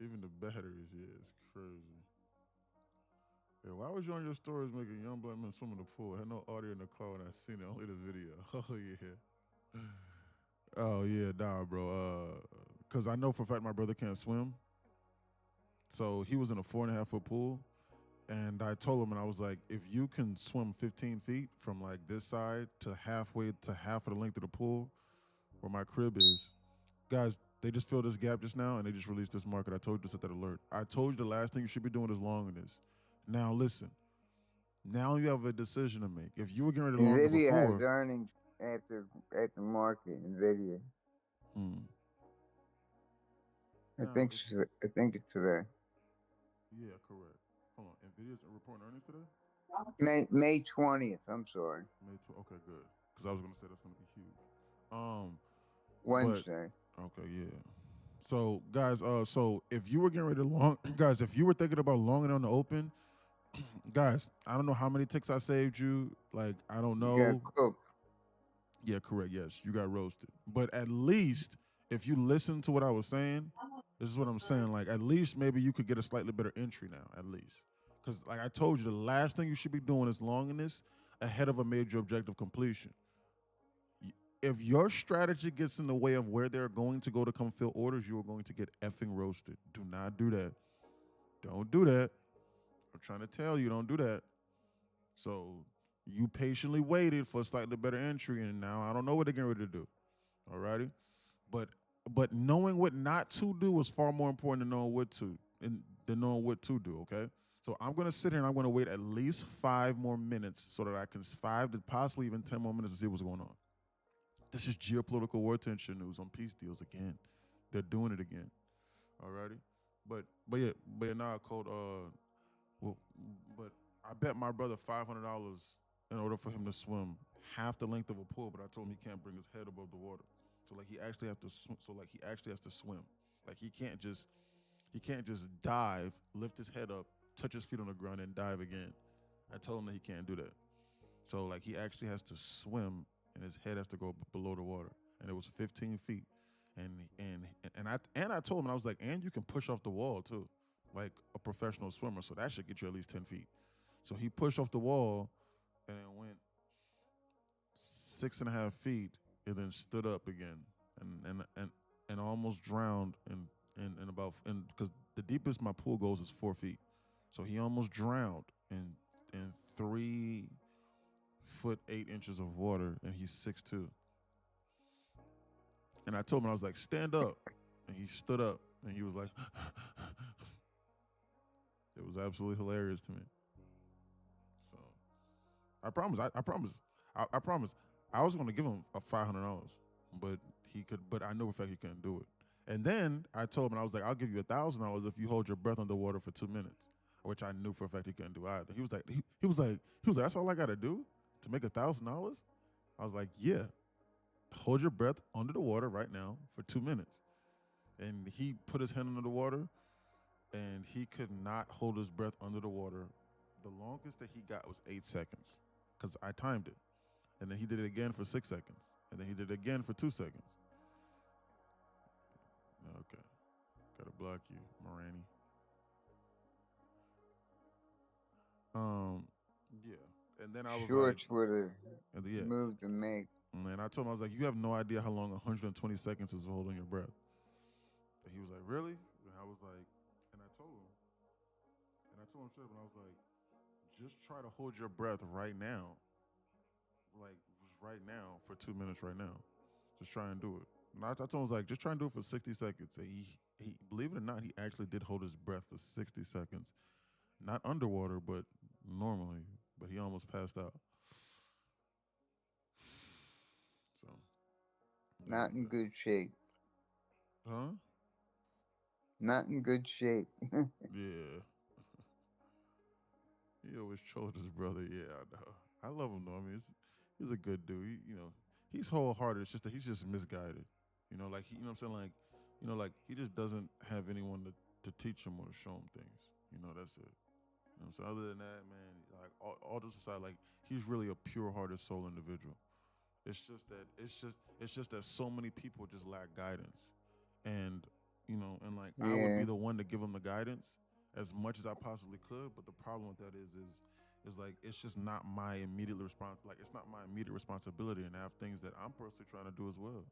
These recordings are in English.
Even the batteries, yeah, it's crazy. Yeah, why was you on your stories making young black men swim in the pool? I had no audio in the car when I seen it, only the video. Oh yeah. Oh yeah, nah, bro. Cause I know for a fact my brother can't swim. So he was in a 4.5 foot pool. And I told him, and I was like, if you can swim 15 feet from like this side to halfway to half of the length of the pool where my crib is, guys, they just filled this gap just now and they just released this market. I told you to set that alert. I told you the last thing you should be doing is longing this. Now listen, now you have a decision to make. If you were getting ready to long it Nvidia has before, earnings at the market. Nvidia, hmm, I now think if I think it's today. yeah, correct. Hold on, Nvidia's reporting earnings today. May 20th. I'm sorry, Okay, good. Because I was gonna say that's gonna be huge. Um, but Wednesday. okay, yeah. So guys, so if you were getting ready to long, guys, if you were thinking about longing on the open, guys, I don't know how many ticks I saved you. Like I don't You got know. cooked. Yeah, correct. Yes, you got roasted. But at least if you listen to what I was saying, this is what I'm saying. Like at least maybe you could get a slightly better entry now. At least because like I told you, the last thing you should be doing is longing this ahead of a major objective completion. If your strategy gets in the way of where they're going to go to come fill orders, you are going to get effing roasted. Do not do that. Don't do that. I'm trying to tell you, don't do that. So you patiently waited for a slightly better entry, and now I don't know what they're getting ready to do. Alrighty, but knowing what not to do is far more important than knowing what to and than knowing what to do. Okay, so I'm gonna sit here and I'm gonna wait at least 5 more minutes so that I can 5 to possibly even 10 more minutes to see what's going on. This is geopolitical war tension news on peace deals again. They're doing it again. Alrighty, but yeah, now called well, but I bet my brother $500 in order for him to swim half the length of a pool. But I told him he can't bring his head above the water. So like he actually have to so like he actually has to swim. Like he can't just dive, lift his head up, touch his feet on the ground, and dive again. I told him that he can't do that. So like he actually has to swim, and his head has to go below the water. And it was 15 feet. And I told him, and I was like, and you can push off the wall too, like a professional swimmer. So that should get you at least 10 feet. So he pushed off the wall, and it went 6.5 feet, and then stood up again, and almost drowned in about and because the deepest my pool goes is 4 feet. So he almost drowned in 3 foot 8 inches of water, and he's 6'2". And I told him, I was like, stand up. And he stood up and he was like, it was absolutely hilarious to me. So I promise, I promise, I promise, I was going to give him a $500, but but I knew for a fact he couldn't do it. And then I told him, I was like, I'll give you $1,000 if you hold your breath underwater for 2 minutes, which I knew for a fact he couldn't do either. He was like, that's all I got to do to make $1,000. I was like, yeah, hold your breath under the water right now for 2 minutes. And he put his hand under the water, and he could not hold his breath under the water. The longest that he got was 8 seconds because I timed it. And then he did it again for 6 seconds. And then he did it again for 2 seconds. Okay. Gotta block you, Morani. Um, yeah. And then I was like, Shorts with a yeah. move to make. And I told him, I was like, you have no idea how long 120 seconds is holding your breath. And he was like, really? And I was like, and I told him, straight up, and I was like, just try to hold your breath right now, like right now for 2 minutes right now. Just try and do it. And I told him, I was like, just try and do it for 60 seconds. And he, believe it or not, he actually did hold his breath for 60 seconds. Not underwater, but normally. But he almost passed out. So, yeah, Not in man. good shape. Huh? Not in good shape. Yeah. He always trolled his brother. Yeah, I know. I love him though. I mean, he's a good dude. He's wholehearted. It's just that he's just misguided. Like you know what I'm saying? Like, like he just doesn't have anyone to teach him or to show him things. That's it. What I'm saying? Other than that, man, like all this aside, like he's really a pure-hearted soul individual. It's just that so many people just lack guidance, and and like I would be Yeah. the one to give him the guidance as much as I possibly could. But the problem with that is like it's just not my immediate response. Like it's not my immediate responsibility, and I have things that I'm personally trying to do as well.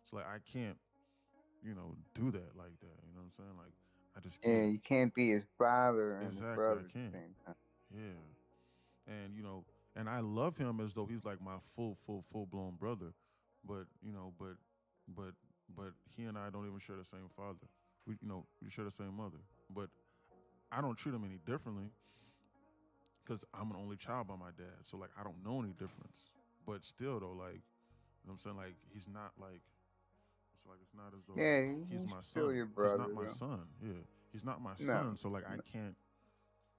So like I can't, do that like that. You know what I'm saying? Like I just Yeah, can't. you can't be his father and his Exactly, I brother at can't. the same time. Yeah, and and I love him as though he's like my full blown brother, but but but he and I don't even share the same father. We share the same mother, but I don't treat him any differently because I'm an only child by my dad. So like I don't know any difference. But still though, like what I'm saying, like he's not like it's not as though Yeah, like he's he's my still son. your He's not brother my though. son. Yeah. He's not my No, son. So like I no, can't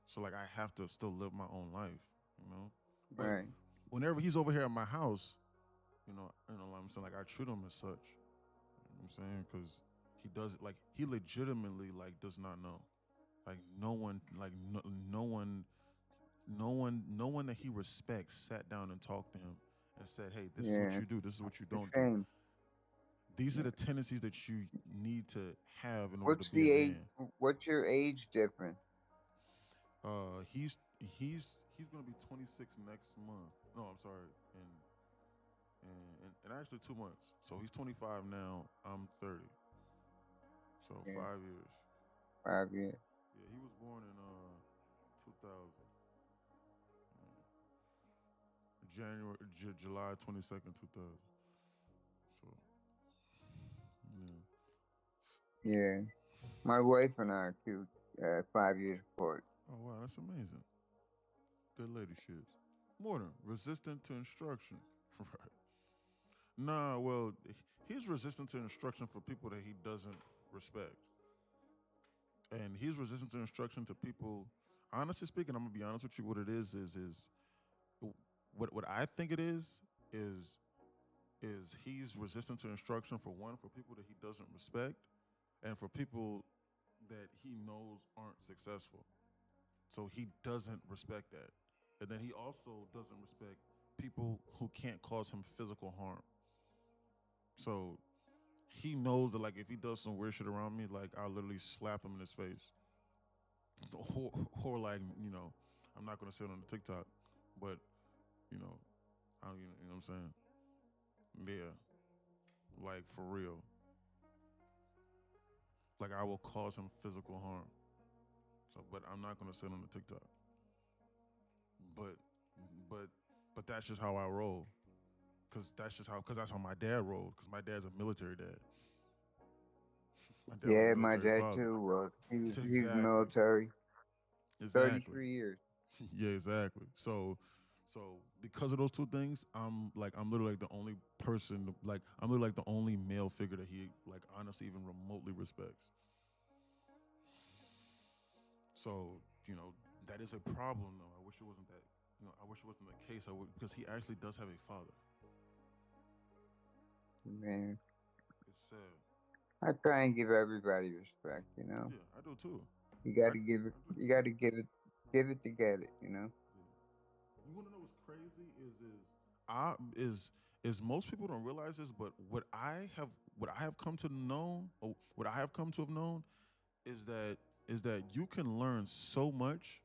so like I have to still live my own life. But right. whenever he's over here at my house, I'm saying like I treat him as such. You know what I'm saying? Because he does it like he legitimately like does not know. Like no one like no one that he respects sat down and talked to him and said, "Hey, this is what Yeah, you do. This is what you the don't do. same. These are Yeah. the tendencies that you need to have in order to What's be a the age? man." What's your age difference? He's gonna be 26 next month. No, I'm sorry, in actually 2 months. So he's 25 now. I'm 30. So Yeah, 5 years. 5 years. Yeah, he was born in 2000. July 22nd, 2000. So yeah. Yeah, my wife and I are two, 5 years apart. Oh wow, that's amazing. Good lady shits. Morton, resistant to instruction. Right. Nah, well, he's resistant to instruction for people that he doesn't respect. And he's resistant to instruction to people. Honestly speaking, I'm gonna be honest with you. What it is what I think it is is he's resistant to instruction for one for people that he doesn't respect, and for people that he knows aren't successful. So he doesn't respect that. And then he also doesn't respect people who can't cause him physical harm. So he knows that like if he does some weird shit around me, like I'll literally slap him in his face. Or like, I'm not gonna say it on the TikTok, but you know, you know what I'm saying? Yeah. Like for real. Like I will cause him physical harm. So but I'm not gonna say it on the TikTok. But but but that's just how I roll. Cause that's how my dad rolled. Cause my dad's a military dad. My dad was a Yeah, my military dad father. too was. He was Exactly. military, Exactly. 33 years. Yeah, exactly. So because of those two things, I'm literally like the only person like I'm literally like the only male figure that he like honestly even remotely respects. So, that is a problem though. I wish it wasn't that I wish it wasn't the case. Because he actually does have a father. Man, It's sad. I try and give everybody respect. You know, Yeah, I do too. you I, got to give it. I do You too. got to give it to get it. You know. Yeah. You want to know what's crazy I is most people don't realize this, but what I have come to know, or what I have come to have known, is that you can learn so much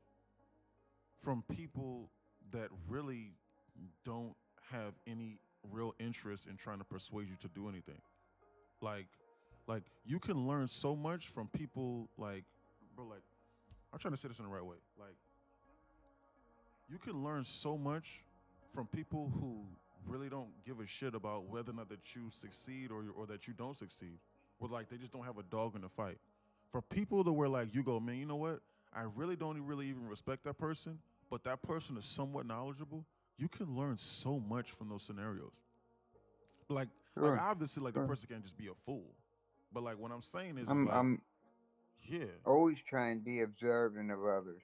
from people that really don't have any real interest in trying to persuade you to do anything. Like you can learn so much from people like bro, like I'm trying to say this in the right way. Like you can learn so much from people who really don't give a shit about whether or not that you succeed or that you don't succeed. Or like they just don't have a dog in the fight. For people to where like you go, man, you know what? I really don't really even respect that person, but that person is somewhat knowledgeable. You can learn so much from those scenarios. Like Sure. obviously like the Sure. person can't just be a fool. But like what I'm saying is I'm like, I'm yeah, always trying to be observant of others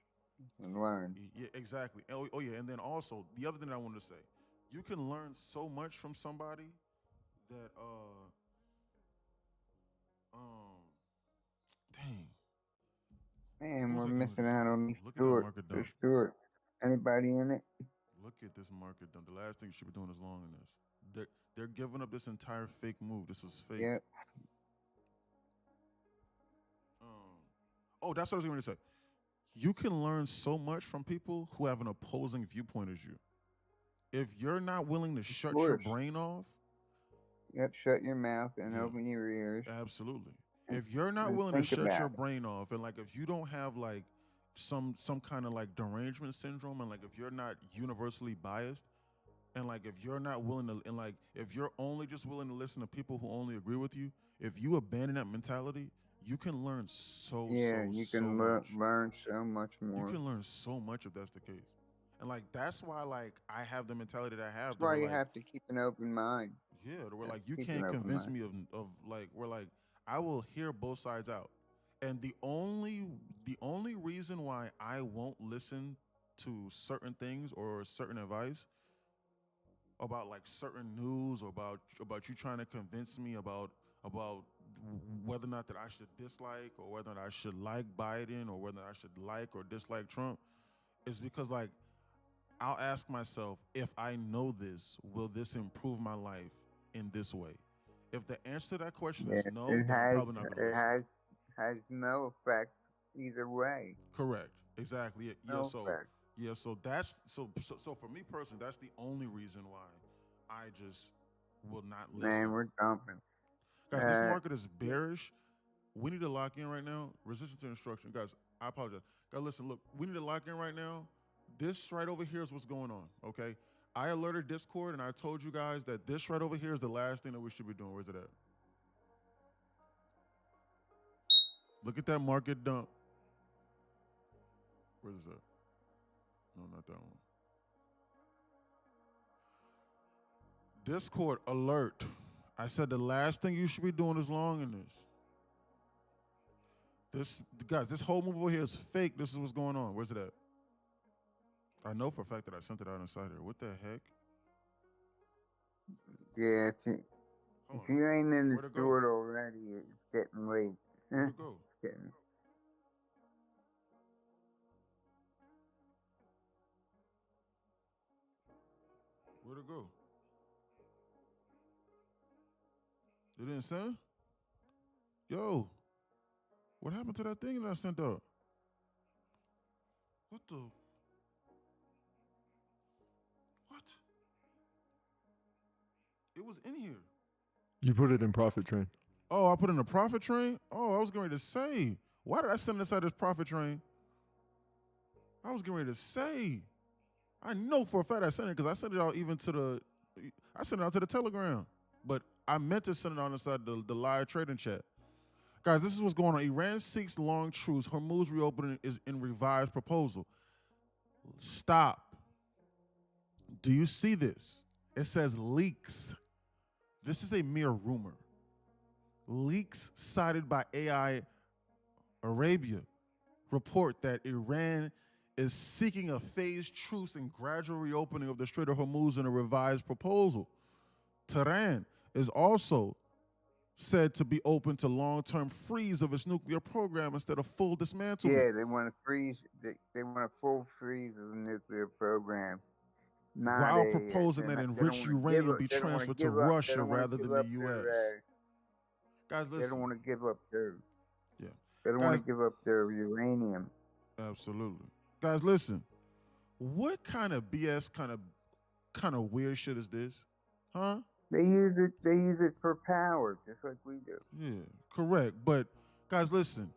and learn. yeah, exactly. Oh yeah, and then also the other thing I wanted to say, you can learn so much from somebody that um dang, what Man, was we're I going to missing say? out on these Look at that Stewart. market The dump. Stewart. Anybody in it? Look at this market dump. The last thing you should be doing is long in this. They're giving up this entire fake move. This was fake. Yeah. Oh, that's what I was going to say. You can learn so much from people who have an opposing viewpoint as you. If you're not willing to Of shut your course. brain off, Yep. Shut your mouth and yeah, open your ears absolutely. and, If you're not and willing to think shut your about it. brain off, and like if you don't have like some kind of like derangement syndrome, and like if you're not universally biased, and like if you're not willing to, and like if you're only just willing to listen to people who only agree with you, if you abandon that mentality, you can learn Yeah, you so can much. learn so much You more. can learn so much if that's the case. And like that's why like I have the mentality that I have That's that why we're you like, have to keep an open mind. yeah, that we're Have like to you keep an can't open convince mind. me of like we're like I will hear both sides out. And the only reason why I won't listen to certain things or certain advice about like certain news or about you trying to convince me about whether or not that I should dislike or whether or not I should like Biden or whether I should like or dislike Trump is because like I'll ask myself, if I know this, will this improve my life in this way? If the answer to that question Yeah, is no, then I'm probably not going to it listen. has no effect either way. Correct. Exactly. Yeah. No So effect. yeah. So that's so for me personally, that's the only reason why I just will not Man, listen. we're dumping. Guys, this Uh, market is bearish. We need to lock in right now. Resistance to instruction. Guys, I apologize. Guys, listen, look, we need to lock in right now. This right over here is what's going on, okay? I alerted Discord and I told you guys that this right over here is the last thing that we should be doing. Where's it at? Look at that market dump. Where's that? No, not that one. Discord alert. I said the last thing you should be doing is long in this. This guys, this whole move over here is fake. This is what's going on. Where's it at? I know for a fact that I sent it out inside here. What the heck? yeah, Hold if on. you ain't in the Where'd it go? store already, it's getting late. Where'd it go? It's getting, Where'd it go? It didn't send? Yo, what happened to that thing that I sent out? What the? What? It was in here. You put it in profit train. Oh, I put in a profit train? Oh, I was going to say, why did I send inside this profit train? I was getting ready to say, I know for a fact I sent it because I sent it out even to I sent it out to the Telegram. But I meant to send it out inside the live trading chat. Guys, this is what's going on. Iran seeks long truce. Hormuz reopening is in revised proposal. Stop. Do you see this? It says leaks. This is a mere rumor. Leaks cited by AI Arabia report that Iran is seeking a phased truce and gradual reopening of the Strait of Hormuz in a revised proposal. Tehran is also said to be open to long-term freeze of its nuclear program instead of full dismantlement. yeah, they want to freeze. They want a full freeze of the nuclear program. Not While a. proposing They're that not. They don't enriched want to give uranium up. be They don't want to transferred to give up. They Russia don't want rather to give than the up U.S. Guys, They don't listen. want to give up their. Yeah. They don't want Guys, to give up their uranium. absolutely. Guys, listen. What kind of BS, kind of weird shit is this? Huh? They use it. They use it for power, just like we do. Yeah, correct. But guys, listen.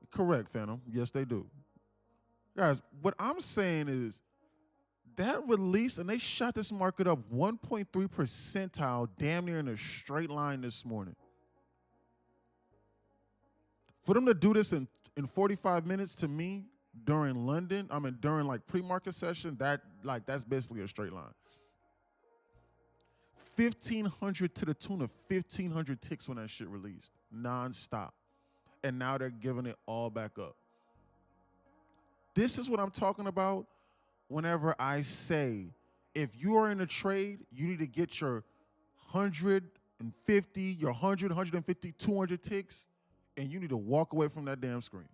Correct, Phantom. Yes, they do. Guys, what I'm saying is that release, and they shot this market up 1.3 percentile, damn near in a straight line this morning. For them to do this in 45 minutes to me during during like pre-market session, that's basically a straight line. 1,500 to the tune of 1,500 ticks when that shit released, nonstop. And now they're giving it all back up. This is what I'm talking about whenever I say, if you are in a trade, you need to get your 150, your 100, 150, 200 ticks, and you need to walk away from that damn screen.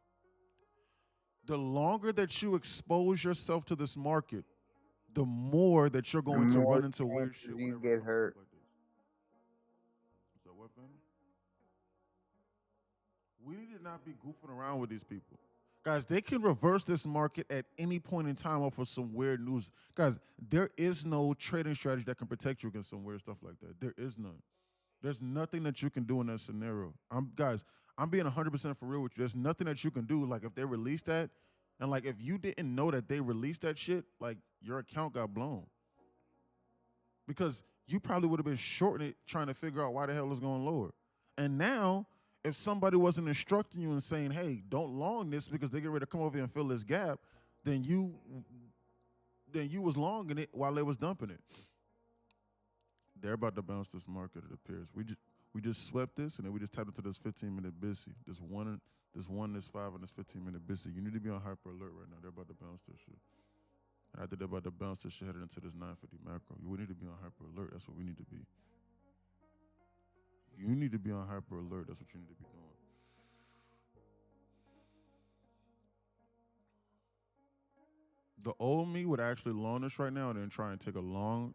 The longer that you expose yourself to this market, the more that you're The going to more run into weird chances shit you whenever it get comes to hurt. stuff like this. So what, Phantom? We need to not be goofing around with these people. Guys, they can reverse this market at any point in time off of some weird news. Guys, there is no trading strategy that can protect you against some weird stuff like that. There is none. There's nothing that you can do in that scenario. Guys, I'm being 100% for real with you. There's nothing that you can do. Like if they release that, and like if you didn't know that they released that shit, like your account got blown. Because you probably would have been shorting it trying to figure out why the hell it's going lower. And now, if somebody wasn't instructing you and saying, hey, don't long this because they get ready to come over here and fill this gap, then you was longing it while they was dumping it. They're about to bounce this market, it appears. We just swept this, and then we just tapped into this 15-minute BISI. This 5, and this 15-minute BISI. You need to be on hyper alert right now. They're about to bounce this shit. And after they're about to bounce this shit headed into this 950 macro. We need to be on hyper alert. That's what we need to be. You need to be on hyper alert. That's what you need to be doing. The old me would actually long this right now and then try and take a long.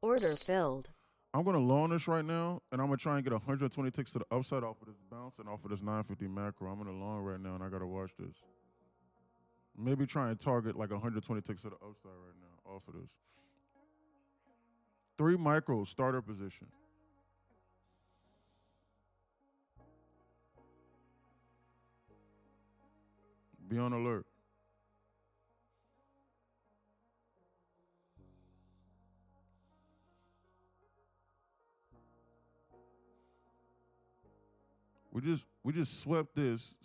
Order filled. I'm going to long this right now, and I'm going to try and get 120 ticks to the upside off of this bounce and off of this 950 macro. I'm going to long right now, and I got to watch this. Maybe try and target like 120 ticks to the upside right now off of this. 3 micros, starter position. Be on alert. We just swept this,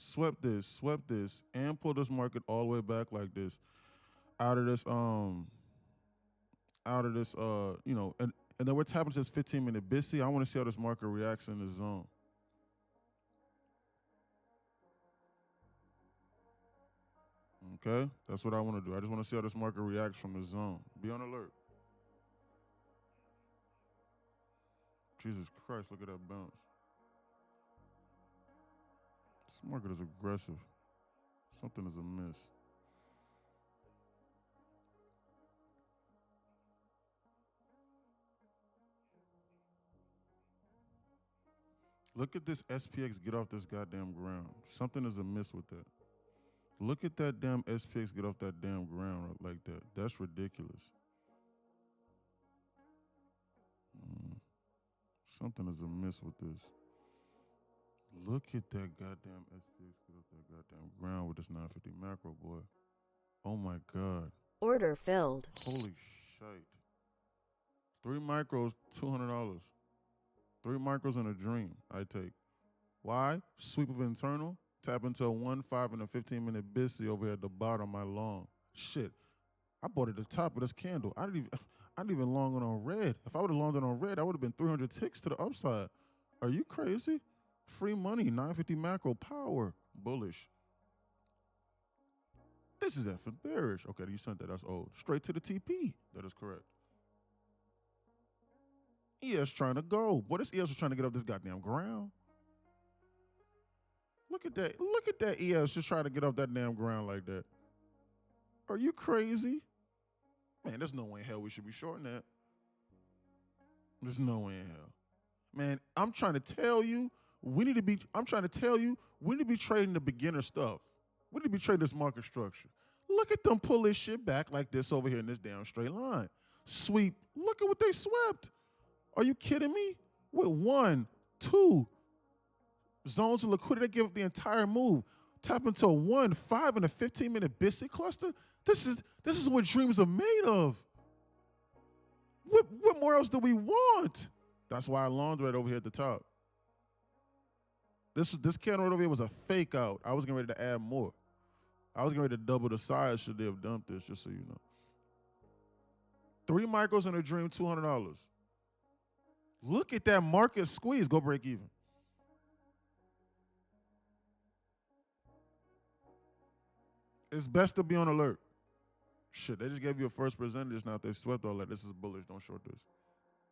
and pulled this market all the way back like this, out of this, and then we're tapping to this 15-minute BISI. I want to see how this market reacts in the zone. Okay, that's what I want to do. I just want to see how this market reacts from the zone. Be on alert. Jesus Christ, look at that bounce. This market is aggressive. Something is amiss. Look at this SPX get off this goddamn ground. Something is amiss with that. Look at that damn SPX get off that damn ground like that. That's ridiculous. Something is amiss with this. Look at that goddamn SPX get off that goddamn ground with this 950 macro, boy. Oh my God. Order filled. Holy shit. 3 micros, $200. 3 micros in a dream, I take. Why? Sweep of internal, tap into a 1, 5, and a 15-minute BISI over here at the bottom, my long. Shit, I bought at the top of this candle. I didn't even long it on red. If I would have longed it on red, I would have been 300 ticks to the upside. Are you crazy? Free money, 950 macro, power, bullish. This is effing bearish. Okay, you sent that, that's old. Straight to the TP, that is correct. ES trying to go. Boy, this ES was trying to get up this goddamn ground. Look at that. Look at that ES just trying to get off that damn ground like that. Are you crazy? Man, there's no way in hell we should be shorting that. There's no way in hell. Man, I'm trying to tell you, we need to be trading the beginner stuff. We need to be trading this market structure. Look at them pull this shit back like this over here in this damn straight line. Sweep. Look at what they swept. Are you kidding me? With 1, 2 zones of liquidity, they give up the entire move. Tap into a 1, 5, and a 15-minute BISI cluster. This is what dreams are made of. What more else do we want? That's why I longed right over here at the top. This candle right over here was a fake out. I was getting ready to add more. I was getting ready to double the size should they have dumped this, just so you know. 3 micros in a dream, $200. Look at that market squeeze. Go break even. It's best to be on alert. Shit, they just gave you a first percentage now. If they swept all that, this is bullish. Don't short this.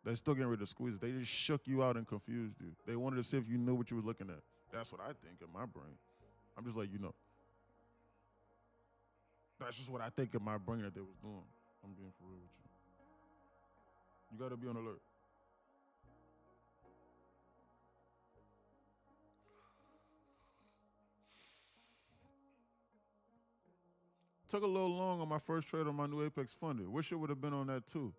They're still getting rid of squeeze. They just shook you out and confused you. They wanted to see if you knew what you were looking at. That's what I think in my brain. I'm just letting you know. That's just what I think in my brain that they was doing. I'm being for real with you. You got to be on alert. Took a little long on my first trade on my new Apex funded. Wish it would have been on that too.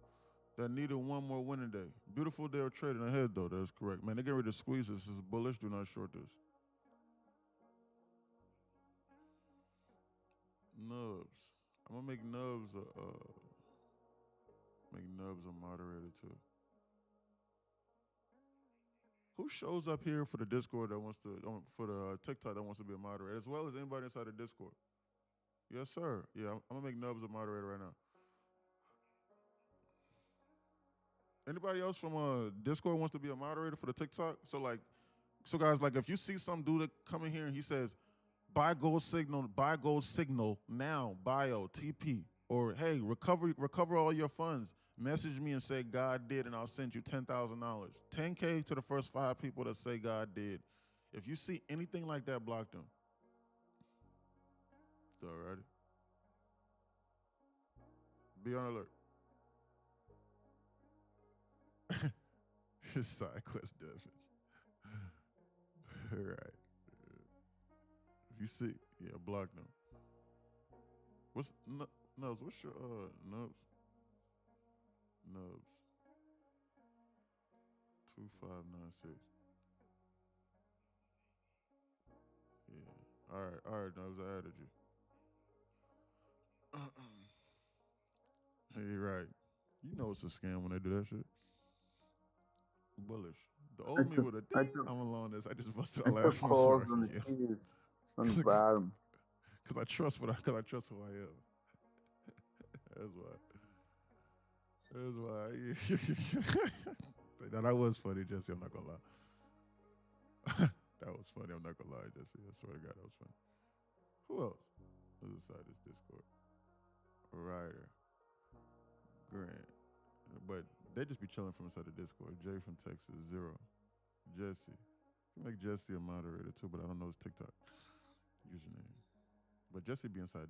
That needed one more winning day. Beautiful day of trading ahead though. That's correct. Man, they get ready to squeeze this. This is bullish. Do not short this. Nubs. I'm gonna make Nubs a moderator too. Who shows up here for the Discord that wants to for the TikTok that wants to be a moderator, as well as anybody inside the Discord? Yes, sir. Yeah, I'm gonna make Nubs a moderator right now. Anybody else from Discord wants to be a moderator for the TikTok? So guys, like if you see some dude that come in here and he says, buy gold signal now, bio, TP, or hey, recover all your funds. Message me and say God did, and I'll send you $10,000. $10K to the first 5 people that say God did. If you see anything like that, block them. All righty. Be on alert. Side quest does it. All right. If you see, yeah, block them. Nubs? What's your Nubs? Nubs. 2596. Yeah. All right, Nubs, I added you. Hey, right. You know it's a scam when they do that shit. Bullish. The old me would have. I'm alone this. I just busted our last one. Calls on the keys on the bottom. Cause I trust who I am. That's why. That was funny, Jesse. I'm not gonna lie. That was funny. I'm not gonna lie, Jesse. I swear to God, that was funny. Who else? Who's inside this Discord? Ryder. Grant. But they just be chilling from inside the Discord. Jay from Texas, 0. Jesse. You make Jesse a moderator too, but I don't know his TikTok username. But Jesse be inside,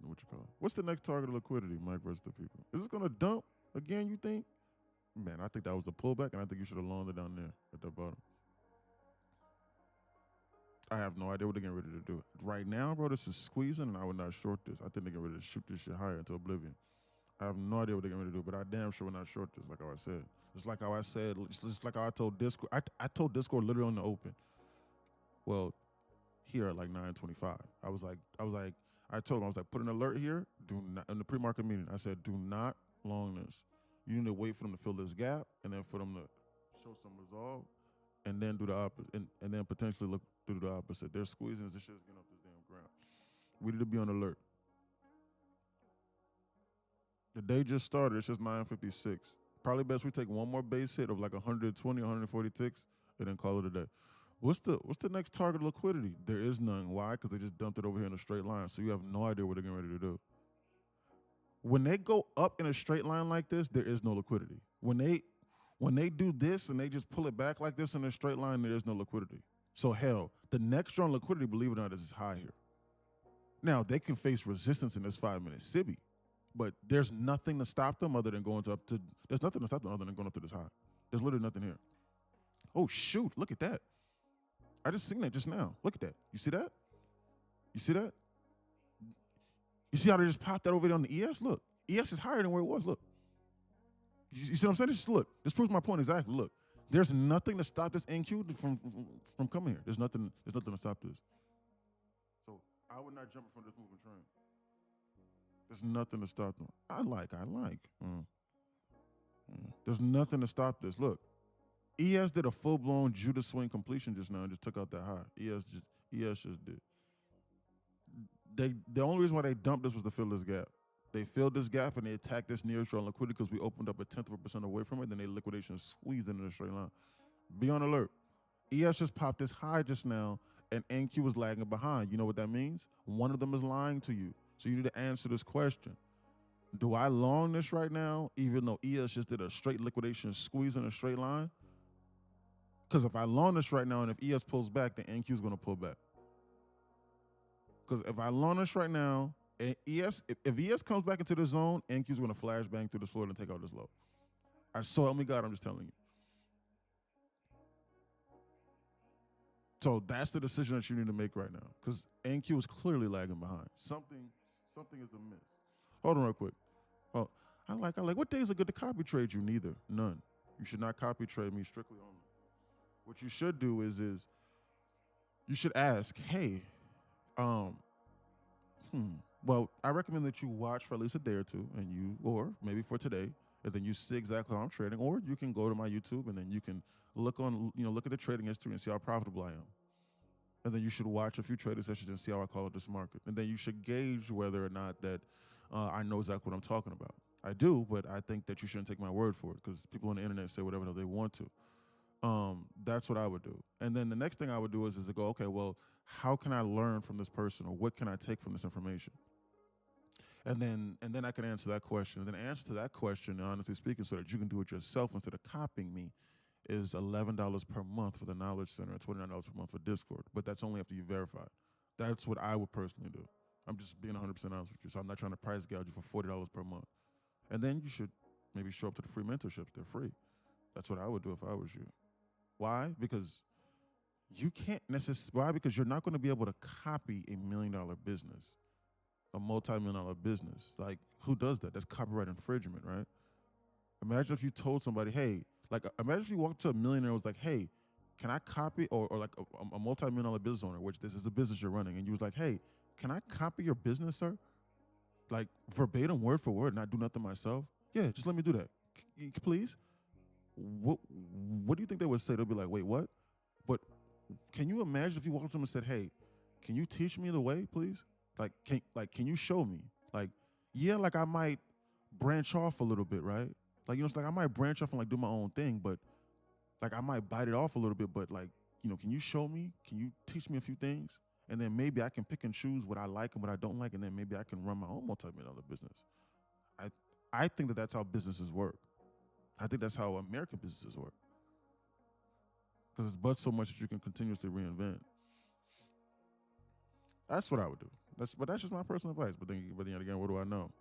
what you call it. What's the next target of liquidity, Mike versus the people? Is this going to dump again, you think? Man, I think that was a pullback, and I think you should have longed it down there at the bottom. I have no idea what they're getting ready to do. Right now, bro, this is squeezing, and I would not short this. I think they're getting ready to shoot this shit higher into oblivion. I have no idea what they're going to do, but I damn sure will not short this, like how I said. Just like how I said, just like how I told Discord. I told Discord literally on the open. Well, here at like 9:25. I told him, put an alert here. Do not, in the pre-market meeting, I said, do not long this. You need to wait for them to fill this gap, and then for them to show some resolve, and then do the opposite, and then potentially look through the opposite. They're squeezing this shit's getting off this damn ground. We need to be on alert. The day just started. It's just 9:56. Probably best we take one more base hit of like 120, 140 ticks, and then call it a day. What's the next target of liquidity? There is none. Why? Because they just dumped it over here in a straight line. So you have no idea what they're getting ready to do. When they go up in a straight line like this, there is no liquidity. When they do this and they just pull it back like this in a straight line, there is no liquidity. So hell, the next strong liquidity, believe it or not, is high here. Now, they can face resistance in this 5-minute SIBI, but there's nothing to stop them other than going up to this high. There's literally nothing here. Oh, shoot, look at that. I just seen that just now. Look at that. You see that? You see that? You see how they just popped that over there on the ES? Look, ES is higher than where it was. Look. You see what I'm saying? Just look. This proves my point exactly. Look, there's nothing to stop this NQ from coming here. There's nothing to stop this. So I would not jump from this moving train. There's nothing to stop them. I like. There's nothing to stop this. Look. ES did a full-blown Judas swing completion just now and just took out that high. ES just did. The only reason why they dumped this was to fill this gap. They filled this gap and they attacked this near strong liquidity because we opened up 0.1% away from it. Then they liquidation squeezed into the straight line. Be on alert. ES just popped this high just now and NQ was lagging behind. You know what that means? One of them is lying to you. So you need to answer this question. Do I long this right now even though ES just did a straight liquidation squeeze in a straight line? Because if I long this right now and if ES pulls back, then NQ is going to pull back. Because if I long this right now, and if ES comes back into the zone, NQ is going to flash bang through the floor and take out this low. So help me God, I'm just telling you. So that's the decision that you need to make right now, because NQ is clearly lagging behind. Something is amiss. Hold on real quick. Oh, I like. What days are good to copy trade you? Neither. None. You should not copy trade me strictly only. What you should do is you should ask, hey, um, well, I recommend that you watch for at least a day or two, or maybe for today, and then you see exactly how I'm trading, or you can go to my YouTube and then you can look at the trading history and see how profitable I am. And then you should watch a few trading sessions and see how I call it this market. And then you should gauge whether or not that I know exactly what I'm talking about. I do, but I think that you shouldn't take my word for it, because people on the internet say whatever they want to. That's what I would do. And then the next thing I would do is to go, okay, well, how can I learn from this person, or what can I take from this information? And then I can answer that question. And then the answer to that question, honestly speaking, so that you can do it yourself instead of copying me, is $11 per month for the Knowledge Center and $29 per month for Discord. But that's only after you verify. That's what I would personally do. I'm just being 100% honest with you. So I'm not trying to price gouge you for $40 per month. And then you should maybe show up to the free mentorships. They're free. That's what I would do if I was you. Why? Because you can't necessarily. Why? Because you're not going to be able to copy $1 million business, a multi-million-dollar business. Like, who does that? That's copyright infringement, right? Imagine if you told somebody, hey, imagine if you walked up to a millionaire and was like, hey, can I copy, or like a multi-million-dollar business owner, which this is a business you're running, and you was like, hey, can I copy your business, sir? Like, verbatim, word for word, not do nothing myself? Yeah, just let me do that. Please? What do you think they would say? They'll be like, wait, what? But can you imagine if you walked up to them and said, hey, can you teach me the way, please? Can you show me? Like, yeah, like I might branch off a little bit, right? Like, it's like I might branch off and like do my own thing, but like I might bite it off a little bit, but like, can you show me? Can you teach me a few things? And then maybe I can pick and choose what I like and what I don't like, and then maybe I can run my own multi-million-dollar business. I think that that's how businesses work. I think that's how American businesses work. Because it's but so much that you can continuously reinvent. That's what I would do. That's just my personal advice. But then again, what do I know?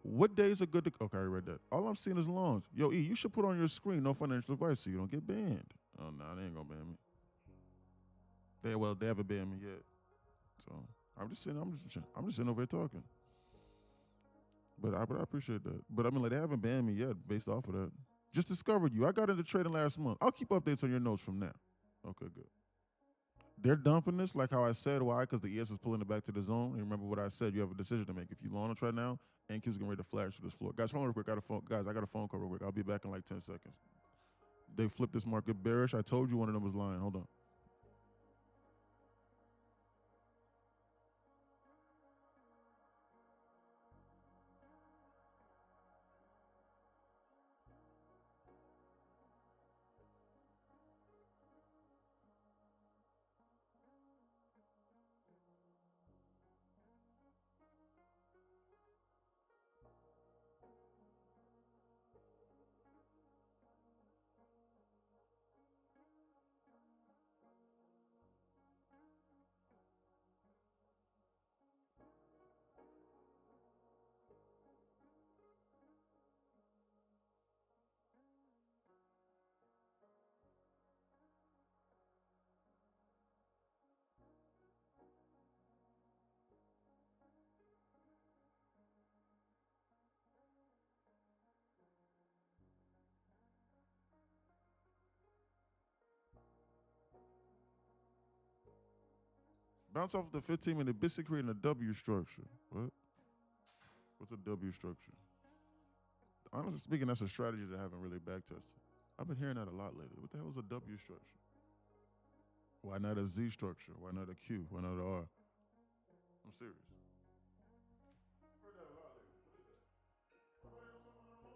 What days are good to? Okay, I already read that. All I'm seeing is lawns. Yo, E, you should put on your screen no financial advice so you don't get banned. Oh no, they ain't gonna ban me. They haven't banned me yet. So I'm just sitting over here talking. But I appreciate that. But I mean, like, they haven't banned me yet based off of that. Just discovered you. I got into trading last month. I'll keep updates on your notes from now. Okay, good. They're dumping this like how I said. Why? Because the ES is pulling it back to the zone. And remember what I said. You have a decision to make. If you long it right now, NQ's getting ready to flash to this floor. Guys, hold on real quick. I got a phone call real quick. I'll be back in like 10 seconds. They flipped this market bearish. I told you one of them was lying. Hold on. Bounce off the 15-minute biscuit creating a W structure. What? What's a W structure? Honestly speaking, that's a strategy that I haven't really backtested. I've been hearing that a lot lately. What the hell is a W structure? Why not a Z structure? Why not a Q? Why not an R? I'm serious. Heard that a lot lately. What is that? Somebody know something I don't know?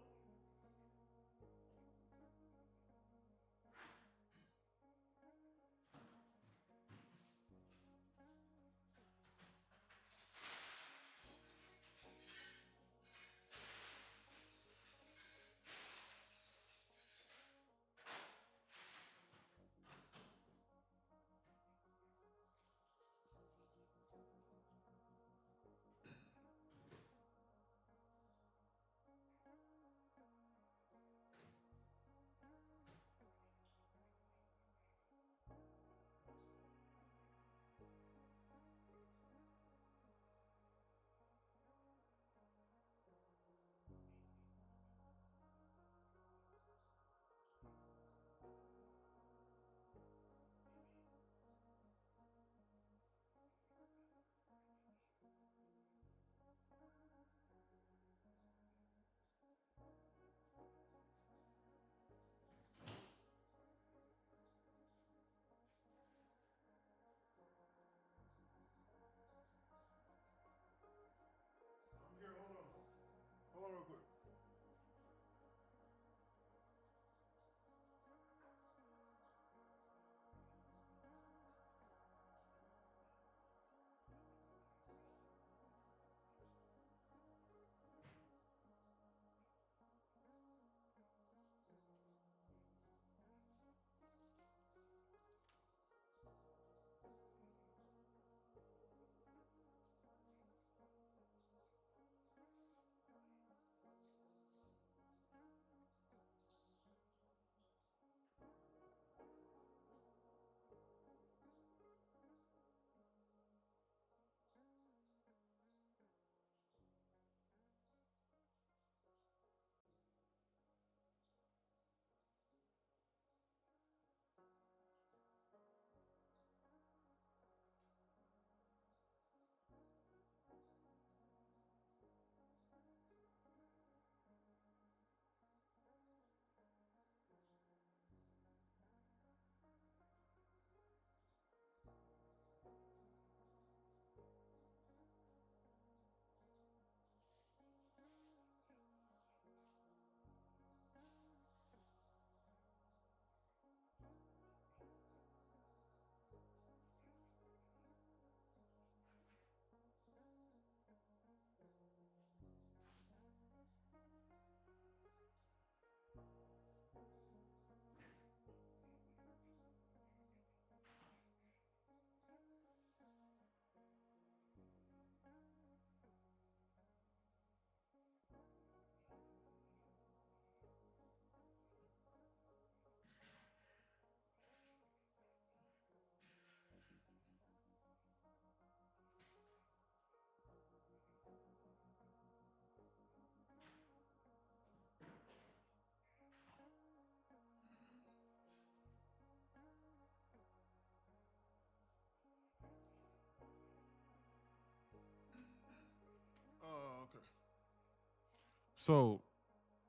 So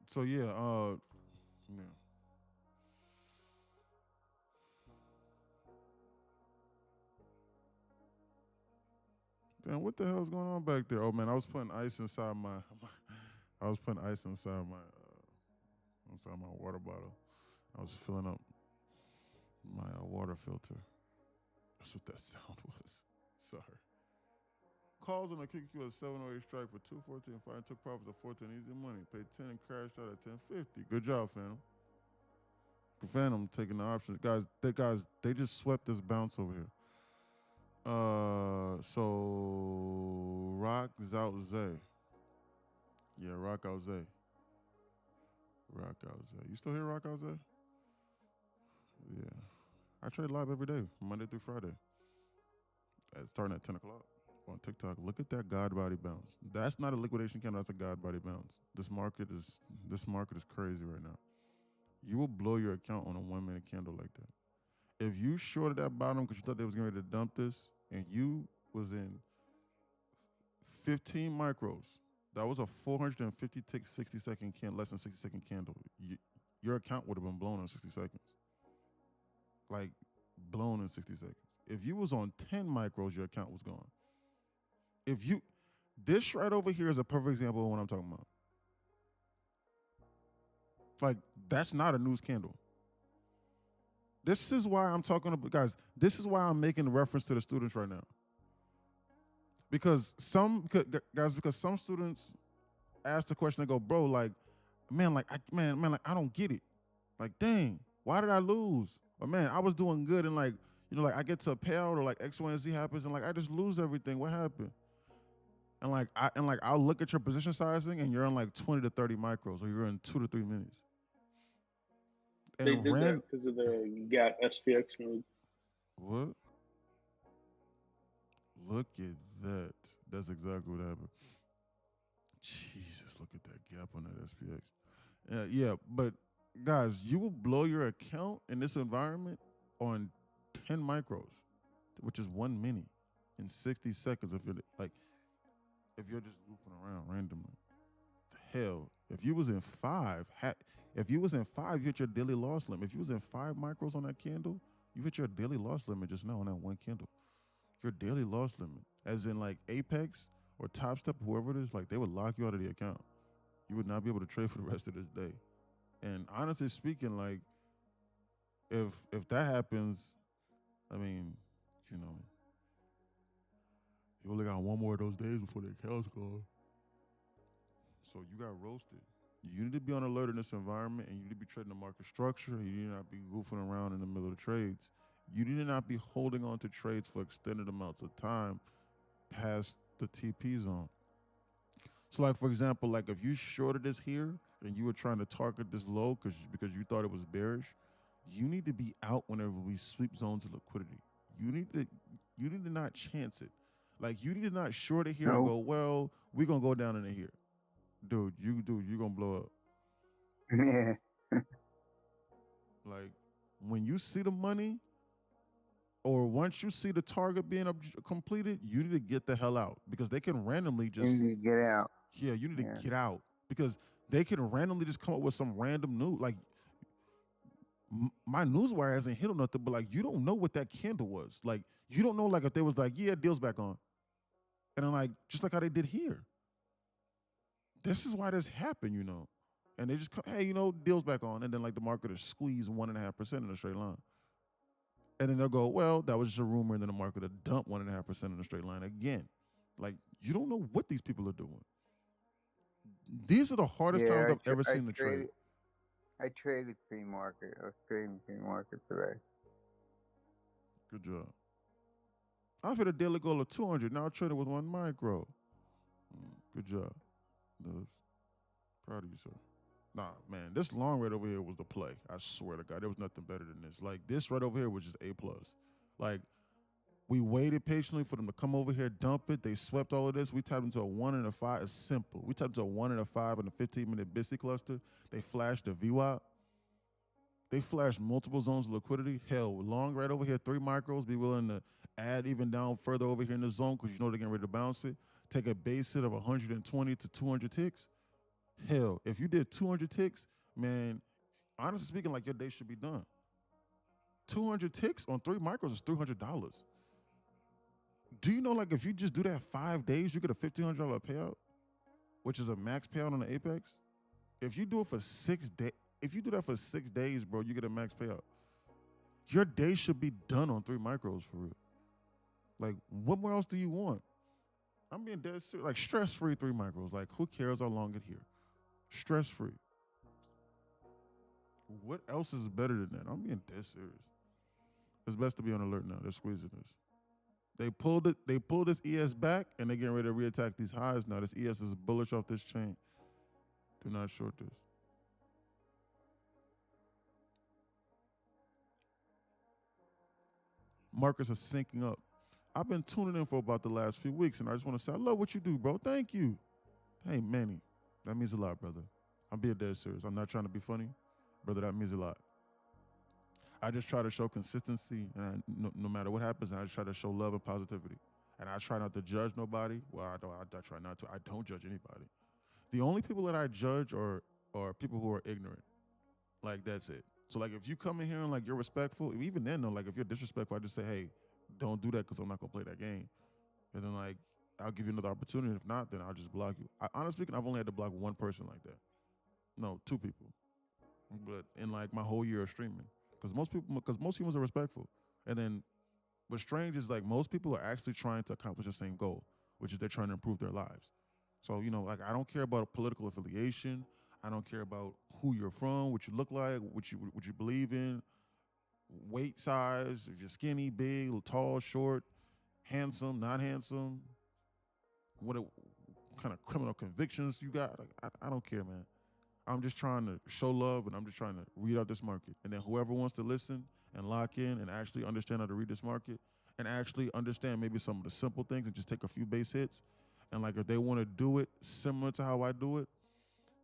so yeah, yeah. Damn, what the hell's going on back there? Oh man, I was putting ice inside my I was putting ice inside my water bottle. I was filling up my water filter. That's what that sound was. Sorry. Calls on the QQ at 708 strike for 214 fire, took profits of 14 easy money. Paid 10 and crashed out at 1050. Good job, Phantom. Phantom taking the options. Guys, they just swept this bounce over here. So Rock Out Zay. Yeah, Rock Out Zay. Rock Out Zay. You still hear Rock Out Zay? Yeah. I trade live every day, Monday through Friday. Starting at 10 o'clock on TikTok. Look at that God body bounce. That's not a liquidation candle. That's a God body bounce. This market is crazy right now. You will blow your account on a 1 minute candle like that. If you shorted that bottom because you thought they was getting ready to dump this, and you was in 15 micros, that was a 450 tick 60-second candle, less than 60-second candle. Your account would have been blown in 60 seconds. Like blown in 60 seconds. If you was on 10 micros, your account was gone. This right over here is a perfect example of what I'm talking about. Like, that's not a news candle. This is why I'm talking about, guys, this is why I'm making reference to the students right now. Because some students ask the question, they go, bro, like, I don't get it. Like, dang, why did I lose? Or man, I was doing good and like, I get to a payout or like X, Y, and Z happens and like I just lose everything. What happened? And I'll look at your position sizing and you're in like 20 to 30 micros or you're in 2 to 3 minutes. They did that because of the GAT SPX move. What? Look at that. That's exactly what happened. Jesus, look at that gap on that SPX. Yeah, but guys, you will blow your account in this environment on 10 micros, which is 1 minute in 60 seconds if you're just goofing around randomly. The hell, if you was in 5, you hit your daily loss limit. If you was in 5 micros on that candle, you hit your daily loss limit just now on that one candle. Your daily loss limit, as in like Apex or Top Step, whoever it is, like they would lock you out of the account. You would not be able to trade for the rest of this day. And honestly speaking, like if that happens, I mean, you only got one more of those days before the account's gone. So you got roasted. You need to be on alert in this environment, and you need to be trading the market structure. You need not be goofing around in the middle of the trades. You need to not be holding on to trades for extended amounts of time past the TP zone. So, like for example, like if you shorted this here and you were trying to target this low because you thought it was bearish, you need to be out whenever we sweep zones of liquidity. You need to not chance it. Like you need to not short it here and go, well, we're gonna go down in here. Dude, you're gonna blow up. Yeah. Like when you see the money, or once you see the target being completed, you need to get the hell out because they can randomly just. You need to get out. Yeah, you need to get out because they can randomly just come up with some random news. Like my newswire hasn't hit on nothing, but like you don't know what that candle was. Like you don't know like if they was like, yeah, deal's back on, and then like just like how they did here. This is why this happened, and they just hey, deal's back on, and then like the market is squeezed 1.5% in a straight line. And then they'll go, well, that was just a rumor, and then the market will dump 1.5% in a straight line again. Like, you don't know what these people are doing. These are the hardest times I've ever seen the trade. I traded pre-market. I was trading pre-market today. Good job. I've hit a daily goal of 200. Now I'm trading with 1 micro. Good job. Nubs. Proud of you, sir. Nah, man, this long right over here was the play. I swear to God, there was nothing better than this. Like, this right over here was just A+. Like, we waited patiently for them to come over here, dump it. They swept all of this. We tapped into a 1 and a 5. It's simple. We tapped into a 1 and a 5 in a 15-minute BISI cluster. They flashed the VWAP. They flashed multiple zones of liquidity. Hell, long right over here, 3 micros. Be willing to add even down further over here in the zone because they're getting ready to bounce it. Take a base hit of 120 to 200 ticks. Hell, if you did 200 ticks, man, honestly speaking, like your day should be done. 200 ticks on 3 micros is $300. Do you know, like, if you just do that 5 days, you get a $1,500 payout, which is a max payout on the Apex? If you do it for 6 days, if you do that for 6 days, bro, you get a max payout. Your day should be done on 3 micros for real. Like, what more else do you want? I'm being dead serious. Like, stress-free 3 micros. Like, who cares how long it here? Stress-free. What else is better than that? I'm being dead serious. It's best to be on alert now. They're squeezing this. They pulled this ES back, and they're getting ready to reattack these highs now. This ES is bullish off this chain. Do not short this. Markets are syncing up. I've been tuning in for about the last few weeks, and I just want to say, I love what you do, bro. Thank you. Hey, Manny, that means a lot, brother. I'm being dead serious. I'm not trying to be funny. Brother, that means a lot. I just try to show consistency, and no matter what happens, I just try to show love and positivity. And I try not to judge nobody. Well, I try not to. I don't judge anybody. The only people that I judge are people who are ignorant. Like, that's it. So, like, if you come in here and, like, you're respectful, even then, though, like, if you're disrespectful, I just say, hey, don't do that because I'm not going to play that game. And then, like, I'll give you another opportunity. If not, then I'll just block you. Honestly speaking, I've only had to block one person like that. No, 2 people. But in, like, my whole year of streaming. Because most humans are respectful. And then what's strange is, like, most people are actually trying to accomplish the same goal, which is they're trying to improve their lives. So, you know, like, I don't care about a political affiliation. I don't care about who you're from, what you look like, what you believe in, weight size, if you're skinny, big, tall, short, handsome, not handsome, what kind of criminal convictions you got. Like, I don't care, man. I'm just trying to show love, and I'm just trying to read out this market. And then whoever wants to listen and lock in and actually understand how to read this market and actually understand maybe some of the simple things and just take a few base hits, and, like, if they want to do it similar to how I do it,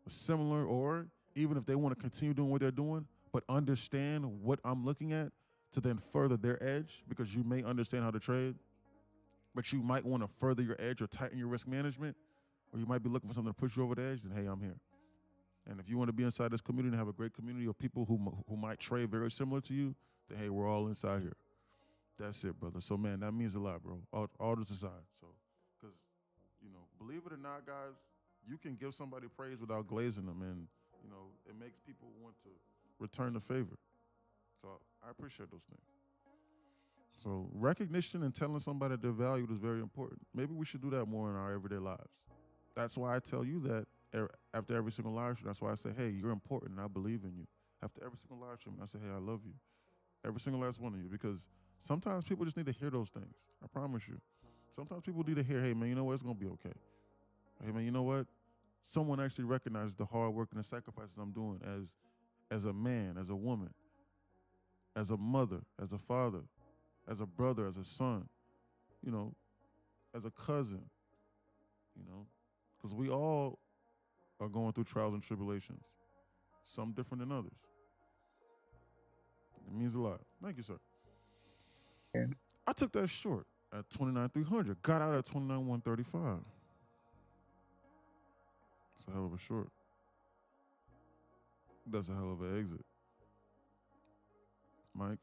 similar, or even if they want to continue doing what they're doing, but understand what I'm looking at to then further their edge, because you may understand how to trade, but you might want to further your edge or tighten your risk management, or you might be looking for something to push you over the edge, then hey, I'm here. And if you want to be inside this community and have a great community of people who might trade very similar to you, then hey, we're all inside here. That's it, brother. So, man, that means a lot, bro. All this aside. So, because, you know, believe it or not, guys, you can give somebody praise without glazing them, and, you know, it makes people want to return the favor. So I appreciate those things. So recognition and telling somebody they're valued is very important. Maybe we should do that more in our everyday lives. That's why I tell you that after every single live stream. That's why I say, hey, you're important, and I believe in you. After every single live stream, I say, hey, I love you. Every single last one of you, because sometimes people just need to hear those things. I promise you. Sometimes people need to hear, hey, man, you know what? It's going to be okay. Hey, man, you know what? Someone actually recognizes the hard work and the sacrifices I'm doing as a man, as a woman, as a mother, as a father, as a brother, as a son, you know, as a cousin, you know, because we all are going through trials and tribulations, some different than others. It means a lot. Thank you, sir. Yeah. I took that short at 29,300, got out at 29,135. It's a hell of a short. That's a hell of an exit. Mike?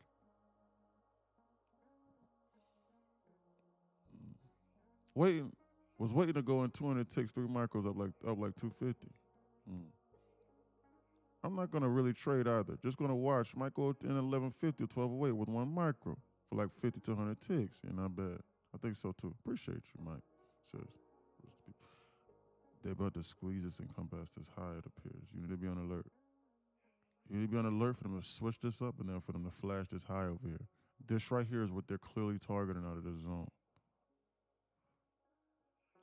Was waiting to go in 200 ticks, 3 micros up like 250. I'm not gonna really trade either. Just gonna watch. Might go in 1150 or 1208 with 1 micro for like 50 to 100 ticks. Yeah, not bad. I think so too. Appreciate you, Mike. Says they're about to squeeze this and come past this high, it appears. You need to be on alert. You need to be on alert for them to switch this up and then for them to flash this high over here. This right here is what they're clearly targeting out of this zone.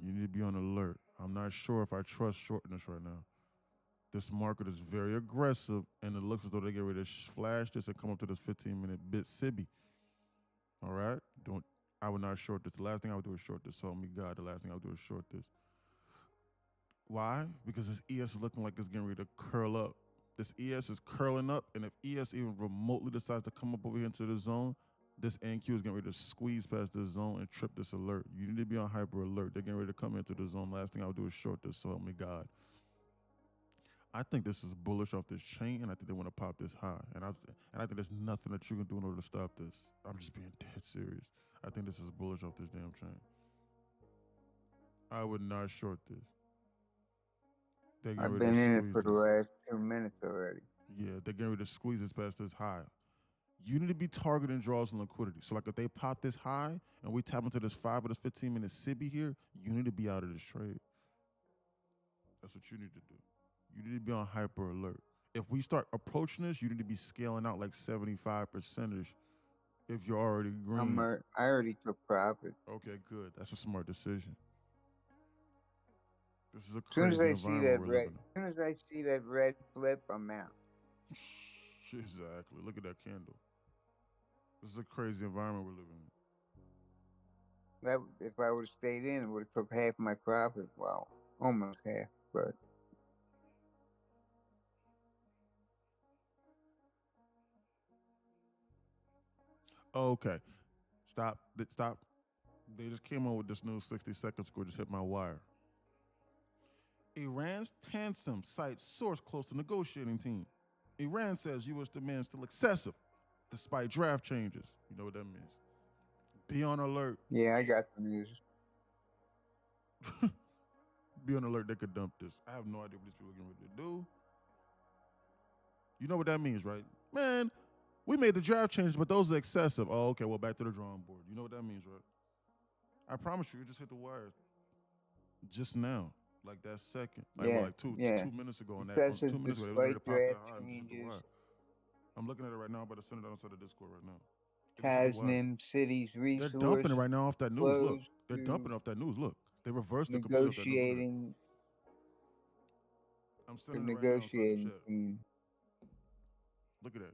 You need to be on alert. I'm not sure if I trust shorting this right now. This market is very aggressive, and it looks as though they get ready to flash this and come up to this 15-minute bit SIBI. All right? I would not short this. The last thing I would do is short this. So help me God, the last thing I would do is short this. Why? Because this ES is looking like it's getting ready to curl up. This ES is curling up, and if ES even remotely decides to come up over here into the zone, this NQ is getting ready to squeeze past this zone and trip this alert. You need to be on hyper alert. They're getting ready to come into the zone. Last thing I would do is short this, so help me God. I think this is bullish off this chain, and I think they want to pop this high. And I think there's nothing that you can do in order to stop this. I'm just being dead serious. I think this is bullish off this damn chain. I would not short this. I've been in it for the last 2 minutes already. Yeah, they're getting ready to squeeze this past this high. You need to be targeting draws and liquidity. So like if they pop this high and we tap into this 5 or this 15-minute SIBI here, you need to be out of this trade. That's what you need to do. You need to be on hyper alert. If we start approaching this, you need to be scaling out like 75% if you're already green. I already took profit. Okay, good. That's a smart decision. This is a crazy environment we're living in. As soon as I see that red flip, I'm out. Exactly. Look at that candle. This is a crazy environment we're living in. If I would have stayed in, it would have took half my profit. Well, almost half, but. Okay. Stop. They just came out with this new 60-second score, just hit my wire. Iran's Tansim cites source close to negotiating team. Iran says U.S. demand still excessive despite draft changes. You know what that means. Be on alert. Yeah, I got the news. Be on alert, they could dump this. I have no idea what these people are getting ready to do. You know what that means, right? Man, we made the draft changes, but those are excessive. Oh, okay, well, back to the drawing board. You know what that means, right? I promise you, you just hit the wire just now. Like that second. Like, two minutes ago. On that 2 minutes ago, they were ready to pop that high and just hit the wire. I'm looking at it right now. I'm about to send it on inside the Discord right now. Tasnim Cities Resource. They're dumping it right now off that news. Look. They're dumping off that news. Look. They reversed the complete of that news. I'm sending it right now inside the chat. Look at that.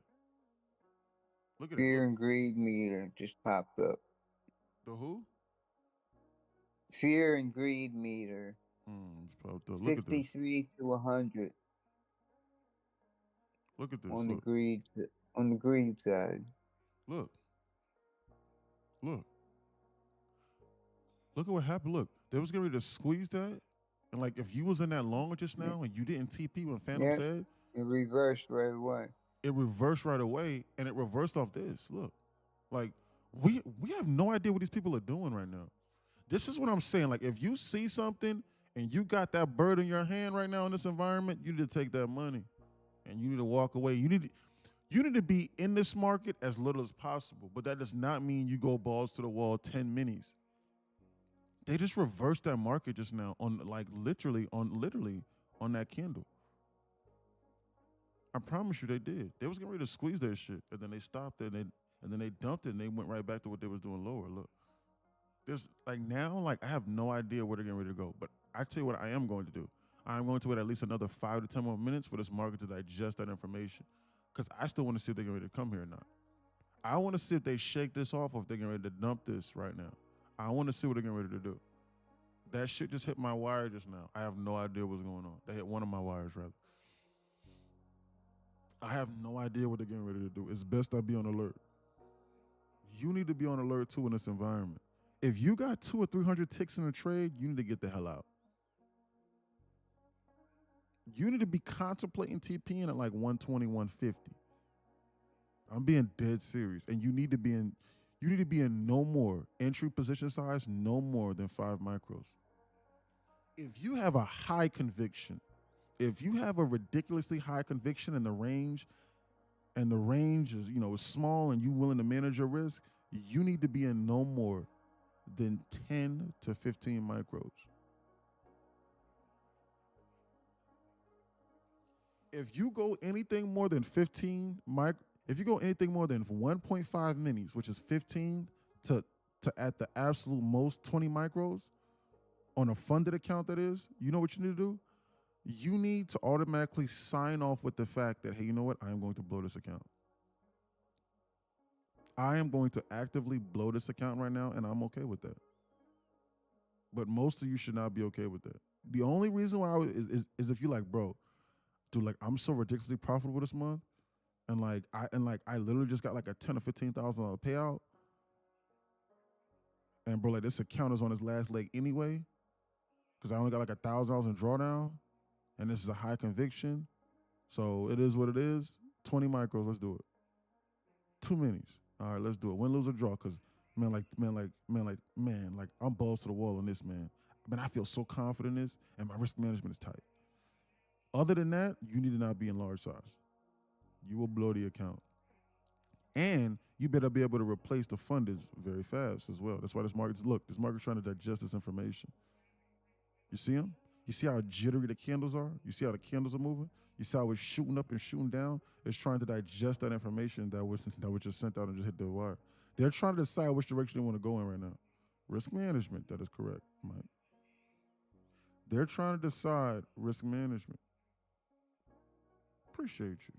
Look at it. Fear and greed meter just popped up. The who? Fear and greed meter. It's popped up. Look 63 to 100. Look at this. On the greed side. Look. Look at what happened. Look, they was getting ready to squeeze that. And like if you was in that long just now and you didn't TP when Phantom said. It reversed right away. It reversed right away and it reversed off this. Look. Like we have no idea what these people are doing right now. This is what I'm saying. Like if you see something and you got that bird in your hand right now in this environment, you need to take that money and you need to walk away. You need to be in this market as little as possible, but that does not mean you go balls to the wall 10 minis. They just reversed that market just now on literally on that candle. I promise you they did. They was getting ready to squeeze their shit, and then they stopped it, and then they dumped it, and they went right back to what they was doing lower. Look, there's now I have no idea where they're getting ready to go, but I tell you what I am going to do. I'm going to wait at least another 5 to 10 more minutes for this market to digest that information, because I still want to see if they're getting ready to come here or not. I want to see if they shake this off or if they're getting ready to dump this right now. I want to see what they're getting ready to do. That shit just hit my wire just now. I have no idea what's going on. They hit one of my wires, rather. I have no idea what they're getting ready to do. It's best I be on alert. You need to be on alert, too, in this environment. If you got 200 or 300 ticks in a trade, you need to get the hell out. You need to be contemplating TPing at like 120, 150. I'm being dead serious. And you need to be in no more entry position size, no more than 5 micros. If you have a high conviction, if you have a ridiculously high conviction in the range, and the range is, is small and you willing to manage your risk, you need to be in no more than 10 to 15 micros. If you go anything more than 15 if you go anything more than 1.5 minis, which is 15 to at the absolute most 20 micros on a funded account, that is, you know what you need to do? You need to automatically sign off with the fact that, hey, you know what? I am going to blow this account. I am going to actively blow this account right now, and I'm okay with that. But most of you should not be okay with that. The only reason why is if you're like, bro, dude, I'm so ridiculously profitable this month, and I literally just got like a $10,000 or $15,000 payout, and bro, this account is on its last leg anyway, because I only got like $1,000 in drawdown. and this is a high conviction. So it is what it is. 20 micros, let's do it. 2 minis. All right, let's do it. Win, lose, or draw. Because man, I'm balls to the wall on this, man. Man, I feel so confident in this, and my risk management is tight. Other than that, you need to not be in large size. You will blow the account. And you better be able to replace the fundage very fast as well. That's why this market's trying to digest this information. You see them? You see how jittery the candles are? You see how the candles are moving? You see how it's shooting up and shooting down? It's trying to digest that information that was just sent out and just hit the wire. They're trying to decide which direction they want to go in right now. Risk management, that is correct, Mike. They're trying to decide risk management. Appreciate you.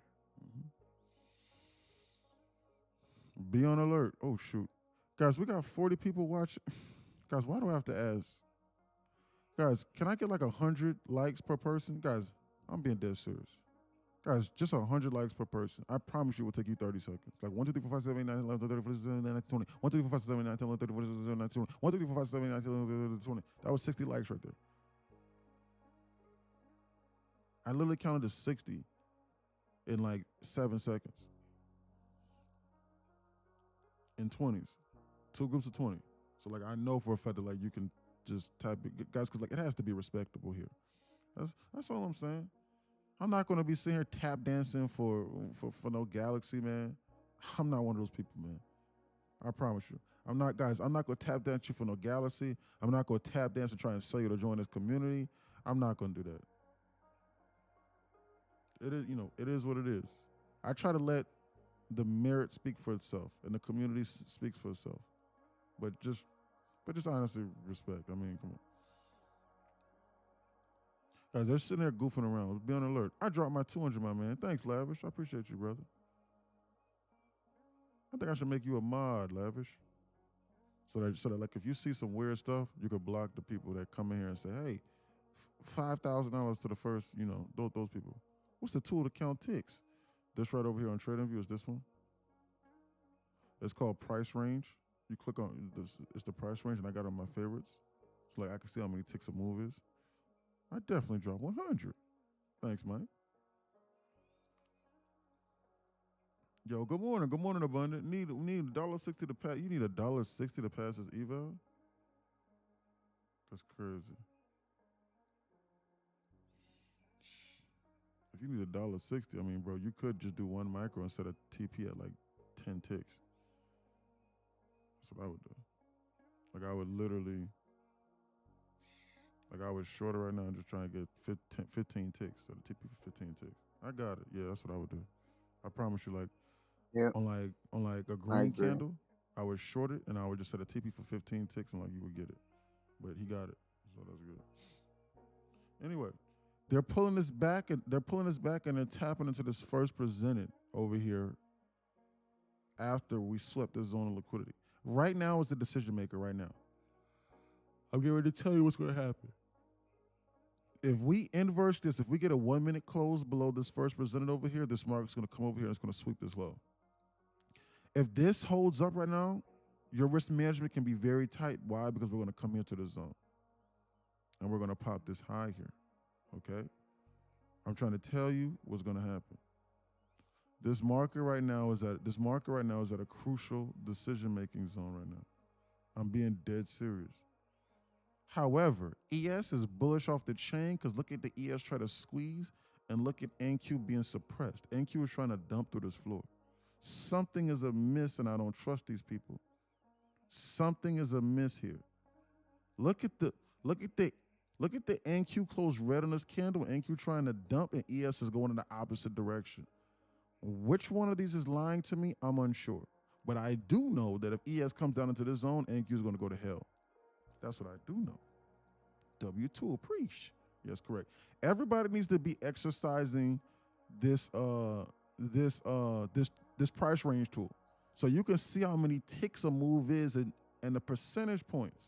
Be on alert. Oh, shoot. Guys, we got 40 people watching. Guys, why do I have to ask? Guys, can I get like 100 likes per person? Guys, I'm being dead serious. Guys, just 100 likes per person. I promise you it will take you 30 seconds. Like 1, 2, 3, 4, 5, 7, 8, 9, 11, 12, 13, 14, 15, 16, 17, 18, 19, 20. 1, 2, 3, 4, 5, 7, 8, 9, 10, 11, 13, 14, 15, 16, 17, 18, 20. 1, 2, 3, 4, 5, 7, 8, 9, 10, 11, 12, 13, 20. That was 60 likes right there. I literally counted to 60 in like 7 seconds. In 20s. 2 groups of 20. So like I know for a fact that like you can just type it, guys, because like it has to be respectable here. That's all I'm saying. I'm not gonna be sitting here tap dancing for no galaxy, man. I'm not one of those people, man. I promise you. I'm not gonna tap dance you for no galaxy. I'm not gonna tap dance and try and sell you to join this community. I'm not gonna do that. It is, it is what it is. I try to let the merit speak for itself and the community speaks for itself. But just honestly respect. I mean, come on. Guys, they're sitting there goofing around. Be on alert. I dropped my 200, my man. Thanks, Lavish. I appreciate you, brother. I think I should make you a mod, Lavish. So that like if you see some weird stuff, you could block the people that come in here and say, hey, $5,000 to the first, those people. What's the tool to count ticks? This right over here on TradingView is this one. It's called price range. You click on this, it's the price range, and I got it on my favorites. So like I can see how many ticks a move is. I definitely dropped 100. Thanks, Mike. Yo, good morning. Good morning, Abundant. We need $1.60 to pass. You need $1.60 to pass this eval? That's crazy. If you need $1.60, I mean, bro, you could just do 1 micro instead of TP at like 10 ticks. That's what I would do. Like I would literally, like I was shorter right now and just trying to get 15 ticks instead of TP for 15 ticks. I got it. Yeah, that's what I would do. I promise you, like, Yep. on like a green candle, I would short it and I would just set a TP for 15 ticks and like you would get it. But he got it, so that's good. Anyway, they're pulling this back and they're tapping into this first presented over here after we swept this zone of liquidity. Right now is the decision maker right now. I'm getting ready to tell you what's going to happen. If we inverse this, if we get a 1 minute close below this first presented over here, this market's going to come over here and it's going to sweep this low. If this holds up right now, your risk management can be very tight. Why? Because we're going to come into the zone and we're going to pop this high here. Okay? I'm trying to tell you what's going to happen. This market right now is at a crucial decision-making zone right now. I'm being dead serious. However, ES is bullish off the chain because look at the ES try to squeeze and look at NQ being suppressed. NQ is trying to dump through this floor. Something is amiss and I don't trust these people. Something is amiss here. Look at the NQ close red on this candle, NQ trying to dump and ES is going in the opposite direction. Which one of these is lying to me? I'm unsure. But I do know that if ES comes down into this zone, NQ is going to go to hell. That's what I do know. W2 appreciate. Yes, correct. Everybody needs to be exercising this price range tool. So you can see how many ticks a move is and the percentage points.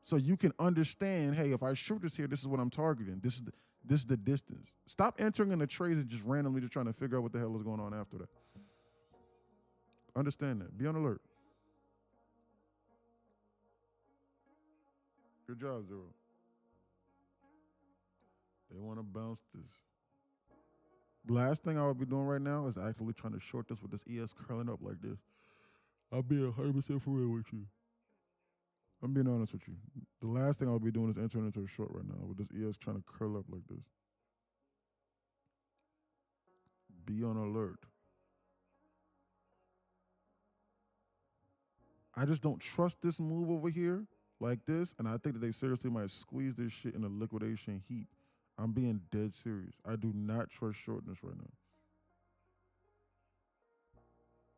So you can understand, hey, if I shoot this here, this is what I'm targeting. This is the distance. Stop entering in the trades and just randomly just trying to figure out what the hell is going on after that. Understand that. Be on alert. Good job, Zero. They want to bounce this. Last thing I would be doing right now is actually trying to short this with this ES curling up like this. I'll be 100% for real with you. I'm being honest with you. The last thing I would be doing is entering into a short right now with this ES trying to curl up like this. Be on alert. I just don't trust this move over here like this, and I think that they seriously might squeeze this shit in a liquidation heap. I'm being dead serious. I do not trust shorting this right now.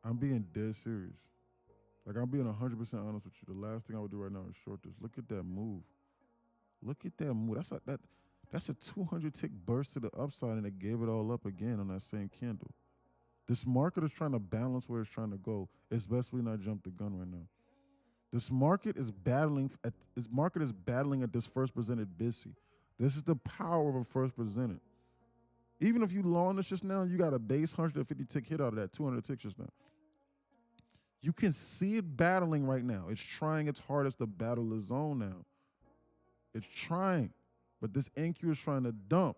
I'm being dead serious. Like, I'm being 100% honest with you. The last thing I would do right now is short this. Look at that move. Look at that move. That's a 200 tick burst to the upside, and it gave it all up again on that same candle. This market is trying to balance where it's trying to go. It's best we not jump the gun right now. This market is battling at this first presented BISI. This is the power of a first presented. Even if you long this just now, you got a base 150 tick hit out of that 200 ticks just now. You can see it battling right now. It's trying its hardest to battle the zone now. It's trying, but this NQ is trying to dump.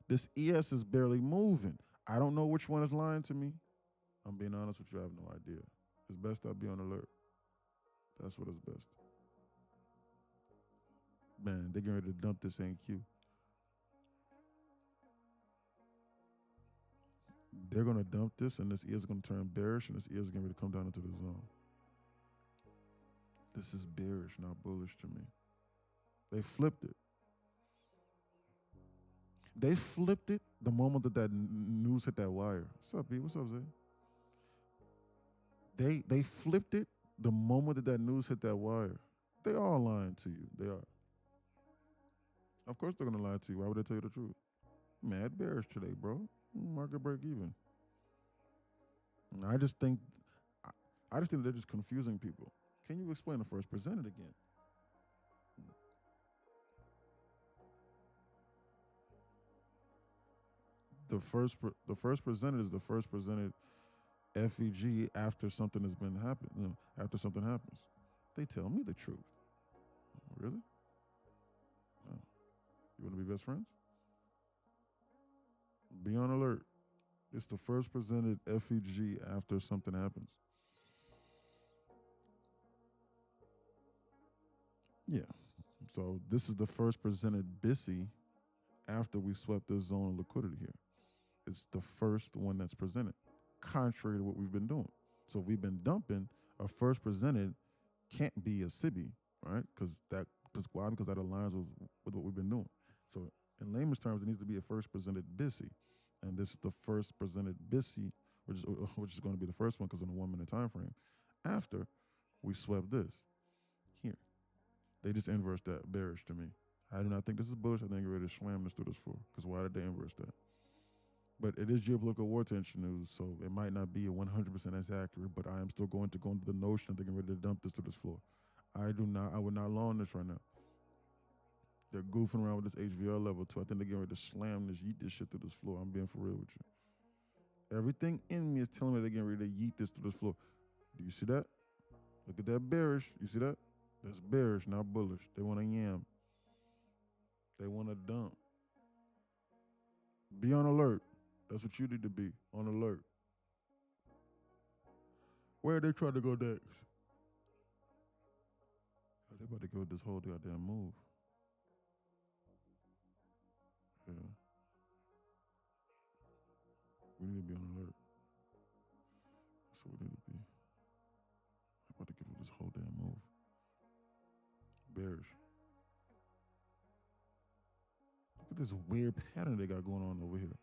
This ES is barely moving. I don't know which one is lying to me. I'm being honest with you. I have no idea. It's best I be on alert. That's what is best. Man, they're getting ready to dump this NQ. They're going to dump this, and this ES is going to turn bearish, and this ES is getting ready to come down into the zone. This is bearish, not bullish to me. They flipped it. They flipped it the moment that news hit that wire. What's up, B? What's up, Zay? They flipped it the moment that news hit that wire. They are lying to you. They are. Of course they're going to lie to you. Why would they tell you the truth? Mad bearish today, bro. Market break even. And I just think they're just confusing people. Can you explain the first presented again? The first presented is the first presented FEG after something has been happened. After something happens, they tell me the truth. Really? Oh. You want to be best friends? Be on alert. It's the first presented FEG after something happens. Yeah. So this is the first presented BISI after we swept the zone of liquidity here. It's the first one that's presented, contrary to what we've been doing. So we've been dumping. A first presented can't be a SIBI, right? Why? Because that aligns with what we've been doing. So in layman's terms, it needs to be a first presented BISI. And this is the first presented BISI, which is going to be the first one because in a 1 minute time frame, after we swept this here. They just inverse that bearish to me. I do not think this is bullish. I think they're ready to slam this through this floor. Because why did they inverse that? But it is geopolitical war tension news, so it might not be 100% as accurate, but I am still going to go into the notion that they're ready to dump this to this floor. I would not long this right now. They're goofing around with this HVR level too. I think they're getting ready to slam this, yeet this shit through this floor. I'm being for real with you. Everything in me is telling me they're getting ready to yeet this through this floor. Do you see that? Look at that bearish. You see that? That's bearish, not bullish. They want to yam. They want to dump. Be on alert. That's what you need to be, on alert. Where are they trying to go next? Oh, they about to go with this whole goddamn move. Yeah. We need to be on alert. That's what we need to be. I'm about to give up this whole damn move. Bearish. Look at this weird pattern they got going on over here.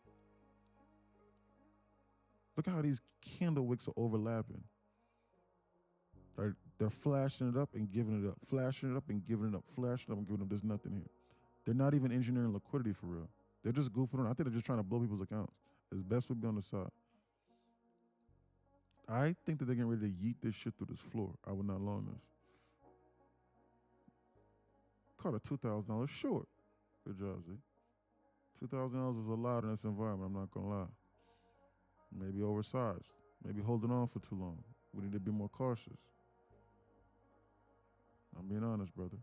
Look how these candle wicks are overlapping. They're flashing it up and giving it up, flashing it up and giving it up, flashing it up and giving it up. There's nothing here. They're not even engineering liquidity for real. They're just goofing around. I think they're just trying to blow people's accounts. It's best we be on the side. I think that they're getting ready to yeet this shit through this floor. I would not long this. Caught a $2,000 short. Good job, Z. $2,000 is a lot in this environment, I'm not going to lie. Maybe oversized. Maybe holding on for too long. We need to be more cautious. I'm being honest, brother.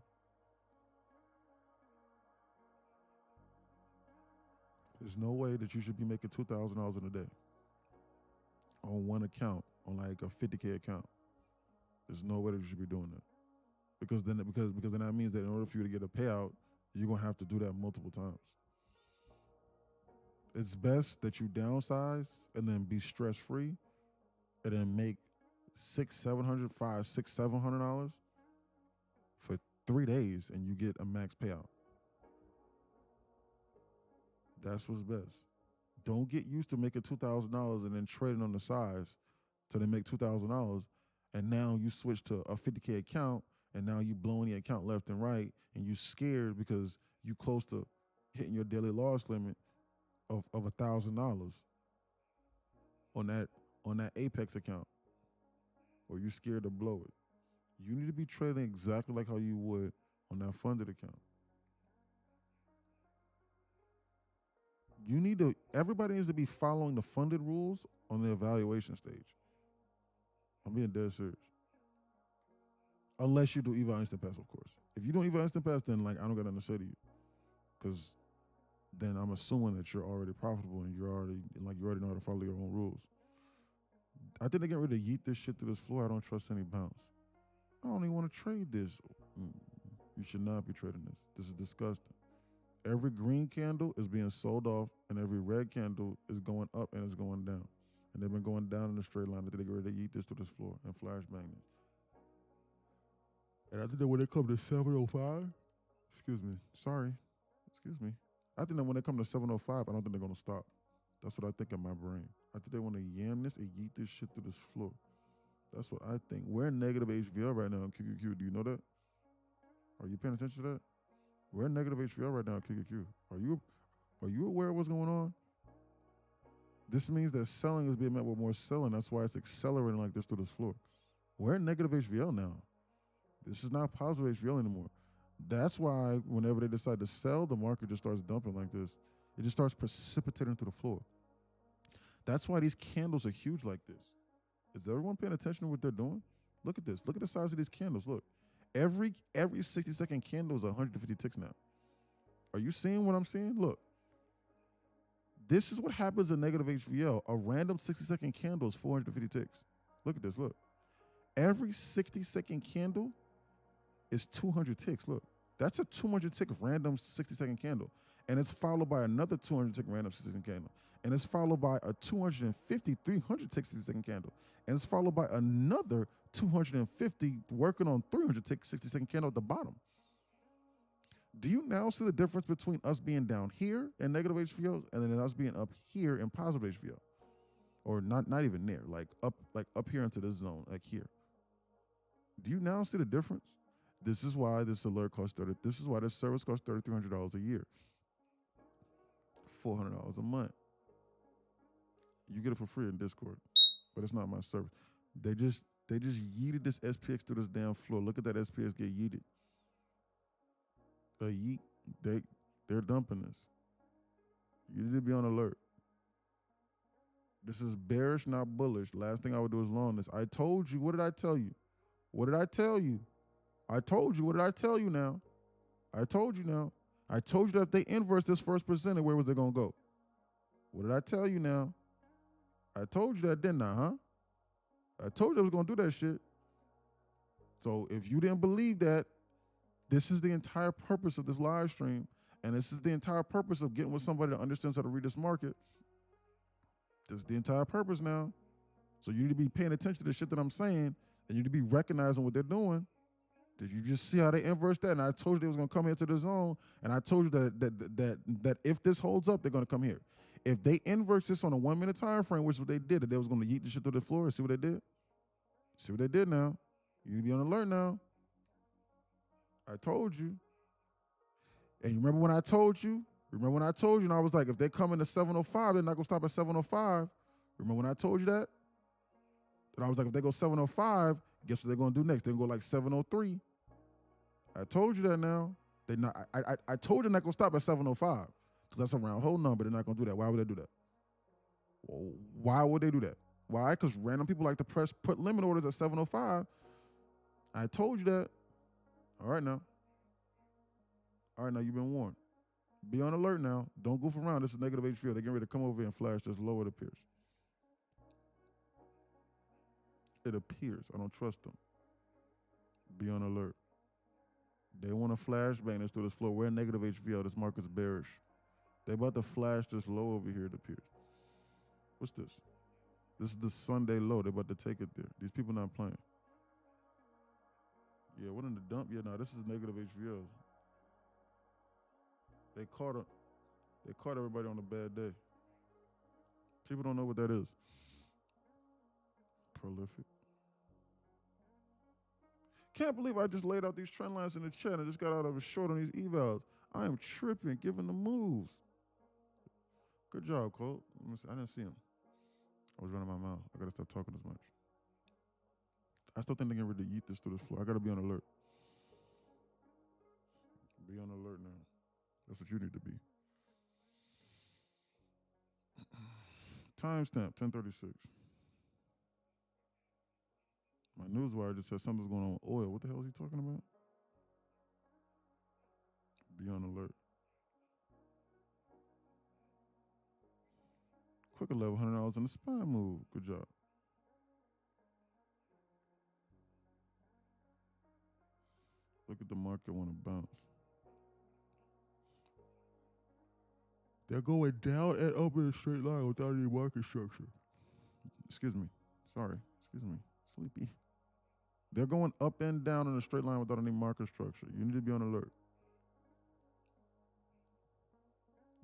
There's no way that you should be making $2,000 in a day on one account, on like a 50K account. There's no way that you should be doing that. Because then that means that in order for you to get a payout, you're gonna have to do that multiple times. It's best that you downsize and then be stress free, and then make $700 for 3 days, and you get a max payout. That's what's best. Don't get used to making $2,000 and then trading on the sides till they make $2,000, and now you switch to a 50K account, and now you blowing the account left and right, and you scared because you close to hitting your daily loss limit of $1,000 on that Apex account, or you're scared to blow it. You need to be trading exactly like how you would on that funded account. Everybody needs to be following the funded rules on the evaluation stage. I'm being dead serious. Unless you do EVA Instant Pass, of course. If you don't EVA Instant Pass, then like I don't got nothing to say to you, because then I'm assuming that you're already profitable and you already know how to follow your own rules. I think they're getting ready to yeet this shit through this floor. I don't trust any bounce. I don't even want to trade this. You should not be trading this. This is disgusting. Every green candle is being sold off, and every red candle is going up and it's going down. And they've been going down in a straight line. I think they're getting ready to yeet this through this floor and flash bang this. And I think that when they come to 705, I think that when they come to 705, I don't think they're going to stop. That's what I think in my brain. I think they want to yam this and yeet this shit through this floor. That's what I think. We're in negative HVL right now in QQQ. Do you know that? Are you paying attention to that? We're in negative HVL right now in QQQ. Are you aware of what's going on? This means that selling is being met with more selling. That's why it's accelerating like this through this floor. We're in negative HVL now. This is not positive HVL anymore. That's why whenever they decide to sell, the market just starts dumping like this. It just starts precipitating through the floor. That's why these candles are huge like this. Is everyone paying attention to what they're doing? Look at this. Look at the size of these candles. Look. Every 60-second candle is 150 ticks now. Are you seeing what I'm seeing? Look. This is what happens in negative HVL. A random 60-second candle is 450 ticks. Look at this. Look. Every 60-second candle is 200 ticks. Look. That's a 200-tick random 60-second candle. And it's followed by another 200-tick random 60-second candle. And it's followed by a 250, 300-tick 60-second candle. And it's followed by another 250 working on 300-tick 60-second candle at the bottom. Do you now see the difference between us being down here in negative HVO and then us being up here in positive HVO? Or not even near, like up here into this zone, like here. Do you now see the difference? This is why this alert costs this is why this service costs $3,300 a year. $400 a month. You get it for free in Discord, but it's not my service. They just yeeted this SPX through this damn floor. Look at that SPX get yeeted. A yeet. They're dumping this. You need to be on alert. This is bearish, not bullish. Last thing I would do is long this. I told you. What did I tell you? What did I tell you? I told you. What did I tell you now? I told you now. I told you that if they inverse this first percentage, where was they going to go? What did I tell you now? I told you that, didn't I, huh? I told you I was going to do that shit. So if you didn't believe that, this is the entire purpose of this live stream, and this is the entire purpose of getting with somebody that understands how to read this market. This is the entire purpose now. So you need to be paying attention to the shit that I'm saying, and you need to be recognizing what they're doing. Did you just see how they inverse that? And I told you they was going to come into the zone, and I told you that if this holds up, they're going to come here. If they inverse this on a 1 minute time frame, which is what they did, that they was going to yeet the shit through the floor. See what they did? See what they did now? You need to be on alert now. I told you. And you remember when I told you? Remember when I told you, and I was like, if they come into 705, they're not going to stop at 705. Remember when I told you that? And I was like, if they go 705, guess what they're going to do next? They're going to go like 703. I told you that now. I told you they're not going to stop at 705 because that's a round whole number. They're not going to do that. Why would they do that? Well, why would they do that? Why? Because random people like to put limit orders at 705. I told you that. All right, now. All right, now you've been warned. Be on alert now. Don't goof around. This is negative HVO. They're getting ready to come over here and flash this low, it appears. It appears. I don't trust them. Be on alert. They want to flash bang this through this floor. We're in negative HVO. This market's bearish. They about to flash this low over here, it appears. What's this? This is the Sunday low. They're about to take it there. These people not playing. Yeah, what in the dump? Yeah, no, this is negative HVO. They caught everybody on a bad day. People don't know what that is. Prolific. Can't believe I just laid out these trend lines in the chat and just got out of a short on these evals. I am tripping, giving the moves. Good job, Cole. I didn't see him. I was running my mouth. I gotta stop talking as much. I still think they're getting ready to yeet this through this floor. I gotta be on alert. Be on alert now. That's what you need to be. Timestamp 10:36. My newswire just said something's going on with oil. What the hell is he talking about? Be on alert. Quick $1,100 on the SPY move. Good job. Look at the market want to bounce. They're going down and up in a straight line without any market structure. Excuse me. Sorry. Excuse me. Sleepy. They're going up and down in a straight line without any market structure. You need to be on alert.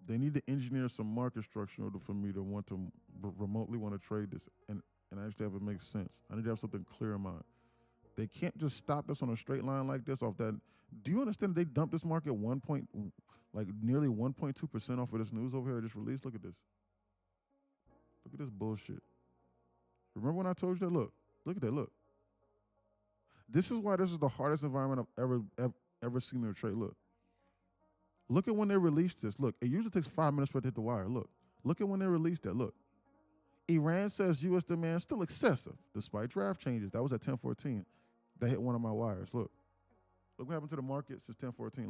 They need to engineer some market structure in order for me to want to remotely want to trade this and actually have it make sense. I need to have something clear in mind. They can't just stop this on a straight line like this off that. Do you understand they dumped this market nearly 1.2% off of this news over here I just released? Look at this. Look at this bullshit. Remember when I told you that? Look at that. Look. This is why this is the hardest environment I've ever seen in a trade. Look at when they released this. Look, it usually takes 5 minutes for it to hit the wire. Look at when they released that. Look. Iran says U.S. demand still excessive despite draft changes. That was at 10:14. That hit one of my wires. Look what happened to the market since 10:14.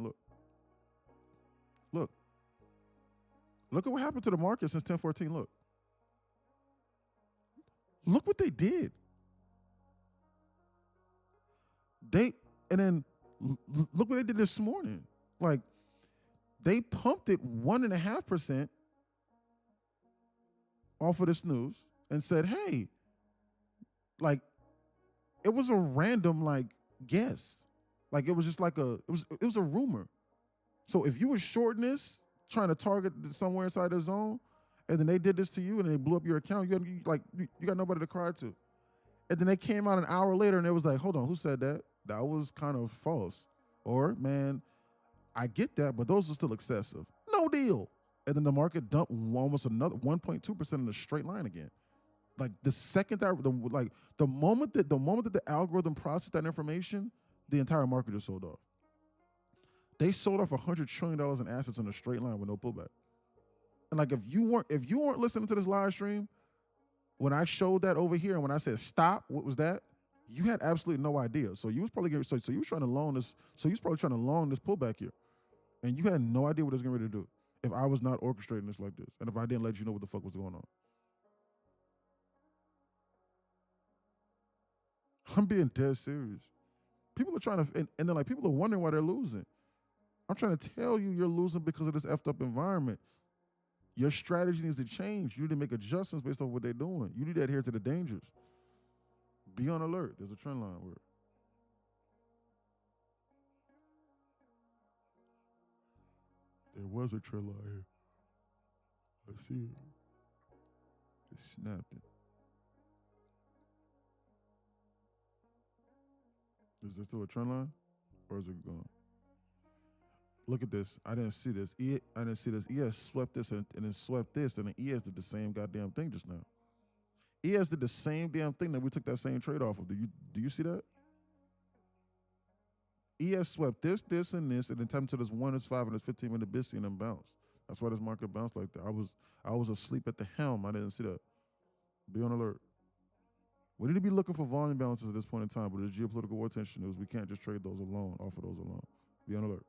Look at what happened to the market since 10:14. Look what they did. And then look what they did this morning. Like, they pumped it 1.5% off of this news and said, hey, like, it was a random, like, guess. Like, it was just like it was a rumor. So if you were shorting this, trying to target somewhere inside the zone, and then they did this to you and they blew up your account, you got nobody to cry to. And then they came out an hour later and it was like, hold on, who said that? That was kind of false. Or, man, I get that, but those are still excessive. No deal. And then the market dumped almost another 1.2% in a straight line again. Like the second that, the moment that the algorithm processed that information, the entire market just sold off. They sold off $100 trillion in assets in a straight line with no pullback. And like if you weren't listening to this live stream, when I showed that over here and when I said stop, what was that? You had absolutely no idea. So you was probably so you was trying to long this. So you was probably trying to long this pullback here, and you had no idea what it was getting ready to do. If I was not orchestrating this like this, and if I didn't let you know what the fuck was going on, I'm being dead serious. People are trying to, and then like people are wondering why they're losing. I'm trying to tell you, you're losing because of this effed up environment. Your strategy needs to change. You need to make adjustments based off what they're doing. You need to adhere to the dangers. Be on alert. There's a trend line where. There was a trend line here. I see it. It snapped it. Is there still a trend line? Or is it gone? Look at this. I didn't see this. I didn't see this. ES swept this and then swept this, and then ES did the same goddamn thing just now. ES did the same damn thing that we took that same trade off of. Do you see that? ES swept this, and this, and then tapped into this 1 is 5 and this 15-minute BIST and then bounced. That's why this market bounced like that. I was asleep at the helm. I didn't see that. Be on alert. We need to be looking for volume balances at this point in time, but there's geopolitical war tension news. We can't just trade those alone, off of those alone. Be on alert.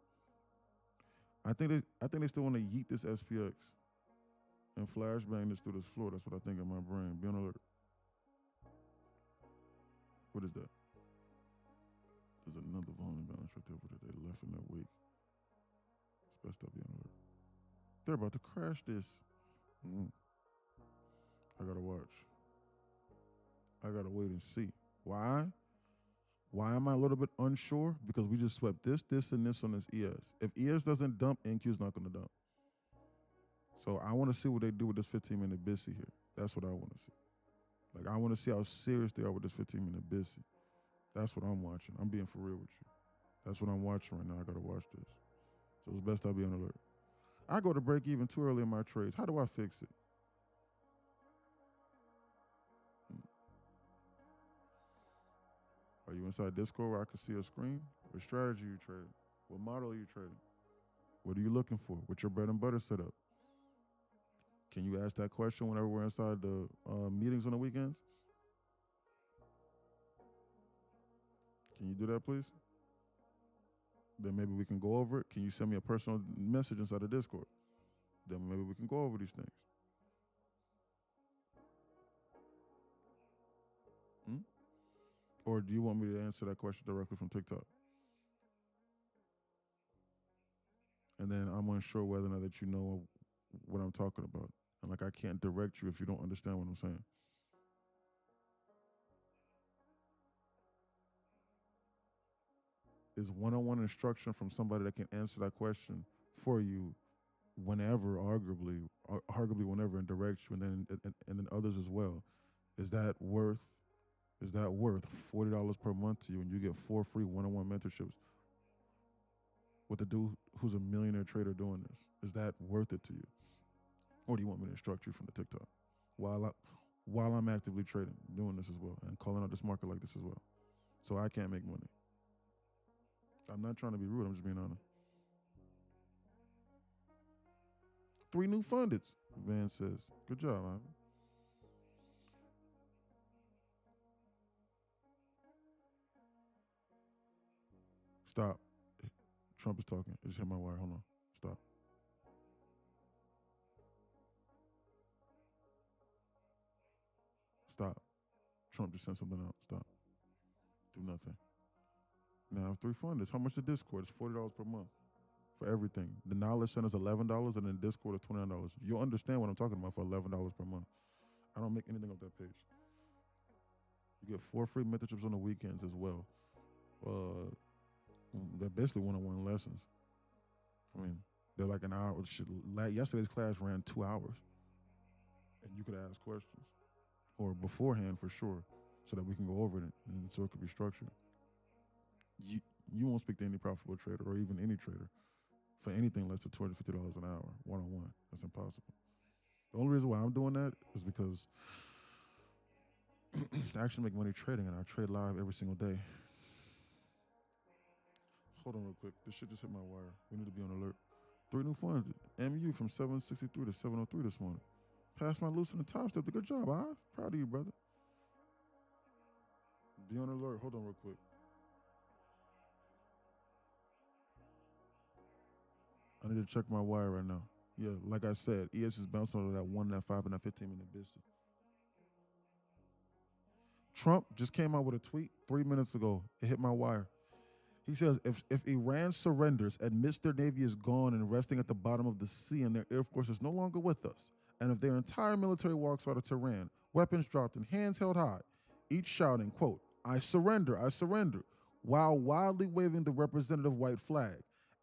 I think they still want to yeet this SPX and flashbang this through this floor. That's what I think in my brain. Be on alert. What is that? There's another volume balance right there. What did they left in that wake? It's best I be on alert. They're about to crash this. I gotta watch. I gotta wait and see. Why? Why am I a little bit unsure? Because we just swept this, and this on this ES. If ES doesn't dump, NQ's not gonna dump. So I want to see what they do with this 15-minute BISI here. That's what I want to see. Like, I want to see how serious they are with this 15-minute BISI. That's what I'm watching. I'm being for real with you. That's what I'm watching right now. I gotta watch this. So it's best I be on alert. I go to break even too early in my trades. How do I fix it? Are you inside Discord where I can see a screen? What strategy are you trading? What model are you trading? What are you looking for? What's your bread and butter setup? Can you ask that question whenever we're inside the meetings on the weekends? Can you do that, please? Then maybe we can go over it. Can you send me a personal message inside of Discord? Then maybe we can go over these things. Or do you want me to answer that question directly from TikTok? And then I'm unsure whether or not that you know what I'm talking about. And like, I can't direct you if you don't understand what I'm saying. Is one-on-one instruction from somebody that can answer that question for you whenever, arguably whenever, and direct you, and then others as well. Is that worth $40 per month to you, and you get 4 free one-on-one mentorships with a dude who's a millionaire trader doing this? Is that worth it to you? Or do you want me to instruct you from the TikTok while I'm actively trading, doing this as well, and calling out this market like this as well? So I can't make money. I'm not trying to be rude. I'm just being honest. 3 new fundeds, Van says. Good job, man. Stop. Trump is talking. It just hit my wire. Hold on. Stop. Stop. Trump just sent something out. Stop. Do nothing. Now, 3 funders. How much the Discord? It's $40 per month for everything. The Knowledge Center is $11, and then Discord is $29. You'll understand what I'm talking about for $11 per month. I don't make anything off that page. You get 4 free mentorships on the weekends as well. They're basically one-on-one lessons. I mean, they're like an hour. Yesterday's class ran 2 hours, and you could ask questions, or beforehand for sure, so that we can go over it, and so it could be structured. You won't speak to any profitable trader, or even any trader, for anything less than $250 an hour, one-on-one. That's impossible. The only reason why I'm doing that is because I actually make money trading, and I trade live every single day. Hold on real quick. This shit just hit my wire. We need to be on alert. 3 new funds. MU from 763 to 703 this morning. Passed my loose in the top step. Good job, Ive. Proud of you, brother. Be on alert. Hold on real quick. I need to check my wire right now. Yeah, like I said, ES is bouncing on that 1, that 5, and that 15-minute BISI. Trump just came out with a tweet 3 minutes ago. It hit my wire. He says, if Iran surrenders, admits their navy is gone and resting at the bottom of the sea, and their air force is no longer with us, and if their entire military walks out of Tehran, weapons dropped and hands held high, each shouting, quote, I surrender, while wildly waving the representative white flag,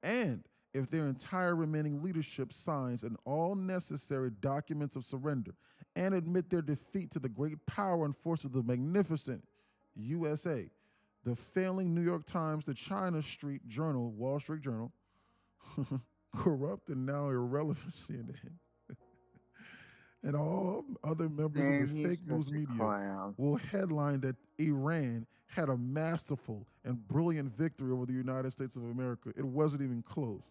and if their entire remaining leadership signs an all necessary documents of surrender and admit their defeat to the great power and force of the magnificent USA, the failing New York Times, the China Street Journal, Wall Street Journal, corrupt and now irrelevant CNN, and all other members of the fake news media will headline that Iran had a masterful and brilliant victory over the United States of America. It wasn't even close.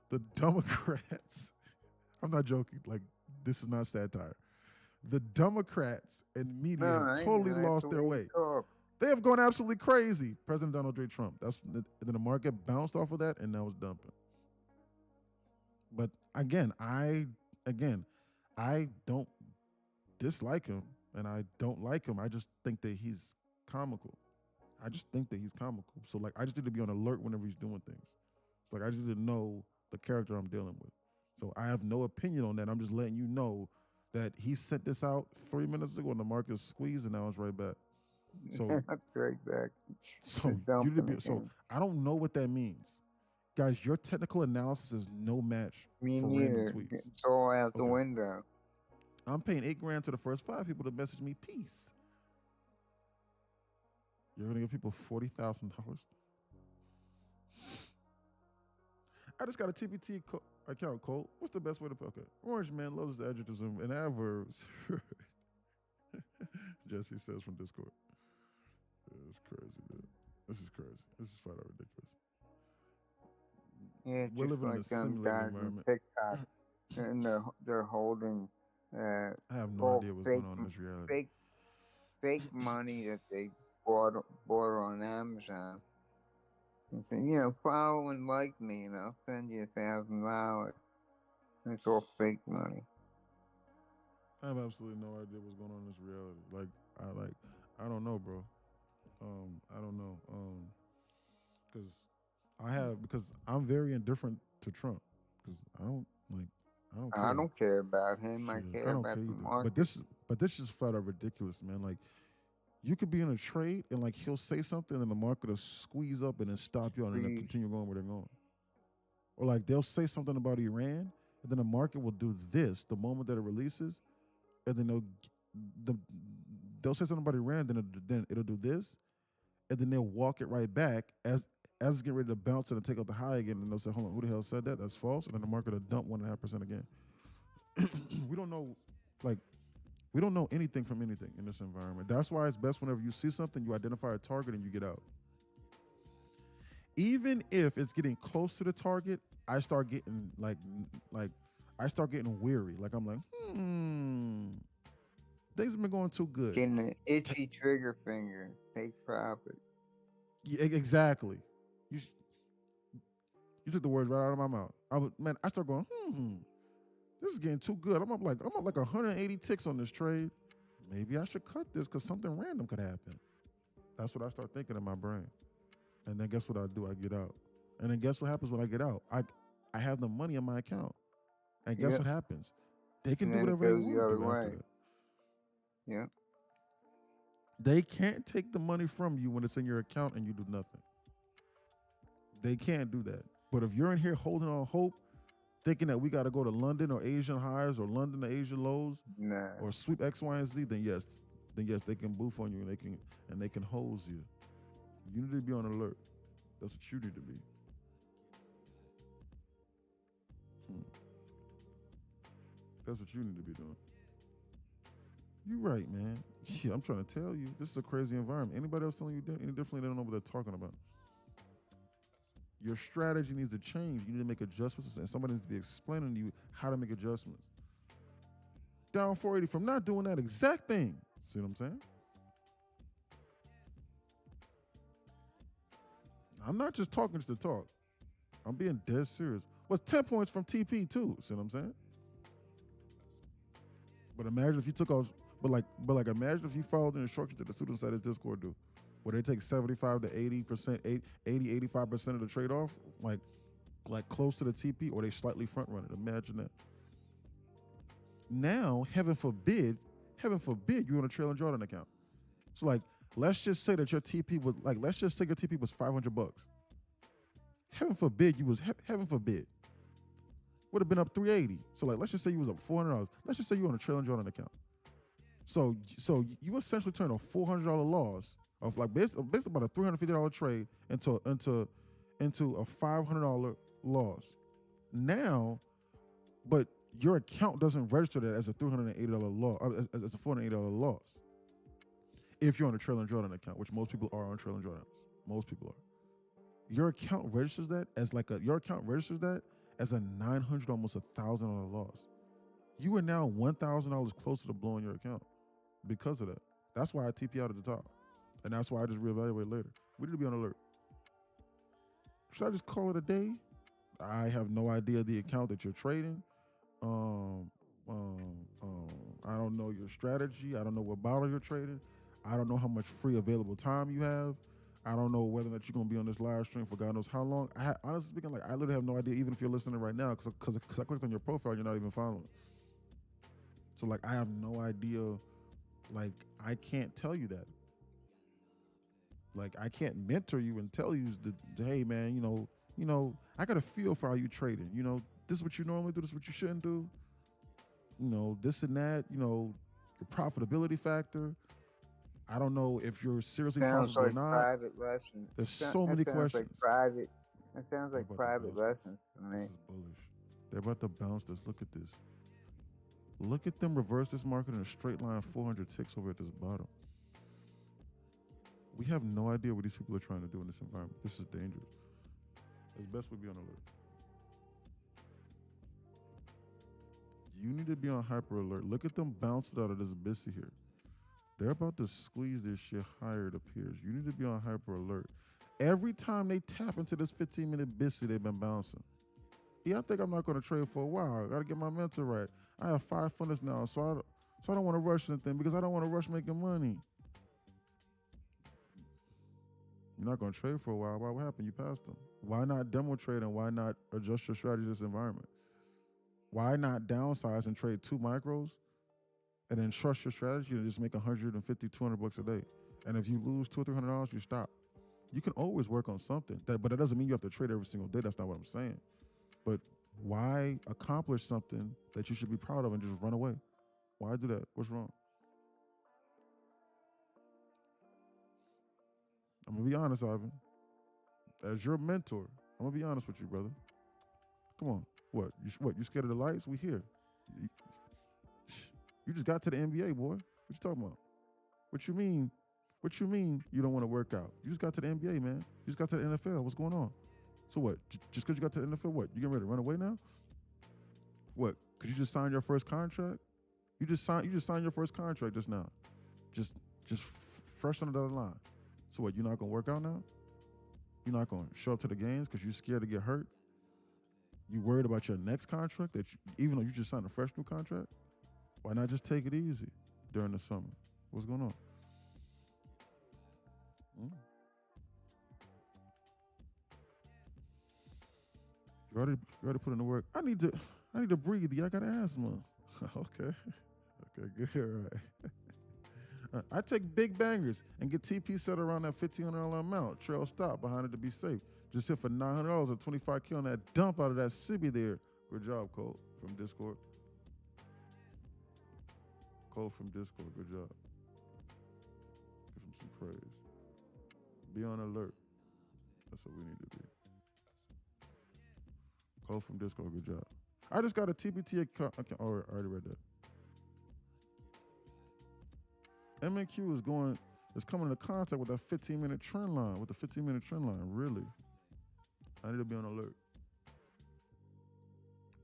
The Democrats, I'm not joking, like, this is not satire. The Democrats and media have totally lost their way. They have gone absolutely crazy. President Donald J. Trump. Then the market bounced off of that, and now it's dumping. But again, I don't dislike him, and I don't like him. I just think that he's comical. I just think that he's comical. So like, I just need to be on alert whenever he's doing things. It's like I just need to know the character I'm dealing with. So I have no opinion on that. I'm just letting you know that he sent this out 3 minutes ago, and the market squeezed, and now it's right back. So Right back. so It's you need to dumping be. So again. I don't know what that means, guys. Your technical analysis is no match Me for random neither. tweets. It's all out the Okay. window. I'm paying $8 grand to the first 5 people to message me peace. You're gonna give people $40,000. I just got a TPT account, Colt. What's the best way to put? Okay, Orange Man loves the adjectives and adverbs. Jesse says from Discord. Yeah, it's crazy, dude. This is crazy. This is flat out ridiculous. Yeah, We're just living in a like them simulated guys in environment. TikTok, and they're holding I have no all idea what's fake going on in this reality. fake money that they bought on Amazon. And say, you know, follow and like me, and I'll send you $1,000. It's all fake money. I have absolutely no idea what's going on in this reality. I don't know, bro. I don't know. Because I'm very indifferent to Trump. Because I don't care. I don't care about him. I Shit, care I don't about care the either. market. But this is flat out ridiculous, man. Like, you could be in a trade and like he'll say something and the market will squeeze up and then stop you and then they'll continue going where they're going. Or like they'll say something about Iran and then the market will do this the moment that it releases, and then they'll say something about Iran, then it'll do this, and then they'll walk it right back as it's getting ready to bounce and take out the high again, and they'll say, "Hold on, who the hell said that? That's false." And then the market will dump 1.5% again. We don't know, like, we don't know anything from anything in this environment. That's why it's best whenever you see something, you identify a target and you get out. Even if it's getting close to the target, I start getting I start getting weary. Like I'm like, things have been going too good. Getting an itchy trigger finger. Take profit. Yeah, exactly. You took the words right out of my mouth. I start going, this is getting too good. I'm up like 180 ticks on this trade. Maybe I should cut this because something random could happen. That's what I start thinking in my brain. And then guess what I do? I get out. And then guess what happens when I get out? I have the money in my account. And guess what happens? They can And do then it whatever they goes the want to other do after way. that. Yeah. They can't take the money from you when it's in your account and you do nothing. They can't do that. But if you're in here holding on hope, thinking that we got to go to London or Asian highs or London to Asia lows, or sweep X, Y, and Z, then yes, they can boof on you and they can hose you. You need to be on alert. That's what you need to be. That's what you need to be doing. You're right, man. Yeah, I'm trying to tell you, this is a crazy environment. Anybody else telling you any differently, they don't know what they're talking about. Your strategy needs to change. You need to make adjustments, and somebody needs to be explaining to you how to make adjustments. Down 480 from not doing that exact thing. See what I'm saying? I'm not just talking just to talk. I'm being dead serious. What's 10 points from TP too? See what I'm saying? But imagine if you took off, but imagine if you followed the instructions that the students at his Discord do, where they take 75 to 80%, 80, 85% of the trade off, like close to the TP, or they slightly front run it. Imagine that. Now, heaven forbid, you're on a Trail and Jordan account. So like, let's just say that your TP was let's just say your TP was $500. Heaven forbid would have been up 380. So like, let's just say you was up $400. Let's just say you're on a Trail and Jordan account. So you essentially turn a $400 loss of based about a $350 trade into a $500 loss. Now, but your account doesn't register that as a $380 loss, as a $480 loss. If you're on a Trail and Jordan account, which most people are on Trail and Jordans, most people are. Your account registers that as as a $900, almost $1,000 loss. You are now $1,000 closer to blowing your account because of that. That's why I TP out at the top. And that's why I just reevaluate later. We need to be on alert. Should I just call it a day? I have no idea the account that you're trading. I don't know your strategy. I don't know what bottle you're trading. I don't know how much free available time you have. I don't know whether or not you're gonna be on this live stream for God knows how long. Honestly speaking, like I literally have no idea, even if you're listening right now, because I clicked on your profile, you're not even following. So like I have no idea. Like I can't tell you that. Like I can't mentor you and tell you hey man, I got a feel for how you trading. This is what you normally do. This is what you shouldn't do. This and that. Your profitability factor. I don't know if you're seriously sounds profitable like or not. private lessons. There's so many questions. That sounds like private lessons to me. This is bullish. They're about to bounce this. Look at this. Look at them reverse this market in a straight line 400 ticks over at this bottom. We have no idea what these people are trying to do in this environment. This is dangerous. As best we be on alert. You need to be on hyper alert. Look at them bounce it out of this BISI here. They're about to squeeze this shit higher, it appears. You need to be on hyper alert. Every time they tap into this 15-minute BISI, they've been bouncing. Yeah, I think I'm not going to trade for a while. I got to get my mental right. I have 5 funders now, so I don't want to rush anything because I don't want to rush making money. You're not going to trade for a while. Why? What happened? You passed them. Why not demo trade and why not adjust your strategy to this environment? Why not downsize and trade 2 micros and then trust your strategy and just make 150, 200 bucks a day? And if you lose $200 or $300, you stop. You can always work on something, but that doesn't mean you have to trade every single day. That's not what I'm saying. But why accomplish something that you should be proud of and just run away? Why do that? What's wrong? I'm going to be honest, Ivan. As your mentor, I'm going to be honest with you, brother. Come on. What? You scared of the lights? We here. You just got to the NBA, boy. What you talking about? What you mean? What you mean you don't want to work out? You just got to the NBA, man. You just got to the NFL. What's going on? So what? Just because you got to the NFL, what? You getting ready to run away now? What? Because you just signed your first contract? You just signed your first contract just now. Just fresh on the other line. So what? You're not gonna work out now? You're not gonna show up to the games because you're scared to get hurt? You worried about your next contract even though you just signed a fresh new contract? Why not just take it easy during the summer? What's going on? You already put in the work. I need to breathe. Yeah, I got asthma. Okay, good. All right. I take big bangers and get TP set around that $1,500 amount. Trail stop behind it to be safe. Just hit for $900 or 25K on that dump out of that Sibi there. Good job, Cole from Discord. Cole from Discord, good job. Give him some praise. Be on alert. That's what we need to be. Cole from Discord, good job. I just got a TPT account. I already read that. MNQ is coming into contact with that 15-minute trend line, really. I need to be on alert.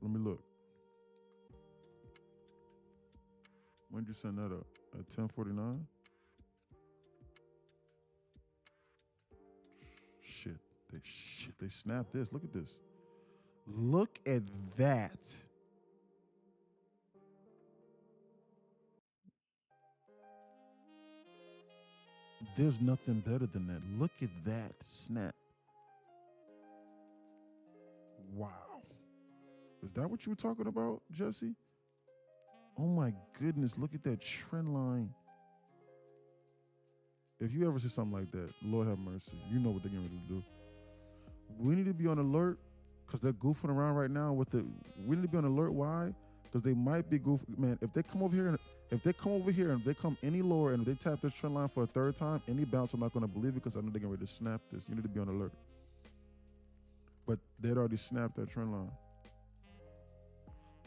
Let me look. When did you send that up? At 10:49? They snapped this. Look at this. Look at that. There's nothing better than that. Look at that snap. Wow. Is that what you were talking about, Jesse? Oh my goodness, look at that trend line. If you ever see something like that, Lord have mercy. You know what they're getting ready to do. We need to be on alert because they're goofing around right now we need to be on alert. Why? Because they might be goofing. Man, if they come over here and if they come any lower and if they tap this trend line for a third time, any bounce, I'm not going to believe it because I know they're getting ready to snap this. You need to be on alert. But they'd already snapped that trend line.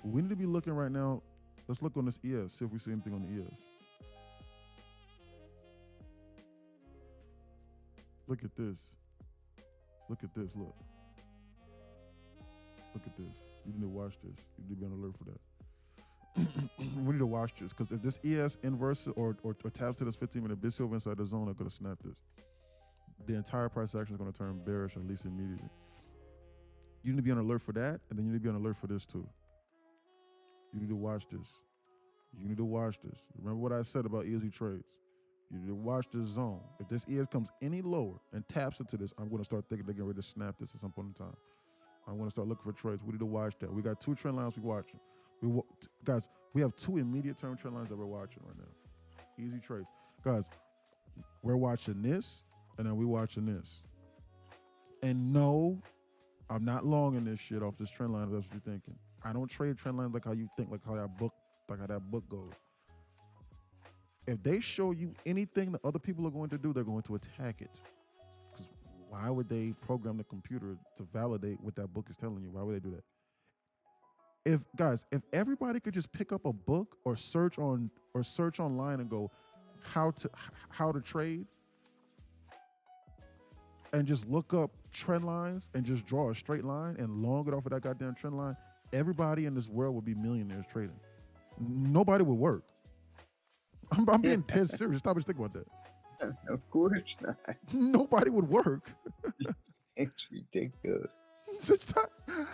We need to be looking right now. Let's look on this ES, see if we see anything on the ES. Look at this. Look at this, look. Look at this. You need to watch this. You need to be on alert for that. We need to watch this because if this ES inverses or taps to this 15-minute BISI over inside the zone, they're going to snap this. The entire price action is going to turn bearish at least immediately. You need to be on alert for that, and then you need to be on alert for this too. You need to watch this. You need to watch this. Remember what I said about easy trades. You need to watch this zone. If this ES comes any lower and taps into this, I'm going to start thinking they're getting ready to snap this at some point in time. I'm going to start looking for trades. We need to watch that. We got 2 trend lines we're watching. Guys, we have 2 immediate term trend lines that we're watching right now. Easy trades. Guys, we're watching this, and then we're watching this. And no, I'm not long in this shit off this trend line. That's what you're thinking. I don't trade trend lines like how you think, like how that book goes. If they show you anything that other people are going to do, they're going to attack it. Because why would they program the computer to validate what that book is telling you? Why would they do that? If everybody could just pick up a book or search online and go how to trade, and just look up trend lines and just draw a straight line and long it off of that goddamn trend line, everybody in this world would be millionaires trading. Nobody would work. I'm being dead serious. Stop and think about that. Of course not. Nobody would work. It's ridiculous.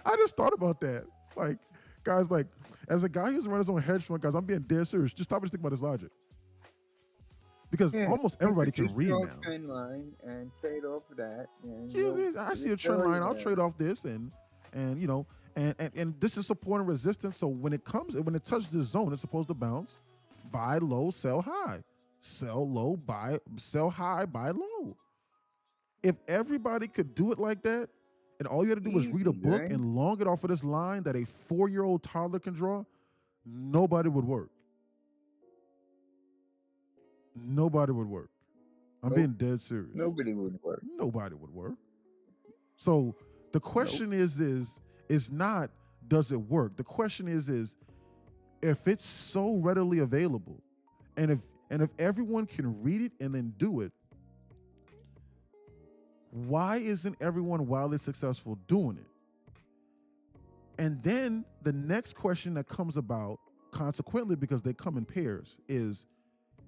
I just thought about that. Like, guys, like, as a guy who's run his own hedge fund, guys, I'm being dead serious. Just stop and think about this logic. Because almost everybody can read now. Trend line and trade off of that. And Yeah, I see a trend line. I'll trade off this and you know, and this is support and resistance. So when it touches this zone, it's supposed to bounce, buy low, sell high, sell low, sell high, buy low. If everybody could do it like that, and all you had to do was read a book and long it off of this line that a 4-year-old toddler can draw, nobody would work. Nobody would work. I'm being dead serious. Nobody would work. Nobody would work. So the question is not does it work? The question is if it's so readily available, and if everyone can read it and then do it, why isn't everyone wildly successful doing it? And then the next question that comes about, consequently, because they come in pairs, is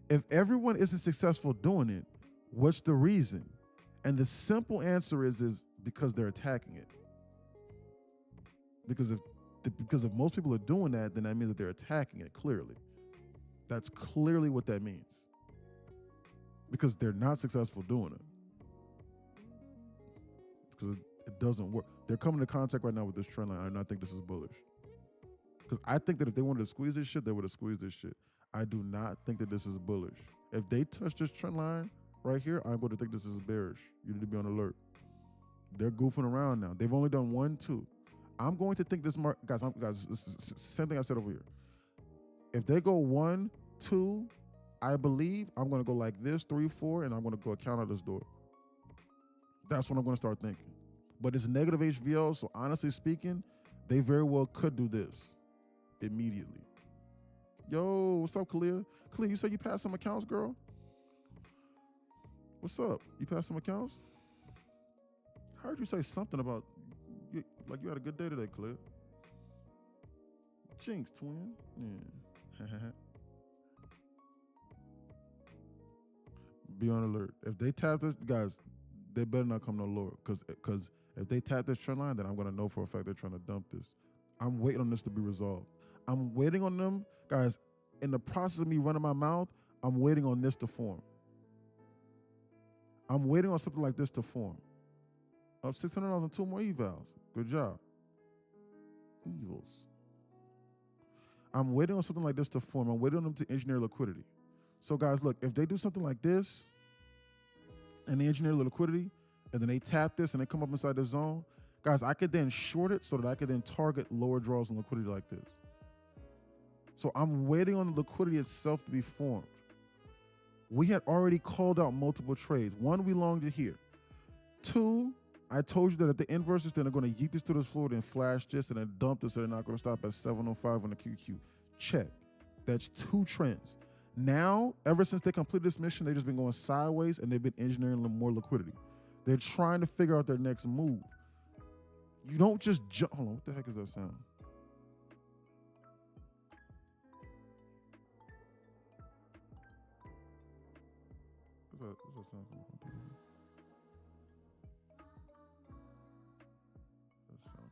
if everyone isn't successful doing it, what's the reason? And the simple answer is because they're attacking it. Because if most people are doing that, then that means that they're attacking it, clearly. That's clearly what that means. Because they're not successful doing it. Because it doesn't work. They're coming into contact right now with this trend line, and I think this is bullish. Because I think that if they wanted to squeeze this shit, they would have squeezed this shit. I do not think that this is bullish. If they touch this trend line right here, I'm going to think this is bearish. You need to be on alert. They're goofing around now. They've only done 1, 2. I'm going to think this market, guys, this is the same thing I said over here. If they go 1, 2, I believe I'm going to go like this, 3, 4, and I'm going to go count out this door. That's what I'm going to start thinking. But it's negative HVO, so honestly speaking, they very well could do this immediately. Yo, what's up, Kalia? Kalia, you said you passed some accounts, girl? What's up? You passed some accounts? I heard you say something about, like you had a good day today, Kalia. Jinx, twin. Yeah. Be on alert. If they tap this, guys, they better not come no lower. Because if they tap this trend line, then I'm going to know for a fact they're trying to dump this. I'm waiting on this to be resolved. I'm waiting on them, guys, in the process of me running my mouth, I'm waiting on this to form. I'm waiting on something like this to form. Up $600 on 2 more evals. Good job. Evils. I'm waiting on something like this to form. I'm waiting on them to engineer liquidity. So guys, look, if they do something like this and they engineer liquidity and then they tap this and they come up inside the zone, guys, I could then short it so that I could then target lower draws and liquidity like this. So I'm waiting on the liquidity itself to be formed. We had already called out multiple trades. 1, we longed it here. 2, I told you that at the inverses, then they're going to yeet this to this floor and flash this and then dump this, so they're not going to stop at 705 on the QQ. Check. That's 2 trends. Now, ever since they completed this mission, they've just been going sideways and they've been engineering more liquidity. They're trying to figure out their next move. You don't just jump. Hold on, what the heck is that sound? What's that sound from? That sound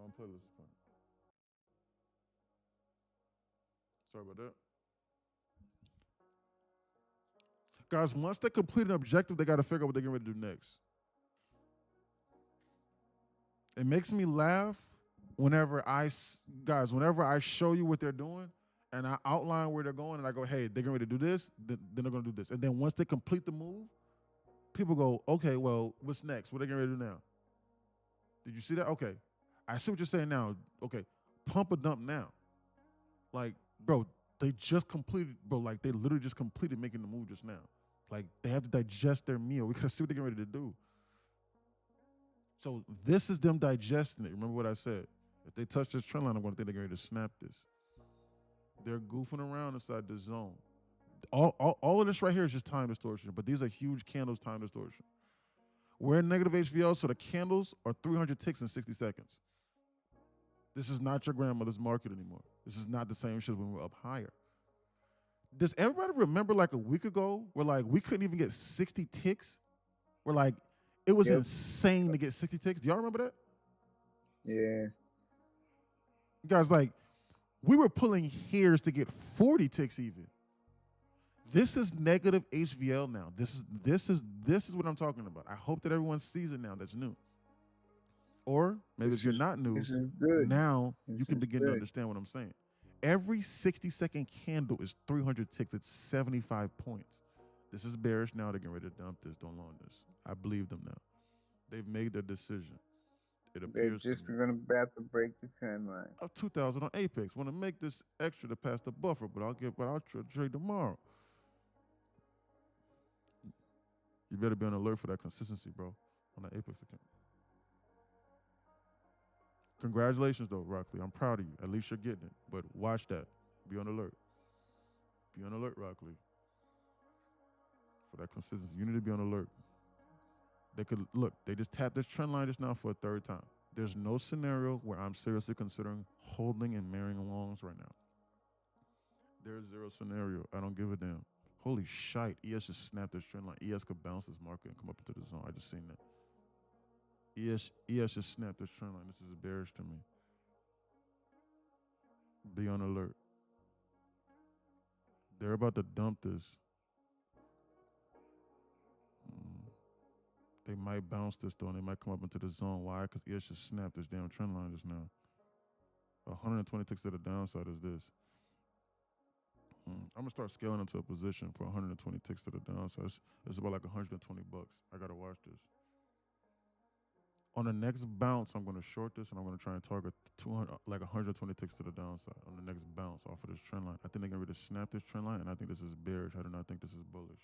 wrong playlist is playing. Sorry about that. Guys, once they complete an objective, they got to figure out what they're getting ready to do next. It makes me laugh whenever whenever I show you what they're doing and I outline where they're going and I go, hey, they're getting ready to do this, then they're going to do this. And then once they complete the move, people go, okay, well, what's next? What are they getting ready to do now? Did you see that? Okay. I see what you're saying now. Okay. Pump or dump now. Like, bro, they just completed, like they literally just completed making the move just now. Like, they have to digest their meal. We got to see what they're getting ready to do. So this is them digesting it. Remember what I said? If they touch this trend line, I'm going to think they're going to snap this. They're goofing around inside the zone. All of this right here is just time distortion, but these are huge candles time distortion. We're in negative HVL, so the candles are 300 ticks in 60 seconds. This is not your grandmother's market anymore. This is not the same shit when we're up higher. Does everybody remember like a week ago where like we couldn't even get 60 ticks? Where like it was insane to get 60 ticks. Do y'all remember that? Yeah. Guys, like we were pulling hairs to get 40 ticks even. This is negative HVL now. This is what I'm talking about. I hope that everyone sees it now that's new. Or maybe if you're not new, now you can begin to understand what I'm saying. Every 60-second candle is 300 ticks. It's 75 points. This is bearish now. They're getting ready to dump this. Don't long this. I believe them now. They've made their decision. It appears they're just going to about to break the trend line. Of 2,000 on Apex. Want to make this extra to pass the buffer, but I'll trade tomorrow. You better be on alert for that consistency, bro, on that Apex account. Congratulations, though, Rockley. I'm proud of you. At least you're getting it. But watch that. Be on alert. Be on alert, Rockley. For that consistency. You need to be on alert. They just tapped this trend line just now for a third time. There's no scenario where I'm seriously considering holding and marrying longs right now. There's zero scenario. I don't give a damn. Holy shite. ES just snapped this trend line. ES could bounce this market and come up into the zone. I just seen that. ES just snapped this trend line. This is bearish to me. Be on alert. They're about to dump this. They might bounce this though, and they might come up into the zone. Why? Because ES just snapped this damn trend line just now. 120 ticks to the downside is this. I'm gonna start scaling into a position for 120 ticks to the downside. It's about like 120 bucks. I gotta watch this. On the next bounce, I'm gonna short this and I'm gonna try and target 120 ticks to the downside on the next bounce off of this trend line. I think they're gonna snap this trend line, and I think this is bearish. I do not think this is bullish.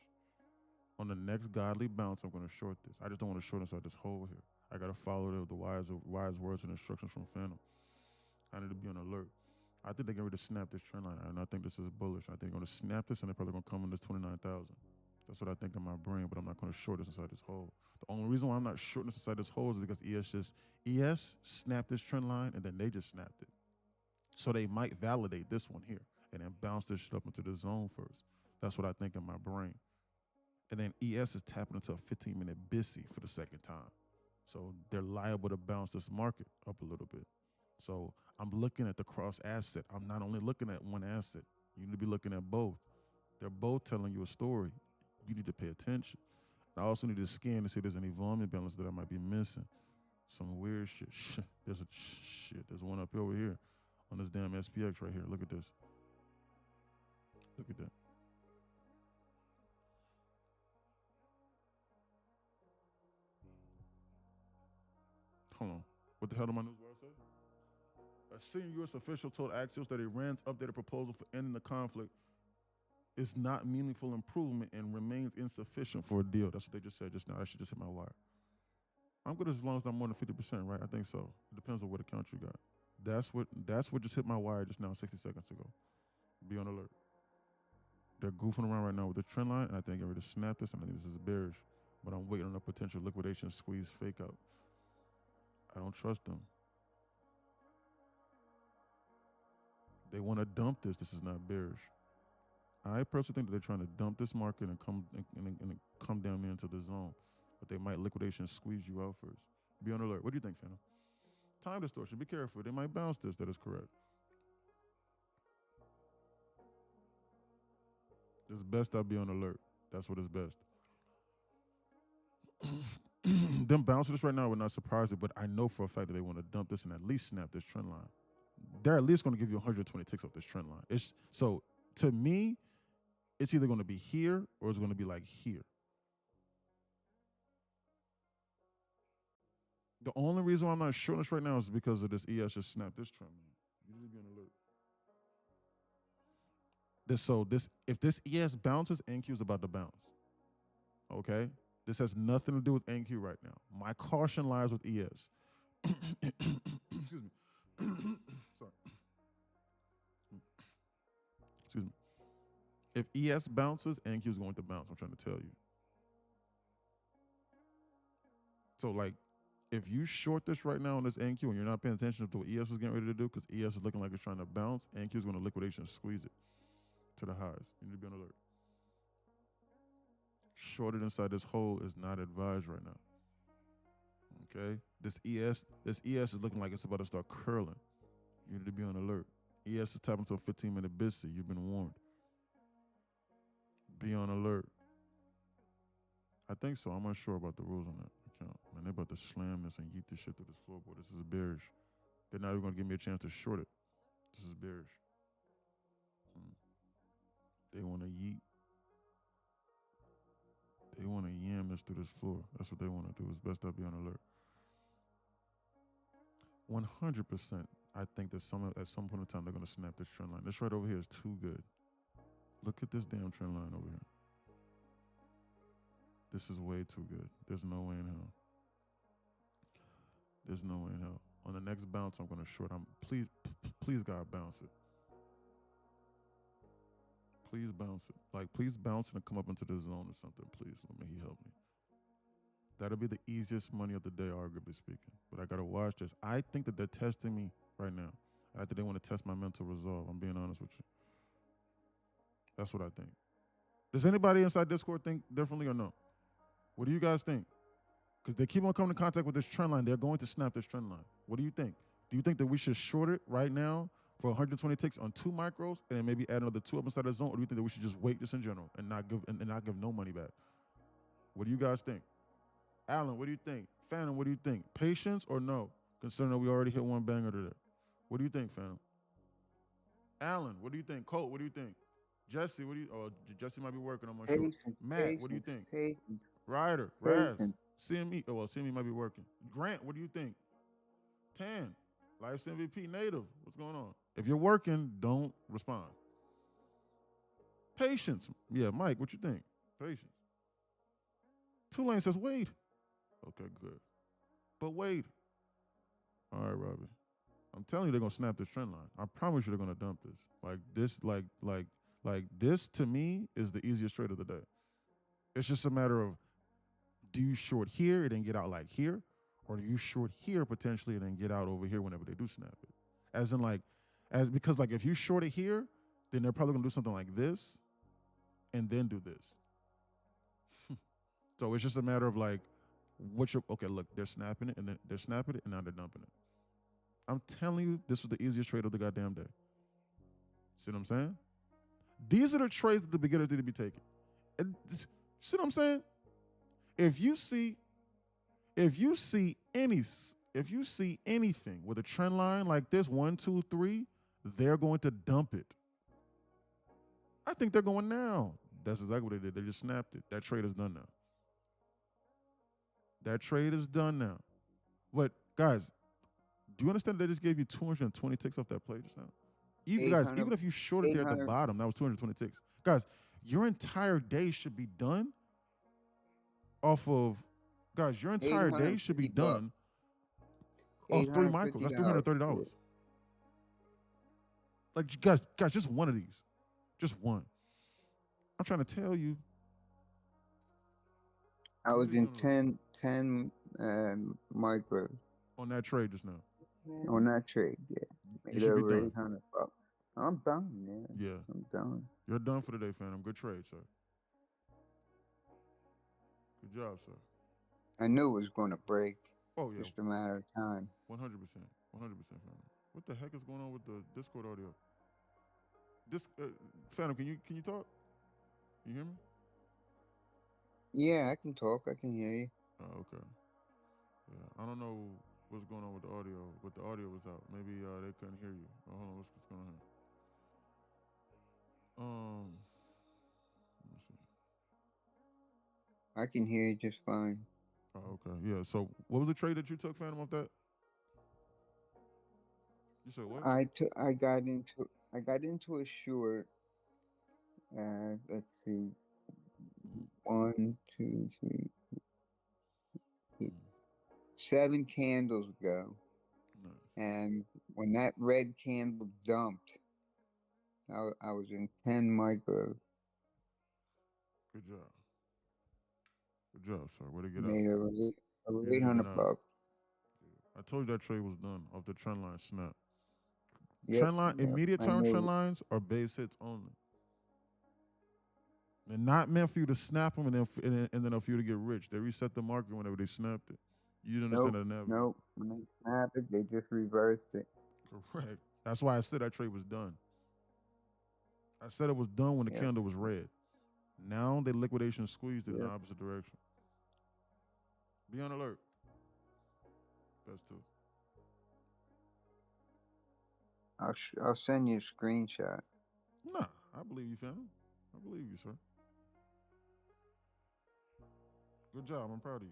On the next godly bounce, I'm gonna short this. I just don't want to short inside this hole here. I gotta follow the wise words and instructions from Phantom. I need to be on alert. I think they're going to snap this trend line, and I think this is bullish. I think they're going to snap this, and they're probably going to come in this 29,000. That's what I think in my brain, but I'm not going to short this inside this hole. The only reason why I'm not shorting this inside this hole is because ES snapped this trend line, and then they just snapped it. So they might validate this one here and then bounce this shit up into the zone first. That's what I think in my brain. And then ES is tapping into a 15-minute BISI for the second time. So they're liable to bounce this market up a little bit. So I'm looking at the cross asset. I'm not only looking at one asset. You need to be looking at both. They're both telling you a story. You need to pay attention. I also need to scan to see if there's any volume balance that I might be missing. Some weird shit. There's one up over here on this damn SPX right here. Look at this. Look at that. Hold on. What the hell did my news wire say? A senior U.S. official told Axios that Iran's updated proposal for ending the conflict is not meaningful improvement and remains insufficient for a deal. That's what they just said just now. I should just hit my wire. I'm good as long as I'm more than 50%, right? I think so. It depends on what account you got. That's what just hit my wire just now 60 seconds ago. Be on alert. They're goofing around right now with the trend line, and I think they're ready to snap this, and I think this is bearish. But I'm waiting on a potential liquidation squeeze fake out. I don't trust them. They want to dump this. This is not bearish. I personally think that they're trying to dump this market and come down there into the zone. But they might liquidation squeeze you out first. Be on alert. What do you think, Phantom? Time distortion. Be careful. They might bounce this. That is correct. It's best I be on alert. That's what is best. Them bouncing this right now would not surprise me, but I know for a fact that they want to dump this and at least snap this trend line. They're at least going to give you 120 ticks off this trend line. It's so to me, it's either going to be here or it's going to be like here. The only reason why I'm not shorting this right now is because of this ES just snapped this trend line. You need to be on alert. If this ES bounces, NQ is about to bounce. Okay? This has nothing to do with NQ right now. My caution lies with ES. Excuse me. Sorry. Excuse me. If ES bounces, NQ is going to bounce. I'm trying to tell you. So, like, if you short this right now on this NQ and you're not paying attention to what ES is getting ready to do, because ES is looking like it's trying to bounce, NQ is going to liquidation squeeze it to the highs. You need to be on alert. Shorted inside this hole is not advised right now. Okay? This ES is looking like it's about to start curling. You need to be on alert. ES is tapping to a 15-minute BIST. You've been warned. Be on alert. I think so. I'm unsure about the rules on that account. Man, they're about to slam this and yeet this shit through this floorboard. This is bearish. They're not even going to give me a chance to short it. This is bearish. They want to yeet. They want to yam this through this floor. That's what they want to do. It's best I be on alert. 100%, I think that at some point in time they're going to snap this trend line. This right over here is too good. Look at this damn trend line over here. This is way too good. There's no way in hell. There's no way in hell. On the next bounce, I'm going to short. Please, God, bounce it. Please bounce it. Like, please bounce it and come up into the zone or something. Please, let me help me. That'll be the easiest money of the day, arguably speaking. But I got to watch this. I think that they're testing me right now. I think they want to test my mental resolve. I'm being honest with you. That's what I think. Does anybody inside Discord think differently or no? What do you guys think? Because they keep on coming in contact with this trend line. They're going to snap this trend line. What do you think? Do you think that we should short it right now for 120 ticks on 2 micros and then maybe add another 2 up inside the zone? Or do you think that we should just wait this in general and not give no money back? What do you guys think? Alan, what do you think? Phantom, what do you think? Patience or no? Considering that we already hit one banger today. What do you think, Phantom? Alan, what do you think? Colt, what do you think? Jesse, what do you? Oh, Jesse might be working. I'm not sure. Matt, what do you think? Patience. Ryder, Raz, CME. Oh, well, CME might be working. Grant, what do you think? Tan, Life's MVP, Native. What's going on? If you're working, don't respond. Patience. Yeah, Mike, what you think? Patience. Tulane says wait. Okay, good. But wait. All right, Robbie. I'm telling you, they're gonna snap this trend line. I promise you, they're gonna dump this. Like this to me is the easiest trade of the day. It's just a matter of, do you short here and then get out like here, or do you short here potentially and then get out over here whenever they do snap it? Because if you short it here, then they're probably gonna do something like this, and then do this. So it's just a matter of okay, look, they're snapping it and then they're snapping it and now they're dumping it. I'm telling you, this was the easiest trade of the goddamn day. See what I'm saying? These are the trades that the beginners need to be taking. See what I'm saying? If you see anything with a trend line like this, 1, 2, 3, they're going to dump it. I think they're going now. That's exactly what they did. They just snapped it. That trade is done now. That trade is done now. But guys, do you understand they just gave you 220 ticks off that play just now? Even if you shorted there at the bottom, that was 220 ticks. Guys, your entire day should be done off of, off 3 micros. That's $330. Like, guys, just one of these. Just one. I'm trying to tell you. I was in 10 micros. On that trade just now. On that trade, yeah. You should be done. $800. I'm done, man. Yeah. I'm done. You're done for the day, Phantom. Good trade, sir. Good job, sir. I knew it was going to break. Oh yeah, just a matter of time. 100%, 100%, Phantom. What the heck is going on with the Discord audio? This Phantom, can you talk? You hear me? Yeah, I can talk. I can hear you. Oh, okay. Yeah, I don't know what's going on with the audio, but the audio was out. Maybe they couldn't hear you. Oh, hold on, what's going on here? Let me see. I can hear you just fine. Oh, okay. Yeah. So, what was the trade that you took, Phantom, off that? You said what? I got into a short. Let's see, Mm, 1, 2, 3, mm, 7 candles ago, nice. and when that red candle dumped, I was in 10 micros. Good job. Good job, sir. Way to get out. Made over Way eight to get hundred out. bucks. Yeah. I told you that trade was done off the trend line snap. Yep, Trend line, yep. immediate I term made trend it. lines are base hits only. They're not meant for you to snap them and then for you to get rich. They reset the market whenever they snapped it. You didn't understand Nope, that never. nope. When they snapped it, they just reversed it. Correct. That's why I said that trade was done. I said it was done when the Yep, candle was red. Now the liquidation squeezed it in the yep. opposite direction. Be on alert. That's two. I'll send you a screenshot. Nah, I believe you, fam. I believe you, sir. Good job. I'm proud of you.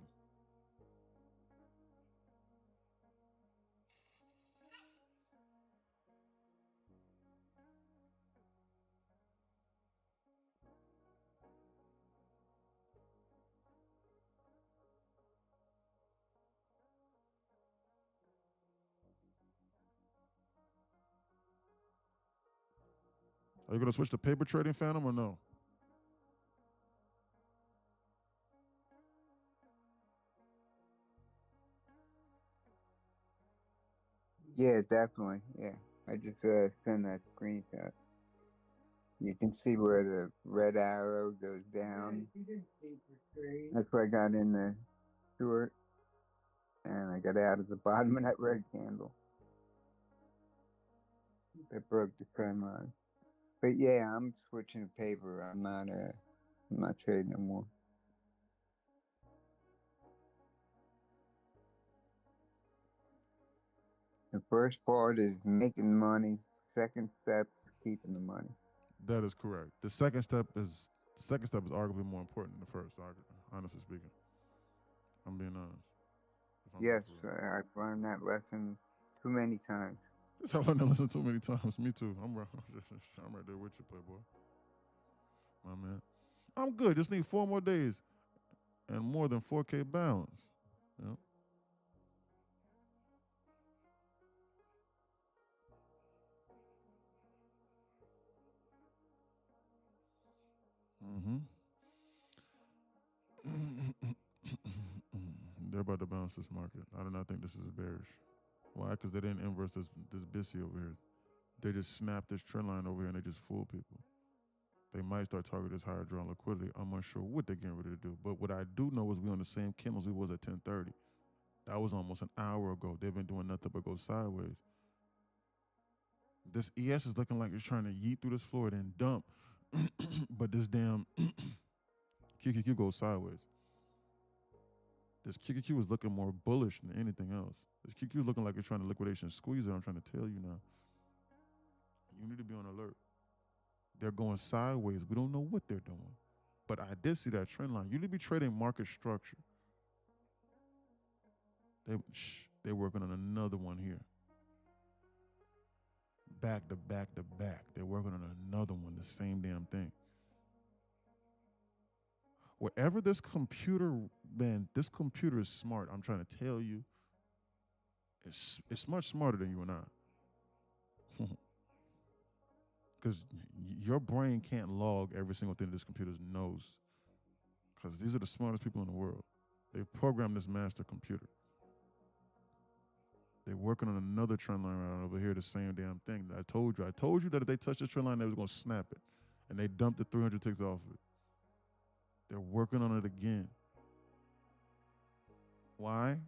Are you gonna switch to paper trading, Phantom, or no? Yeah, definitely. Yeah, I just send that screenshot. You can see where the red arrow goes down. That's where I got in the short, and I got out at the bottom of that red candle that broke the trend line. But yeah, I'm switching to paper. I'm not trading no more. The first part is making money. Second step is keeping the money. That is correct. The second step is arguably more important than the first. Honestly speaking, I'm being honest. If I'm being Yes, for real. I've learned that lesson too many times. I've learned that lesson too many times. Me too. I'm right there with you, Playboy. My man. I'm good. Just need 4 more days and more than 4K balance. Yep. Mm-hmm. They're about to bounce this market. I do not think this is a bearish. Why? Because they didn't inverse this BISI over here. They just snapped this trend line over here and they just fooled people. They might start targeting this higher draw on liquidity. I'm unsure what they're getting ready to do. But what I do know is we on the same candles we was at 10:30. That was almost an hour ago. They've been doing nothing but go sideways. This ES is looking like it's trying to yeet through this floor and then dump. But this damn QQQ goes sideways. This QQQ is looking more bullish than anything else. This QQQ is looking like it's trying to liquidation squeeze it. I'm trying to tell you now. You need to be on alert. They're going sideways. We don't know what they're doing. But I did see that trend line. You need to be trading market structure. They're working on another one here. Back to back to back. They're working on another one, the same damn thing. Wherever this computer, man, this computer is smart. I'm trying to tell you, it's much smarter than you and I. Because your brain can't log every single thing this computer knows. Because these are the smartest people in the world. They programmed this master computer. They're working on another trend line right over here, the same damn thing. I told you that if they touched the trend line, they was going to snap it. And they dumped the 300 ticks off of it. They're working on it again. Why?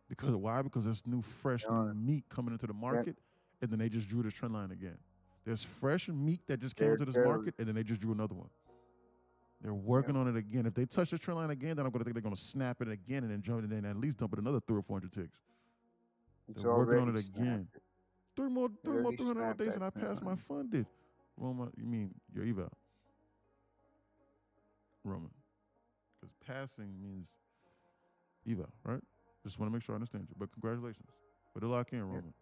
Because why? Because there's new, fresh, new Darn. meat coming into the Yep. market, and then they just drew this trend line again. There's fresh meat that just came There into it this goes. market, and then they just drew another one. They're working on it again. If they touch the trend line again, then I'm going to think they're going to snap it again and then jump it and then at least dump it another 300 or 400 ticks. It's They're working on it already again. snapped. Three more already 300 snapped days, that and I trend passed my line. funded. Roman, you mean your eval? Roman, because passing means eval, right? Just want to make sure I understand you. But congratulations. But to lock in, Roman.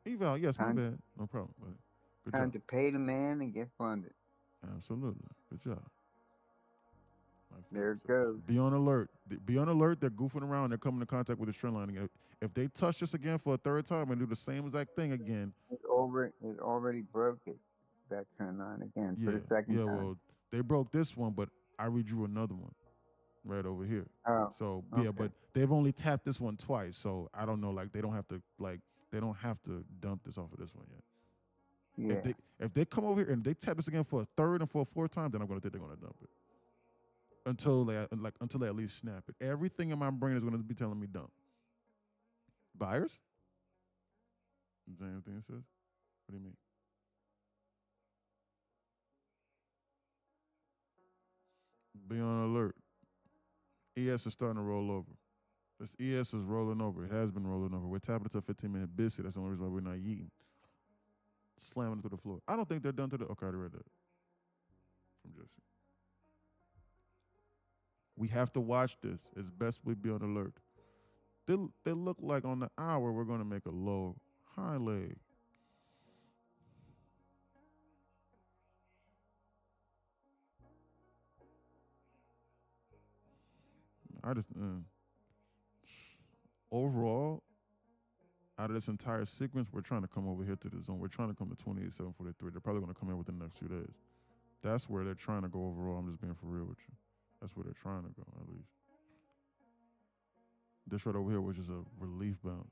Eval, yes, my Time- bad. No problem. But good Time job. to pay the man and get funded. Absolutely. Good job. My There it favorite. goes. Be on alert. Be on alert. They're goofing around. They're coming in contact with the trend line again. If they touch this again for a third time and do the same exact thing again, It already broke it. That trend line again for the second time. well, they broke this one, but I redrew another one right over here. Oh, So okay. yeah, but they've only tapped this one twice, so I don't know. Like they don't have to dump this off of this one yet. Yeah. If they come over here and they tap this again for a third and for a fourth time, then I'm gonna think they're gonna dump it. Until they at least snap it. Everything in my brain is gonna be telling me dump. Buyers? Is that anything it says? What do you mean? Be on alert. ES is starting to roll over. This ES is rolling over. It has been rolling over. We're tapping into a 15-minute biscuit. That's the only reason why we're not eating. Slamming it to the floor. I don't think they're done to the. Okay, I read that from Jesse. We have to watch this. It's best we be on alert. They look like on the hour we're going to make a low high leg. I just overall, out of this entire sequence, we're trying to come over here to the zone. We're trying to come to 28,743. They're probably going to come in within the next few days. That's where they're trying to go overall. I'm just being for real with you. That's where they're trying to go, at least. This right over here, which is a relief bounce.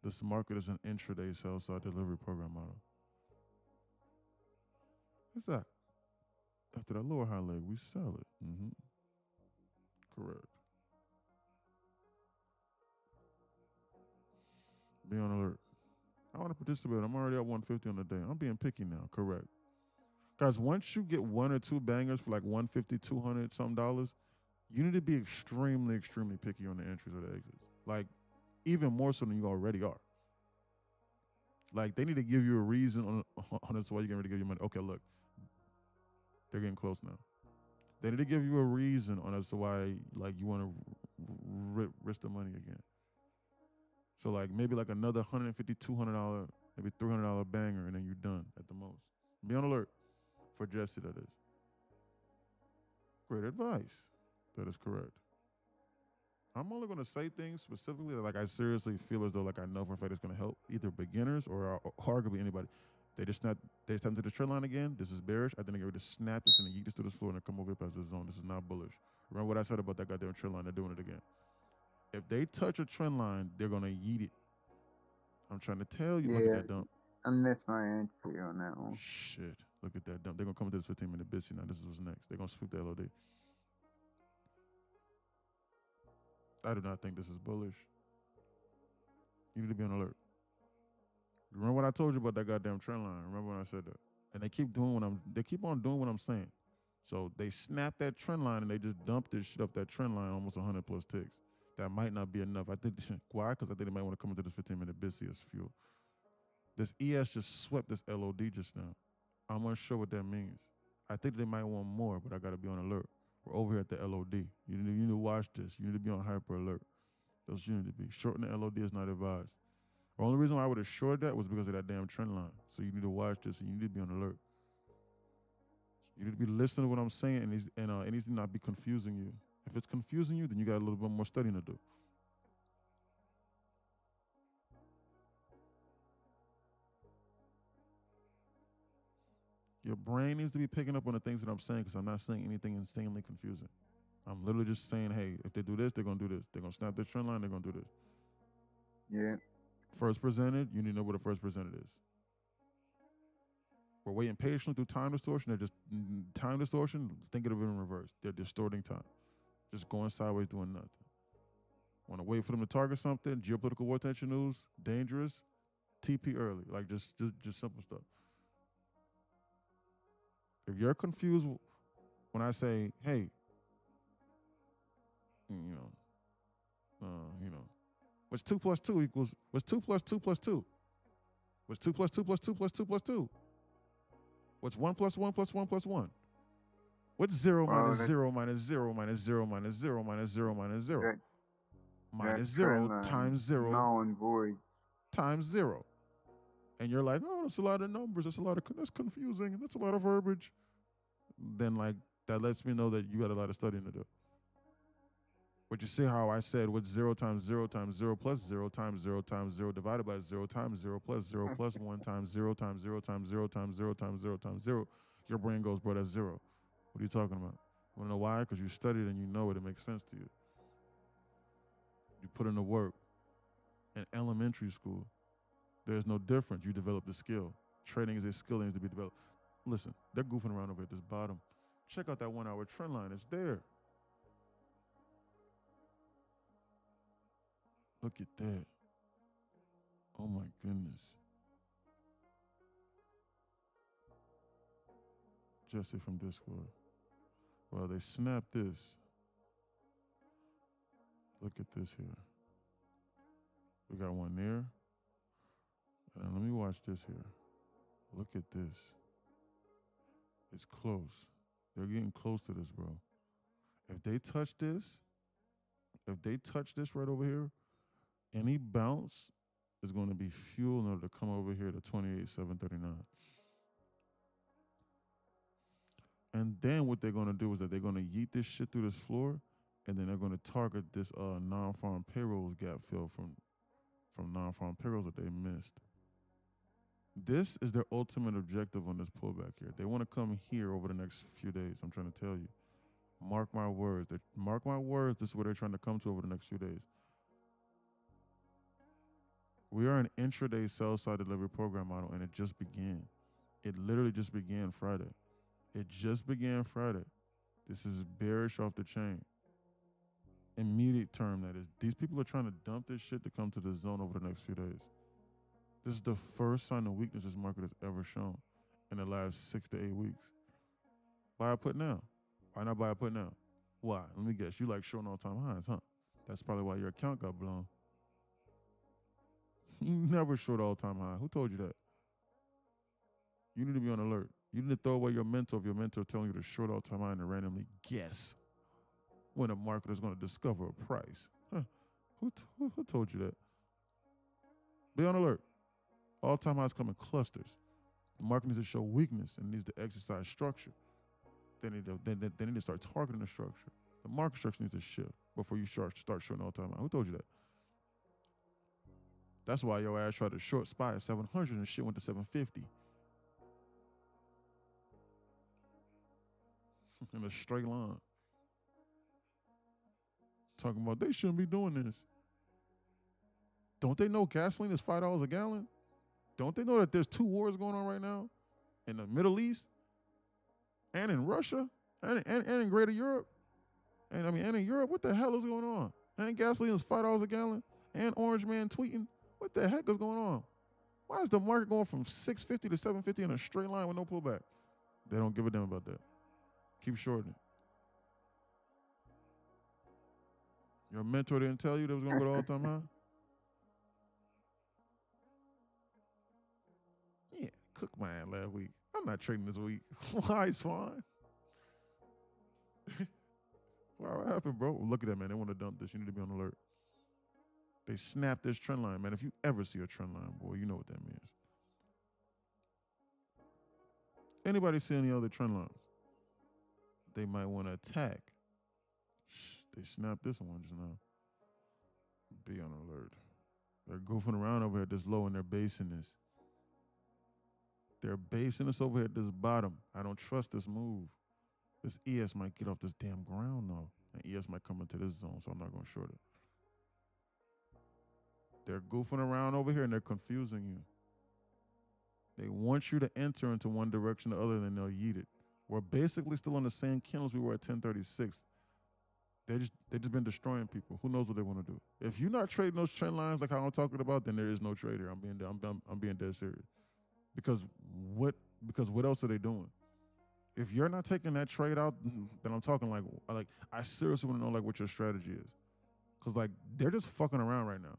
This market is an intraday sell-side delivery program model. What's that? After that lower high leg, we sell it. Correct. Be on alert. I want to participate. I'm already at 150 on the day. I'm being picky now. Correct. Guys, once you get one or two bangers for like 150, 200 some dollars, you need to be extremely, extremely picky on the entries or the exits. Like, even more so than you already are. Like, they need to give you a reason on this why you're getting ready to give your money. Okay, look, they're getting close now. They need to give you a reason on as to why, like, you want to risk the money again. So, like, maybe like another $150, $200, maybe $300 banger, and then you're done at the most. Be on alert for Jesse, that is. Great advice. That is correct. I'm only going to say things specifically that, like, I seriously feel as though, like, I know for a fact it's going to help either beginners or arguably anybody. They just tap into the trend line again. This is bearish. I think they're going to snap this and yeet this to the floor and come over here past the zone. This is not bullish. Remember what I said about that goddamn trend line? They're doing it again. If they touch a trend line, they're going to yeet it. I'm trying to tell you. Look at that dump. I missed my entry on that one. Shit. Look at that dump. They're going to come into this 15-minute biscuit now. This is what's next. They're going to swoop the LOD. I do not think this is bullish. You need to be on alert. Remember what I told you about that goddamn trend line? Remember when I said that? And they keep on doing what I'm saying. So they snap that trend line and they just dump this shit off that trend line, almost 100 plus ticks. That might not be enough. I think why? Because I think they might want to come into this 15-minute biscuit as fuel. This ES just swept this LOD just now. I'm unsure what that means. I think they might want more, but I got to be on alert. We're over here at the LOD. You need to watch this. You need to be on hyper alert. That's what you need to be. Shorting the LOD is not advised. The only reason why I would have shorted that was because of that damn trend line. So you need to watch this and you need to be on alert. You need to be listening to what I'm saying and it needs to not be confusing you. If it's confusing you, then you got a little bit more studying to do. Your brain needs to be picking up on the things that I'm saying because I'm not saying anything insanely confusing. I'm literally just saying, hey, if they do this, they're going to do this. They're going to snap this trend line, they're going to do this. Yeah. First presented, you need to know what a first presented is. We're waiting patiently through time distortion. They're just time distortion. Think of it in reverse. They're distorting time. Just going sideways, doing nothing. Want to wait for them to target something? Geopolitical war tension news, dangerous. TP early, like just simple stuff. If you're confused when I say, hey, what's 2 plus 2 equals, what's 2 plus 2 plus 2? What's 2 plus 2 plus 2 plus 2 plus 2? What's 1 plus 1 plus 1 plus 1? What's 0 minus 0 minus 0 minus 0 minus 0 minus 0 minus 0? Minus 0 times 0 null and void times 0. And you're like, oh, that's a lot of numbers. That's confusing. That's a lot of verbiage. Then, like, that lets me know that you got a lot of studying to do. But you see how I said what's 0 times 0 times 0 plus 0 times 0 times 0 divided by 0 times 0 plus 0 plus 1 times 0 times 0 times 0 times 0 times 0 times 0. Your brain goes, bro, that's 0. What are you talking about? You want to know why? Because you studied and you know it. It makes sense to you. You put in the work. In elementary school, there's no difference. You develop the skill. Trading is a skill that needs to be developed. Listen, they're goofing around over at this bottom. Check out that 1 hour trend line. It's there. Look at that. Oh my goodness. Jesse from Discord. Well, they snapped this. Look at this here. We got one there. And let me watch this here. Look at this. It's close. They're getting close to this, bro. If they touch this right over here, any bounce is going to be fuel in order to come over here to 28,739. And then what they're going to do is that they're going to yeet this shit through this floor, and then they're going to target this non-farm payrolls gap fill from non-farm payrolls that they missed. This is their ultimate objective on this pullback here. They want to come here over the next few days. I'm trying to tell you. Mark my words. Mark my words. This is where they're trying to come to over the next few days. We are an intraday sell-side delivery program model, and it just began. It literally just began Friday. It just began Friday. This is bearish off the chain. Immediate term, that is. These people are trying to dump this shit to come to the zone over the next few days. This is the first sign of weakness this market has ever shown in the last 6 to 8 weeks. Buy a put now. Why not buy a put now? Why? Let me guess. You like showing all-time highs, huh? That's probably why your account got blown. You never short all-time high. Who told you that? You need to be on alert. You need to throw away your mentor if your mentor telling you to short all-time high and to randomly guess when a market is going to discover a price. Huh? Who told you that? Be on alert. All-time highs come in clusters. The market needs to show weakness and needs to exercise structure. They need to start targeting the structure. The market structure needs to shift before you start showing all-time high. Who told you that? That's why your ass tried to short SPY at 700 and shit went to 750. In a straight line. Talking about they shouldn't be doing this. Don't they know gasoline is $5 a gallon? Don't they know that there's 2 wars going on right now in the Middle East and in Russia and in Greater Europe? And in Europe, what the hell is going on? And gasoline is $5 a gallon and Orange Man tweeting. What the heck is going on? Why is the market going from 650 to 750 in a straight line with no pullback? They don't give a damn about that. Keep shorting it. Your mentor didn't tell you that was going to go to all-time high? Yeah, cooked my ass last week. I'm not trading this week. Why? It's fine. What happened, bro? Look at that, man. They want to dump this. You need to be on alert. They snapped this trend line, man. If you ever see a trend line, boy, you know what that means. Anybody see any other trend lines they might want to attack? They snapped this one just now. Be on alert. They're goofing around over here at this low and they're basing this. They're basing this over here at this bottom. I don't trust this move. This ES might get off this damn ground though. And ES might come into this zone, so I'm not going to short it. They're goofing around over here and they're confusing you. They want you to enter into one direction or the other and then they'll yeet it. We're basically still on the same candles we were at 1036. They just been destroying people. Who knows what they want to do? If you're not trading those trend lines like how I'm talking about, then there is no trader. I'm being dead serious. Because what because what else are they doing? If you're not taking that trade out, then I'm talking like I seriously want to know like what your strategy is. Cause like they're just fucking around right now.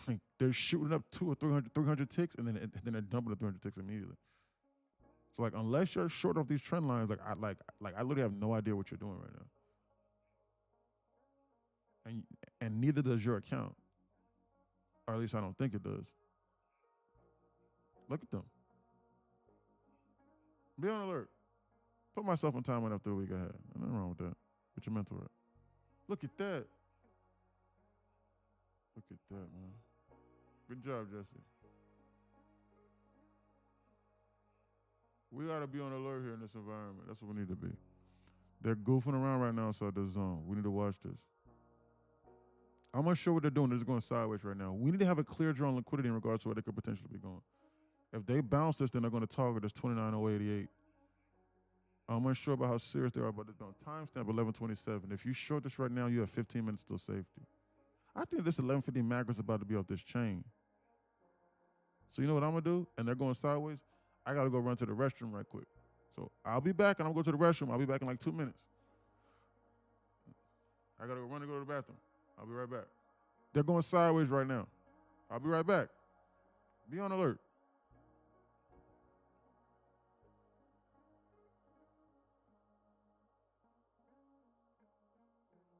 Like they're shooting up 200 or 300 ticks and then they're dumping the 300 ticks immediately. So like unless you're short of these trend lines, I literally have no idea what you're doing right now. And neither does your account. Or at least I don't think it does. Look at them. Be on alert. Put myself on timeout after the week ahead. Nothing wrong with that. Get your mental right. Look at that. Look at that, man. Good job, Jesse. We gotta be on alert here in this environment. That's what we need to be. They're goofing around right now inside the zone. We need to watch this. I'm unsure what they're doing. They're just going sideways right now. We need to have a clear draw on liquidity in regards to where they could potentially be going. If they bounce this, then they're going to target this 29,088. I'm unsure about how serious they are about this. Timestamp 11:27. If you short this right now, you have 15 minutes till safety. I think this 11:50 macro is about to be off this chain. So you know what I'm going to do? And they're going sideways. I got to go run to the restroom right quick. So I'll be back and I'm going to go to the restroom. I'll be back in like 2 minutes. I got to go run and go to the bathroom. I'll be right back. They're going sideways right now. I'll be right back. Be on alert.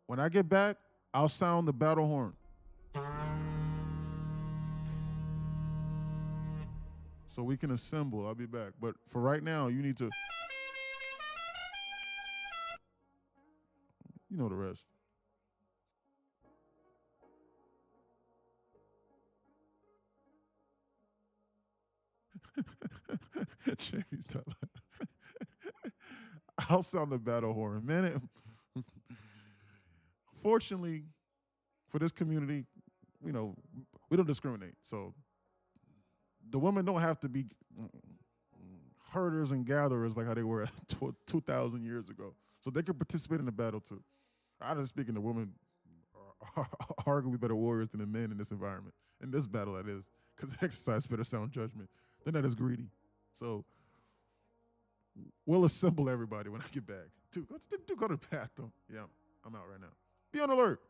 When I get back, I'll sound the battle horn. So we can assemble. I'll be back. But for right now, you need to, you know the rest. Jamie's not like, I'll sound the battle horn. Man, fortunately for this community, we don't discriminate. So the women don't have to be herders and gatherers like how they were 2,000 years ago. So they can participate in the battle too. Honestly speaking, the women are arguably better warriors than the men in this environment. In this battle, that is. Because they exercise better sound judgment. They're not as greedy. So we'll assemble everybody when I get back. Dude, go to the bathroom. Yeah, I'm out right now. Be on alert.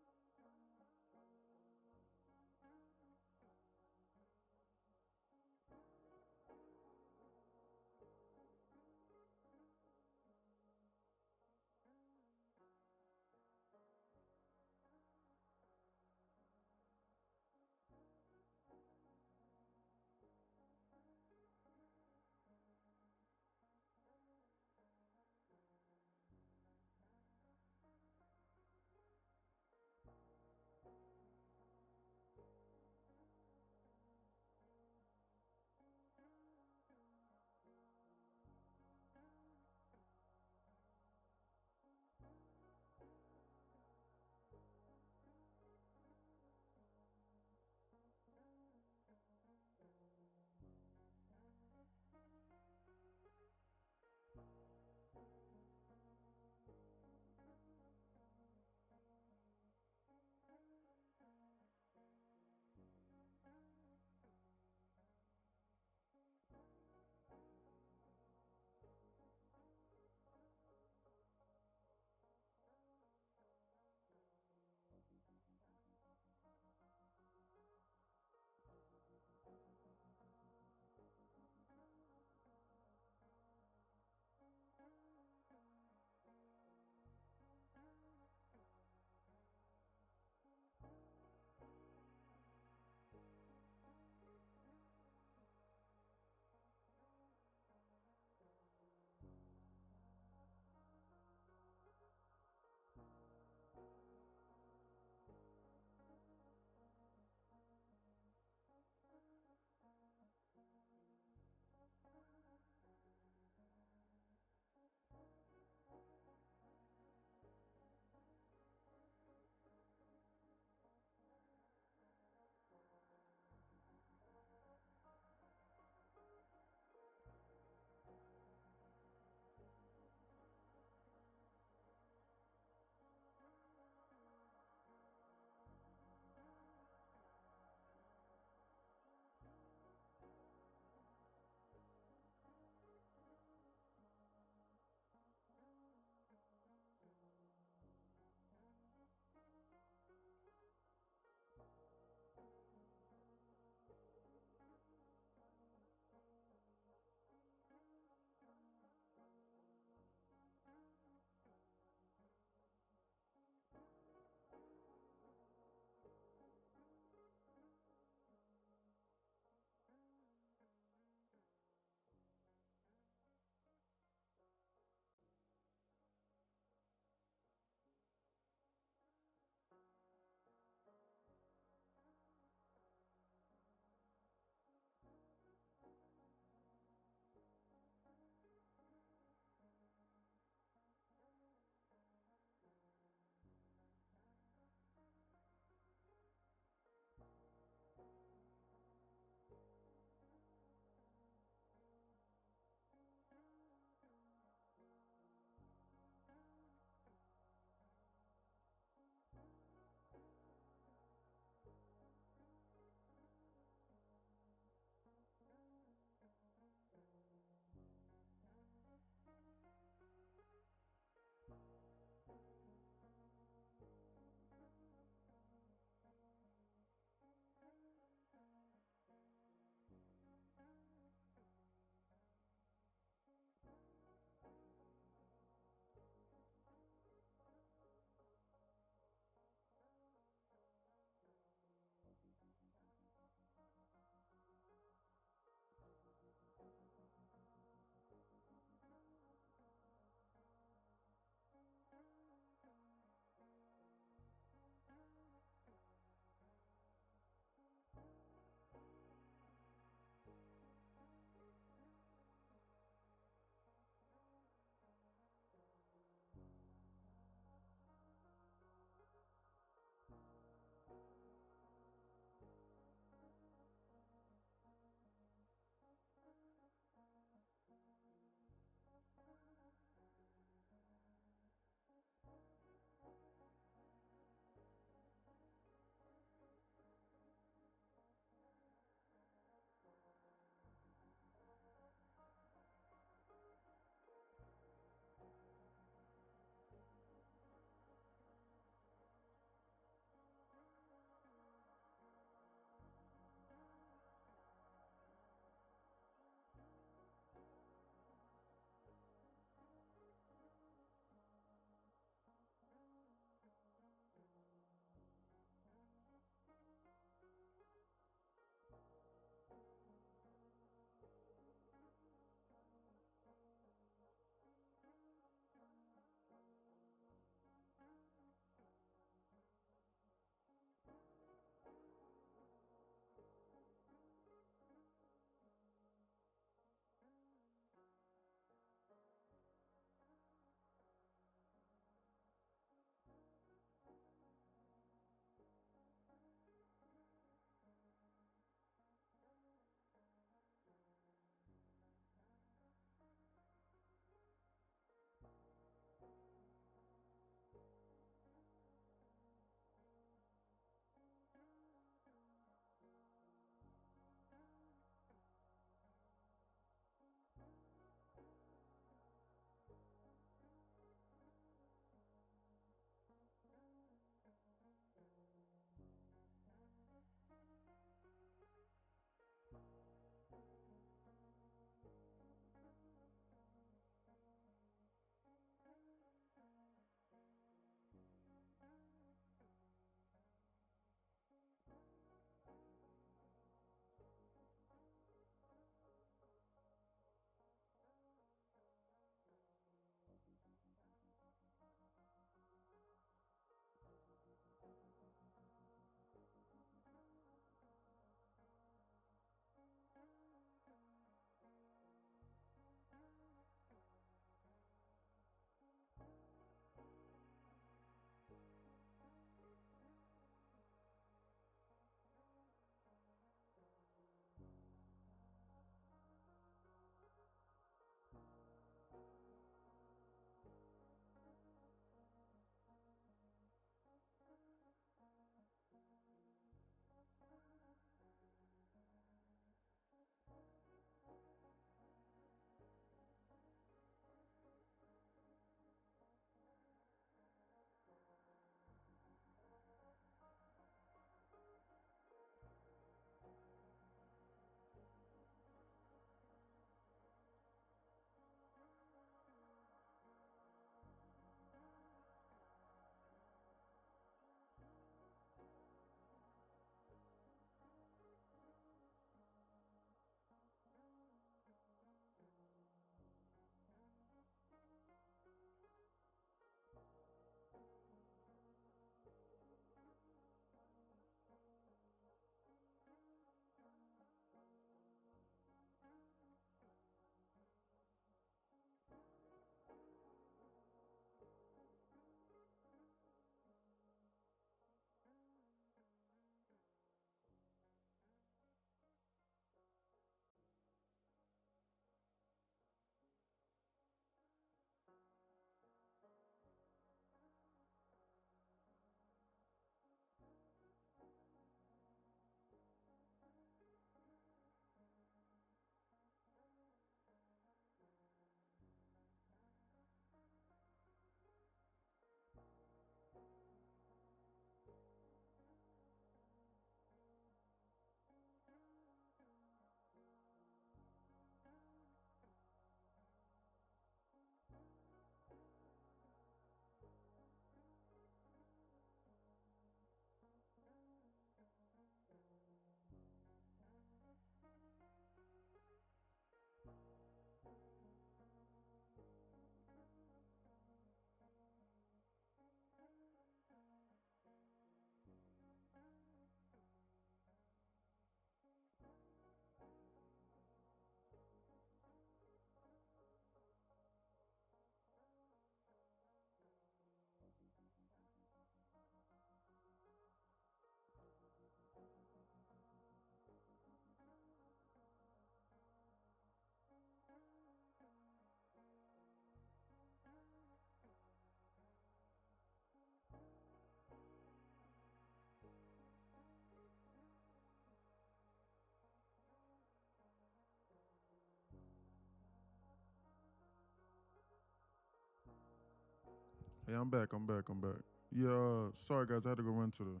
Hey, I'm back. I'm back. I'm back. Yeah, sorry guys, I had to go run to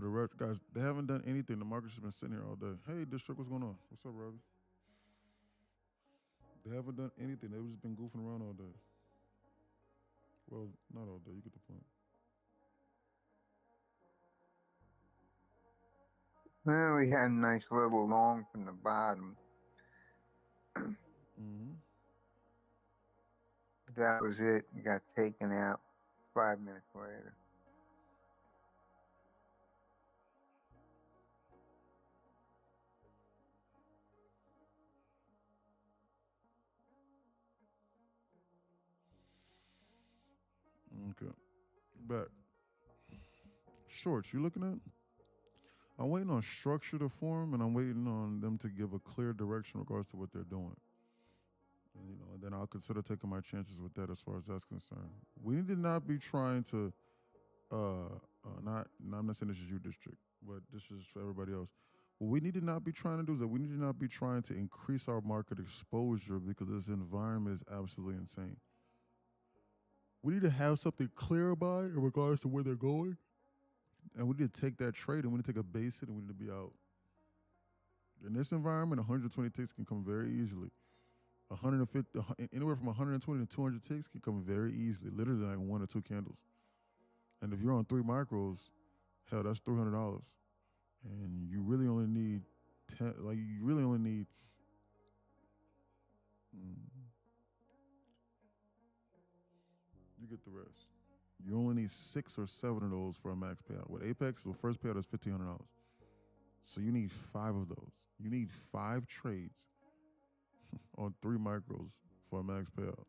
the rep. Guys, they haven't done anything. The market's just been sitting here all day. Hey, District, what's going on? What's up, Robbie? They haven't done anything. They've just been goofing around all day. Well, not all day. You get the point. Well, we had a nice little long from the bottom. Mm-hmm. That was it. It got taken out 5 minutes later. Okay. Back. Shorts, you looking at? I'm waiting on structure to form, and I'm waiting on them to give a clear direction in regards to what they're doing. And then I'll consider taking my chances with that as far as that's concerned. We need to not be trying to, I'm not saying this is your district, but this is for everybody else. What we need to not be trying to do is that we need to not be trying to increase our market exposure because this environment is absolutely insane. We need to have something clear about it in regards to where they're going. And we need to take that trade and we need to take a base hit and we need to be out. In this environment, 120 ticks can come very easily. 150, anywhere from 120 to 200 ticks can come very easily, literally like 1 or 2 candles. And if you're on 3 micros, hell, that's $300. And you really only need 10, like you really only need, you get the rest. You only need 6 or 7 of those for a max payout. With Apex, the first payout is $1,500. So you need 5 of those. You need 5 trades on 3 micros for a max payout.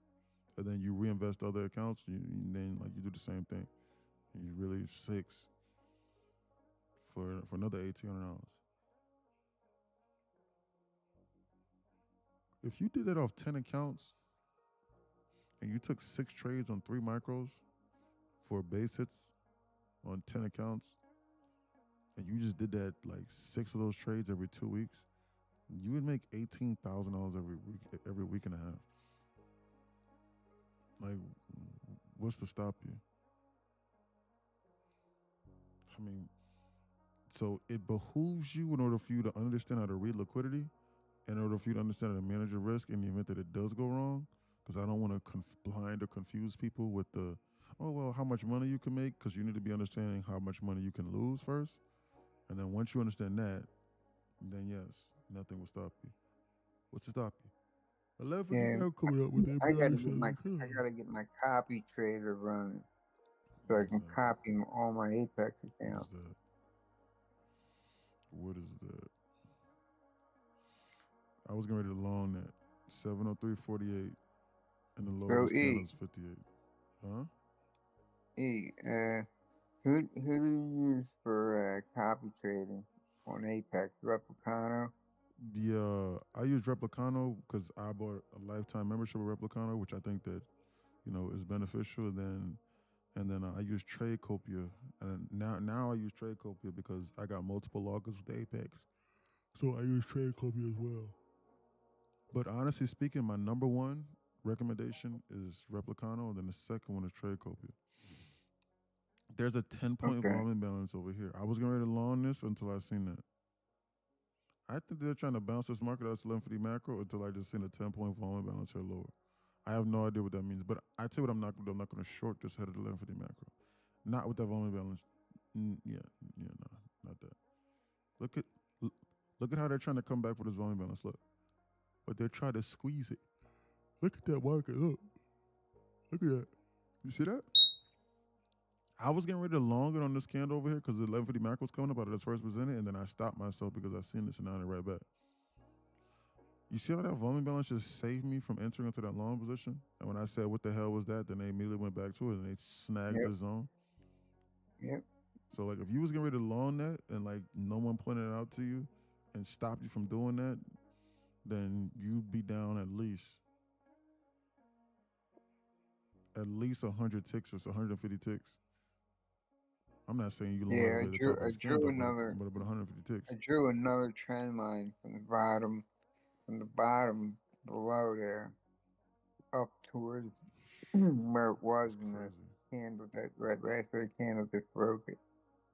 And then you reinvest other accounts, and then like you do the same thing. And you really 6 for another $1,800. If you did that off 10 accounts and you took 6 trades on 3 micros for base hits on 10 accounts, and you just did that like 6 of those trades every 2 weeks, you would make $18,000 every week and a half. Like, what's to stop you? I mean, so it behooves you in order for you to understand how to read liquidity, in order for you to understand how to manage your risk in the event that it does go wrong, because I don't want to blind or confuse people with the, oh, well, how much money you can make, because you need to be understanding how much money you can lose first. And then once you understand that, then yes, nothing will stop you. What's to stop you? 11 And coming up with their I gotta get my copy trader running so I can copy all my Apex accounts. What is that? I was getting ready to long that 703.48 and the lowest candle is 58. Huh? Who do you use for copy trading on Apex? Replicano? Yeah, I use Replicano because I bought a lifetime membership with Replicano, which I think that, is beneficial. And then I use Tradecopia, and now I use Tradecopia because I got multiple loggers with Apex, so I use Tradecopia as well. But honestly speaking, my number one recommendation is Replicano, and then the second one is Tradecopia. There's a 10-point volume balance over here. I was getting ready to long this until I seen that. I think they're trying to bounce this market out to 1150 macro until I just seen a 10-point volume balance here lower. I have no idea what that means, but I tell you what, I'm not going to short this head of the 1150 macro. Not with that volume balance. No, not that. Look at how they're trying to come back for this volume balance. Look, but they're trying to squeeze it. Look at that market. Look at that. You see that? I was getting ready to long it on this candle over here because the 1150 macro was coming up out of this first presented, and then I stopped myself because I seen this and now they're right back. You see how that volume balance just saved me from entering into that long position? And when I said, what the hell was that? Then they immediately went back to it and they snagged the zone. Yep. So, like, if you was getting ready to long that and, like, no one pointed it out to you and stopped you from doing that, then you'd be down at least 100 ticks or 150 ticks. I'm not saying you long at the top of this candle, but 150 ticks. I drew another trend line from the bottom below there, up towards where it was in the candle, that red candle just broke it.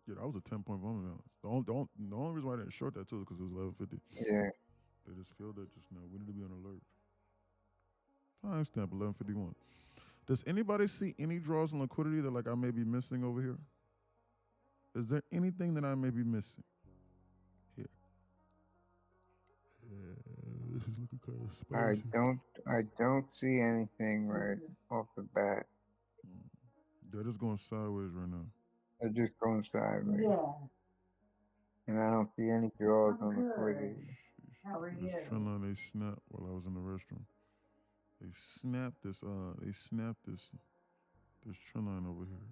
Yeah, that was a 10-point balance. The only reason why I didn't short that too is because it was 1150. Yeah. They just filled it just now. We need to be on alert. Timestamp 1151. Does anybody see any draws in liquidity that like I may be missing over here? Is there anything that I may be missing here? This is looking kind of spicy. I don't see anything right off the bat. They're just going sideways right now. They're just going sideways. Yeah. And I don't see any draws on liquidity. How are you? This trend line they snapped while I was in the restroom. They snapped this this trend line over here.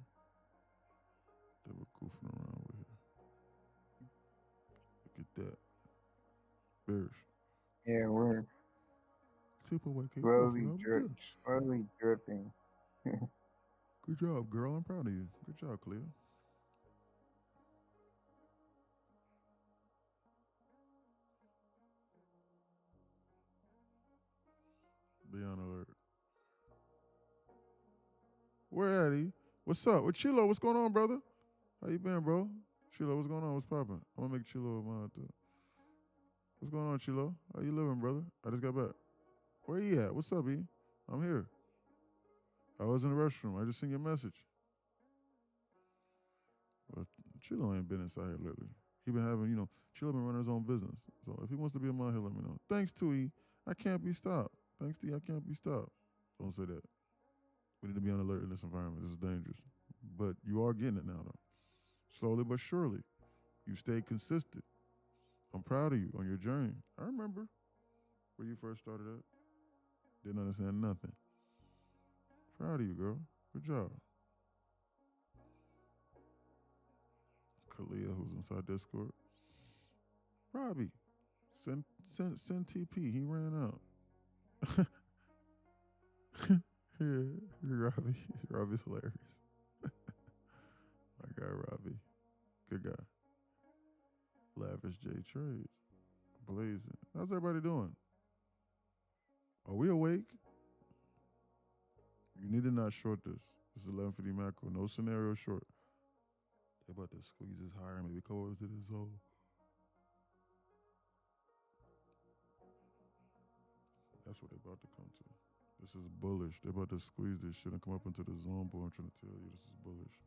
They were goofing around with here. Look at that. Bearish. Yeah, we're slowly dripping. Good job, girl. I'm proud of you. Good job, Cleo. Be on alert. Where at he? What's up? With Chilo, what's going on, brother? How you been, bro? Chilo, what's going on? What's poppin'? I'm gonna make Chilo a mod too. What's going on, Chilo? How you living, brother? I just got back. Where you at? What's up, E? I'm here. I was in the restroom. I just seen your message. But Chilo ain't been inside here lately. He been having, Chilo been running his own business. So if he wants to be a mod here, let me know. Thanks to E. I can't be stopped. Thanks to E, I can't be stopped. Don't say that. We need to be on alert in this environment. This is dangerous. But you are getting it now, though. Slowly but surely. You stayed consistent. I'm proud of you on your journey. I remember where you first started at. Didn't understand nothing. Proud of you, girl. Good job. Kalia, who's inside Discord. Robbie, send TP. He ran out. Yeah, Robbie's hilarious. My guy, Robbie. Good guy. Lavish J Trades. Blazing. How's everybody doing? Are we awake? You need to not short this. This is 1150 macro. No scenario short. They're about to squeeze this higher and maybe go over to the zone. That's what they're about to come to. This is bullish. They're about to squeeze this shit and come up into the zone, boy. I'm trying to tell you, this is bullish.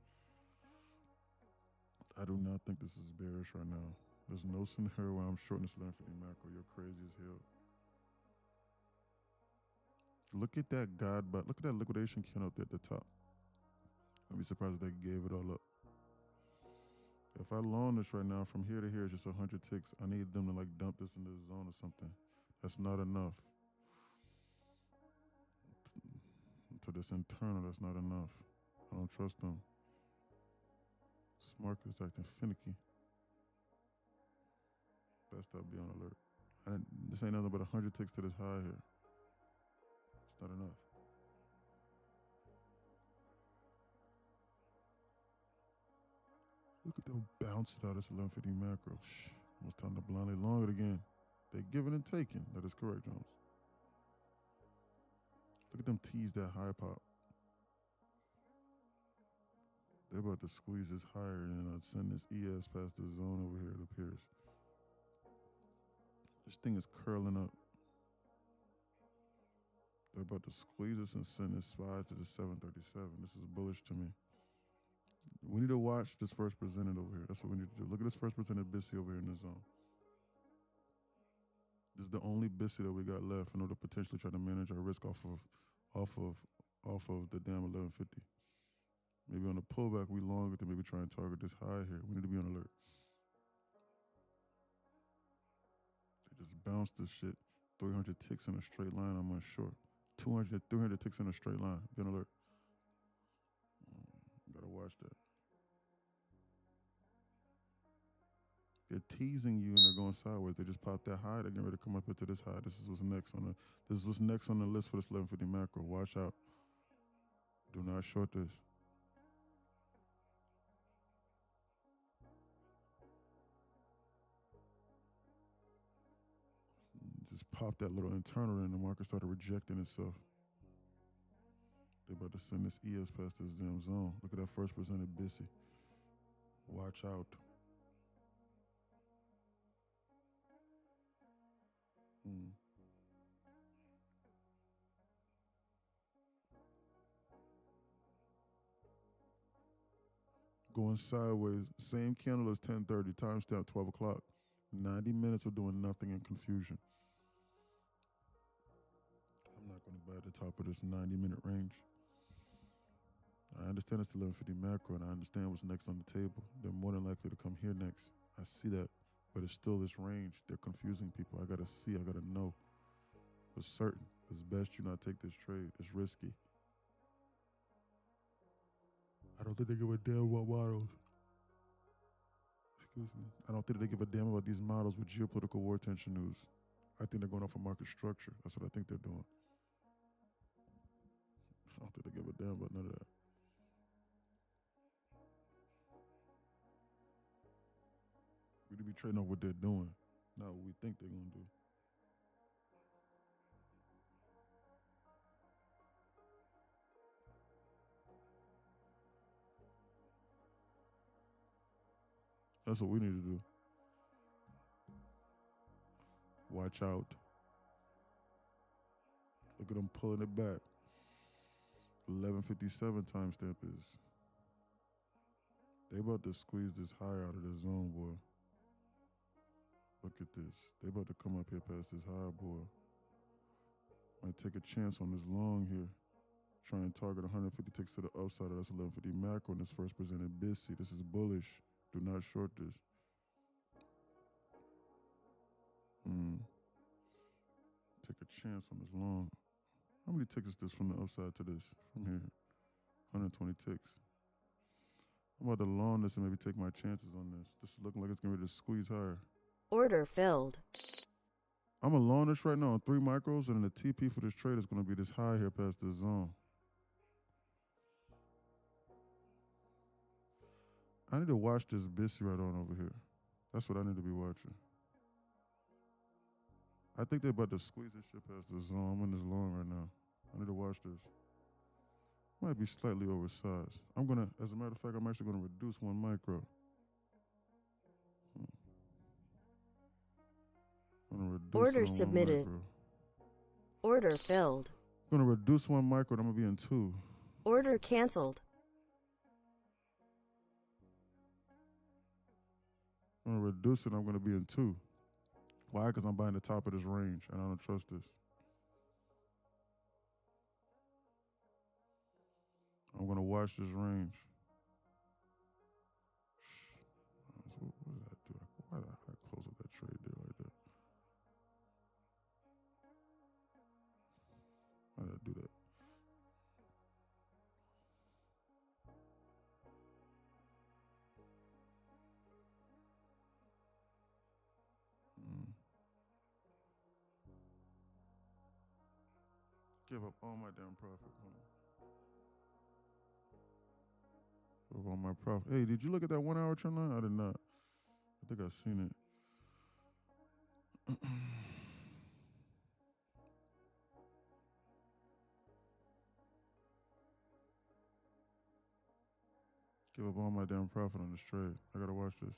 I do not think this is bearish right now. There's no scenario where I'm shorting this 1150 macro. You're crazy as hell. Look at that look at that liquidation candle at the top. I'd be surprised if they gave it all up. If I long this right now from here to here, it's just 100 ticks. I need them to like dump this into the zone or something. That's not enough. To this internal, that's not enough. I don't trust them. This market is acting finicky. Best I'll be on alert. This ain't nothing but 100 ticks to this high here. It's not enough. Look at them bounce it out. That's 1150 macro. Almost time to blindly long it again. They giving and taking. That is correct, Jones. Look at them tease that high pop. They're about to squeeze this higher and then I'd send this ES past the zone over here, it appears. This thing is curling up. They're about to squeeze us and send this SPY to the 737. This is bullish to me. We need to watch this first presented over here. That's what we need to do. Look at this first presented BISI over here in the zone. This is the only BISI that we got left in order to potentially try to manage our risk off of the damn 1150. Maybe on the pullback, we long it to maybe try and target this high here. We need to be on alert. They just bounced this shit. 300 ticks in a straight line, I'm unsure. 300 ticks in a straight line. Be on alert. Gotta watch that. They're teasing you and they're going sideways. They just popped that high. They're getting ready to come up into this high. This is what's next on the list for this 1150 macro. Watch out. Do not short this. Just popped that little internal and the market started rejecting itself. They about to send this ES past this damn zone. Look at that first presented Bissy. Watch out. Mm. Going sideways. Same candle as 10:30. Timestamp 12 o'clock. 90 minutes of doing nothing in confusion. I'm not going to buy at the top of this 90-minute range. I understand it's 1150 macro, and I understand what's next on the table. They're more than likely to come here next. I see that, but it's still this range. They're confusing people. I got to see. I got to know for certain. It's best you not take this trade. It's risky. I don't think they give a damn about models. Excuse me. I don't think they give a damn about these models with geopolitical war tension news. I think they're going off of market structure. That's what I think they're doing. I don't think they give a damn about none of that. We need to be trading off what they're doing, not what we think they're going to do. That's what we need to do. Watch out. Look at them pulling it back. 11:57 timestamp is. They about to squeeze this high out of the zone, boy. Look at this. They about to come up here past this high, boy. Might take a chance on this long here. Try and target 150 ticks to the upside of that's 1150 macro in this first presented Bissy. This is bullish. Do not short this. Take a chance on this long. How many ticks is this from the upside to this? From here. 120 ticks. I'm about to long this and maybe take my chances on this. This is looking like it's going to squeeze higher. Order filled. I'm going to long this right now on 3 micros, and then the TP for this trade is going to be this high here past this zone. I need to watch this Bissy right on over here. That's what I need to be watching. I think they're about to squeeze this shit past the zone. I'm in this long right now. I need to watch this. Might be slightly oversized. As a matter of fact, I'm actually going to reduce 1 micro. I'm going to reduce Order submitted. Micro. Order filled. I'm going to reduce 1 micro and I'm going to be in 2. Order canceled. I'm going to reduce it and I'm going to be in 2. Why? Because I'm buying the top of this range and I don't trust this. I'm going to watch this range. What did I do? Why did I close up that trade there like that? Why did I do that? Give up all my damn profit. Give up all my profit. Hey, did you look at that 1 hour trend line? I did not. I think I seen it. Give up all my damn profit on this trade. I gotta watch this.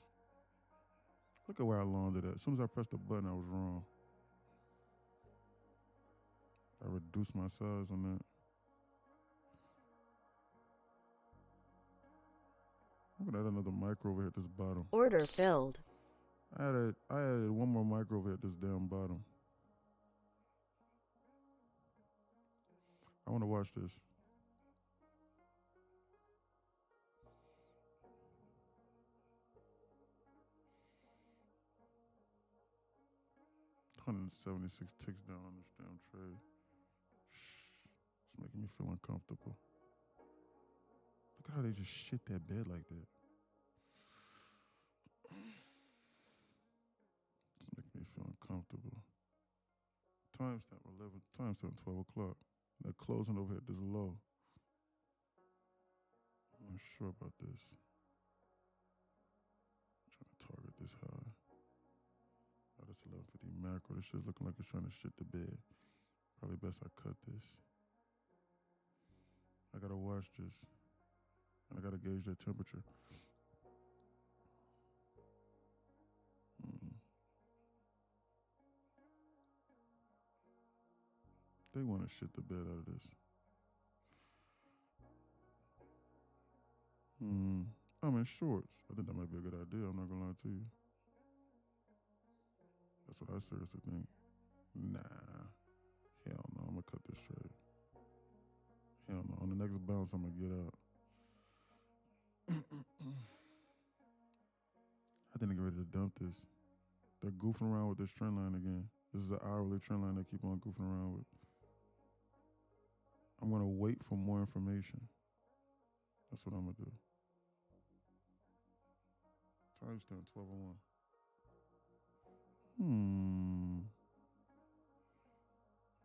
Look at where I longed it at. As soon as I pressed the button, I was wrong. I reduced my size on that. I'm gonna add another micro over here at this bottom. Order filled. I added 1 more micro over here at this damn bottom. I want to watch this. $176 ticks down on this damn trade. It's making me feel uncomfortable. Look at how they just shit that bed like that. It's making me feel uncomfortable. Timestamp 12 o'clock. They're closing over at this low. I'm not sure about this. I'm trying to target this high. Oh, that's 1150 macro. This shit's looking like it's trying to shit the bed. Probably best I cut this. I gotta wash this. And I gotta gauge that temperature. Mm. They want to shit the bed out of this. I'm in shorts. I think that might be a good idea. I'm not gonna lie to you. That's what I seriously think. Nah. Hell no. I'm gonna cut this straight. Hell no. On the next bounce, I'm gonna get out. I think they're ready to dump this. They're goofing around with this trend line again. This is an hourly trend line they keep on goofing around with. I'm gonna wait for more information. That's what I'm gonna do. Timestamp 12:01. Hmm.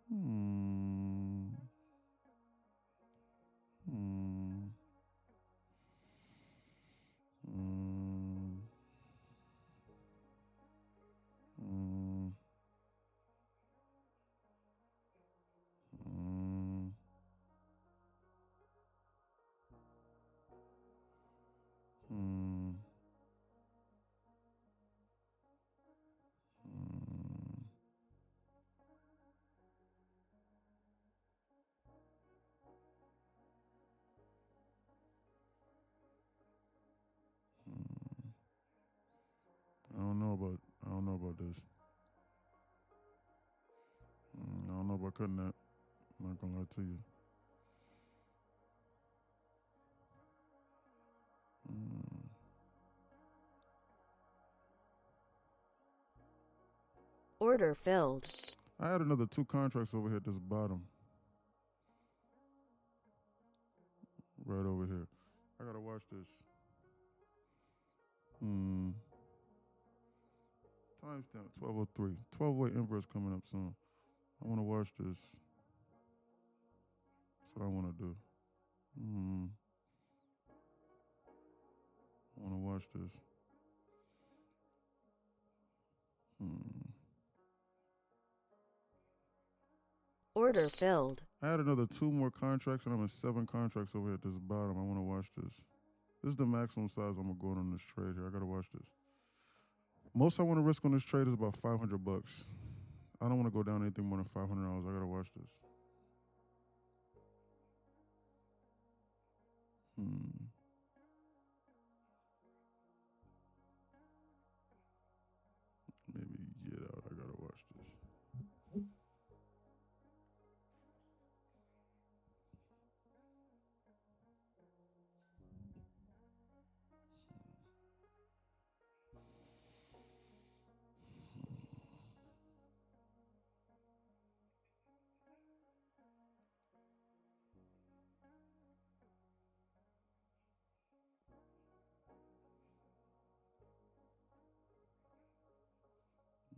Hmm. Hmm. Hmm. Hmm. Hmm. Hmm. I don't know about this. I don't know about cutting that. I'm not gonna lie to you. Order filled. I had another 2 contracts over here at this bottom. Right over here. I gotta watch this. Timestamp 12:03. 12-way inverse coming up soon. I wanna watch this. That's what I wanna do. I wanna watch this. Order filled. I had another 2 more contracts, and I'm in 7 contracts over here at this bottom. I want to watch this. This is the maximum size I'm gonna go on this trade here. I gotta watch this. Most I want to risk on this trade is about $500. I don't want to go down anything more than $500. I gotta watch this. Maybe get out. I gotta watch this.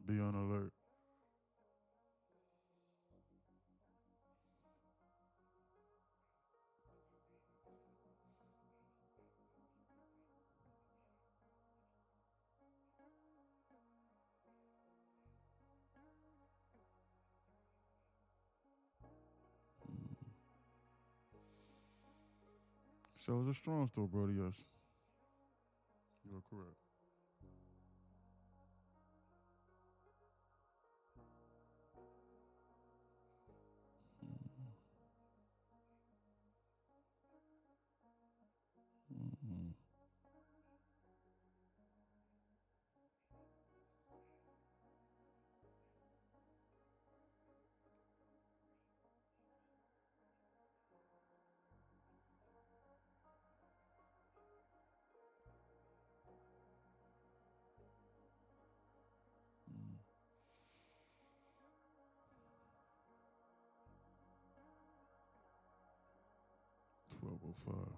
Be on alert. So it's a strong store, Brody. Yes, you are correct. Mm-hmm. Mm. 12:05.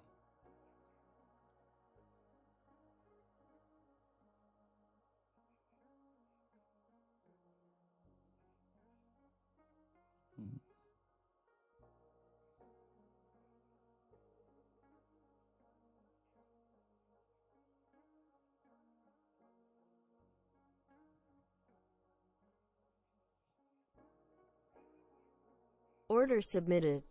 Mm. Order submitted.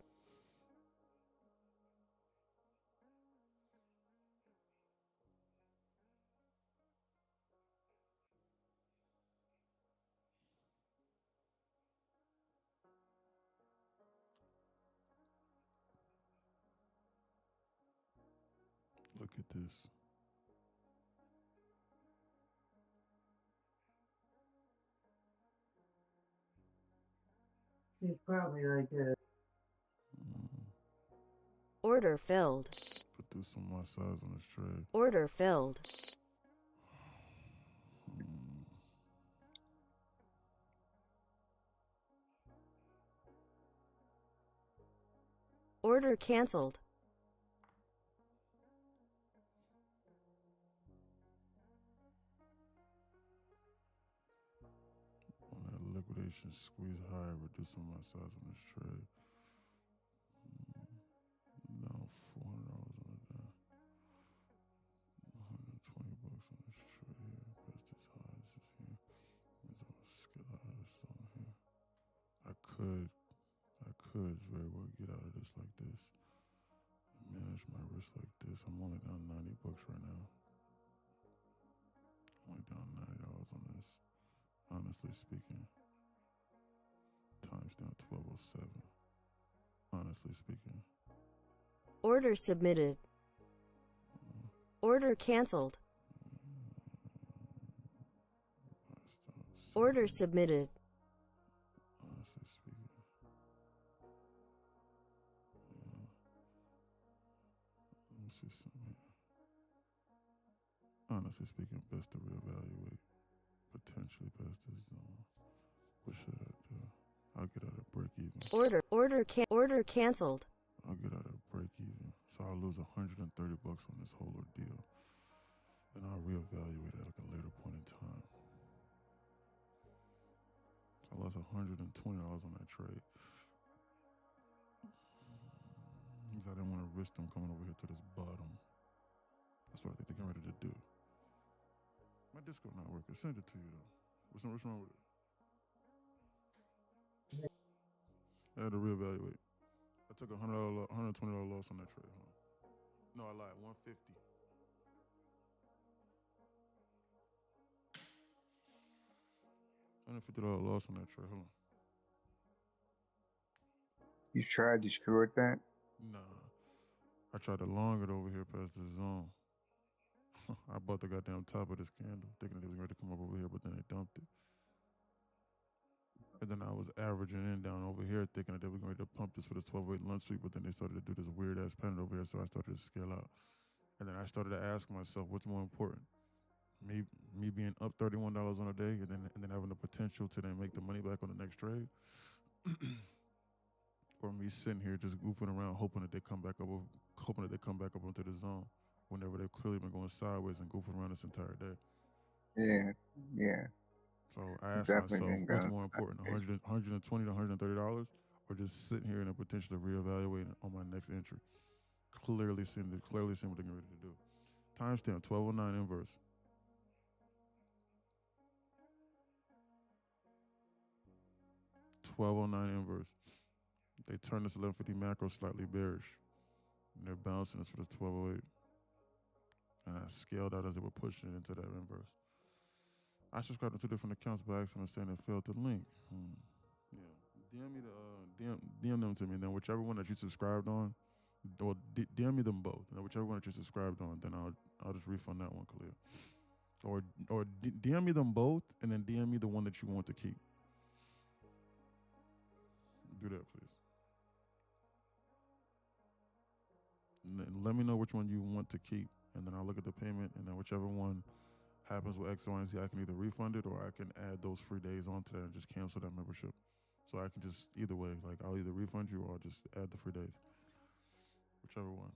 look at this. She's probably like a. Order filled. Put through some of my size on this trade. Order filled. Order canceled. On that liquidation, squeeze higher, reduce some of my size on this trade. No, $400 on it now. $120 on this trade here. Best as high as this here. Means I'm gonna scale out of this on here. I could very well get out of this like this. And manage my risk like this. I'm only down $90 right now. Only down $90 on this. Honestly speaking. Times down 1207. Honestly speaking. Order submitted. Order canceled. Order submitted. Honestly speaking. Let me see something here. Honestly speaking, best to reevaluate. Potentially best is what should I do? I'll get out of break even. Order canceled. I'll get out of break even. So I'll lose $130 on this whole ordeal. And I'll reevaluate at like a later point in time. So I lost $120 on that trade. Because I didn't want to risk them coming over here to this bottom. That's what I think they're getting ready to do. My Discord not working. Send it to you though. What's wrong with it? I had to reevaluate. I took $120 loss on that trade. Hold on. No, I lied. $150. $150 loss on that trade. Hold on. You tried to short that? Nah. I tried to long it over here past the zone. I bought the goddamn top of this candle, thinking it was going to come up over here, but then they dumped it. And then I was averaging in down over here, thinking that they were going to pump this for this 12-8 lunch sweep, but then they started to do this weird-ass pattern over here, so I started to scale out. And then I started to ask myself, what's more important? Me being up $31 on a day and then having the potential to then make the money back on the next trade? Or me sitting here just goofing around, hoping that they come back up onto the zone whenever they've clearly been going sideways and goofing around this entire day. Yeah. So I asked Definitely myself, didn't what's go. more important, $120 to $130, or just sitting here and potentially reevaluating on my next entry? Clearly seeing what they're getting ready to do. Timestamp 1209 inverse. $1209 inverse. They turned this 1150 macro slightly bearish. And they're bouncing this for this 1208. And I scaled out as they were pushing it into that inverse. I subscribed to 2 different accounts by accident saying it failed to link. Yeah. DM them to me. And then whichever one that you subscribed on, or DM me them both. And then whichever one that you subscribed on, then I'll just refund that one, Khalil. Or DM me them both, and then DM me the one that you want to keep. Do that, please. Let me know which one you want to keep, and then I'll look at the payment, and then whichever one happens with X, Y, and Z, I can either refund it or I can add those free days onto that and just cancel that membership. So I can just, either way, like I'll either refund you or I'll just add the free days. Whichever one.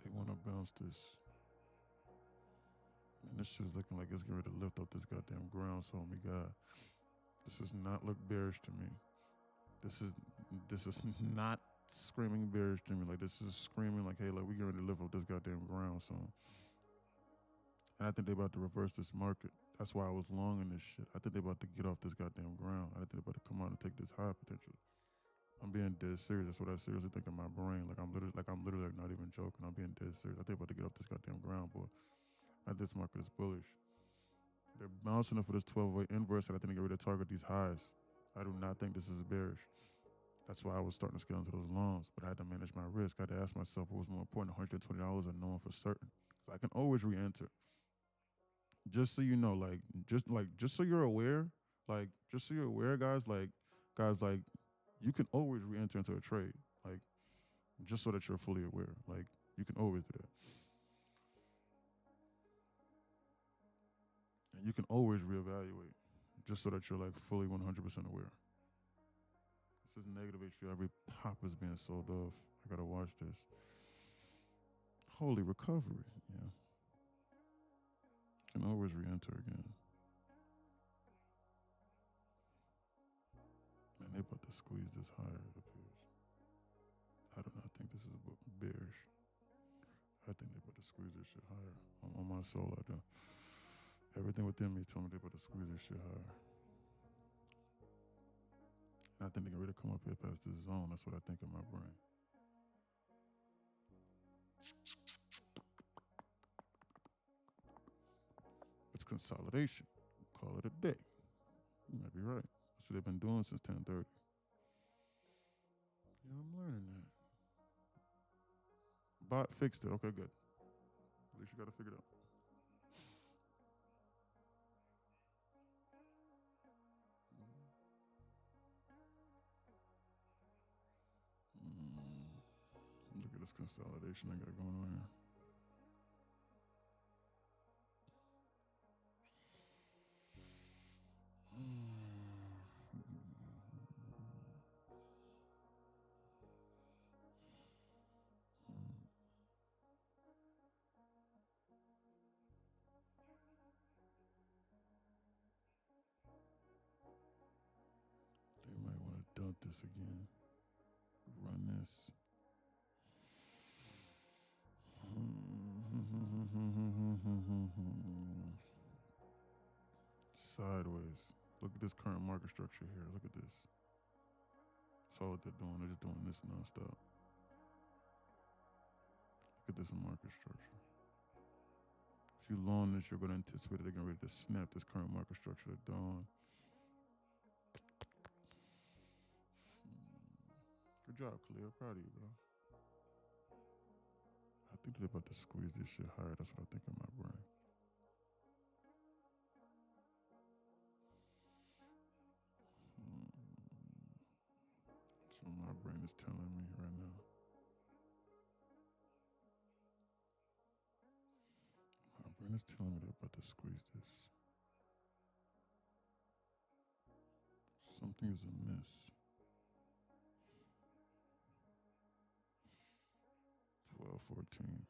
They want to bounce this. And this shit's looking like it's getting ready to lift up this goddamn ground, so my God. This does not look bearish to me. This is not screaming bearish to me. Like, this is screaming like, hey, like, we getting ready to lift up this goddamn ground, so. And I think they about to reverse this market. That's why I was long in this shit. I think they about to get off this goddamn ground. I think they about to come out and take this high potentially. I'm being dead serious. That's what I seriously think in my brain. Like I'm literally like not even joking. I'm being dead serious. I think about to get off this goddamn ground, boy. I think this market is bullish. They're bouncing up for this 12-way inverse, and I think they get ready to target these highs. I do not think this is bearish. That's why I was starting to scale into those longs, but I had to manage my risk. I had to ask myself what was more important, $120 or knowing for certain. Because I can always re-enter. Just so you know, just so you're aware, guys, you can always re-enter into a trade. Like, just so that you're fully aware. Like, you can always do that. And you can always reevaluate, just so that you're like fully 100% aware. This is negative HV. Every pop is being sold off. I gotta watch this. Holy recovery. Yeah. Can always re-enter again. Man, they about to squeeze this higher, it appears. I do not think this is bearish. I think they about to squeeze this shit higher. On my soul, I do. Everything within me told me they about to squeeze this shit higher. And I think they get ready to come up here past this zone. That's what I think in my brain. It's consolidation. Call it a day. You might be right. That's what they've been doing since 10:30. Yeah, I'm learning that. Bot fixed it. Okay, good. At least you got to figure it out. Look at this consolidation I got going on here. They might want to dump this again. Run this. Sideways. Look at this current market structure here. Look at this. That's all they're doing. They're just doing this nonstop. Look at this market structure. If you long this, you're going to anticipate that they're getting ready to snap this current market structure at dawn. Good job, Khalil. Proud of you, bro. I think they're about to squeeze this shit higher. That's what I think in my brain. That's what my brain is telling me right now. My brain is telling me they're about to squeeze this. Something is amiss. 12:14.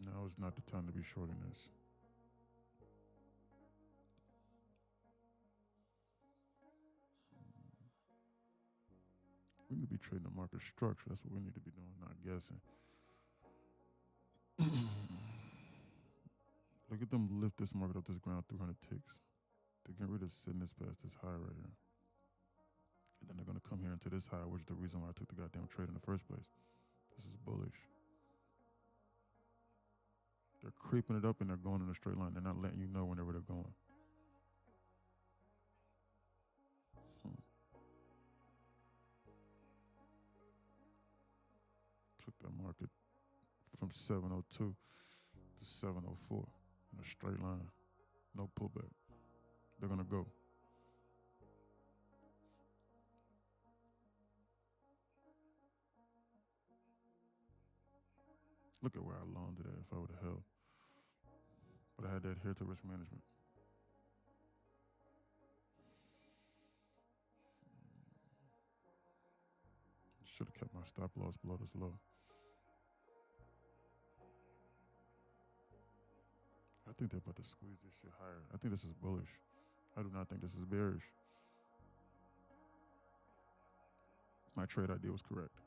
Now is not the time to be shorting this. We need to be trading the market structure. That's what we need to be doing, not guessing. Look at them lift this market up this ground 300 ticks. They're getting rid of sitting this past this high right here. And then they're going to come here into this high, which is the reason why I took the goddamn trade in the first place. This is bullish. They're creeping it up and they're going in a straight line. They're not letting you know whenever they're going. Took that market from 702 to 704 in a straight line. No pullback. They're going to go. Look at where I longed it at if I would have held. But I had to adhere to risk management. Should have kept my stop loss below this low. I think they're about to squeeze this shit higher. I think this is bullish. I do not think this is bearish. my trade idea was correct.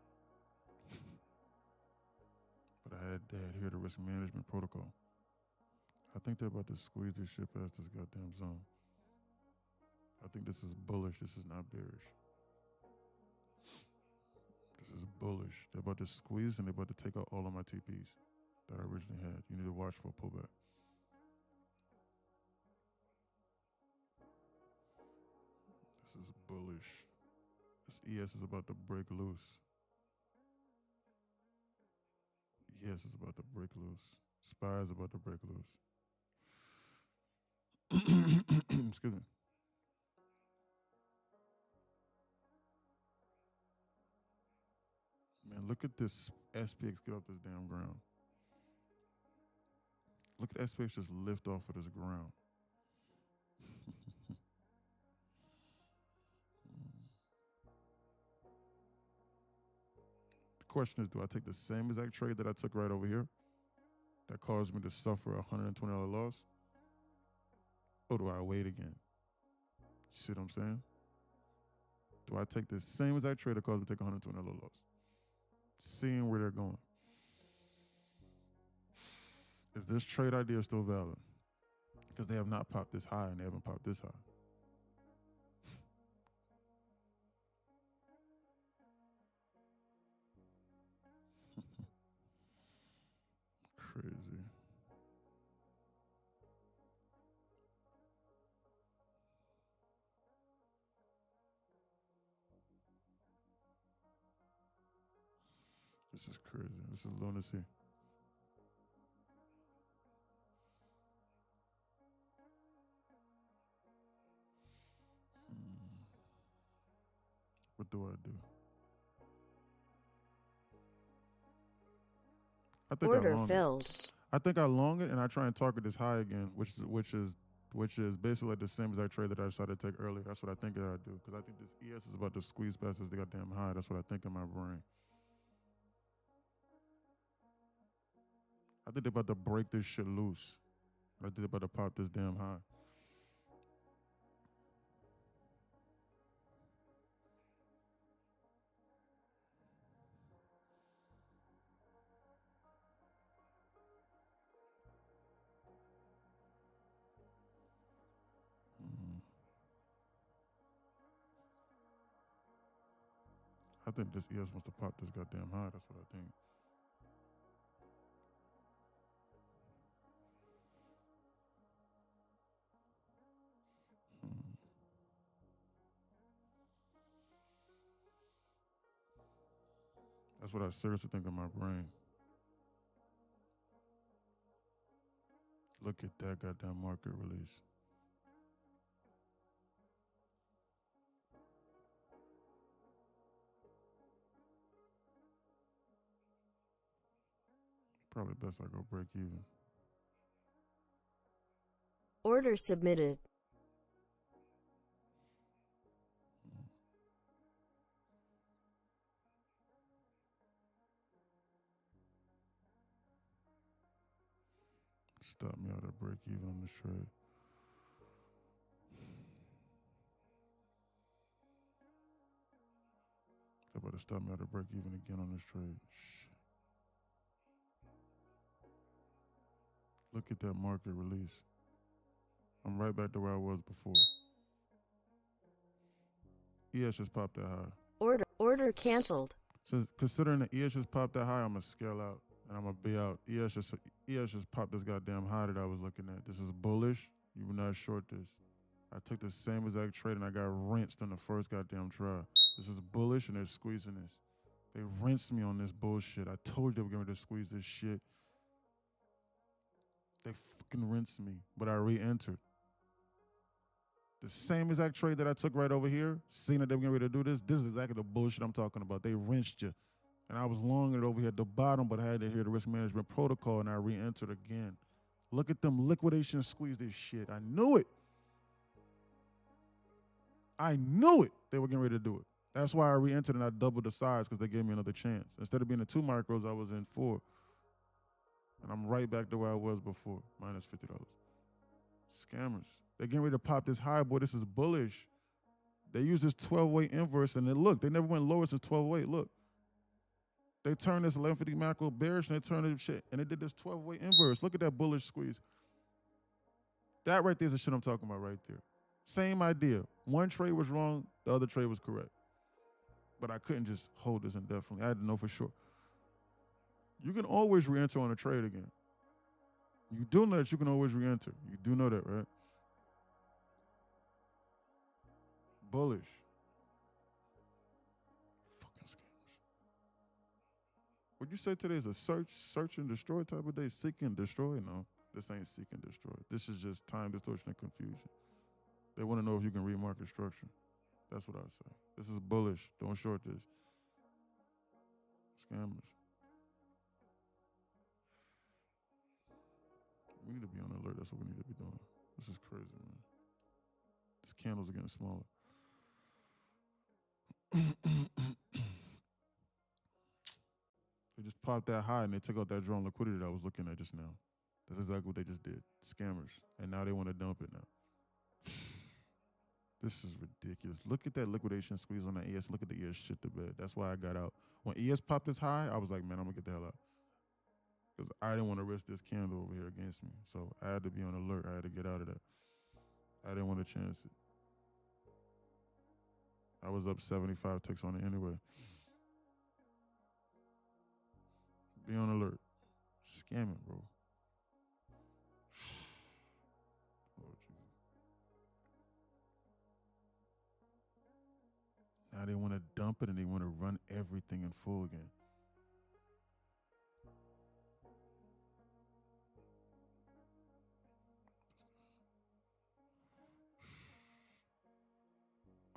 But I had to adhere to risk management protocol. I think they're about to squeeze this shit past this goddamn zone. I think this is bullish. This is not bearish. This is bullish. They're about to squeeze and they're about to take out all of my TPs that I originally had. You need to watch for a pullback. This is bullish. This ES is about to break loose. ES is about to break loose. SPY is about to break loose. Excuse me. Man, look at this SPX get off this damn ground. Look at SPX just lift off of this ground. The question is, do I take the same exact trade that I took right over here that caused me to suffer a $120 loss? Or do I wait again? You see what I'm saying? Do I take the same exact trade that caused me to take a $120 loss? Seeing where they're going. Is this trade idea still valid? Because they have not popped this high and they haven't popped this high. Crazy. This is crazy. This is lunacy. What do I do? Order filled. I think I long it and I try and target this high again, which is basically like the same exact trade that I decided to take earlier. That's what I think that I do. Because I think this ES is about to squeeze past this goddamn high. That's what I think in my brain. I think they're about to break this shit loose. I think they're about to pop this damn high. I think this ES wants to pop this goddamn high. That's what I think. That's what I seriously think in my brain. Look at that goddamn market release. Probably best I go break even. Order submitted. Stop me out of break even on this trade. They're about to stop me out of break even again on this trade. Shit. Look at that market release. I'm right back to where I was before. ES just popped that high. Order canceled. So considering the ES just popped that high, I'm gonna scale out and I'm gonna be out. ES just popped this goddamn high that I was looking at. This is bullish. You will not short this. I took the same exact trade and I got rinsed on the first goddamn try. This is bullish and they're squeezing this. They rinsed me on this bullshit. I told you they were going to squeeze this shit. They fucking rinsed me, but I re-entered. The same exact trade that I took right over here, seeing that they were getting ready to do this, this is exactly the bullshit I'm talking about. They rinsed you. And I was long it over here at the bottom, but I had to adhere to risk management protocol and I re-entered again. Look at them liquidation squeeze this shit. I knew it. I knew it. They were getting ready to do it. That's why I re-entered and I doubled the size because they gave me another chance. Instead of being in 2 micros, I was in 4. And I'm right back to where I was before, minus $50. Scammers. They're getting ready to pop this high, boy. This is bullish. They use this 12-way inverse, and then look, they never went lower since 12-way. Look, they turned this 1150 macro bearish, and they turned it shit, and they did this 12-way inverse. Look at that bullish squeeze. That right there is the shit I'm talking about right there. Same idea. One trade was wrong, the other trade was correct. But I couldn't just hold this indefinitely. I had to know for sure. You can always re-enter on a trade again. You do know that you can always re-enter. You do know that, right? Bullish. Fucking scammers. Would you say today is a search and destroy type of day? Seek and destroy? No, this ain't seek and destroy. This is just time distortion and confusion. They want to know if you can read market structure. That's what I say. This is bullish. Don't short this. Scammers. We need to be on alert. That's what we need to be doing. This is crazy, man. These candles are getting smaller. They just popped that high and they took out that drawn liquidity that I was looking at just now. That's exactly what they just did. Scammers. And now they want to dump it now. This is ridiculous. Look at that liquidation squeeze on that ES. Look at the ES shit to bed. That's why I got out. When ES popped this high, I was like, man, I'm going to get the hell out. Because I didn't want to risk this candle over here against me. So I had to be on alert. I had to get out of that. I didn't want to chance it. I was up 75 ticks on it anyway. Be on alert. Scamming, bro. Lord Jesus. Now they want to dump it and they want to run everything in full again.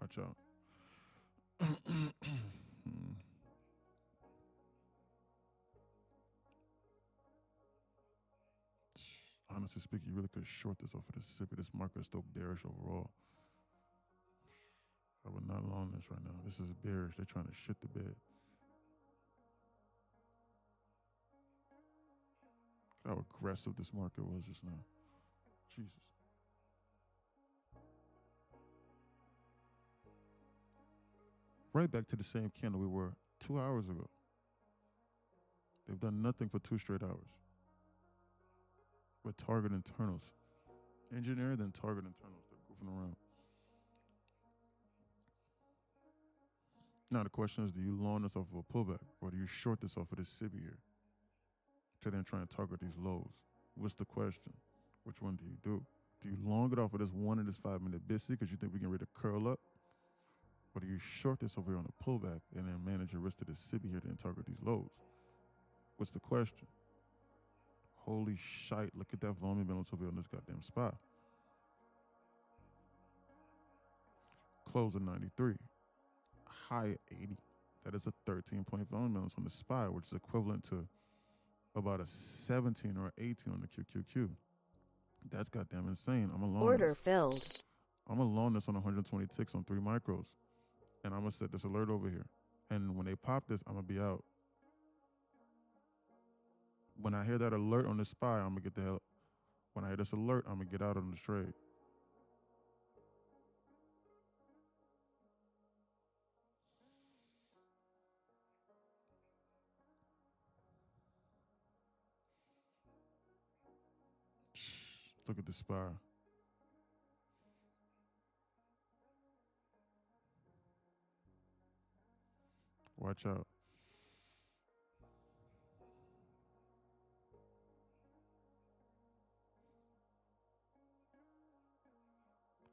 Watch out. Honestly speaking, you really could short this off of Mississippi. This market is still bearish overall. I would not long this right now. This is bearish. They're trying to shit the bed. Look how aggressive this market was just now. Jesus. Right back to the same candle we were 2 hours ago. They've done nothing for 2 straight hours. With target internals. Engineer, then target internals. They're goofing around. Now the question is, do you long this off of a pullback? Or do you short this off of this SIBI here? To then try and target these lows? What's the question? Which one do you do? Do you long it off of this 1 and this 5-minute BISI because you think we can ready to curl up? Or do you short this over here on a pullback and then manage your risk to this SIBI here to then target these lows? What's the question? Holy shite, look at that volume balance over here on this goddamn spot. Close at 93. High at 80. That is a 13-point volume balance on the SPY, which is equivalent to about a 17 or 18 on the QQQ. That's goddamn insane. I'm alone. Order filled. I'm alone this on 120 ticks on 3 micros. And I'm going to set this alert over here. And when they pop this, I'm going to be out. When I hear that alert on the SPY, I'm going to get the hell. When I hear this alert, I'm going to get out on this trade. Look at the SPY. Watch out.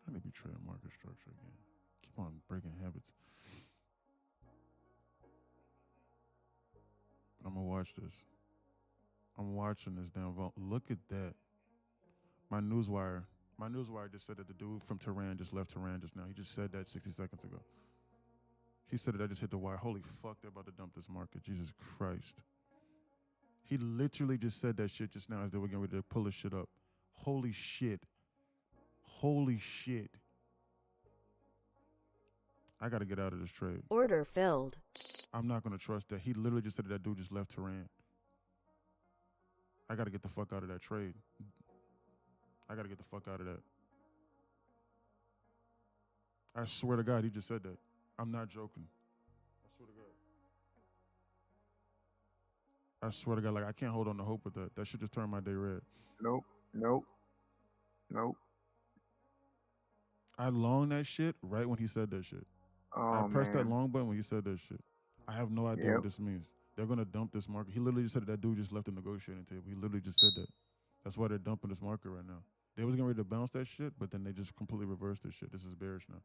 I need to be trading market structure again. Keep on breaking habits. I'm going to watch this. I'm watching this damn vote. Look at that. My newswire just said that the dude from Tehran just left Tehran just now. He just said that 60 seconds ago. He said that I just hit the wire. Holy fuck, they're about to dump this market. Jesus Christ. He literally just said that shit just now as they were getting ready to pull this shit up. Holy shit. Holy shit. I got to get out of this trade. Order filled. I'm not going to trust that. He literally just said that dude just left Tehran. I got to get the fuck out of that trade. I got to get the fuck out of that. I swear to God, he just said that. I'm not joking. I swear to God. I swear to God, like I can't hold on to hope with that. That should just turn my day red. Nope. Nope. Nope. I longed that shit right when he said that shit. I Oh pressed that man. long button when he said that shit. I have no idea what this means. They're gonna dump this market. He literally just said that dude just left the negotiating table. He literally just said that. That's why they're dumping this market right now. They was getting ready to bounce that shit, but then they just completely reversed this shit. This is bearish now.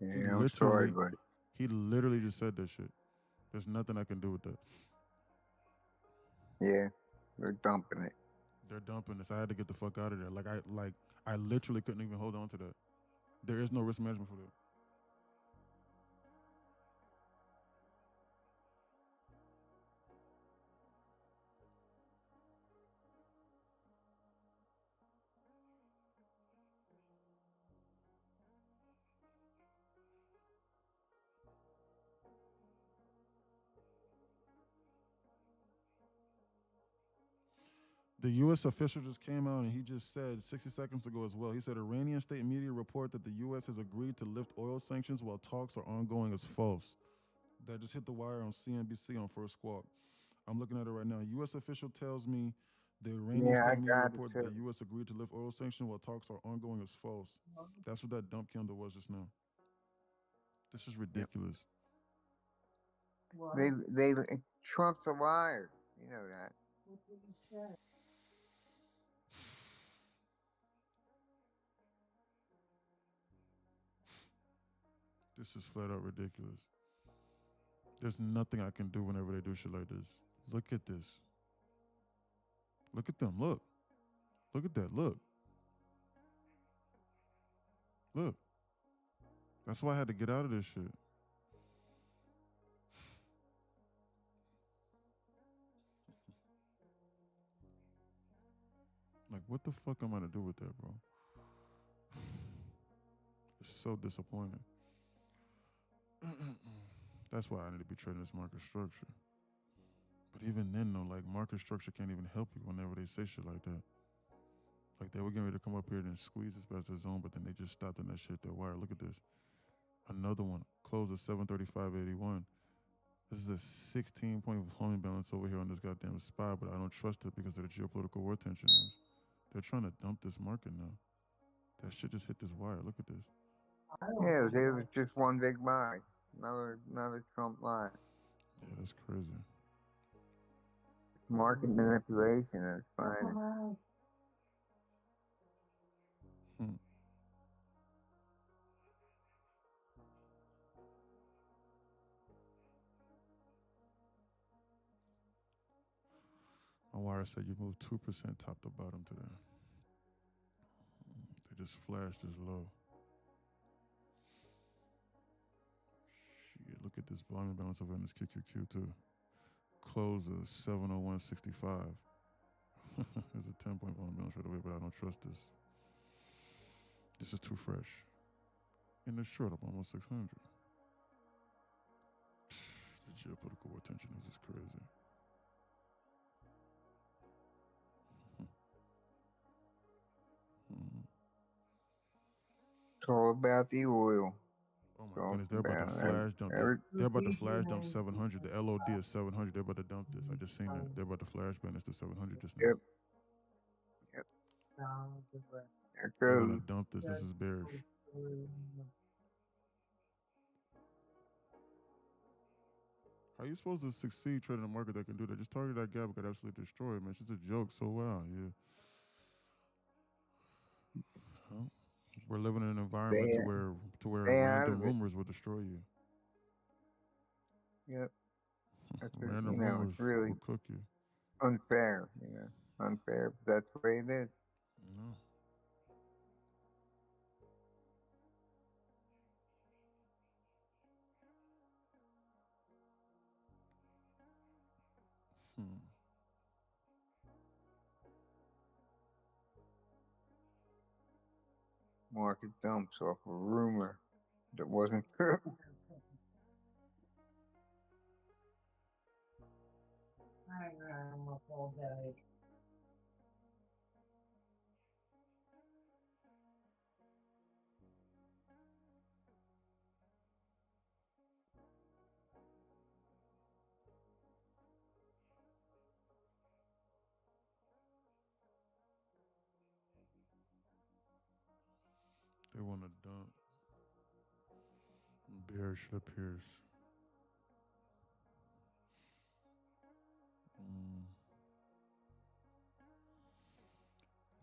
Yeah, I'm sorry, buddy. He literally just said that shit. There's nothing I can do with that. Yeah, they're dumping it. They're dumping this. I had to get the fuck out of there. I literally couldn't even hold on to that. There is no risk management for that. The U.S. official just came out and he just said 60 seconds ago as well. He said Iranian state media report that the U.S. has agreed to lift oil sanctions while talks are ongoing is false. That just hit the wire on CNBC on First Squawk. I'm looking at it right now. A U.S. official tells me the Iranian state media report that the U.S. agreed to lift oil sanctions while talks are ongoing is false. That's what that dump candle was just now. This is ridiculous. They Trump's a liar. You know that. This is flat out ridiculous. There's nothing I can do whenever they do shit like this. Look at this. Look at them. Look. Look at that. Look. Look. That's why I had to get out of this shit. Like, what the fuck am I to do with that, bro? It's so disappointing. That's why I need to be trading this market structure. But even then, though, like, market structure can't even help you whenever they say shit like that. Like, they were getting ready to come up here and squeeze this past the zone, but then they just stopped in that shit, that wire. Look at this. Another one. Closed at 735.81. This is a 16-point volume balance over here on this goddamn spot, but I don't trust it because of the geopolitical war tension. They're trying to dump this market now. That shit just hit this wire. Look at this. Yeah, there was just one big buy. Another Trump lie. Yeah, that's crazy. Market manipulation is fine. My wire said you moved 2% top to bottom today. They just flashed this low. Shit, look at this volume balance over in this QQQ too. Close of 701.65. There's a 10-point volume balance right away, but I don't trust this. This is too fresh. In the short, up almost 600. The geopolitical war tension is just crazy. It's all about the oil. Oh my goodness, they're about to flash dump. They're about to flash dump 700. The LOD is 700. They're about to dump this. I just seen that. They're about to flash bang this to 700 just now. Yep. They're gonna dump this. This is bearish. How are you supposed to succeed trading a market that can do that? Just target that gap, got absolutely destroyed, man. It's just a joke. So wow, yeah. Well, we're living in an environment to where random rumors will destroy you. Yep. That's random rumors really will cook you. Unfair, unfair. But that's the way it is. No. Market dumps off a rumor that wasn't true. They want to dump. Bearish appears.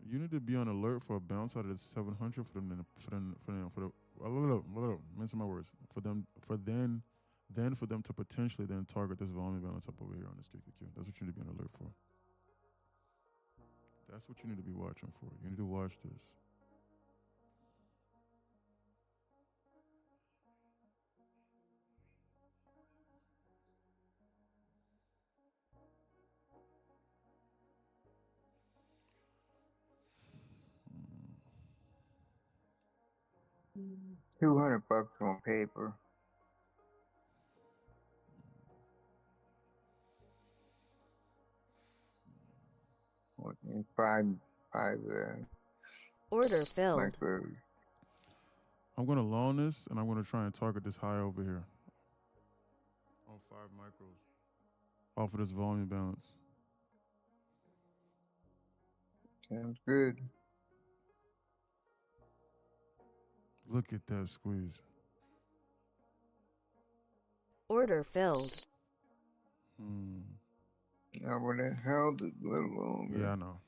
You need to be on alert for a bounce out of the 700 for them. Mention my words. For them to potentially then target this volume balance up over here on this QQQ. That's what you need to be on alert for. That's what you need to be watching for. You need to watch this. $200 on paper. In five order filled. micros. I'm gonna long this and I'm gonna try and target this high over here. On 5 micros. Off of this volume balance. Sounds good. Look at that squeeze. Order filled. I would have held it a little longer. Yeah, I know.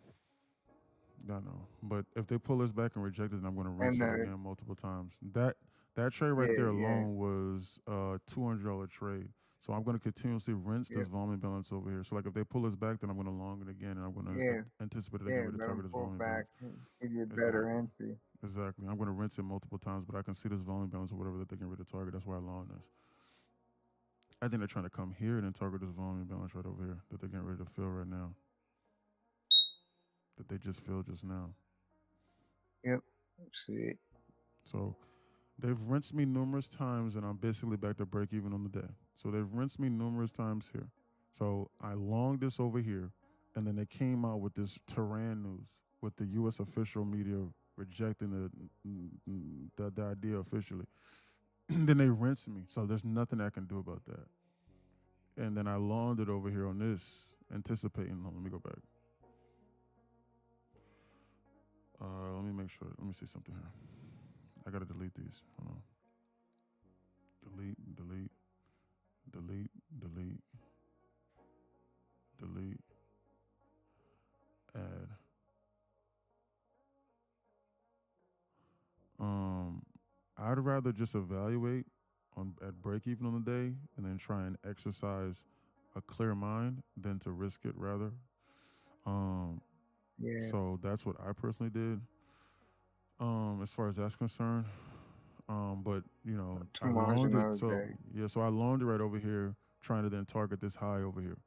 But if they pull this back and reject it, then I'm going to rinse it again multiple times. That trade right there alone was a $200 trade. So I'm going to continuously rinse this volume balance over here. So like if they pull this back, then I'm going to long it again, and I'm going to anticipate it again with the target this volume balance. Give you a better entry. Exactly. I'm going to rinse it multiple times, but I can see this volume balance or whatever that they can read the target. That's why I long this. I think they're trying to come here and then target this volume balance right over here that they're getting ready to fill right now. That they just filled just now. Yep. See it. So they've rinsed me numerous times and I'm basically back to break even on the day. So they've rinsed me numerous times here. So I longed this over here and then they came out with this Tehran news with the U.S. official media rejecting the idea officially. Then they rinsed me. So there's nothing I can do about that. And then I longed it over here on this, anticipating. Let me go back. Let me make sure. Let me see something here. I got to delete these. Hold on. Delete. Add. I'd rather just evaluate at break even on the day and then try and exercise a clear mind than to risk it rather. So that's what I personally did. As far as that's concerned. But you know, I loaned it. So I loaned it right over here, trying to then target this high over here.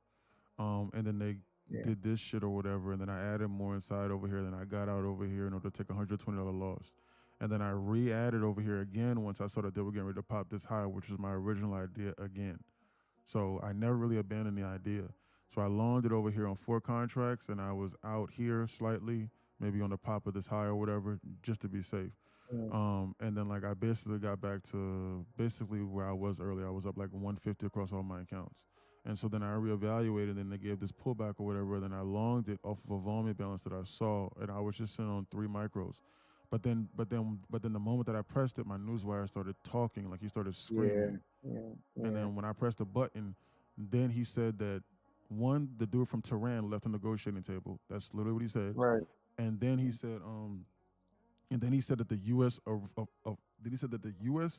And then they did this shit or whatever, and then I added more inside over here. Then I got out over here in order to take $120 loss. And then I re-added over here again once I saw that they were getting ready to pop this high, which was my original idea again. So I never really abandoned the idea. So I loaned it over here on 4 contracts, and I was out here slightly, maybe on the pop of this high or whatever, just to be safe. And then like I basically got back to basically where I was earlier. I was up like 150 across all my accounts. And so then I reevaluated, and they gave this pullback or whatever. Then I longed it off of a volume balance that I saw, and I was just sitting on 3 micros. But then the moment that I pressed it, my newswire started talking, like he started screaming. And then when I pressed the button, then he said that the dude from Tehran left the negotiating table. That's literally what he said. Right. And then he said, that the U.S.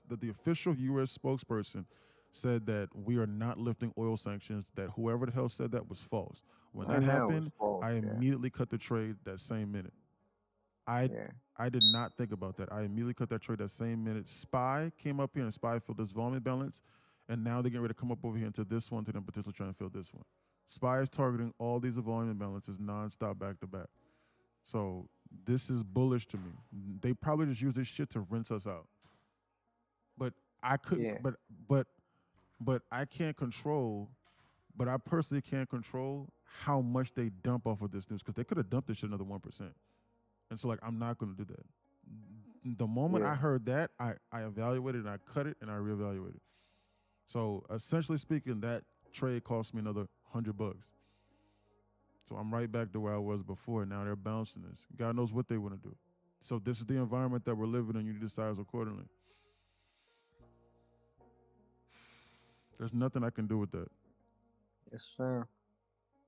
that the official U.S. spokesperson said that we are not lifting oil sanctions. That whoever the hell said that was false. When that happened, I immediately cut the trade that same minute. I did not think about that. I immediately cut that trade that same minute. SPY came up here and SPY filled this volume balance, and now they're getting ready to come up over here into this one to then potentially try and fill this one. SPY is targeting all these volume balances nonstop back to back. So this is bullish to me. They probably just use this shit to rinse us out. But I couldn't. But I can't control. But I personally can't control how much they dump off of this news, because they could have dumped this shit another 1%. And so, like, I'm not going to do that. The moment I heard that, I evaluated and I cut it and I reevaluated. So, essentially speaking, that trade cost me another $100. So, I'm right back to where I was before. Now they're bouncing this. God knows what they want to do. So this is the environment that we're living in. You need to size accordingly. There's nothing I can do with that. Yes, sir.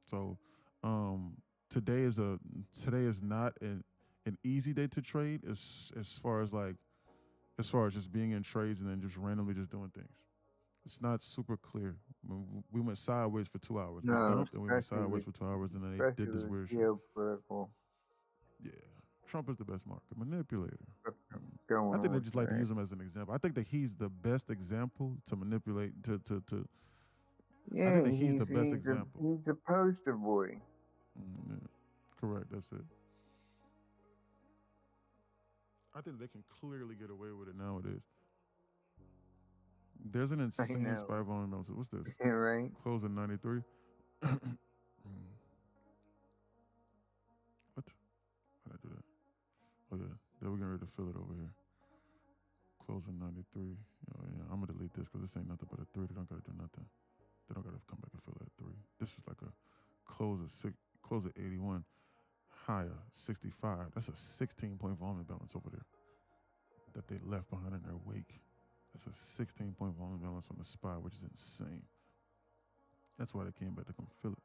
So um, today is not an easy day to trade as far as just being in trades and then just randomly just doing things. It's not super clear. We went sideways for 2 hours. We No, dumped and we went especially sideways with for 2 hours and then they especially did this with weird shit. geopolitical Yeah. Trump is the best market manipulator. going I think they on just like to today. use him as an example. I think that he's the best example to manipulate to I Yeah, think that he's the best example. He's a poster boy. Yeah. Correct, that's it. I think they can clearly get away with it nowadays. There's an insane know. SPY volume analysis. What's this? Yeah, right? Close at 93. What? How'd I do that? Oh yeah, then we're getting ready to fill it over here. Close at 93. Oh yeah, I'm gonna delete this because this ain't nothing but a 3. They don't gotta do nothing. They don't gotta come back and fill that 3. This was like a close at 81, higher 65. That's a 16-point volume balance over there that they left behind in their wake. That's a 16-point volume balance on the SPY, which is insane. That's why they came back to come fill it.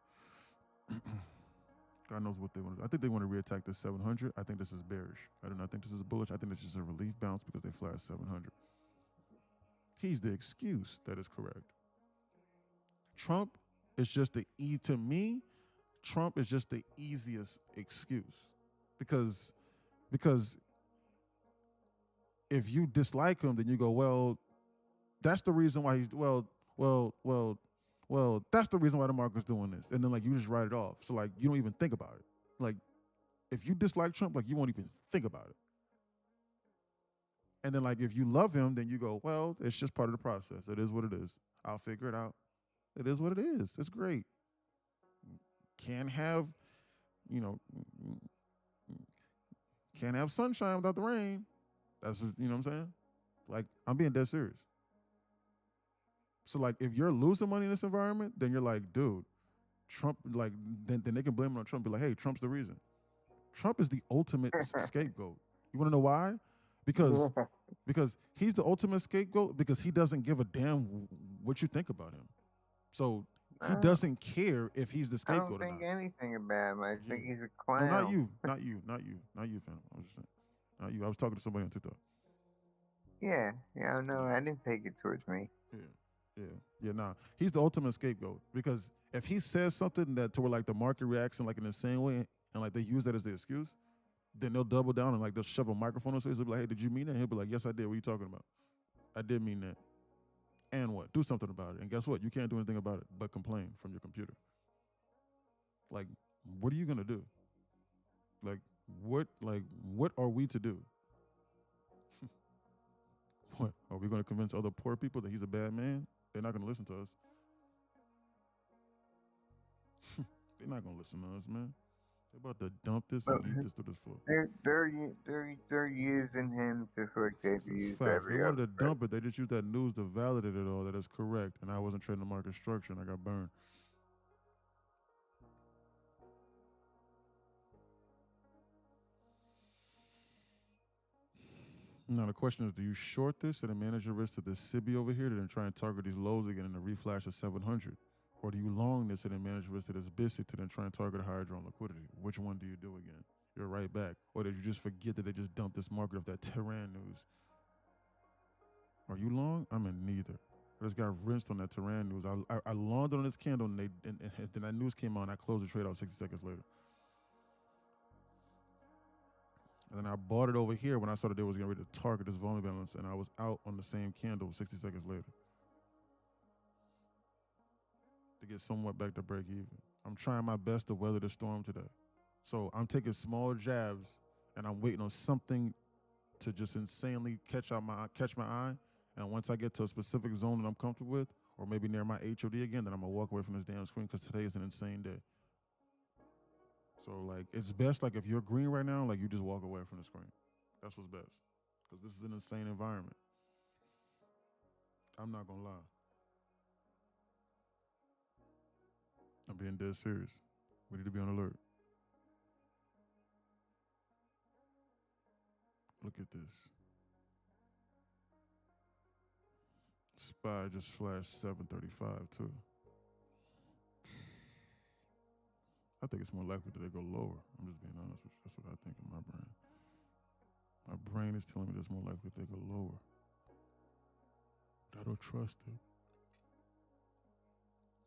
God knows what they want to do. I think they want to reattack this 700. I think this is bearish. I do not think this is bullish. I think this is a relief bounce because they flashed 700. He's the excuse that is correct. Trump is just to me, Trump is just the easiest excuse. Because if you dislike him, then you go, well, that's the reason why he's that's the reason why the market's doing this. And then like you just write it off. So like you don't even think about it. Like if you dislike Trump, like you won't even think about it. And then like if you love him, then you go, well, it's just part of the process. It is what it is. I'll figure it out. It is what it is. It's great. Can't have, can't have sunshine without the rain. That's what, you know what I'm saying? Like I'm being dead serious. So like if you're losing money in this environment, then you're like, dude, Trump, like then they can blame it on Trump. Be like, hey, Trump's the reason. Trump is the ultimate scapegoat. You want to know why? Because he's the ultimate scapegoat because he doesn't give a damn what you think about him. So he doesn't care if he's the scapegoat or not. I don't think anything about him. I think he's a No, clown. not you, fam. I was just saying, not you. I was talking to somebody on TikTok. Yeah, no, I didn't take it towards me. Nah. He's the ultimate scapegoat because if he says something that to where like the market reacts in like an insane way and like they use that as the excuse, then they'll double down and like they'll shove a microphone on his face. They'll be like, hey, did you mean that? And he'll be like, yes, I did. What are you talking about? I did mean that. And what? Do something about it. And guess what? You can't do anything about it but complain from your computer. Like, what are you gonna do? Like, what are we to do? What? Are we gonna convince other poor people that he's a bad man? They're not gonna listen to us. They're not gonna listen to us, man. They're about to dump this and eat this through this floor. They're using him just like they've used every They other. wanted to dump it. They just used that news to validate it all. That is correct. And I wasn't trading the market structure and I got burned. Now the question is, do you short this and then manage your risk to this SIBI over here to then try and target these lows again in the reflash of 700? Or do you long this and then manage risk to this BISIC to then try and target a higher drawn liquidity? Which one do you do again? You're right back. Or did you just forget that they just dumped this market of that Tehran news? Are you long? I'm in neither. I just got rinsed on that Tehran news. I longed on this candle and then that news came on. I closed the trade out 60 seconds later. And then I bought it over here when I saw that they was getting ready to target this volume balance, and I was out on the same candle 60 seconds later to get somewhat back to break even. I'm trying my best to weather the storm today. So I'm taking small jabs, and I'm waiting on something to just insanely catch my eye. And once I get to a specific zone that I'm comfortable with, or maybe near my HOD again, then I'm going to walk away from this damn screen because today is an insane day. So, like, it's best, like, if you're green right now, like, you just walk away from the screen. That's what's best. Because this is an insane environment. I'm not going to lie. I'm being dead serious. We need to be on alert. Look at this. SPY just flashed 735 too. I think it's more likely that they go lower. I'm just being honest with you. That's what I think in my brain. My brain is telling me that it's more likely that they go lower. But I don't trust it.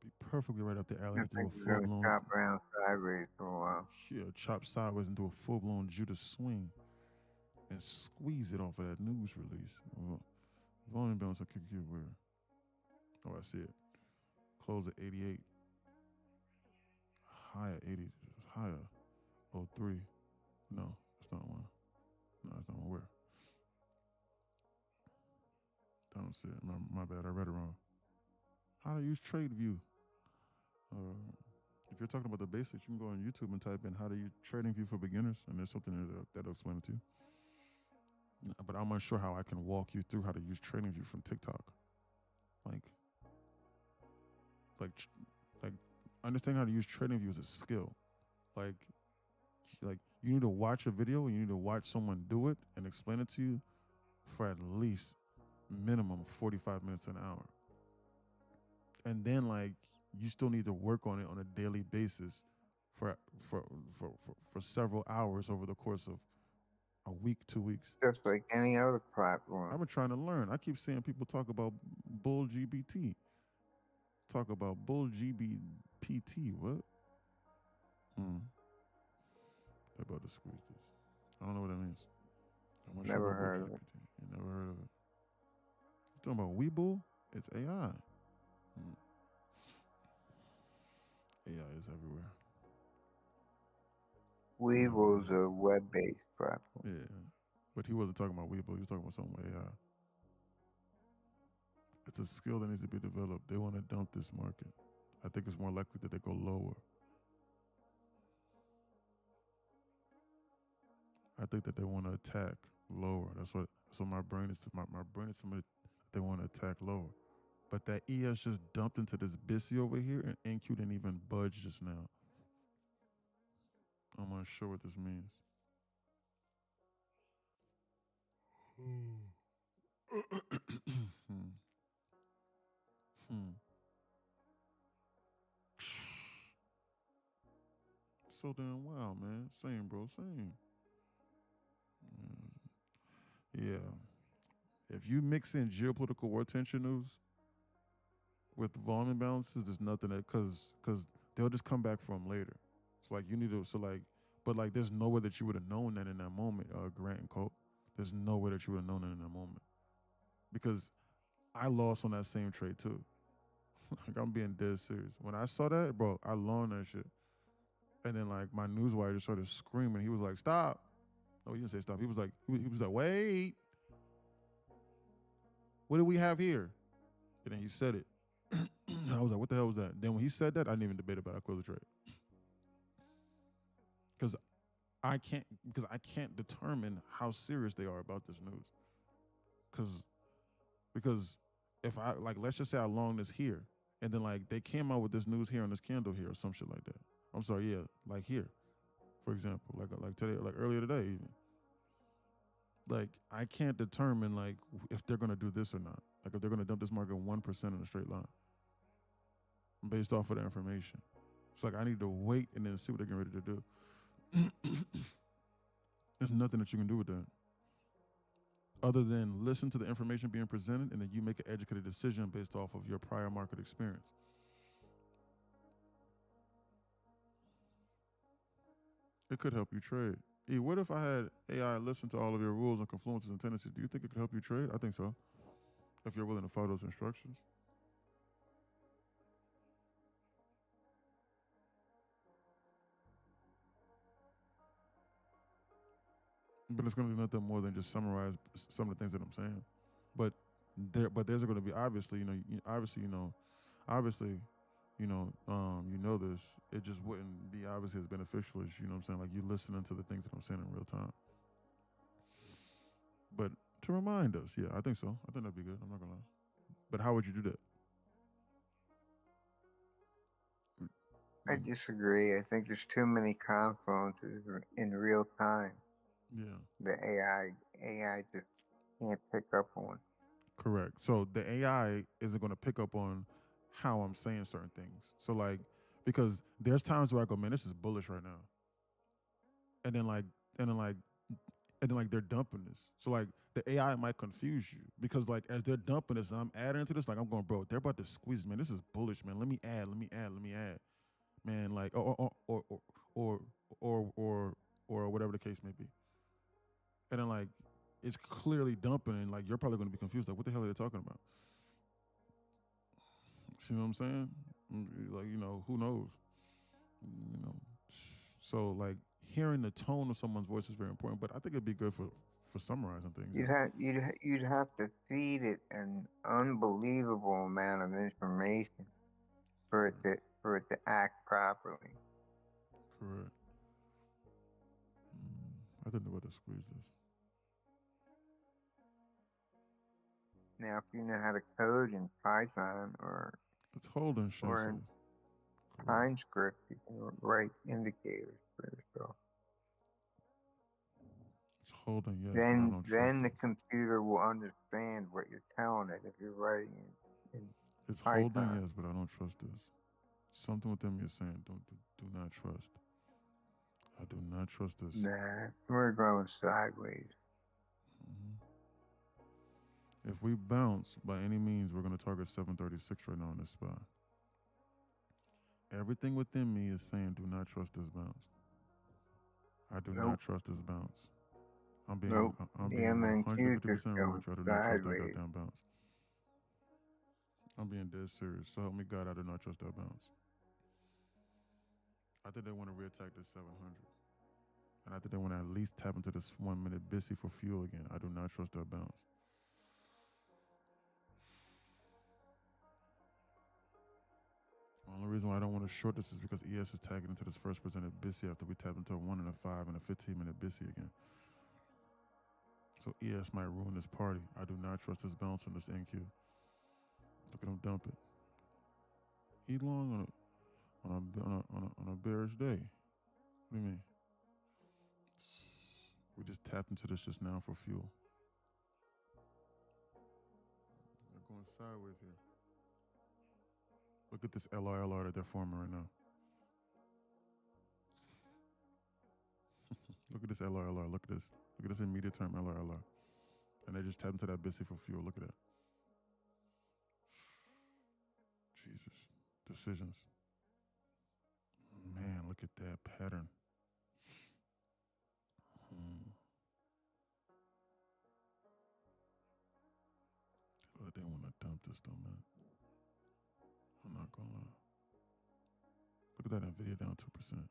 Be perfectly right up the alley I to do think a we're full going to blown. chop around sideways for a while. Shit, chop sideways and do a full blown Judas swing and squeeze it off of that news release. Well, volume balance will kick you where? Oh, I see it. Close at 88. High at 80. Higher. 03. No, that's not one. No, that's not one. Where? I don't see it. My bad. I read it wrong. How to use TradeView. If you're talking about the basics, you can go on YouTube and type in how to use TradingView for beginners, and there's something that'll explain it to you. But I'm unsure how I can walk you through how to use TradingView from TikTok. Like understanding how to use TradingView is a skill. Like you need to watch a video, and you need to watch someone do it and explain it to you for at least minimum 45 minutes to an hour. And then you still need to work on it on a daily basis for several hours over the course of a week, 2 weeks. Just like any other platform. I've been trying to learn. I keep seeing people talk about Bull GBT. Talk about Bull GBPT. What? They're about to squeeze this. I don't know what that means. Never heard of it. You never heard of it. You talking about Webull? It's AI. AI is everywhere. Weeble's a web-based platform. Yeah, but he wasn't talking about Webull. He was talking about something with AI. It's a skill that needs to be developed. They want to dump this market. I think it's more likely that they go lower. I think that they want to attack lower. That's what my brain is. My brain is somebody they want to attack lower. But that ES just dumped into this BISI over here, and NQ didn't even budge just now. I'm not sure what this means. So damn wild, man. Same, bro. Same. Yeah. If you mix in geopolitical war tension news with volume imbalances, there's nothing that because they'll just come back from later. So you need to but there's no way that you would have known that in that moment, Grant and Colt. There's no way that you would have known that in that moment. Because I lost on that same trade too. I'm being dead serious. When I saw that, bro, I loaned that shit. And then my newswire just started screaming. He was like, "Stop!" No, he didn't say stop. He was like, "Wait, what do we have here?" And then he said it. And I was like, "What the hell was that?" Then when he said that, I didn't even debate about it. I closed the trade because I can't determine how serious they are about this news. Because if I let's just say I long this here, and then they came out with this news here on this candle here or some shit like that. I'm sorry, yeah, here, for example, like today, earlier today even. I can't determine if they're gonna do this or not. If they're gonna dump this market 1% in a straight line based off of the information. So I need to wait and then see what they're getting ready to do. There's nothing that you can do with that other than listen to the information being presented, and then you make an educated decision based off of your prior market experience. It could help you trade. What if I had AI listen to all of your rules and confluences and tendencies? Do you think it could help you trade? I think so. If you're willing to follow those instructions. But it's going to do nothing more than just summarize some of the things that I'm saying. But there's going to be obviously this. It just wouldn't be obviously as beneficial as what I'm saying. You listening to the things that I'm saying in real time. But to remind us, yeah, I think so. I think that'd be good. I'm not gonna lie. But how would you do that? I disagree. I think there's too many confluences in real time. Yeah. The AI just can't pick up on. Correct. So the AI isn't going to pick up on how I'm saying certain things. So like, because there's times where I go, man, this is bullish right now, and then like, and then like, and then like they're dumping this. So like the AI might confuse you because like as they're dumping this and I'm adding to this, like I'm going, bro, they're about to squeeze, man. This is bullish, man. Let me add, man. Like or or or or whatever the case may be. And then like it's clearly dumping, and like you're probably going to be confused, like what the hell are they talking about? You know what I'm saying? Like, you know, who knows? You know, so like hearing the tone of someone's voice is very important. But I think it'd be good for summarizing things. You know? You'd have to feed it an unbelievable amount of information for it to act properly. Correct. I didn't know what to squeeze this. Now, if you know how to code in Python or It's holding shit. or in TimeScript, you can write indicators for yourself. It's holding, yes, but I don't trust Then the this. computer will understand what you're telling it if you're writing in It's Python. holding, yes, but I don't trust this. Something within me is saying, do not trust. I do not trust this. Nah, we're going sideways. If we bounce by any means, we're going to target 736 right now in this spot. Everything within me is saying, do not trust this bounce. I do not trust this bounce. I'm being 150% real with you. I do not trust that goddamn bounce. I'm being dead serious. So help me God, I do not trust that bounce. I think they want to reattack this 700. And I think they want to at least tap into this 1 minute BISI for fuel again. I do not trust that bounce. The only reason why I don't want to short this is because ES is tagging into this first presented BISI after we tap into a 1 and a 5 and a 15-minute BISI again. So ES might ruin this party. I do not trust this bounce on this NQ. Look at him dump it. E long on a bearish day. What do you mean? We just tapped into this just now for fuel. They're going sideways here. Look at this LRLR that they're forming right now. Look at this LRLR. Look at this. Look at this immediate term LRLR. And they just tapped into that BISI for fuel. Look at that. Jesus. Decisions. Man, look at that pattern. But they want to dump this though, man. I'm not gonna lie. Look at that NVIDIA down 2%.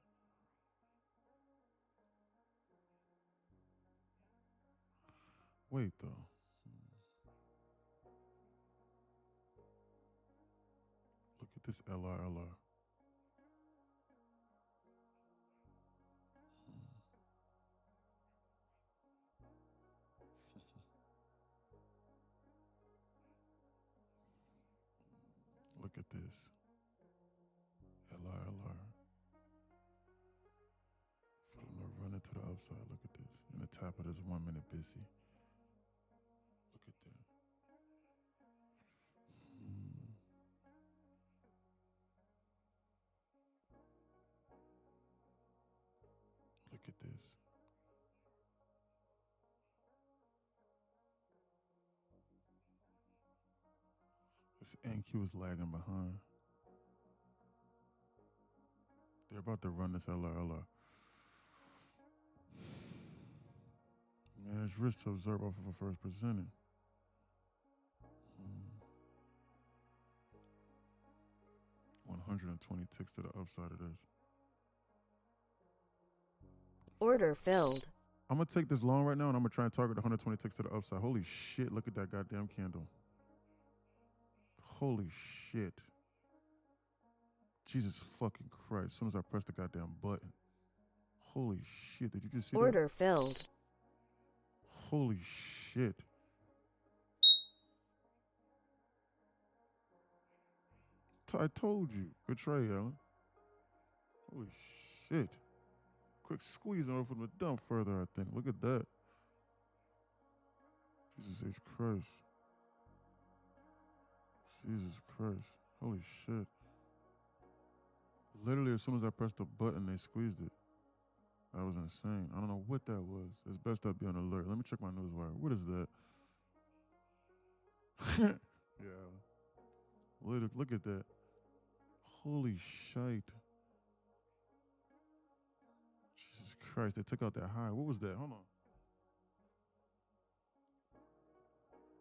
Wait though. Look at this LRLR. Look at this. LRLR. For them to run into the upside. Look at this. And the top of this 1 minute BISI. Look at that. Look at this. This NQ is lagging behind. They're about to run this LRLR. Man, it's risk to observe off of a first presenting. 120 ticks to the upside of this. Order filled. I'm going to take this long right now, and I'm going to try and target 120 ticks to the upside. Holy shit, look at that goddamn candle. Holy shit. Jesus fucking Christ. As soon as I press the goddamn button. Holy shit, did you just see Order filled. Holy shit. I told you. Good trade, Alan. Holy shit. Quick squeeze in order for them to dump further, I think. Look at that. Jesus H. Christ. Jesus Christ. Holy shit. Literally, as soon as I pressed the button, they squeezed it. That was insane. I don't know what that was. It's best I be on alert. Let me check my newswire. What is that? Yeah. Look at that. Holy shite. Jesus Christ, they took out that high. What was that? Hold on.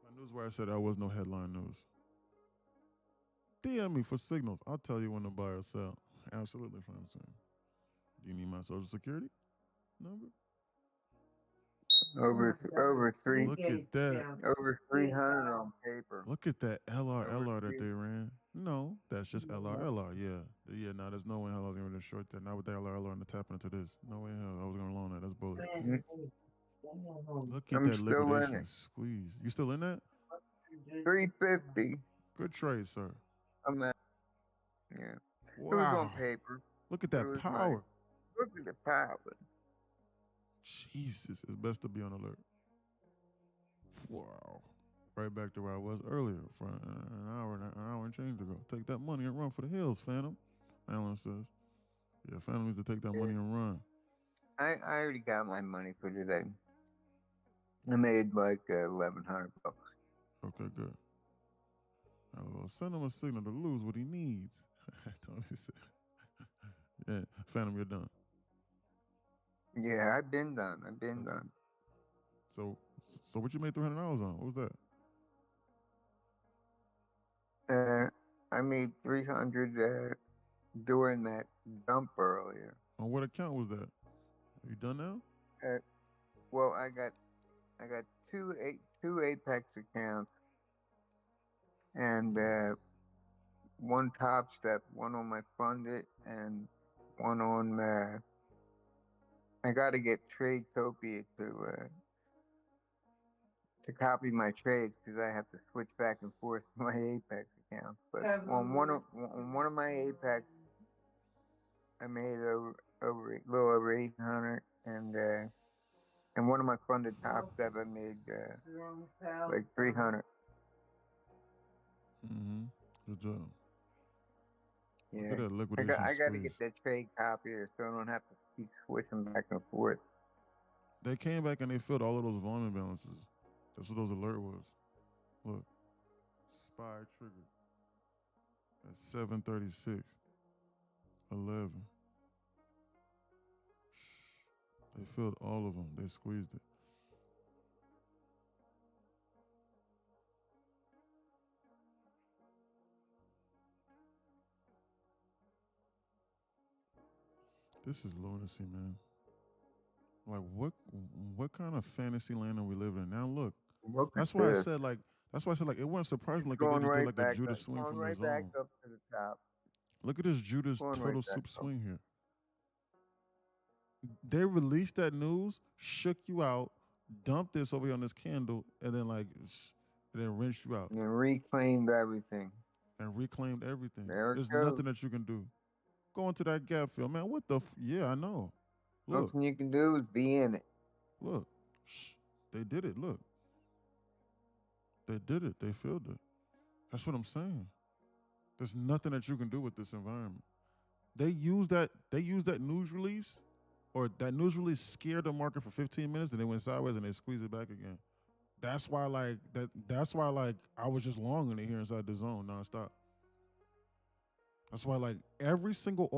My newswire said I was no headline news. DM me for signals. I'll tell you when to buy or sell. Absolutely, Francine. Do you need my social security number? Over three. Look at that. Over 300 on paper. Look at that LR that they ran. No, that's just LR. Yeah. Now there's no way in hell I was going to short that. Not with the LR and the tapping into this. No way in hell I was going to loan that. That's bullish. Look at I'm that still in liquidation it. squeeze. You still in that? 350. Good trade, sir. I'm at. Yeah. It was Wow. on paper. Look at that power. Look at the power. Jesus, it's best to be on alert. Wow. Right back to where I was earlier for an hour and change ago. Take that money and run for the hills, Phantom. Alan says. Yeah, Phantom needs to take that money and run. I already got my money for today. I made like 1,100 bucks. Okay, good. I'll send him a signal to lose what he needs. Tony said. Yeah, Phantom, you're done. Yeah, I've been done. So what you made $300 on? What was that? I made 300 during that dump earlier. On what account was that? Are you done now? Well, I got two Apex accounts and one Top Step, one on my funded and one on I got to get Tradecopia to copy my trades because I have to switch back and forth to my Apex account. But on one of my Apex, I made a little over 800, and one of my funded Top Step, I made like 300. Mm-hmm. Good job. Yeah, look at that liquidation I got to squeeze. get that trade copier so I don't have to keep switching back and forth. They came back and they filled all of those volume balances. That's what those alert was. Look, SPY triggered at 7:36, 11. They filled all of them. They squeezed it. This is lunacy, man. Like, what kind of fantasy land are we living in now? Look, that's why I said like it wouldn't surprise me like they just did like a Judas swing from the zone. Back up to the top. Look at this Judas total soup swing here. They released that news, shook you out, dumped this over here on this candle, and then rinsed you out. And reclaimed everything. There's nothing that you can do. Go into that gap fill, man. What the? Yeah, I know. Look. Nothing you can do is be in it. Look. They did it. Look. They did it. They filled it. That's what I'm saying. There's nothing that you can do with this environment. They used that news release, or that news release scared the market for 15 minutes, and they went sideways and they squeezed it back again. That's why I was just longing it here inside the zone nonstop. That's why every single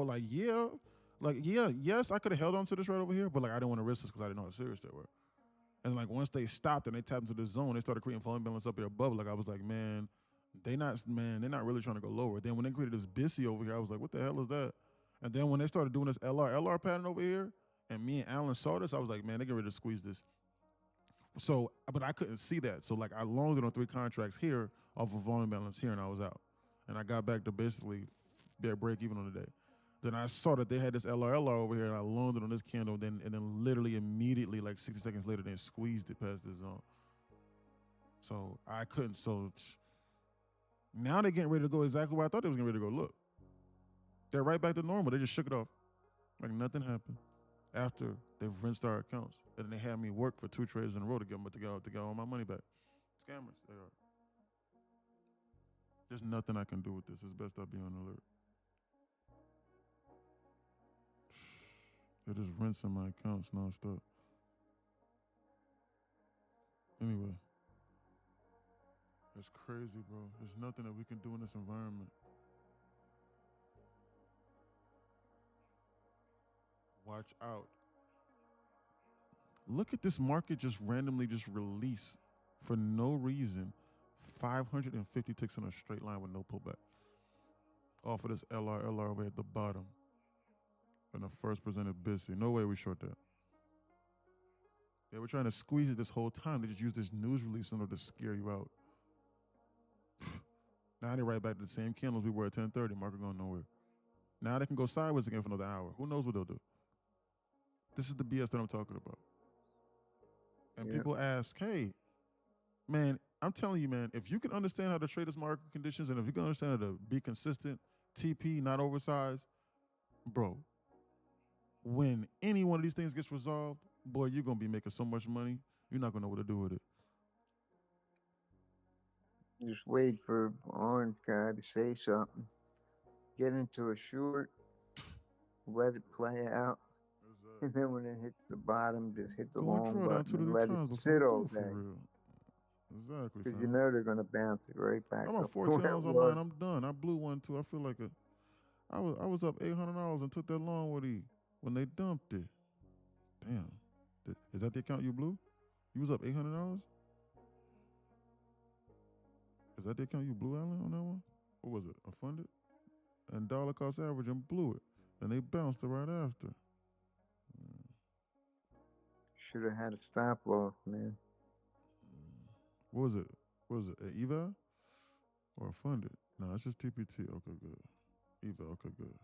yes, I could have held on to this right over here, but I didn't want to risk this because I didn't know how serious they were. And once they stopped and they tapped into the zone, they started creating volume balance up here above. I was like, man, they're not really trying to go lower. Then when they created this BISI over here, I was like, what the hell is that? And then when they started doing this LR pattern over here, and me and Alan saw this, I was like, man, they get ready to squeeze this. So, but I couldn't see that. So I longed it on 3 contracts here off of volume balance here, and I was out. And I got back to basically break even on the day. Then I saw that they had this LR over here, and I loaned it on this candle. And then literally immediately, 60 seconds later, they squeezed it past this zone. So I couldn't. So now they're getting ready to go exactly where I thought they was getting ready to go. Look, they're right back to normal. They just shook it off like nothing happened. after they've rinsed our accounts, and they had me work for 2 trades in a row to get all my money back. Scammers, they are. There's nothing I can do with this. It's best I be on alert. They're just rinsing my accounts nonstop. Anyway, that's crazy, bro. There's nothing that we can do in this environment. Watch out. Look at this market just randomly just release for no reason 550 ticks in a straight line with no pullback. Off of this LR over at the bottom. And the first presented busy. No way we short that. They were trying to squeeze it this whole time. They just used this news release in order to scare you out. Now they're right back to the same candles we were at 10:30. Market going nowhere. Now they can go sideways again for another hour. Who knows what they'll do? This is the BS that I'm talking about. And people ask, hey, man, I'm telling you, man, if you can understand how to trade this market conditions and if you can understand how to be consistent, TP, not oversized, bro, when any one of these things gets resolved, boy, you're going to be making so much money, you're not going to know what to do with it. Just wait for Orange Guy to say something. Get into a short, let it play out. And then when it hits the bottom, just hit the long button and let it sit all day. Exactly. Because you know they're going to bounce it right back. I'm on 14 hours on mine. I'm done. I blew one too. I feel like I was up $800 and took that long when they dumped it. Damn. Is that the account you blew? You was up $800? Is that the account you blew, Alan, on that one? What was it? A funded? And dollar cost average and blew it. And they bounced it right after. Should have had a stop loss, man. What was it? An eval or a funded? No, it's just TPT. Okay, good. Eval. Okay, good.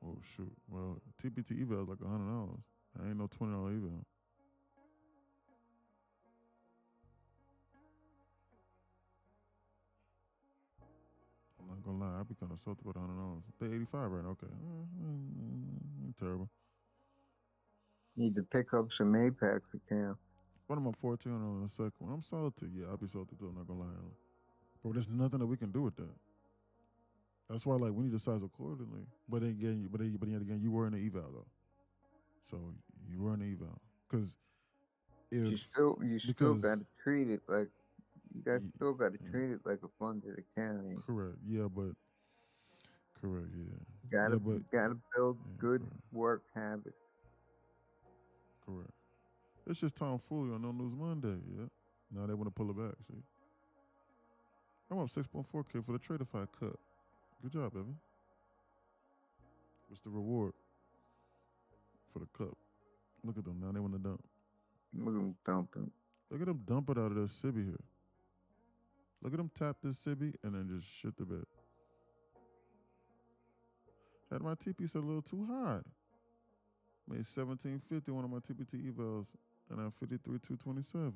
Oh shoot. Well, TPT eval is like $100. I ain't no $20 eval. I'm not gonna lie, I'd be kind of salty about $100. They 85 right now. Okay. Terrible. Need to pick up some Apex account. What am I 14 on the second one? I'm salty. Yeah, I'll be salty too. I'm not gonna lie. Bro, there's nothing that we can do with that. That's why, like, we need to size accordingly. But again, you were in the eval though. So you were in the eval because you still got to treat it like still got to treat it like a funded account. Correct. Yeah, but correct. Yeah. Gotta build good work habits. Correct. It's just tomfoolery on No News Monday. Yeah. Now they want to pull it back. See. I'm up 6.4K for the Tradeify cut. Good job, Evan. What's the reward for the cup? Look at them. Now they want to dump. Look at them dumping. Look at them dump it out of this Sibby here. Look at them tap this Sibby and then just shit the bed. Had my TP set a little too high. Made 1750 one of my TPT evals and I'm 53,227.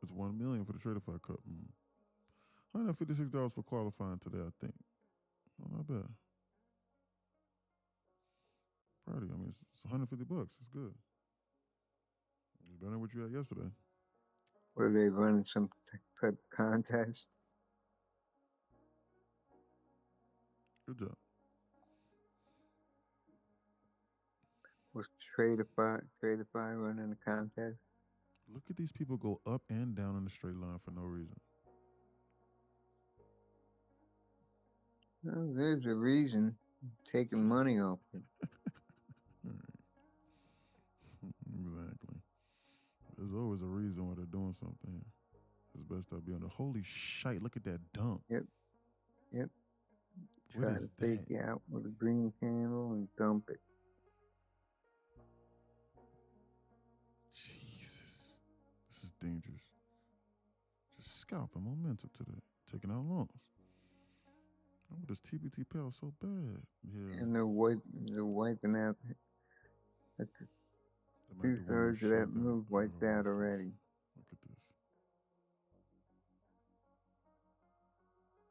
It's $1 million for the Tradeify Cup. $156 for qualifying today, I think. Oh, not bad. Proud of you. I mean, it's $150. It's good. It's better than what you had yesterday. Were they running some type of contest? Good job. Was Tradeify running a contest? Look at these people go up and down in a straight line for no reason. Well, there's a reason. Taking money off it. Exactly. There's always a reason why they're doing something here. It's best I be on the holy shite. Look at that dump. Yep. What Try is to fake that? out with a green candle and dump it. Jesus. This is dangerous. Just scalping momentum today. Taking out longs. Oh, this TBT payout so bad. Yeah. And they're wiping out. Two-thirds of that move wiped out already. Look at this.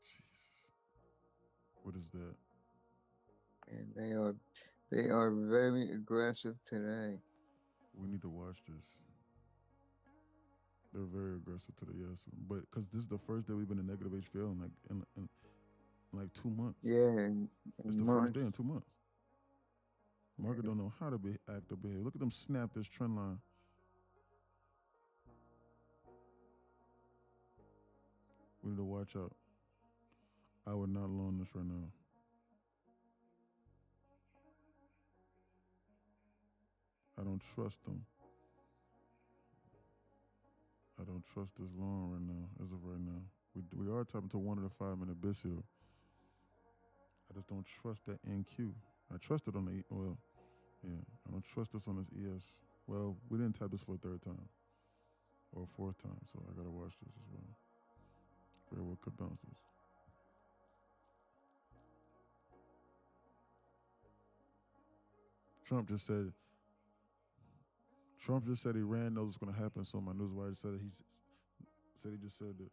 Jesus. They are very aggressive today. We need to watch this. They're very aggressive today, yes. But because this is the first day we've been in negative HPL in like 2 months. Yeah, It's the first day in 2 months. Market don't know how to act or behave. Look at them snap this trend line. We need to watch out. I would not loan this right now. I don't trust them. I don't trust this long right now, as of right now. We are tapping to 1 of the 5-minute BISI though. I just don't trust that NQ. I trust it on the, well, yeah, I don't trust this on this ES. Well, we didn't tap this for a 3rd time or a 4th time, so I gotta watch this as well. Very well could bounce this. Trump just said Iran knows what's going to happen. So my newswire said he just said that.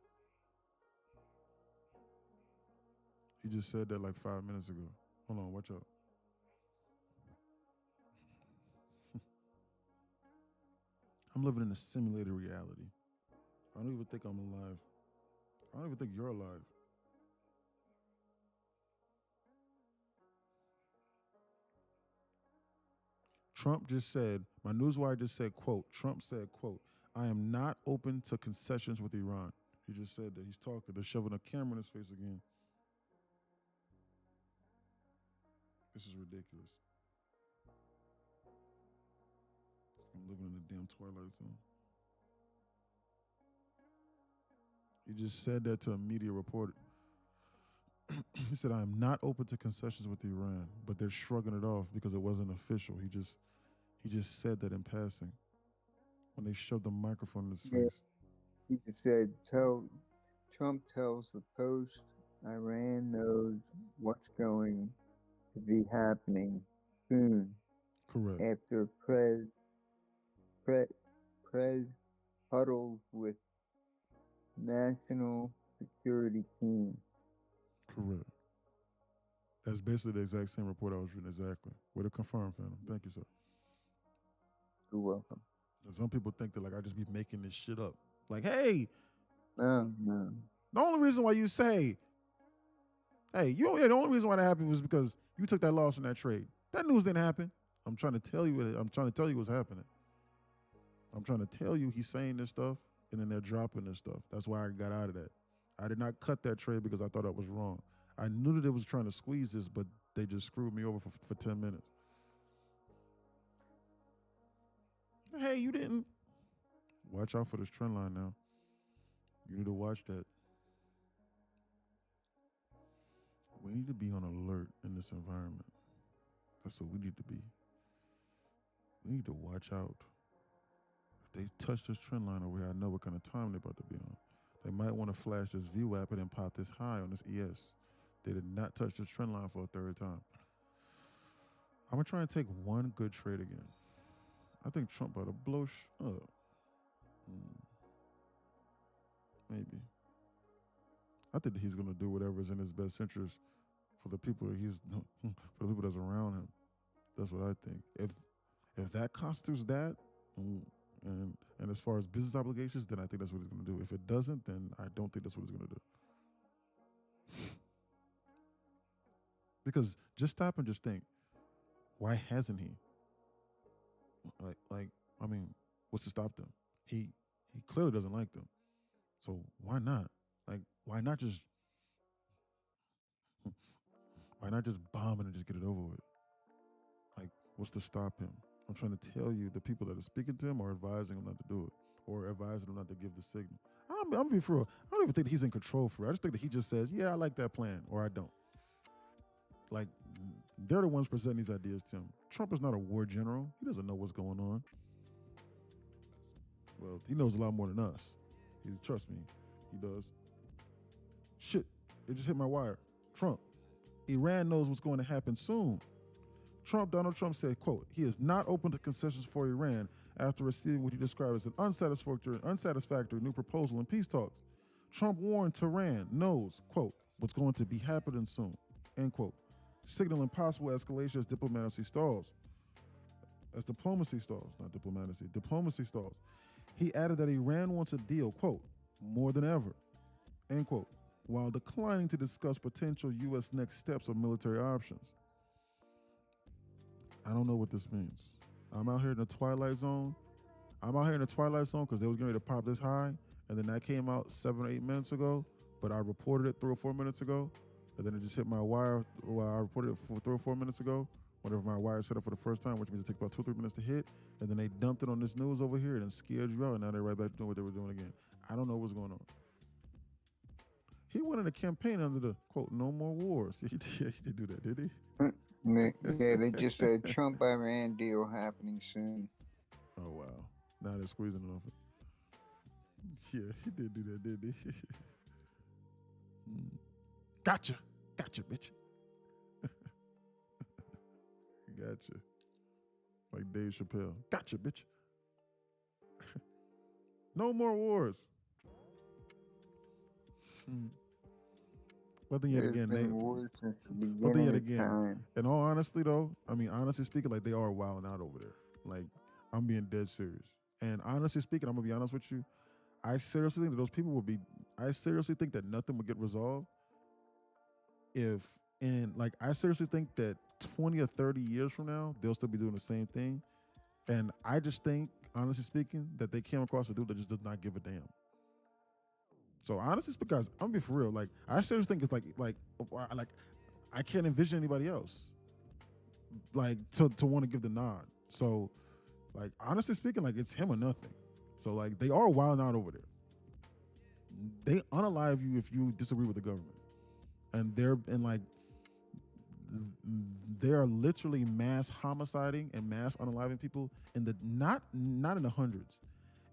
He just said that like 5 minutes ago. Hold on, watch out. I'm living in a simulated reality. I don't even think I'm alive. I don't even think you're alive. Trump just said, my newswire just said, quote, Trump said, quote, I am not open to concessions with Iran. He just said that. He's talking. They're shoving a camera in his face again. This is ridiculous. I'm living in the damn Twilight Zone. He just said that to a media reporter. He said, I am not open to concessions with Iran, but they're shrugging it off because it wasn't official. He just said that in passing when they shoved the microphone in his face. He just said, Trump tells the Post, Iran knows what's going to be happening soon. Correct. After Prez huddles with national security team. Correct. That's basically the exact same report I was reading. Exactly. Way to confirm, Phantom. Thank you, sir. You're welcome. Some people think that like I just be making this shit up. Like, hey. No. The only reason why you say, hey, the only reason why that happened was because you took that loss in that trade. That news didn't happen. I'm trying to tell you what's happening. I'm trying to tell you he's saying this stuff, and then they're dropping this stuff. That's why I got out of that. I did not cut that trade because I thought that was wrong. I knew that it was trying to squeeze this, but they just screwed me over for 10 minutes. Hey, you didn't. Watch out for this trend line now. You need to watch that. We need to be on alert in this environment. That's what we need to be. We need to watch out. If they touch this trend line over here, I know what kind of time they're about to be on. They might want to flash this VWAP and then pop this high on this ES. They did not touch this trend line for a 3rd time. I'm going to try and take one good trade again. I think Trump about to blow up. Maybe. I think that he's going to do whatever is in his best interest for the people that for the people that's around him. That's what I think. If that constitutes that, and as far as business obligations, then I think that's what he's going to do. If it doesn't, then I don't think that's what he's going to do. Because just stop and just think, why hasn't he? I mean, what's to stop them? He clearly doesn't like them. So why not? Like, why not just bomb it and just get it over with? Like, what's to stop him? I'm trying to tell you, the people that are speaking to him are advising him not to do it, or advising him not to give the signal. I'm gonna be for real. I don't even think he's in control for it. I just think that he just says, yeah, I like that plan, or I don't. Like, they're the ones presenting these ideas to him. Trump is not a war general. He doesn't know what's going on. Well, he knows a lot more than us. Trust me, he does. Shit, it just hit my wire. Trump, Iran knows what's going to happen soon. Donald Trump said, quote, he is not open to concessions for Iran after receiving what he described as an unsatisfactory new proposal in peace talks. Trump warned Tehran knows, quote, what's going to be happening soon, end quote. signaling possible escalation as diplomacy stalls. As diplomacy stalls, not diplomacy, diplomacy stalls. He added that Iran wants a deal, quote, more than ever, end quote, while declining to discuss potential U.S. next steps or military options. I don't know what this means. I'm out here in the twilight zone. I'm out here in the twilight zone because they was going to pop this high, and then that came out 7 or 8 minutes ago, but I reported it 3 or 4 minutes ago, and then it just hit my wire. Well, I reported it 3 or 4 minutes ago, whenever my wire set up for the first time, which means it takes about 2 or 3 minutes to hit, and then they dumped it on this news over here and scared you out, and now they're right back doing what they were doing again. I don't know what's going on. He went in a campaign under the, quote, no more wars. He did do that, did he? Yeah, they just said Trump-Iran deal happening soon. Oh, wow. Now they're squeezing it off it. Yeah, he did do that, didn't he? Gotcha. Gotcha, bitch. Gotcha. Like Dave Chappelle. Gotcha, bitch. No more wars. But then yet There's again, been wars since the but then beginning yet of again, time. in all honesty though, I mean, honestly speaking, like they are wilding out over there. Like, I'm being dead serious. And honestly speaking, I'm gonna be honest with you. I seriously think that those people I seriously think that nothing would get resolved I seriously think that 20 or 30 years from now, they'll still be doing the same thing. And I just think, honestly speaking, that they came across a dude that just does not give a damn. So honestly, it's because I'm gonna be for real. Like, I seriously think it's like I can't envision anybody else like to want to give the nod. So, like, honestly speaking, like it's him or nothing. So like they are wilding out over there. They unalive you if you disagree with the government, and they are literally mass homiciding and mass unaliving people in the not in the hundreds,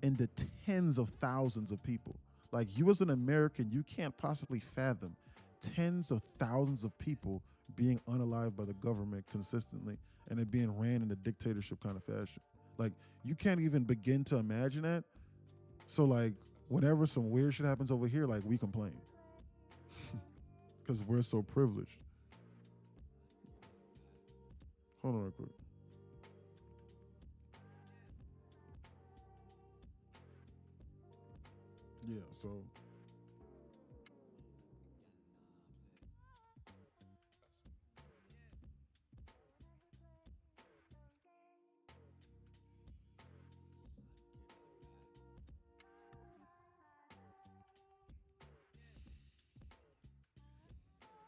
in the tens of thousands of people. Like, you as an American, you can't possibly fathom tens of thousands of people being unalived by the government consistently and it being ran in a dictatorship kind of fashion. Like, you can't even begin to imagine that. So like, whenever some weird shit happens over here, like, we complain because we're so privileged. Hold on real quick. Yeah, so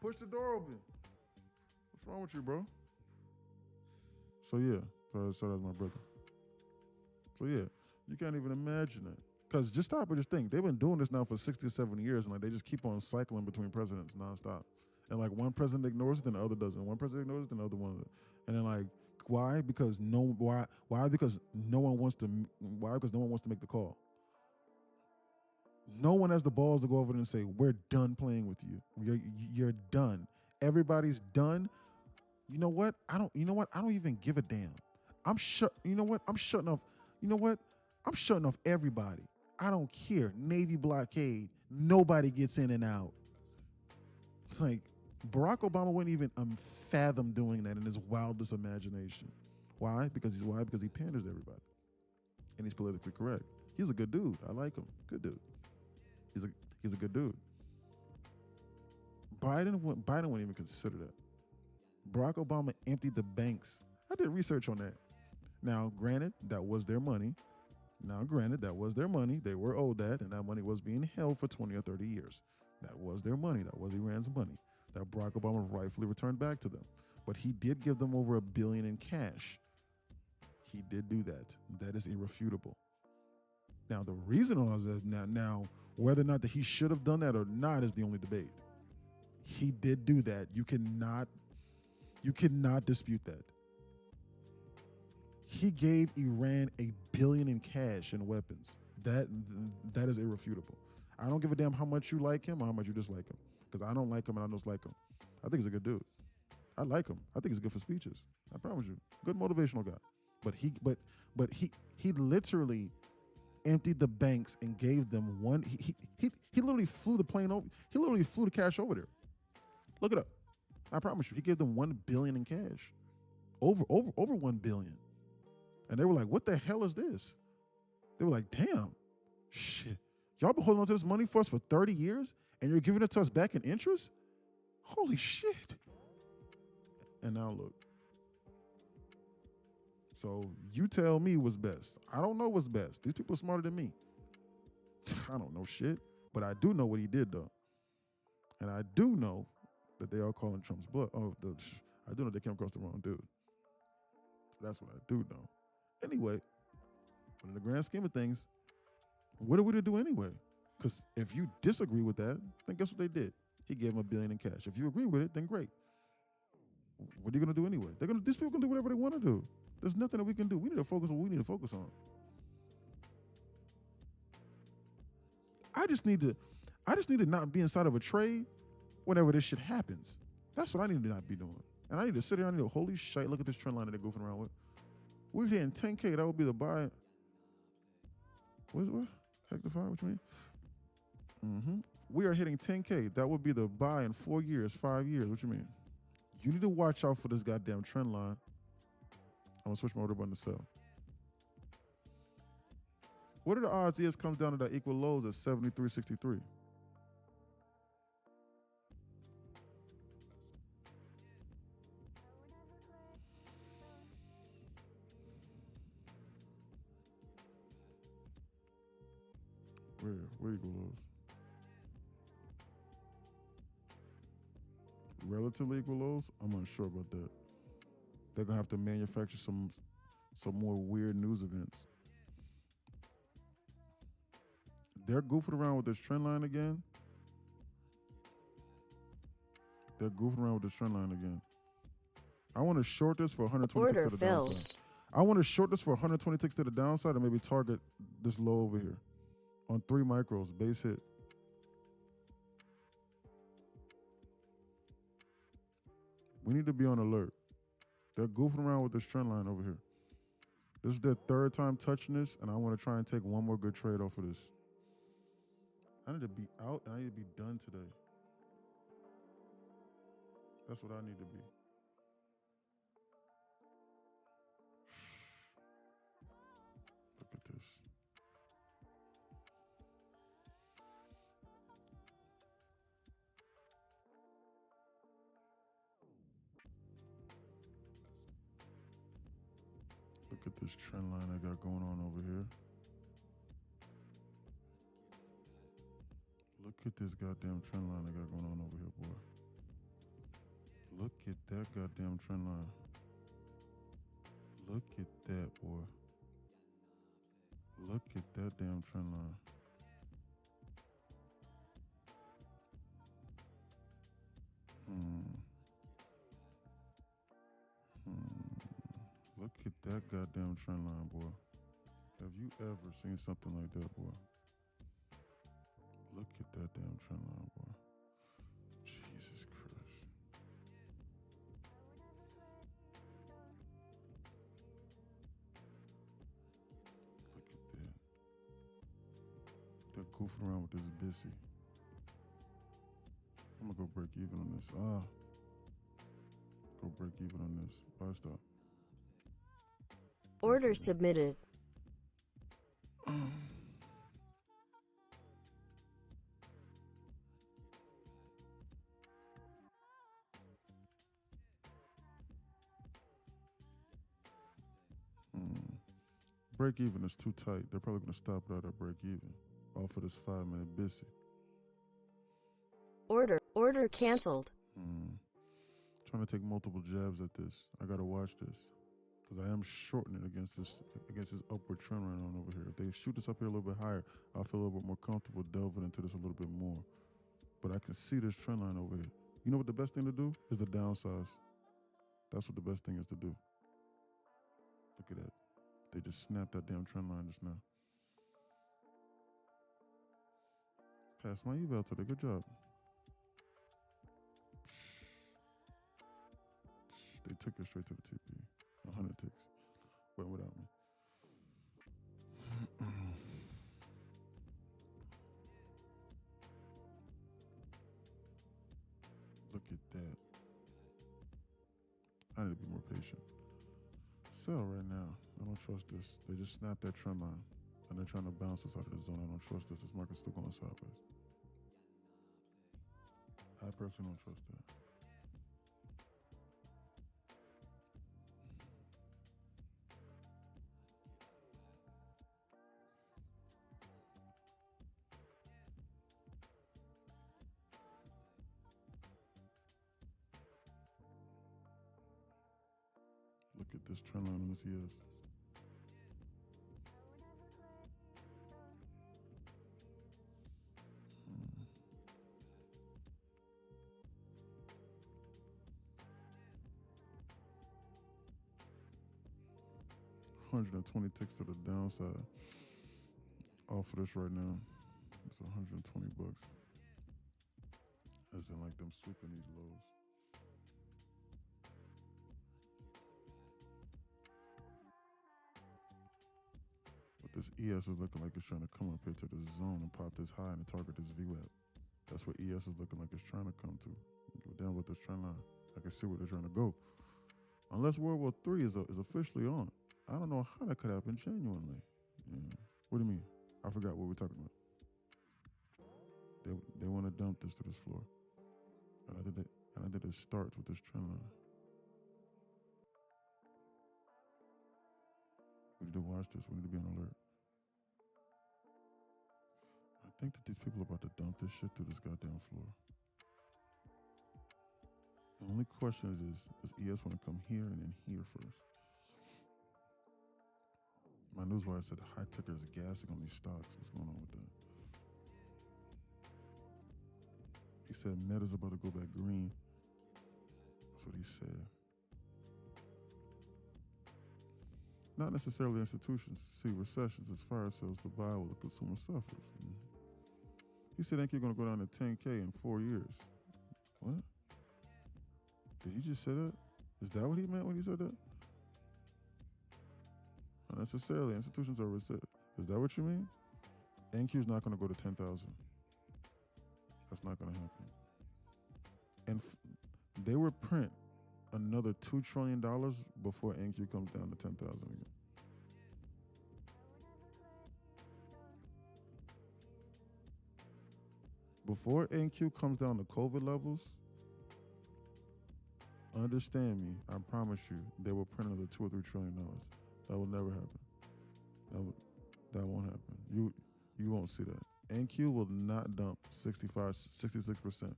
push the door open. What's wrong with you, bro? So yeah, so that's my brother. So yeah, you can't even imagine that. Because just stop and just think. They've been doing this now for 60 or 70 years, and like they just keep on cycling between presidents nonstop. And like one president ignores it, then the other doesn't. One president ignores it, then the other one. And then like, why? Because why? Because no one wants to. Why? Because no one wants to make the call. No one has the balls to go over there and say, "We're done playing with you. You're done. Everybody's done." You know what? I don't. You know what? I don't even give a damn. I'm shut. You know what? I'm shutting off. You know what? I'm shutting off everybody. I don't care. Navy blockade. Nobody gets in and out. It's like Barack Obama wouldn't even fathom doing that in his wildest imagination. Why? Because he panders to everybody, and he's politically correct. He's a good dude. I like him. Good dude. He's a good dude. Biden wouldn't even consider that. Barack Obama emptied the banks. I did research on that. Now, granted, that was their money. They were owed that, and that money was being held for 20 or 30 years. That was their money. That was Iran's money that Barack Obama rightfully returned back to them. But he did give them over $1 billion in cash. He did do that. That is irrefutable. Now, the reason was that now whether or not that he should have done that or not is the only debate. He did do that. You cannot dispute that. He gave Iran $1 billion in cash and weapons. That is irrefutable. I don't give a damn how much you like him or how much you dislike him, because I don't like him and I don't like him. I think he's a good dude. I like him. I think he's good for speeches. I promise you, good motivational guy. But he literally emptied the banks and gave them one. He literally flew the plane over. He literally flew the cash over there. Look it up. I promise you, he gave them $1 billion in cash, over $1 billion, and they were like, "What the hell is this?" They were like, "Damn, shit, y'all been holding on to this money for us for 30 years, and you're giving it to us back in interest? Holy shit!" And now look. So you tell me what's best. I don't know what's best. These people are smarter than me. I don't know shit, but I do know what he did though, and I do know that they are calling Trump's bluff. I do know they came across the wrong dude. That's what I do know. Anyway, but in the grand scheme of things, what are we to do anyway? Because if you disagree with that, then guess what they did? He gave him $1 billion in cash. If you agree with it, then great. What are you gonna do anyway? These people can do whatever they want to do. There's nothing that we can do. We need to focus on what we need to focus on. I just need to not be inside of a trade whenever this shit happens. That's what I need to not be doing. And I need to sit here and I need to, holy shit, look at this trend line that they're goofing around with. We're hitting 10K. That would be the buy. What? Hector 5, what you mean? Mm-hmm. We are hitting 10K. That would be the buy in 4 years, 5 years. What you mean? You need to watch out for this goddamn trend line. I'm gonna switch my order button to sell. What are the odds ES comes down to that equal lows at 73.63? Where equal lows? Relatively equal lows? I'm unsure about that. They're gonna have to manufacture some more weird news events. They're goofing around with this trend line again. I want to short this for 126 to the downside. I want to short this for 126 to the downside and maybe target this low over here on 3 micros, base hit. We need to be on alert. They're goofing around with this trend line over here. This is their 3rd time touching this, and I want to try and take one more good trade off of this. I need to be out, and I need to be done today. That's what I need to be. Look at this. Look at this trend line I got going on over here. Look at this goddamn trend line I got going on over here, boy. Look at that goddamn trend line. Look at that, boy. Look at that damn trend line. Look at that goddamn trend line, boy. Have you ever seen something like that, boy? Look at that damn trend line, boy. Jesus Christ. Look at that. They're goofing around with this Bissy. I'm gonna go break even on this. Go break even on this. Buy stop. Order submitted. Break even is too tight. They're probably gonna stop it at break even off of this 5-minute Bissy. Order canceled. Trying to take multiple jabs at this. I gotta watch this because I am shorting it against this upward trend right on over here. If they shoot this up here a little bit higher, I'll feel a little bit more comfortable delving into this a little bit more. But I can see this trend line over here. You know what the best thing to do is the downsize. That's what the best thing is to do. Look at that. They just snapped that damn trend line just now. Passed my eval today. Good job. They took it straight to the TP. 100 ticks. Went without me. Look at that. patient. Sell right now. I don't trust this. They just snapped that trend line, and they're trying to bounce us out of the zone. I don't trust this. This market's still going sideways. I personally don't trust that. Look at this trend line on this ES. $120 ticks to the downside off of this right now. It's $120. As in like them sweeping these lows. But this ES is looking like it's trying to come up here to the zone and pop this high and target this VWAP. That's what ES is looking like it's trying to come to. Go down with this trend line. I can see where they're trying to go. Unless World War III is officially on. I don't know how that could happen genuinely. Yeah. What do you mean? I forgot what we're talking about. They want to dump this to this floor. And I think it starts with this trend line. We need to watch this. We need to be on alert. I think that these people are about to dump this shit through this goddamn floor. The only question is does ES want to come here and then here first? My newswire said high ticker is gassing on these stocks. What's going on with that? He said Meta's about to go back green. That's what he said. Not necessarily institutions see recessions as fire sales to buy while the consumer suffers. He said NQ going to go down to 10K in 4 years. What? Did he just say that? Is that what he meant when he said that? Not necessarily. Institutions are reset. Is that what you mean? NQ is not going to go to 10,000. That's not going to happen. And they will print another $2 trillion before NQ comes down to 10,000 again. Before NQ comes down to COVID levels, understand me, I promise you, they will print another $2 or $3 trillion. That will never happen. That won't happen. You won't see that. NQ will not dump 66%.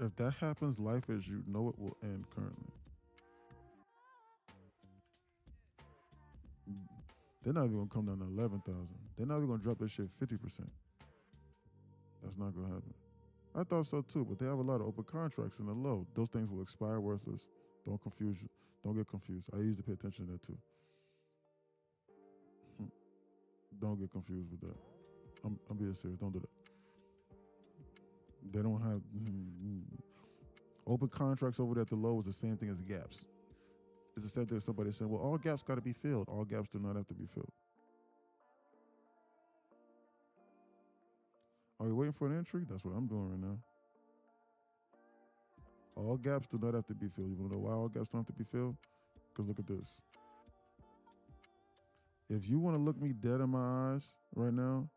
If that happens, life as you know it will end currently. They're not even going to come down to 11,000. They're not even going to drop that shit 50%. That's not going to happen. I thought so too, but they have a lot of open contracts in the low. Those things will expire worthless. Don't confuse you. Don't get confused. I used to pay attention to that too. Don't get confused with that. I'm being serious. Don't do that. They don't have open contracts over there at the low is the same thing as gaps. It's the same thing as somebody saying, well, all gaps got to be filled. All gaps do not have to be filled. Are you waiting for an entry? That's what I'm doing right now. All gaps do not have to be filled. You want to know why all gaps don't have to be filled? Because look at this. If you want to look me dead in my eyes right now,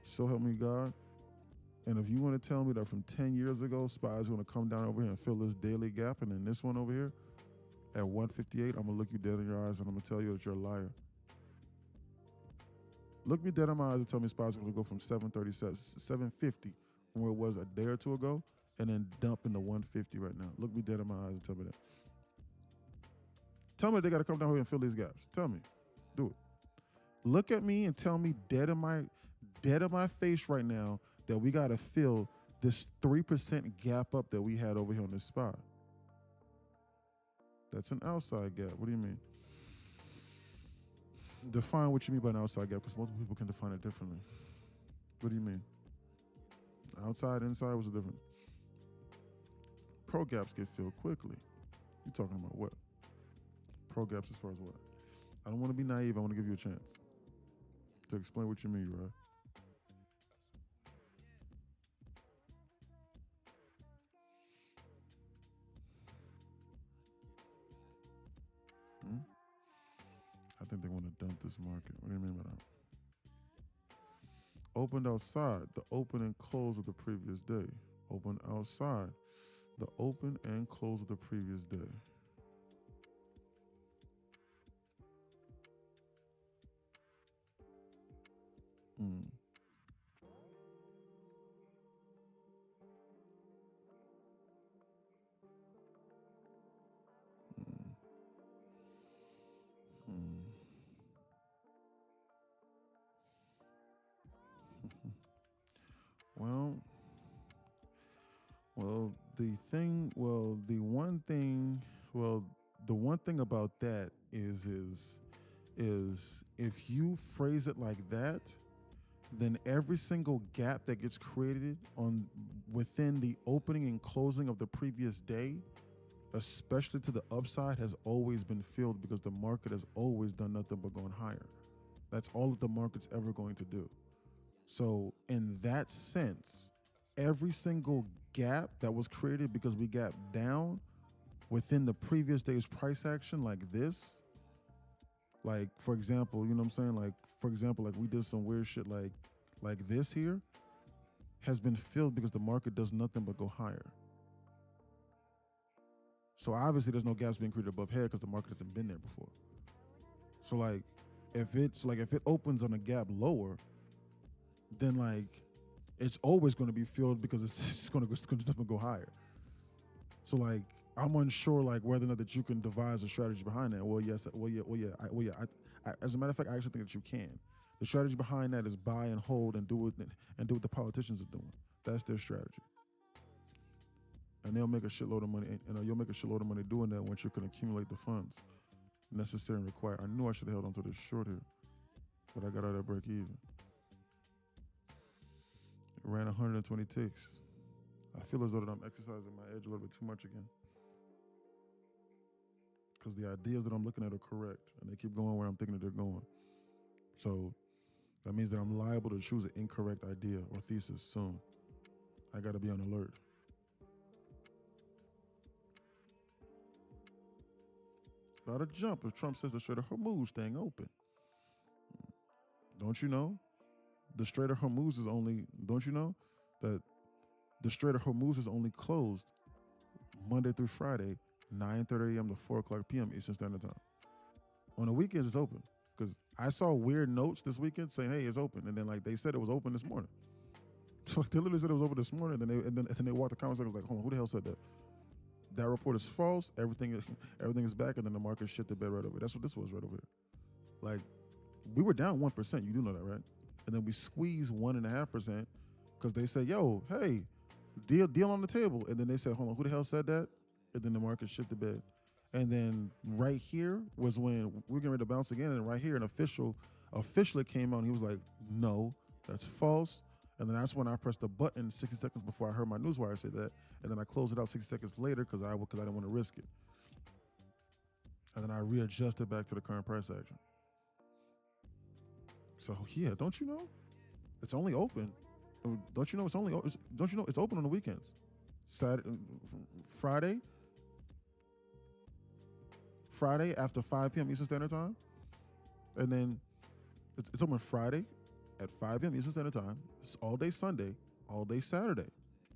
so help me God. And if you want to tell me that from 10 years ago, SPY is going to come down over here and fill this daily gap, and then this one over here at 158, I'm going to look you dead in your eyes and I'm going to tell you that you're a liar. Look me dead in my eyes and tell me SPY is going to go from 750 from where it was a day or two ago and then dump into 150 right now. Look me dead in my eyes and tell me that. Tell me they got to come down here and fill these gaps. Tell me. Do it. Look at me and tell me dead in my face right now that we got to fill this 3% gap up that we had over here on this SPY. That's an outside gap. What do you mean? Define what you mean by an outside gap, because multiple people can define it differently. What do you mean? Outside, inside, what's the difference? Pro gaps get filled quickly. You talking about what? Pro gaps as far as what? I don't want to be naive. I want to give you a chance to explain what you mean, right? think they want to dump this market. What do you mean by that? Opened outside the open and close of the previous day. Opened outside the open and close of the previous day. Hmm. Hmm. Well, the one thing about that is if you phrase it like that, then every single gap that gets created on within the opening and closing of the previous day, especially to the upside, has always been filled because the market has always done nothing but going higher. That's all that the market's ever going to do. So in that sense, every single gap that was created because we gapped down within the previous day's price action, like this, like for example, you know what I'm saying? Like for example, like we did some weird shit like this here, has been filled because the market does nothing but go higher. So obviously there's no gaps being created above head because the market hasn't been there before. So like if it opens on a gap lower, then like it's always going to be filled because it's going to go higher. So like I'm unsure like whether or not that you can devise a strategy behind that. Well, yes, as a matter of fact, I actually think that you can. The strategy behind that is buy and hold and do what the politicians are doing. That's their strategy. And they'll make a shitload of money, and you'll make a shitload of money doing that once you can accumulate the funds necessary and required. I knew I should have held on to this short here, but I got out of break even. It ran 120 ticks. I feel as though that I'm exercising my edge a little bit too much again, because the ideas that I'm looking at are correct, and they keep going where I'm thinking that they're going. So that means that I'm liable to choose an incorrect idea or thesis soon. I got to be on alert. About to jump if Trump says the Strait of Hormuz staying open. Don't you know? The Strait of Hormuz is only, don't you know that the Strait of Hormuz is only closed Monday through Friday, 9:30 a.m. to 4 o'clock p.m. Eastern Standard Time. On the weekends, it's open. Because I saw weird notes this weekend saying, hey, it's open. And then like they said it was open this morning. So they literally said it was open this morning, and then they walked the comments. I was like, hold on, who the hell said that? That report is false. Everything is back, and then the market shit the bed right over. That's what this was right over here. Like, we were down 1%. You do know that, right? And then we squeezed 1.5% because they said, yo, hey, deal on the table. And then they said, hold on, who the hell said that? And then the market shit the bed. And then right here was when we were getting ready to bounce again. And right here, an officially came out and he was like, no, that's false. And then that's when I pressed the button 60 seconds before I heard my newswire say that. And then I closed it out 60 seconds later because I didn't want to risk it. And then I readjusted back to the current price action. So yeah, don't you know? It's only open. Don't you know it's open on the weekends? Friday after 5 p.m. Eastern Standard Time. And then it's open Friday at 5 p.m. Eastern Standard Time. It's all day Sunday, all day Saturday.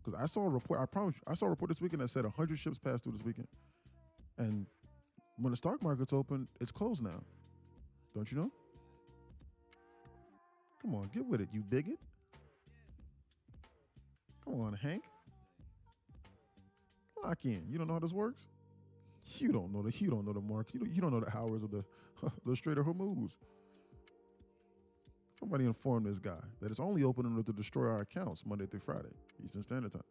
Because I saw a report, I promise you, I saw a report this weekend that said 100 ships passed through this weekend. And when the stock market's open, it's closed now. Don't you know? Come on, get with it, you bigot. Come on, Hank. Lock in. You don't know how this works? You don't know the market. You don't know the hours of the Strait of Hormuz. Somebody inform this guy that it's only open enough to destroy our accounts Monday through Friday, Eastern Standard Time.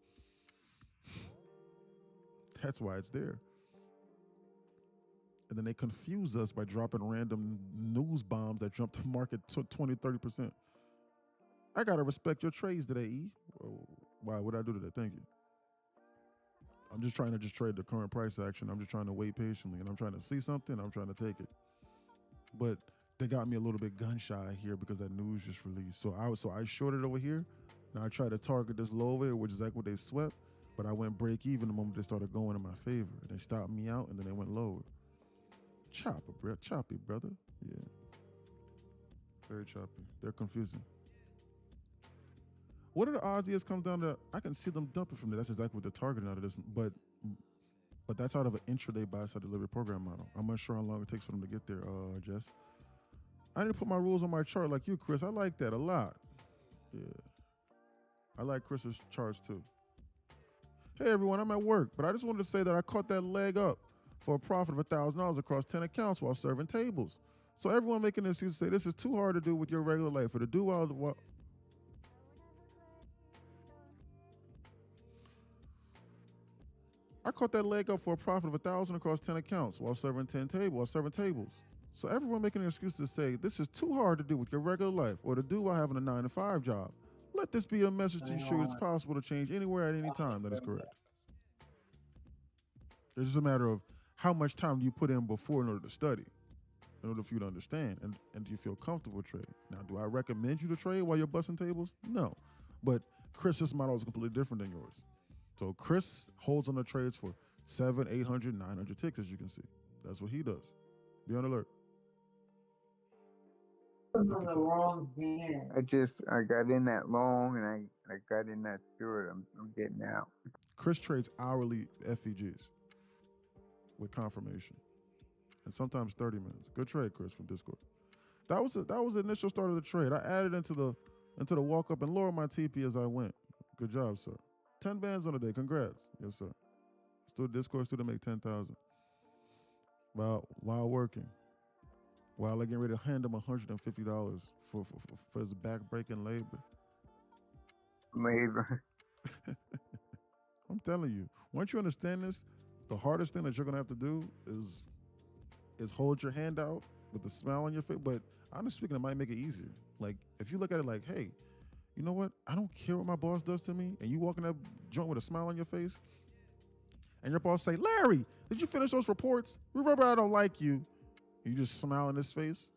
That's why it's there. And then they confuse us by dropping random news bombs that jump the market to 20, 30%. I got to respect your trades today, E. Why would I do that? Thank you. I'm just trying to trade the current price action. I'm just trying to wait patiently, and I'm trying to see something. I'm trying to take it. But they got me a little bit gun shy here because that news just released. So I shorted over here, and I tried to target this low over here, which is like what they swept. But I went break even the moment they started going in my favor. They stopped me out, and then they went lower. choppy, brother. Yeah, very choppy. They're confusing. What are the odds he comes down to? I can see them dumping from there. That's exactly what they're targeting out of this. But that's out of an intraday buy-side delivery program model. I'm not sure how long it takes for them to get there, Jess. I need to put my rules on my chart like you, Chris. I like that a lot. Yeah. I like Chris's charts too. Hey everyone, I'm at work, but I just wanted to say that I caught that leg up for a profit of $1,000 across 10 accounts while serving tables. So everyone making an excuse to say this is too hard to do with your regular life or to do while I caught that leg up for a profit of $1,000 across 10 accounts while serving tables. So everyone making an excuse to say this is too hard to do with your regular life or to do while having a 9-to-5 job. Let this be a message to you sure it's possible to change anywhere at any time. That is correct. It's just a matter of how much time do you put in before in order to study, in order for you to understand, and do you feel comfortable trading? Now, do I recommend you to trade while you're busting tables? No. But Chris's model is completely different than yours. So Chris holds on the trades for 700, 800, 900 ticks, as you can see. That's what he does. Be on alert. On the wrong hand. I got in that long and I got in that short. I'm getting out. Chris trades hourly FEGs with confirmation, and sometimes 30 minutes. Good trade, Chris, from Discord. That was the initial start of the trade. I added into the walk up and lowered my TP as I went. Good job, sir. 10 bands on the day. Congrats. Yes, sir. Still Discord still to make 10,000 while working. While I getting ready to hand him $150 for his back-breaking labor. I'm telling you, once you understand this, the hardest thing that you're gonna have to do is hold your hand out with a smile on your face. But honestly speaking, it might make it easier. Like if you look at it like, hey, you know what? I don't care what my boss does to me, and you walk in that joint with a smile on your face, and your boss say, Larry, did you finish those reports? Remember, I don't like you. You just smile in his face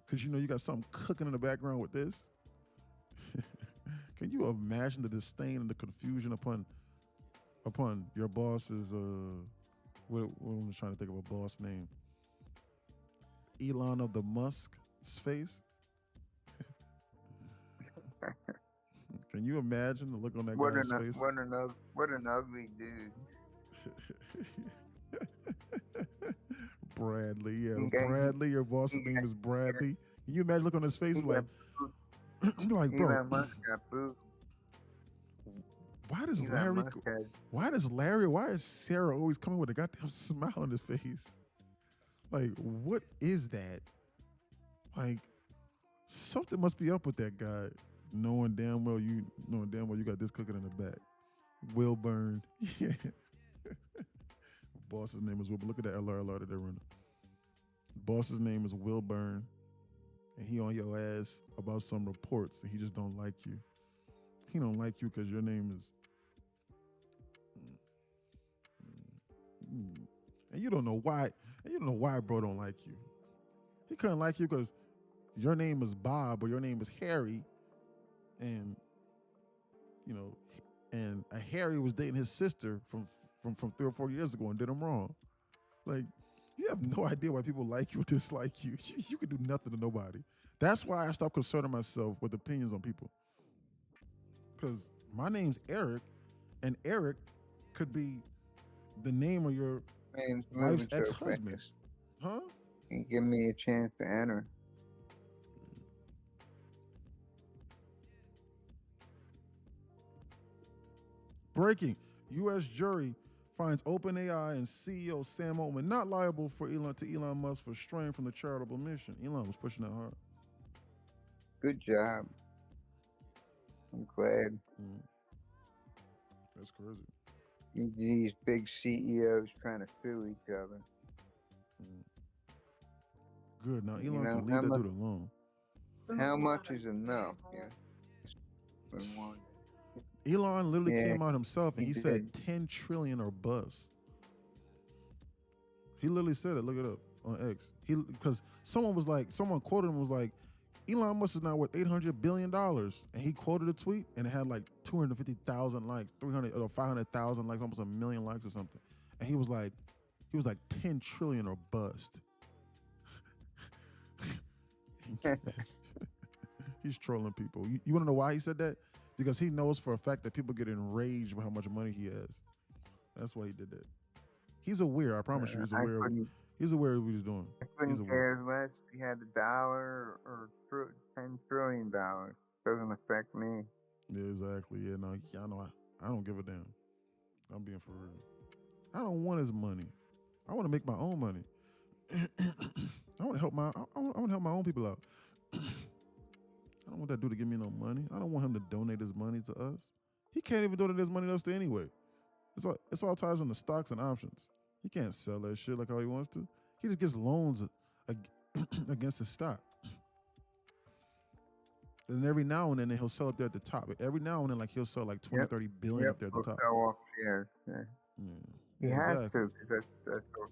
because you know you got something cooking in the background with this. Can you imagine the disdain and the confusion upon your boss's what am I trying to think of a boss name? Elon of the Musk's face. Can you imagine the look on that guy's face? What an ugly dude. Bradley, yeah. Bradley, your boss's name is Bradley. Can you imagine looking on his face like, bro, why is Sarah always coming with a goddamn smile on his face? Like, what is that? Like, something must be up with that guy, knowing damn well you got this cooking in the back. Wilburn. Yeah. Boss's name is Wilburn. Look at that LR that they're running. Boss's name is Wilburn, and he on your ass about some reports, and he just don't like you. He don't like you because your name is... And you don't know why. And you don't know why bro don't like you. He couldn't like you because your name is Bob or your name is Harry, and and a Harry was dating his sister from 3 or 4 years ago and did him wrong. Like, you have no idea why people like you or dislike you. You could do nothing to nobody. That's why I stopped concerning myself with opinions on people. Because my name's Eric, and Eric could be the name of your wife's ex-husband. Huh? And give me a chance to enter. Breaking. U.S. jury finds OpenAI and CEO Sam Altman not liable for Elon Musk for straying from the charitable mission. Elon was pushing that hard. Good job. I'm glad. That's crazy. These big CEOs trying to sue each other. Good. Now Elon can leave that dude alone. How much is enough? Yeah. Elon literally came out himself and he said 10 trillion or bust. He literally said it. Look it up on X. Because someone quoted him was like, Elon Musk is now worth $800 billion. And he quoted a tweet and it had like 250,000 likes, 300 or 500,000 likes, almost 1 million likes or something. And he was like, He was like 10 trillion or bust. He's trolling people. You want to know why he said that? Because he knows for a fact that people get enraged with how much money he has. That's why he did that. He's aware. I promise you, he's aware. He's aware of what he's doing. I couldn't care less if he had $1 or $10 trillion. Doesn't affect me. Yeah, exactly. Yeah, no, I know. I don't give a damn. I'm being for real. I don't want his money. I want to make my own money. I want to help my. I want to help my own people out. I don't want that dude to give me no money. I don't want him to donate his money to us. He can't even donate his money to us anyway. It's all ties on the stocks and options. He can't sell that shit like how he wants to. He just gets loans against his stock. And every now and then he'll sell up there at the top. Every now and then, like he'll sell like 20, 30 billion up there at the top. Sell off shares. Yeah. He has to, because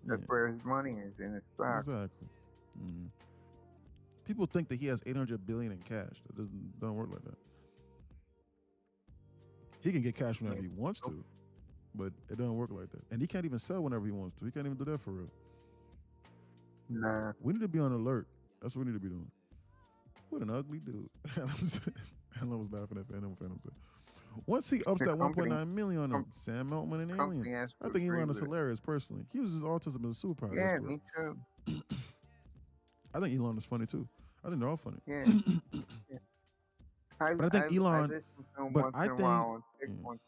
that's where his money is, in his stock. Exactly. Mm. People think that he has 800 billion in cash. That doesn't work like that. He can get cash whenever he wants to, but it doesn't work like that. And he can't even sell whenever he wants to. He can't even do that for real. Nah. We need to be on alert. That's what we need to be doing. What an ugly dude. I was laughing at Phantom said. Once he ups that 1.9 million on him, Sam Altman and Alien. I think Elon is hilarious personally. He uses autism as a superpower. Yeah, me too. I think Elon is funny too. I think they're all funny. Yeah. But I think Elon. But I think on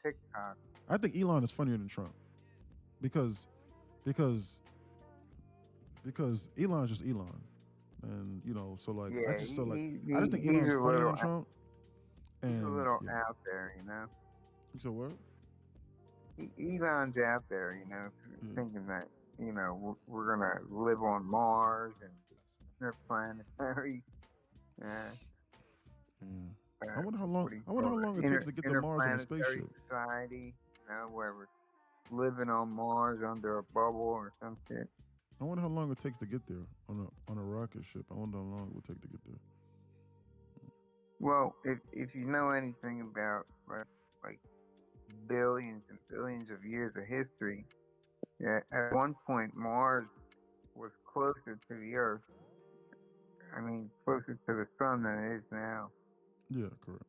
TikTok. I think Elon is funnier than Trump, because Elon's just Elon, and so like I just think Elon's funnier than Trump. He's a little out there, You said what? Elon's out there, thinking that we're gonna live on Mars and interplanetary. I wonder how long it takes to get to Mars in a spaceship. Society, where we're living on Mars under a bubble or some shit. I wonder how long it takes to get there on a rocket ship. I wonder how long it would take to get there. Well, if you know anything about like billions and billions of years of history, at one point Mars was closer to the Earth. I mean, closer to the sun than it is now. Yeah, correct.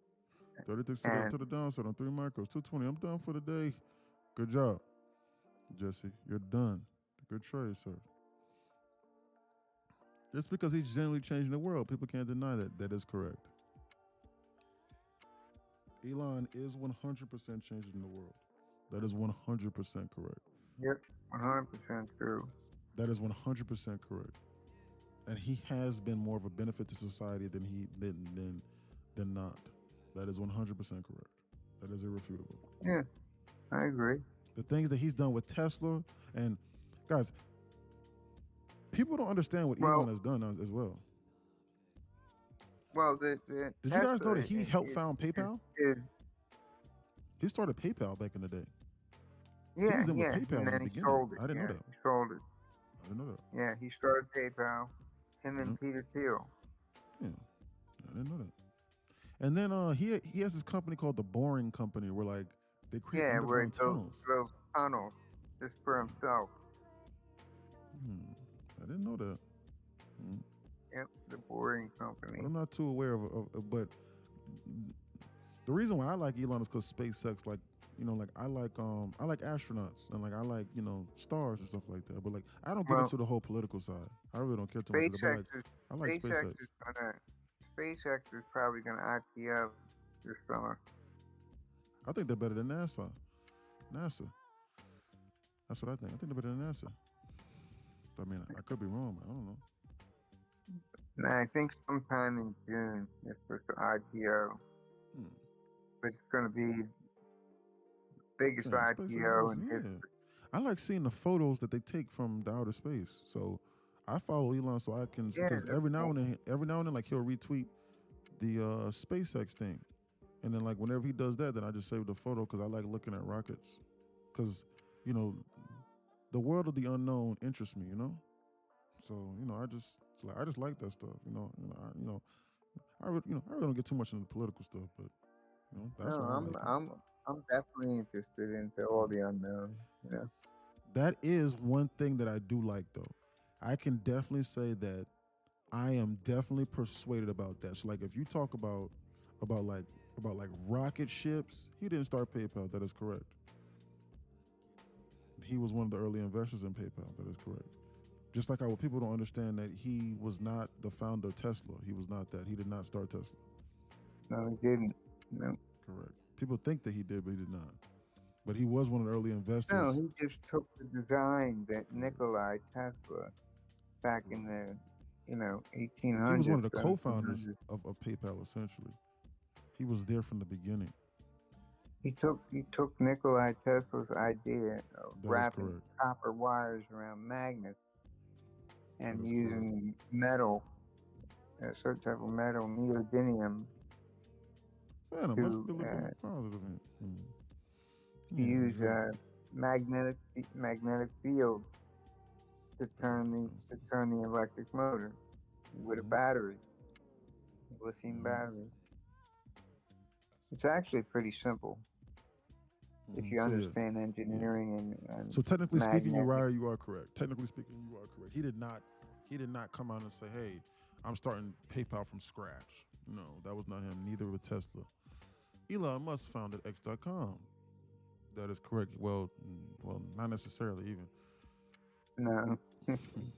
36 to the downside on 3 micros, 220. I'm done for the day. Good job, Jesse. You're done. Good trade, sir. Just because he's generally changing the world, people can't deny that. That is correct. Elon is 100% changing the world. That is 100% correct. Yep, 100% true. That is 100% correct. And he has been more of a benefit to society than not. That is 100% correct. That is irrefutable. Yeah, I agree. The things that he's done with Tesla, and guys, people don't understand what Elon has done as well. Well, did you guys know that he helped found PayPal? He started PayPal back in the day. Yeah, he was in with PayPal and then in the he beginning. sold it. I didn't know that. He sold it. I didn't know that. Yeah, he started PayPal. Him and Peter Thiel. Yeah, I didn't know that. And then he has this company called the Boring Company, where like they create underground tunnels. Those tunnels just for himself. I didn't know that. Yep, the Boring Company. I'm not too aware of but the reason why I like Elon is because SpaceX, like I like astronauts and like I like stars and stuff like that. But like I don't get into the whole political side. I really don't care too much. But I like SpaceX. SpaceX is probably gonna IPO this summer. I think they're better than NASA. That's what I think. I think they're better than NASA. But I mean, I could be wrong. But I don't know. No, I think sometime in June it's supposed to IPO. But it's going to be the biggest IPO in history. I like seeing the photos that they take from the outer space. So I follow Elon so I can, because every now and then, like he'll retweet the SpaceX thing, and then like whenever he does that, then I just save the photo because I like looking at rockets, because the world of the unknown interests me, So I just like that stuff, I really don't get too much into the political stuff, but that's why I'm definitely interested into all the unknown, That is one thing that I do like, though. I can definitely say that I am definitely persuaded about that. So, like, if you talk about like rocket ships, he didn't start PayPal. That is correct. He was one of the early investors in PayPal. That is correct. Just like how people don't understand that he was not the founder of Tesla. He was not that. He did not start Tesla. No, he didn't. No. Correct. People think that he did, but he did not. But he was one of the early investors. No, he just took the design that Nikolai Tesla back in the, 1800s. He was one of the co-founders of PayPal, essentially. He was there from the beginning. He took Nikolai Tesla's idea of That is wrapping correct. copper wires around magnets and That is using metal, a certain type of metal, neodymium, Man, it must be looking positive. to use magnetic field to turn the electric motor with a battery, lithium battery. It's actually pretty simple if you understand engineering and so technically speaking, you are correct. Technically speaking, you are correct. He did not come out and say, "Hey, I'm starting PayPal from scratch." No, that was not him. Neither with Tesla. Elon Musk founded X.com. That is correct. Well, not necessarily even. No,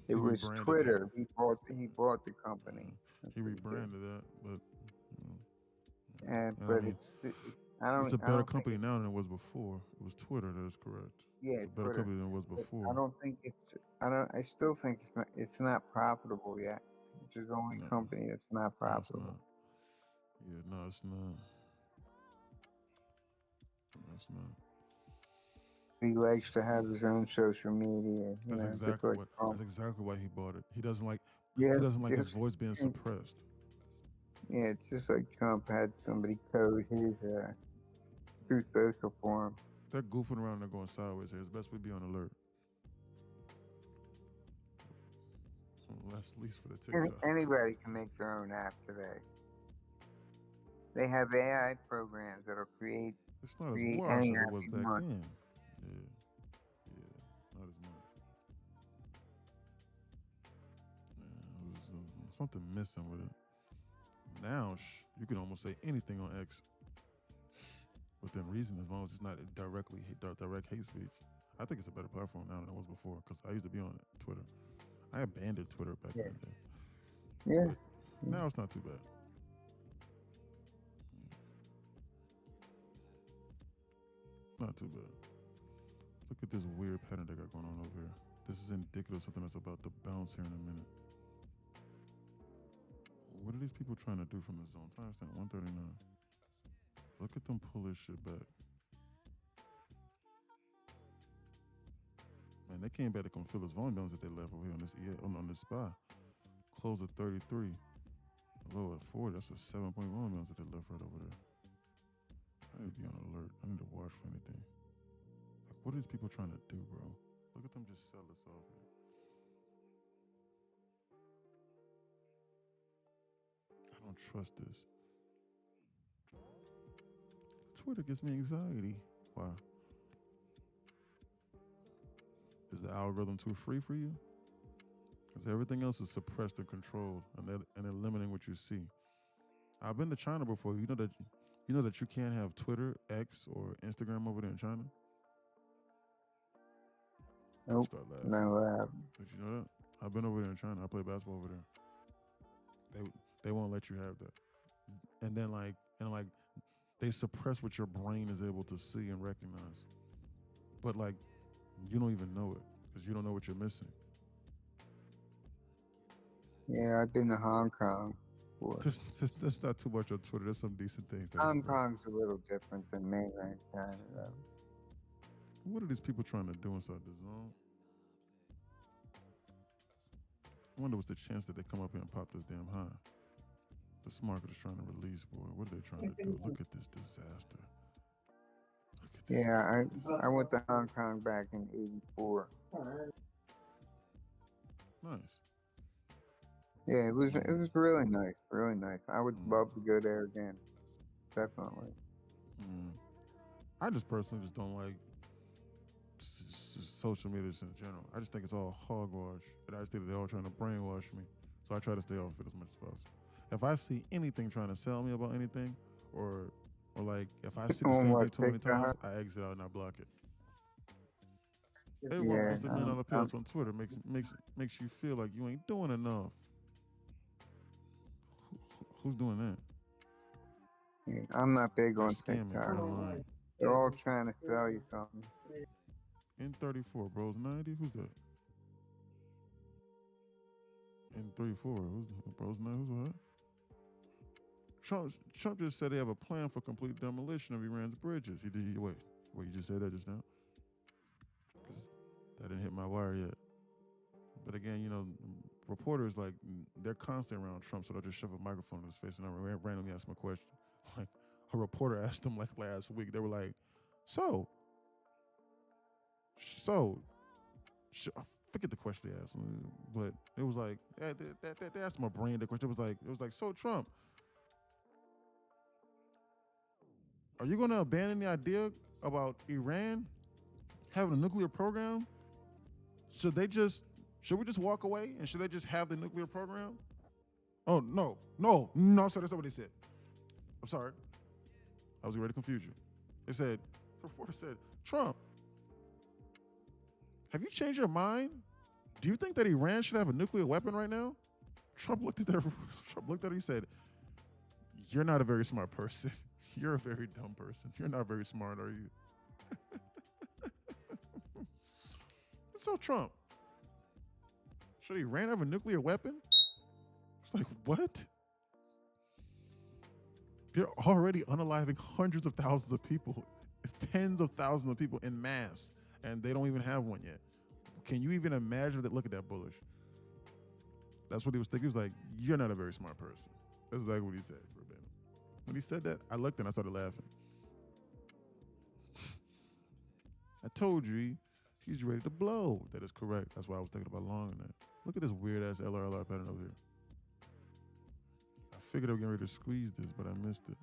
it was Twitter. He bought the company. He rebranded that, but it's a better company now than it was before. It was Twitter. That is correct. Yeah, it's a better company than it was before. I still think it's not profitable yet. It's the only company that's not profitable. No, it's not. No, it's not. He likes to have his own social media. That's exactly why he bought it. He doesn't like his voice being suppressed. Yeah, it's just like Trump had somebody code his Truth Social for him. They're goofing around and they're going sideways here. It's best we be on alert. At least for the TikTok. Anybody can make their own app today. They have AI programs that'll create. It's not as wild as it was back then. Yeah, not as much. Yeah, it was something missing with it. Now you can almost say anything on X within reason, as long as it's not direct hate speech. I think it's a better platform now than it was before, because I used to be on Twitter. I abandoned Twitter back in the day. Yeah. But now it's not too bad. Not too bad. Look at this weird pattern they got going on over here. This is indicative of something that's about to bounce here in a minute. What are these people trying to do from the zone? Timestamp 139. Look at them pull this shit back. Man, they came back to come fill this volume balance that they left over here on this spy. Close at 33. Low at 40. That's a 7-point volume balance that they left right over there. I need to be on alert. I need to watch for anything. Like, what are these people trying to do, bro? Look at them just sell this off here. I don't trust this. Twitter gives me anxiety. Why? Is the algorithm too free for you? Because everything else is suppressed and controlled, and they're limiting what you see. I've been to China before. You know that you can't have Twitter, X, or Instagram over there in China? Nope. No. Did you know that? I've been over there in China. I play basketball over there. They won't let you have that. And then they suppress what your brain is able to see and recognize. But you don't even know it because you don't know what you're missing. Yeah, I've been to Hong Kong. That's not too much on Twitter. There's some decent things. Hong Kong's a little different than mainland China, though. What are these people trying to do inside the zone? I wonder what's the chance that they come up here and pop this damn high. This market is trying to release, boy. What are they trying to do? Look at this disaster. Look at this. Yeah, I went to Hong Kong back in '84. Nice. Yeah, it was really nice, really nice. I would love to go there again, definitely. I just personally just don't like social media just in general. I just think it's all hogwash. And I just think they're all trying to brainwash me. So I try to stay off it as much as possible. If I see anything trying to sell me about anything, or like if I see the On same what, thing too many times, TikTok? I exit out and I block it. Hey, Yeah, Mr. Man Alapios on Twitter makes you feel like you ain't doing enough. Who's doing that? yeah, I'm not big They're on scamming TikTok. online. They're all trying to sell you something. N34, bros 90. Who's that? N34. Who's bros 90? Who's what? Trump just said they have a plan for complete demolition of Iran's bridges. Wait, you just said that just now? Because that didn't hit my wire yet. But again, you know, reporters, like, they're constantly around Trump, so they'll just shove a microphone in his face and I'll randomly ask him a question. Like, a reporter asked him, like, last week, they were like, I forget the question they asked me, but it was like, they asked my brain the question. It was like, so Trump, are you going to abandon the idea about Iran having a nuclear program? Should we just walk away and should they just have the nuclear program? Oh, no, sorry, that's not what they said. I'm sorry. I was ready to confuse you. The reporter said, Trump, have you changed your mind? Do you think that Iran should have a nuclear weapon right now? Trump looked at her, he said, you're not a very smart person. You're a very dumb person. You're not very smart, are you? So Trump, should Iran have a nuclear weapon? It's like, what? They're already unaliving hundreds of thousands of people, tens of thousands of people in mass, and they don't even have one yet. Can you even imagine that? Look at that bullish. That's what he was thinking. He was like, you're not a very smart person. That's exactly what he said, verbatim. When he said that, I looked and I started laughing. I told you, he's ready to blow. That is correct. That's why I was thinking about long in that. Look at this weird-ass LRLR pattern over here. I figured I was getting ready to squeeze this, but I missed it.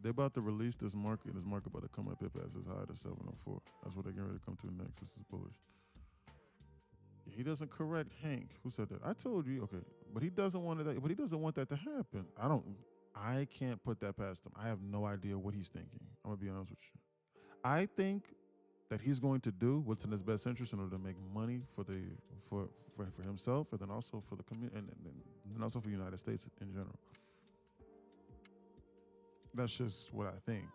They're about to release this market, and this market about to come up if as high to 704. That's what they're getting ready to come to next. This is bullish. He doesn't correct Hank. Who said that? I told you. Okay, but he doesn't want that. But he doesn't want that to happen. I can't put that past him. I have no idea what he's thinking. I'm gonna be honest with you. I think that he's going to do what's in his best interest in order to make money for himself, and then also for the community, and also for the United States in general. That's just what I think.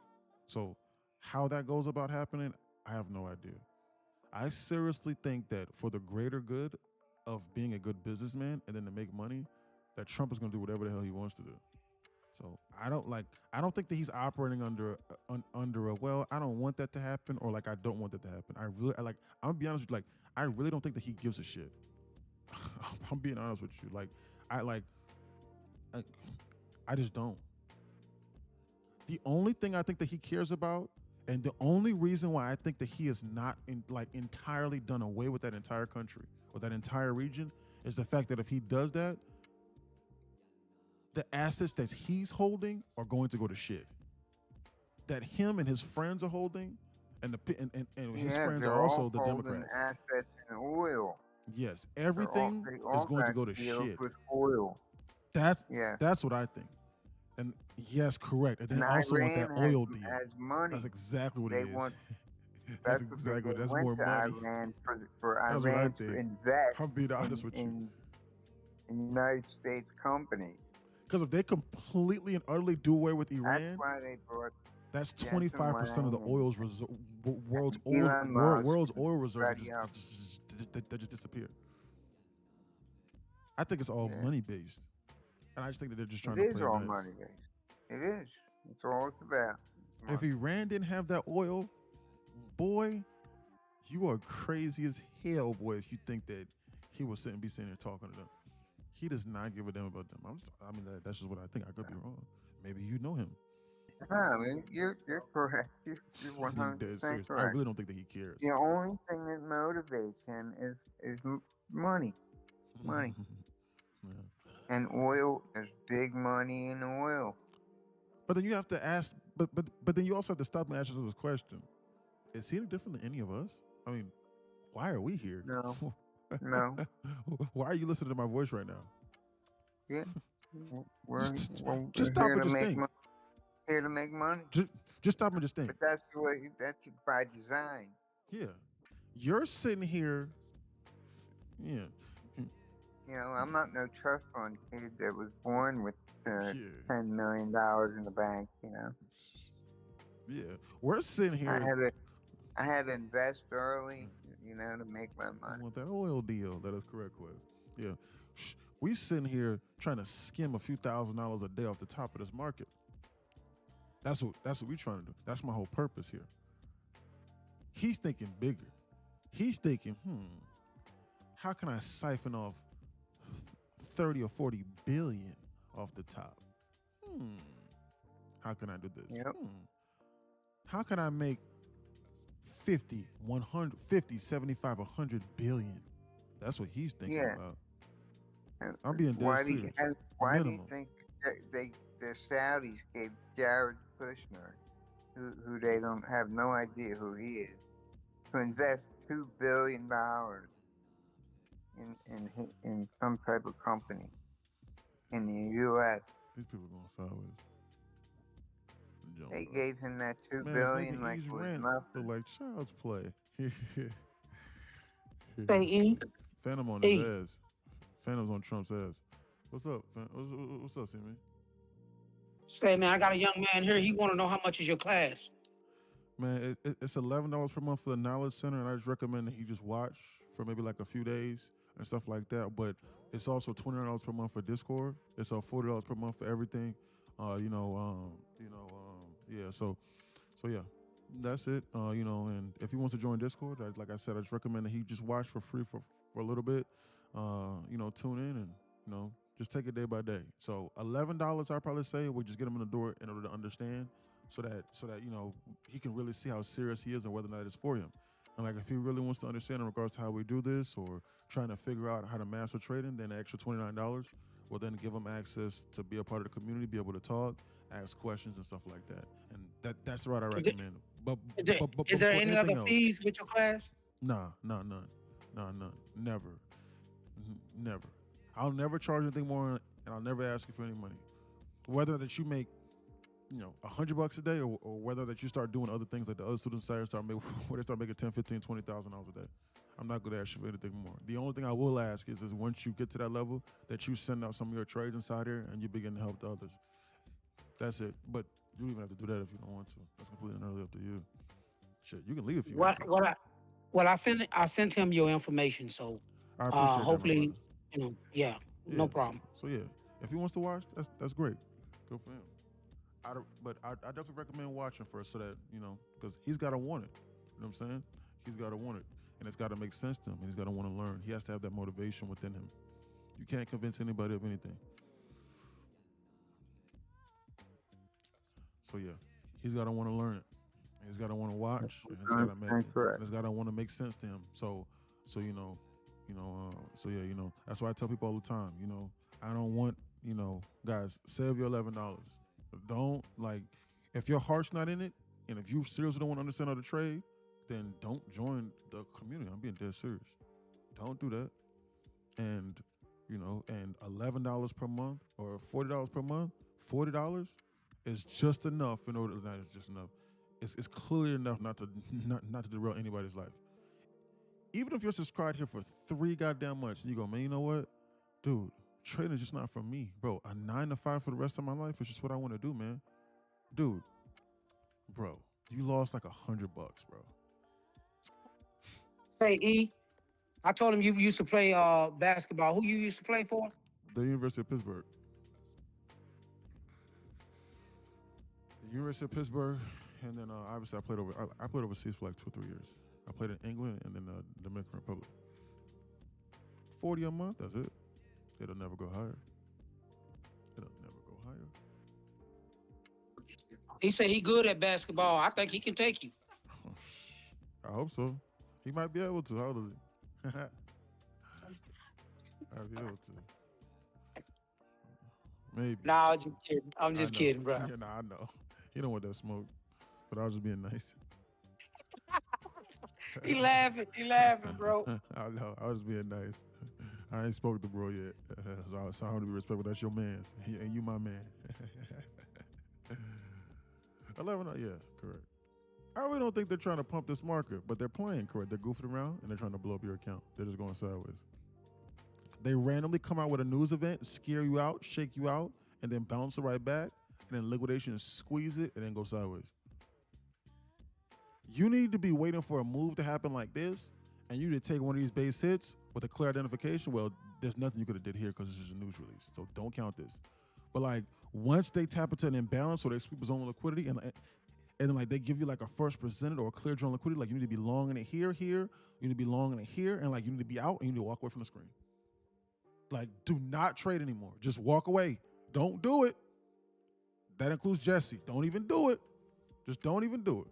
So how that goes about happening, I have no idea. I seriously think that for the greater good of being a good businessman and then to make money, that Trump is going to do whatever the hell he wants to do. So I don't think that he's operating under a, well, I don't want that to happen, or like I don't want that to happen. I'm gonna be honest with you, like I really don't think that he gives a shit. I'm being honest with you. I just don't. The only thing I think that he cares about, and the only reason why I think that he is not entirely done away with that entire country or that entire region, is the fact that if he does that, the assets that he's holding are going to go to shit. That him and his friends are holding, and his friends are also the Democrats. Assets in oil. Yes, everything is going to go to shit. With oil. That's what I think. And yes, correct. And they also want that oil deal. Money. That's exactly what it is. That's exactly what that's more money. Iran for That's what I Iran think. to invest. I'm being honest with you. In United States companies. Because if they completely and utterly do away with Iran, that's why they brought. That's 25% of the world's oil reserves that just disappear. I think it's all money based, and I just think that they're just trying to play nice. It is all money based. It is. It's all it's about. If Iran didn't have that oil, boy, you are crazy as hell, boy. If you think that he will be sitting there talking to them, he does not give a damn about them. That's just what I think. I could be wrong. Maybe you know him. No, I mean, you're correct. You're 100% correct. I really don't think that he cares. The only thing that motivates him is money. Money. Yeah. And oil. There's big money in oil. But then you have to ask. But then you also have to stop and ask yourself this question: is he any different than any of us? I mean, Why are we here? No, no. Why are you listening to my voice right now? Yeah, Just, we're just stop here and to just make think. money. Here to make money. Just stop and just think. But that's the way. That's by design. Yeah, you're sitting here. Yeah, You know, I'm not no trust fund kid that was born with yeah, $10 million in the bank. You know, yeah. We're sitting I here. had to, I had to invest early. You know, to make my I money. want that oil deal. That is correct, Quez. Yeah, we sitting here trying to skim a few $1,000s a day off the top of this market. That's what we're trying to do. That's my whole purpose here. He's thinking bigger. He's thinking, how can I siphon off 30 or 40 billion off the top? How can I do this? Yep. How can I make 50, 100, 50, 75, 100 billion? That's what he's thinking about. I'm being dead serious. Why do you think the Saudis gave Jared Kushner, who they don't have no idea who he is, to invest $2 billion in some type of company in the U.S.? These people going sideways. They gave him that $2 Man, billion like it was nothing. Look like child's play. Say E. Phantom on his ass. Phantom's on Trump's ass. What's up? What's up, man? Say, man, I got a young man here. He want to know how much is your class. Man, it's $11 per month for the Knowledge Center, and I just recommend that he just watch for maybe like a few days and stuff like that. But it's also $29 per month for Discord. It's $40 per month for everything. Yeah. So yeah, that's it. And if he wants to join Discord, like I said, I just recommend that he just watch for free for a little bit. Tune in and just take it day by day. So $11, I'd probably say, we'll just get him in the door in order to understand, so that he can really see how serious he is and whether or not it's for him. And like if he really wants to understand in regards to how we do this or trying to figure out how to master trading, then the extra $29 will then give him access to be a part of the community, be able to talk, ask questions and stuff like that. And that's the route I recommend. Is there any other fees with your class? Nah, none. Never. Never. I'll never charge anything more, and I'll never ask you for any money. Whether that you make, $100 a day, or whether that you start doing other things like the other students where they start making $10,000, $15,000, $20,000 a day. I'm not going to ask you for anything more. The only thing I will ask is once you get to that level, that you send out some of your trades inside here and you begin to help the others. That's it. But you don't even have to do that if you don't want to. That's completely and utterly up to you. Shit, you can leave if you want to. I sent him your information, so I appreciate hopefully, that, yeah, no problem. So yeah, if he wants to watch, that's great. Good for him. But I definitely recommend watching first, so that because he's got to want it. You know what I'm saying? He's got to want it, and it's got to make sense to him. And he's got to want to learn. He has to have that motivation within him. You can't convince anybody of anything. So yeah, he's got to want to learn it. He's got to want to watch, and it's got to want to make sense to him. So that's why I tell people all the time. I don't want guys, save your $11. Don't, if your heart's not in it, and if you seriously don't want to understand how to trade, then don't join the community. I'm being dead serious. Don't do that. And and $11 per month or $40 per month, $40 is just enough. In order, that is just enough. It's clearly enough not to derail anybody's life. Even if you're subscribed here for 3 goddamn months, and you go, man, you know what, dude, trading is just not for me, bro. A 9 to 5 for the rest of my life is just what I want to do, man. Dude, bro, you lost like $100, bro. Say E. I told him you used to play basketball. Who you used to play for? The University of Pittsburgh. The University of Pittsburgh, and then obviously I played overseas for like 2 or 3 years. I played in England and then the Dominican Republic. 40 a month, that's it. It'll never go higher. He said he good at basketball. I think he can take you. I hope so. He might be able to. How old is he? I'll be able to. Maybe. Nah, I'm just kidding. I'm just kidding, bro. Yeah, I know. He don't want that smoke, but I was just being nice. He laughing, bro. I know. I was being nice. I ain't spoke to bro yet, so I want to be respectful. That's your man's, and you my man. 11, yeah, correct. I really don't think they're trying to pump this market, but they're playing correct. They're goofing around and they're trying to blow up your account. They're just going sideways. They randomly come out with a news event, scare you out, shake you out, and then bounce it right back, and then liquidation, squeeze it, and then go sideways. You need to be waiting for a move to happen like this, and you need to take one of these base hits with a clear identification. Well, there's nothing you could have did here because this is a news release, so don't count this. But like once they tap into an imbalance or they sweep his own liquidity, and then like they give you like a first presented or a clear drawn liquidity, like you need to be long in it here, you need to be long in it here, and like you need to be out and you need to walk away from the screen. Like, do not trade anymore. Just walk away. Don't do it. That includes Jesse. Don't even do it. Just don't even do it.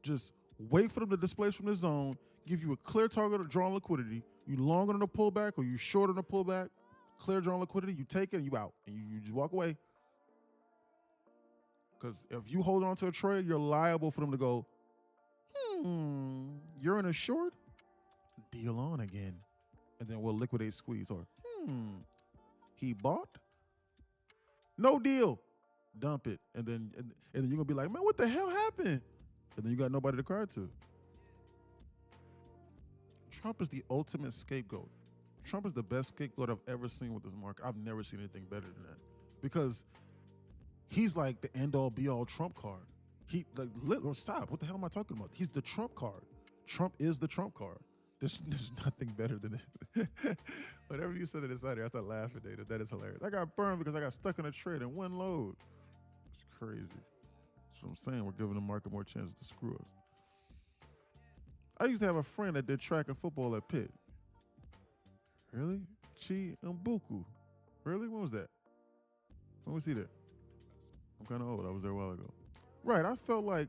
Just wait for them to displace from the zone, give you a clear target of drawn liquidity. You long on the pullback or you short on the pullback, clear drawn liquidity, you take it and you out. And you just walk away. Because if you hold on to a trade, you're liable for them to go, you're in a short? Deal on again. And then we'll liquidate squeeze. Or, he bought? No deal. Dump it. And then you're going to be like, man, what the hell happened? And then you got nobody to cry to. Trump is the ultimate scapegoat. Trump is the best scapegoat I've ever seen with this market. I've never seen anything better than that. Because he's like the end-all, be-all Trump card. Stop. What the hell am I talking about? He's the Trump card. Trump is the Trump card. There's nothing better than it. Whatever you said to this out here, I started laughing, Data. That is hilarious. I got burned because I got stuck in a trade in one load. It's crazy. That's what I'm saying. We're giving the market more chances to screw us. I used to have a friend that did track and football at Pitt. Really? Chi Mbuku. Really? When was that? When was he there? I'm kind of old. I was there a while ago. Right. I felt like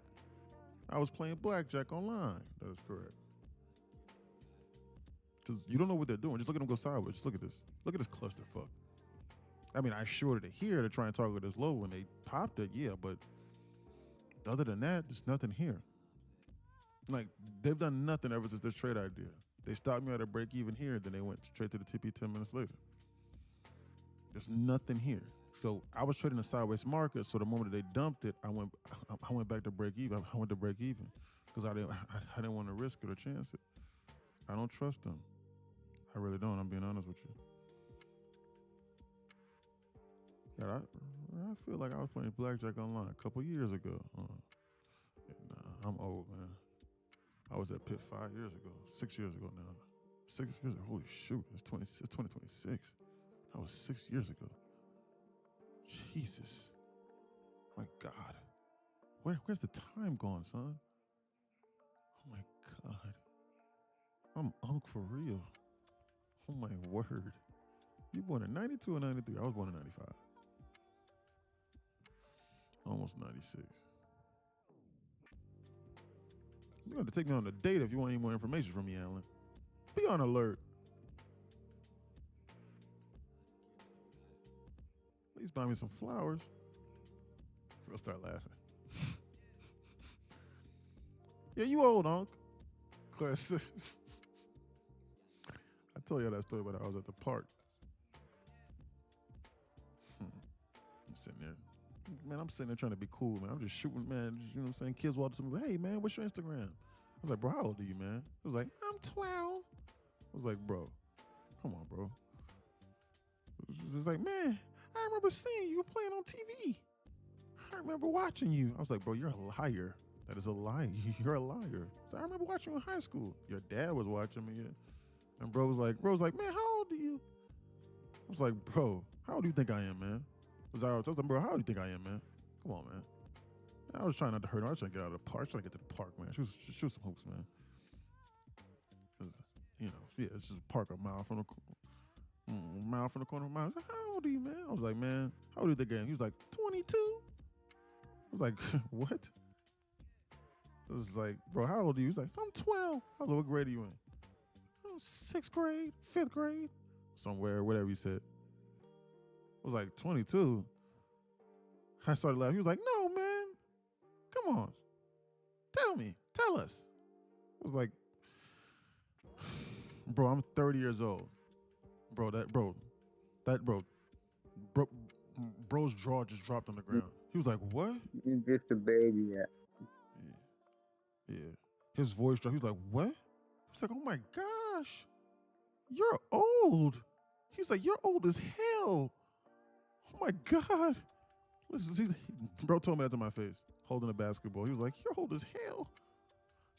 I was playing blackjack online. That is correct. Because you don't know what they're doing. Just look at them go sideways. Just look at this. Look at this clusterfuck. I mean, I shorted it here to try and target this low when they popped it, yeah, but other than that, there's nothing here. Like, they've done nothing ever since this trade idea. They stopped me at a break even here, then they went straight to the TP 10 minutes later. There's nothing here. So I was trading a sideways market, so the moment that they dumped it, I went back to break even. I went to break even because I didn't want to risk it or chance it. I don't trust them. I really don't. I'm being honest with you. Yeah, I feel like I was playing blackjack online a couple years ago. Nah, I'm old, man. I was at Pitt 5 years ago, 6 years ago now. 6 years ago, holy shoot, it's 2026. That was 6 years ago. Jesus. My God. Where's the time gone, son? Oh my God. I'm Unc for real. Oh my word. You born in 92 or 93? I was born in 95. Almost 96. You got to take me on a date if you want any more information from me, Alan. Be on alert. Please buy me some flowers. I'll start laughing. Yeah, you old, Unc. Class. I told you that story about how I was at the park. I'm sitting there. Man, I'm sitting there trying to be cool, man. I'm just shooting, man. Just, you know what I'm saying? Kids walk up to me, hey, man, what's your Instagram? I was like, bro, how old are you, man? He was like, I'm 12. I was like, bro, come on, bro. It was like, man, I remember seeing you playing on TV. I remember watching you. I was like, bro, you're a liar. That is a lie. You're a liar. So I remember watching you in high school. Your dad was watching me. And bro was like, man, how old are you? I was like, bro, how old do you think I am, man? I was like, bro, how old do you think I am, man? Come on, man. I was trying not to hurt him. I was trying to get out of the park. Trying to get to the park, man. Shoot some hoops, man. You know, yeah, it's just a park a mile from the corner of my house. I was like, how old are you, man? I was like, man, how old do you think I am? He was like, 22. I was like, what? It was like, bro, how old are you? He was like, I'm 12. I was like, what grade are you in? I'm 6th grade, 5th grade, somewhere, whatever you said. I was like, 22. I started laughing. He was like, no, man. Come on. Tell us. was like, bro, I'm 30 years old. Bro's jaw just dropped on the ground. He was like, what? You're just a baby yet. Yeah. His voice dropped. He was like, what? He was like, oh my gosh, you're old. He's like, you're old as hell. Oh my God. Listen, bro told me that to my face, holding a basketball. He was like, you're old as hell.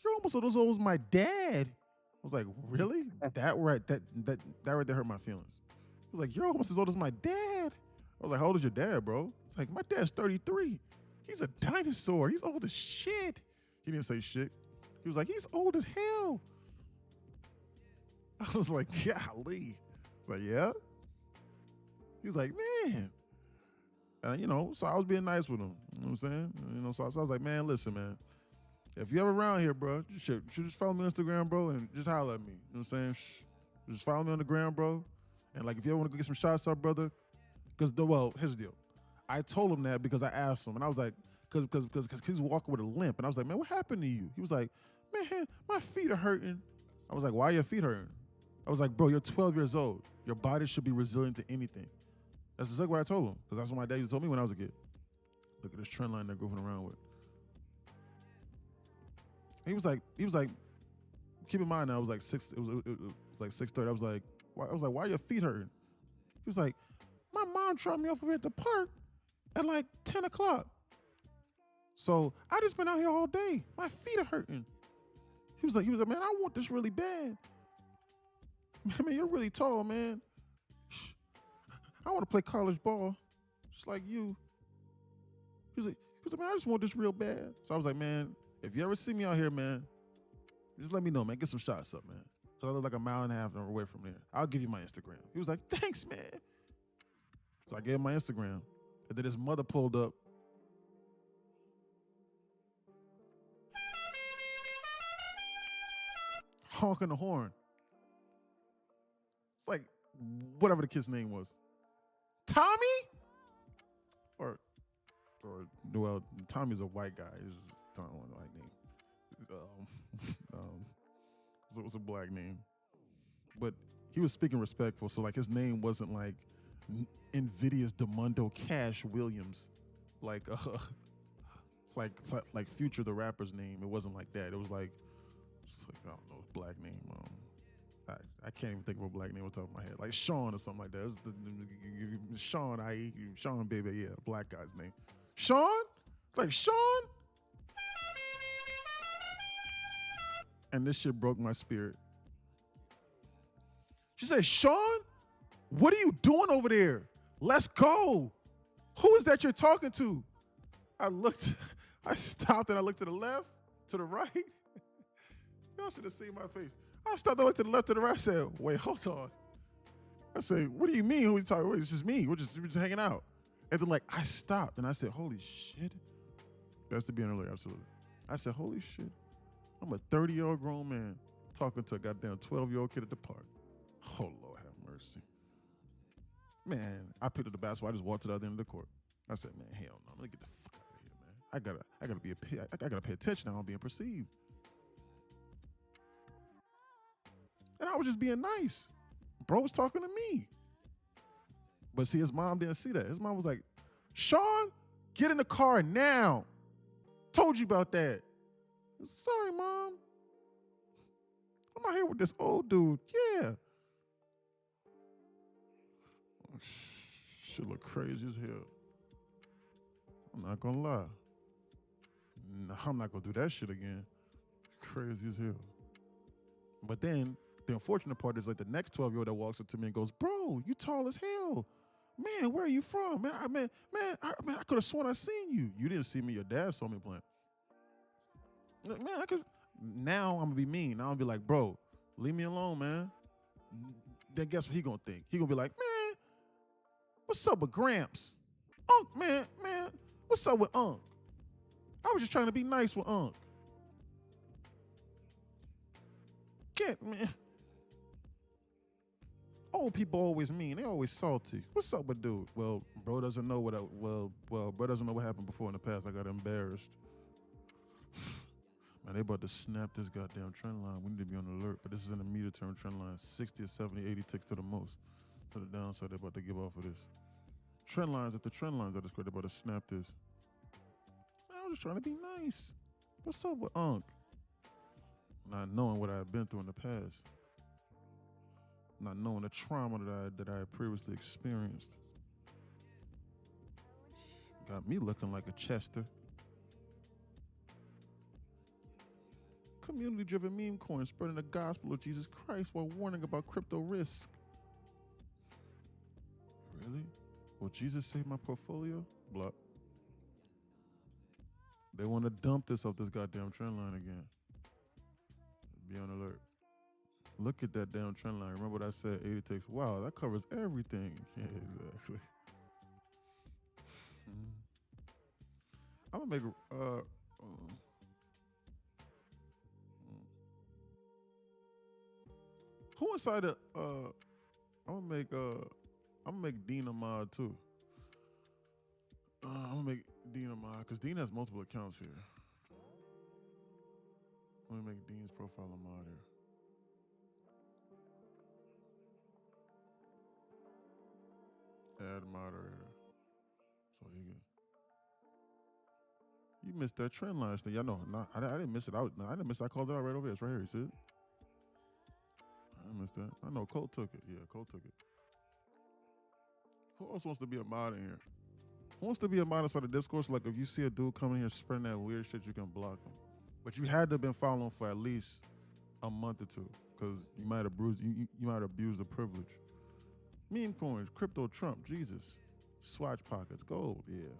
You're almost as old as my dad. I was like, really? That right there hurt my feelings. He was like, you're almost as old as my dad. I was like, how old is your dad, bro? It's like, my dad's 33. He's a dinosaur. He's old as shit. He didn't say shit. He was like, he's old as hell. I was like, golly. I was like, yeah. He was like, man. So I was being nice with him. You know what I'm saying? So I was like, man, listen, man. If you ever around here, bro, you should just follow me on Instagram, bro, and just holler at me. You know what I'm saying? Just follow me on the gram, bro. And like, if you ever want to go get some shots up, brother, here's the deal. I told him that because I asked him, and I was like, because he's walking with a limp, and I was like, man, what happened to you? He was like, man, my feet are hurting. I was like, why are your feet hurting? I was like, bro, you're 12 years old. Your body should be resilient to anything. That's exactly what I told him, because that's what my dad used to tell me when I was a kid. Look at this trend line they're goofing around with. He was like, keep in mind now, it was like 6:30. I was like, why are your feet hurting? He was like, my mom dropped me off over at the park at like 10 o'clock. So I just been out here all day. My feet are hurting. He was like, man, I want this really bad. Man, you're really tall, man. I want to play college ball, just like you. He was like, man, I just want this real bad. So I was like, man, if you ever see me out here, man, just let me know, man. Get some shots up, man. So I live like a mile and a half away from there. I'll give you my Instagram. He was like, thanks, man. So I gave him my Instagram. And then his mother pulled up. Honking the horn. It's like whatever the kid's name was. Tommy? Or well, Tommy's a white guy. It's just not one white name. So it was a black name. But he was speaking respectful, so like his name wasn't like Nvidia's Demondo Cash Williams, like Future the rapper's name. It wasn't like that. It was like, I don't know, black name. I can't even think of a black name on top of my head. Like Sean or something like that. Sean, Sean, baby, yeah, black guy's name. Sean? Like Sean? And this shit broke my spirit. She said, Sean, what are you doing over there? Let's go. Who is that you're talking to? I stopped and I looked to the left, to the right. Y'all should have seen my face. I stopped and looked to the left, to the right. I said, wait, hold on. I said, what do you mean? Who are you talking about? It's just me. We're just hanging out. And then I stopped and I said, holy shit. That's to be an earlier, absolutely. I said, holy shit. I'm a 30-year-old grown man talking to a goddamn 12-year-old kid at the park. Oh, Lord have mercy. Man, I picked up the basketball. I just walked to the other end of the court. I said, man, hell no. Let me get the fuck out of here, man. I gotta pay attention now. I'm being perceived. And I was just being nice. Bro was talking to me. But see, his mom didn't see that. His mom was like, Sean, get in the car now. Told you about that. Sorry, Mom. I'm out here with this old dude. Yeah. Oh, shit look crazy as hell. I'm not gonna lie. No, I'm not gonna do that shit again. Crazy as hell. But then the unfortunate part is like the next 12-year-old that walks up to me and goes, bro, you tall as hell. Man, where are you from? Man, I could have sworn I seen you. You didn't see me. Your dad saw me playing. Man, now I'm gonna be mean. Now I'm gonna be like, bro, leave me alone, man. Then guess what he gonna think? He gonna be like, man, what's up with Gramps? Unc, man, what's up with Unc? I was just trying to be nice with Unc. Man. Old people always mean. They always salty. What's up with dude? Well, bro doesn't know bro doesn't know what happened before in the past. I got embarrassed. Man, they about to snap this goddamn trend line. We need to be on alert. But this is in the meter term trend line. 60 or 70, 80 ticks to the most. To the downside, they're about to give off of this. Trend lines, if the trend lines are this great, they're about to snap this. Man, I was just trying to be nice. What's up with Unc? Not knowing what I had been through in the past. Not knowing the trauma that I had previously experienced. Got me looking like a Chester. Community-driven meme coin spreading the gospel of Jesus Christ while warning about crypto risk. Really? Will Jesus save my portfolio? Blah. They want to dump this off this goddamn trend line again. Be on alert. Look at that damn trend line. Remember what I said? 80 ticks. Wow, that covers everything. Yeah, exactly. I'm gonna make who inside the I'm gonna make Dean a mod too. I'm gonna make Dean a mod because Dean has multiple accounts here. Let me make Dean's profile a mod here. Add moderator. So you can. You missed that trend line thing. Y'all know. I didn't miss it. I didn't miss it. I called it out right over here. It's right here. You see it? I missed that. I know Cole took it. Yeah, Cole took it. Who else wants to be a mod in here? Who wants to be a mod inside the Discord? So like if you see a dude coming here spreading that weird shit, you can block him. But you had to have been following for at least a month or two, because you might have abused the privilege. Meme coins, crypto, Trump, Jesus, Swatch pockets, gold, yeah.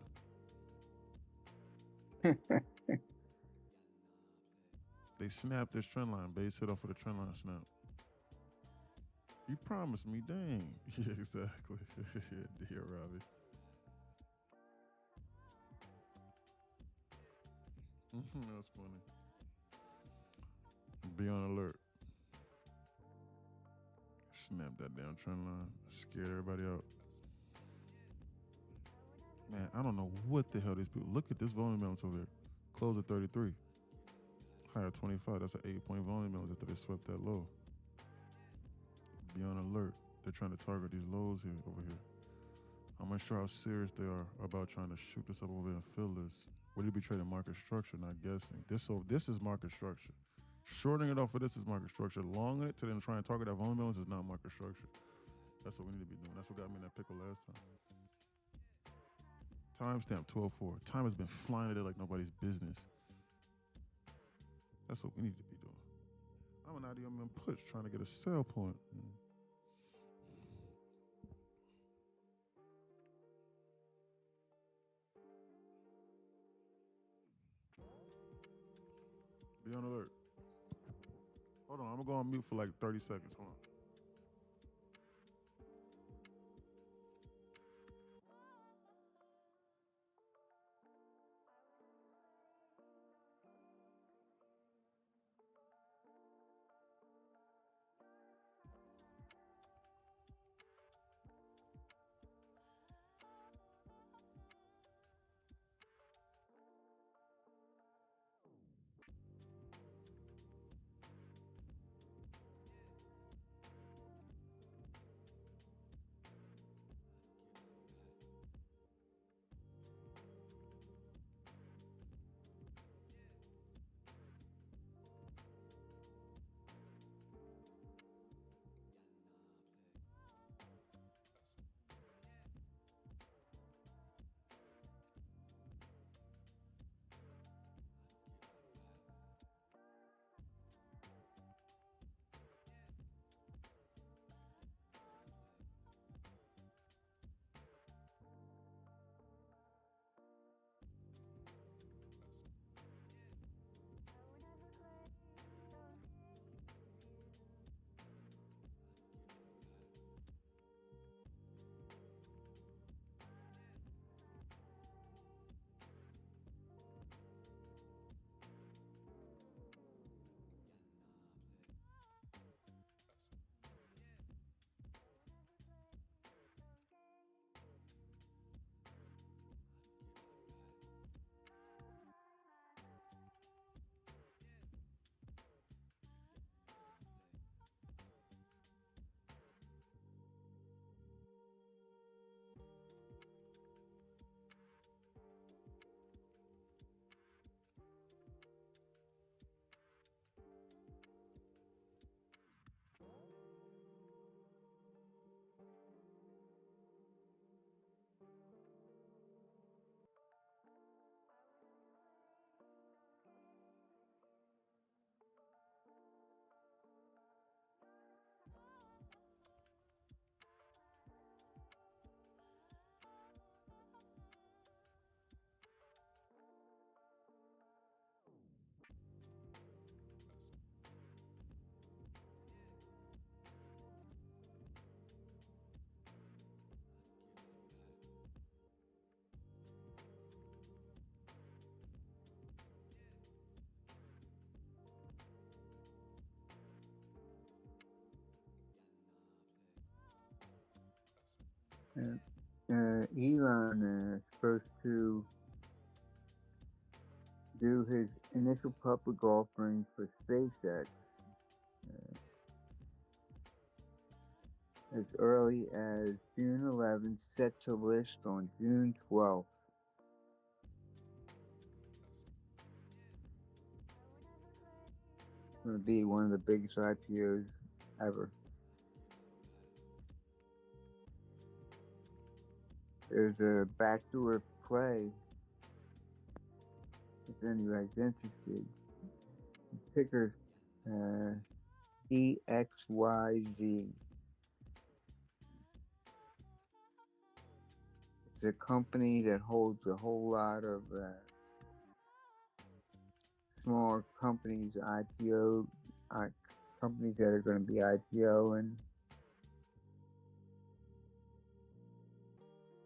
They snapped this trend line. Base hit off of the trend line snap. You promised me, dang. Yeah, exactly. Dear Robbie. That's funny. Be on alert. Snap that damn trend line. Scared everybody out. Man, I don't know what the hell these people. Look at this volume balance over here. Close at 33. High at 25. That's an 8-point volume balance after they swept that low. Be on alert. They're trying to target these lows here over here. I'm not sure how serious they are about trying to shoot this up over here and fill this. Would it be trading market structure? Not guessing. This is market structure. Shorting it off of this is market structure. Longing it to then try and target that volume balance is not market structure. That's what we need to be doing. That's what got me in that pickle last time. Timestamp 12:04. Time has been flying today like nobody's business. That's what we need to be doing. I'm an IDM in push trying to get a sell point. Be on alert. Hold on, I'm gonna go on mute for like 30 seconds. Hold on. Elon is supposed to do his initial public offering for SpaceX as early as June 11th, set to list on June 12th. It's going to be one of the biggest IPOs ever. There's a backdoor play, if anybody's interested. Ticker DXYZ. It's a company that holds a whole lot of small companies, IPO, companies that are going to be IPOing.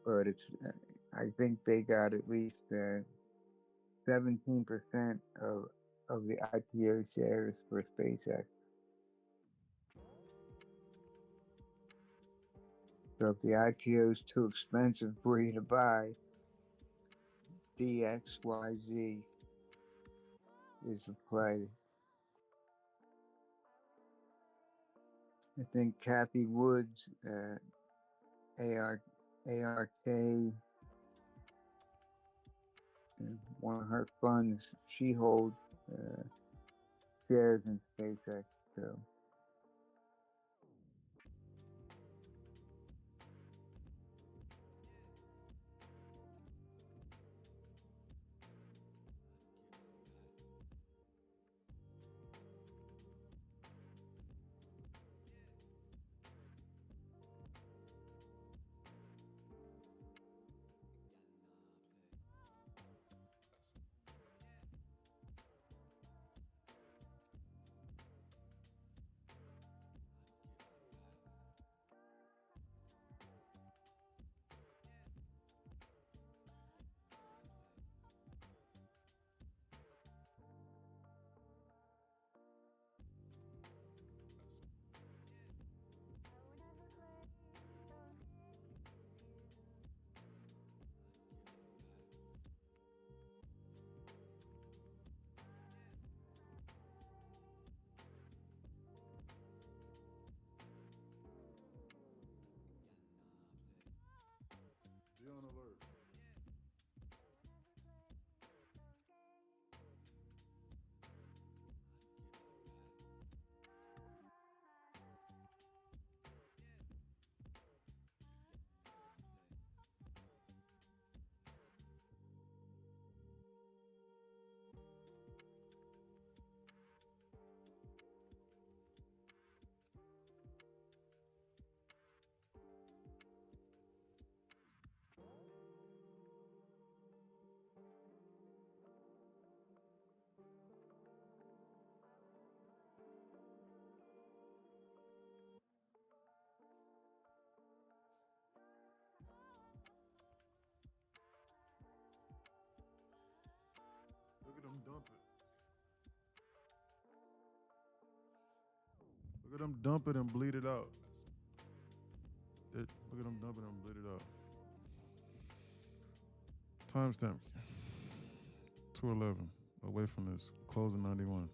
But it's, I think they got at least 17% of the IPO shares for SpaceX. So if the IPO is too expensive for you to buy, DXYZ is the play. I think Kathy Woods, ARK, one of her funds, she holds shares in SpaceX. So. Be on alert. Look at them dump it. Look at them dump it and bleed it out. Look at them dump it and bleed it out. Timestamp 211. Away from this. Closing 91.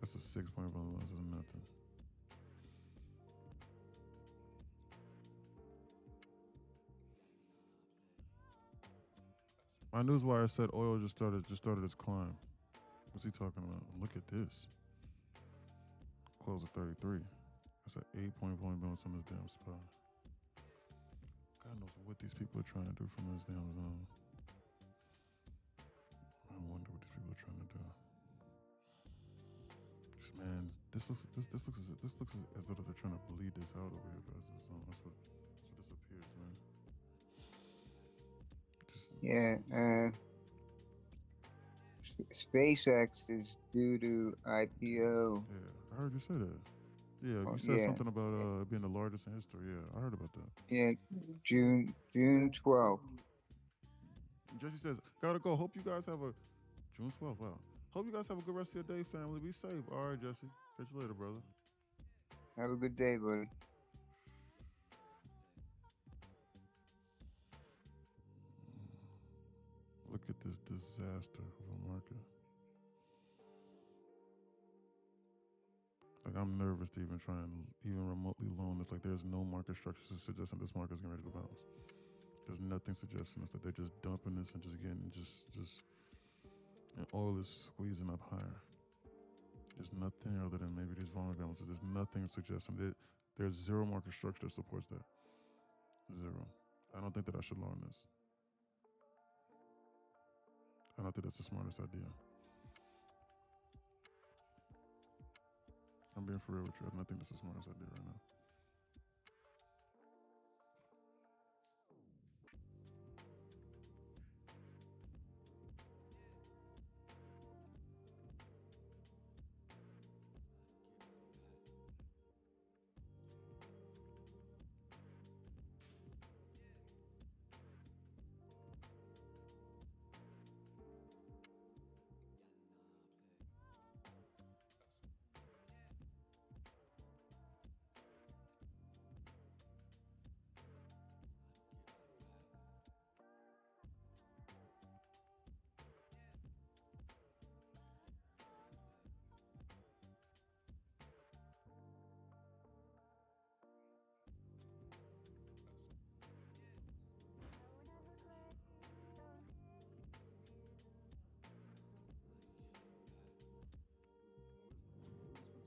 That's a 6-point volume. This is nothing. My newswire said oil just started its climb. What's he talking about? Look at this. Close at 33. That's an 8-point volume bounce on this damn spot. God knows what these people are trying to do from this damn zone. I wonder what these people are trying to do. Just, man, this looks as though they're trying to bleed this out over here past this zone. That's what this appears, man. Yeah, SpaceX is due to IPO. Yeah, I heard you say that. Yeah, you said something about it being the largest in history. Yeah, I heard about that. Yeah, June 12th. Jesse says, gotta go. Hope you guys have a June 12th. Wow. Hope you guys have a good rest of your day, family. Be safe. All right, Jesse. Catch you later, brother. Have a good day, buddy. disaster of a market. Like, I'm nervous to even try and even remotely loan this. Like, there's no market structure suggesting this market is getting ready to bounce. There's nothing suggesting us that they're just dumping this and just getting and oil is squeezing up higher. There's nothing other than maybe these vulnerable balances. There's nothing suggesting that there's zero market structure that supports that. Zero. I don't think that I should loan this. I don't think that's the smartest idea. I'm being for real with you. I don't think that's the smartest idea right now.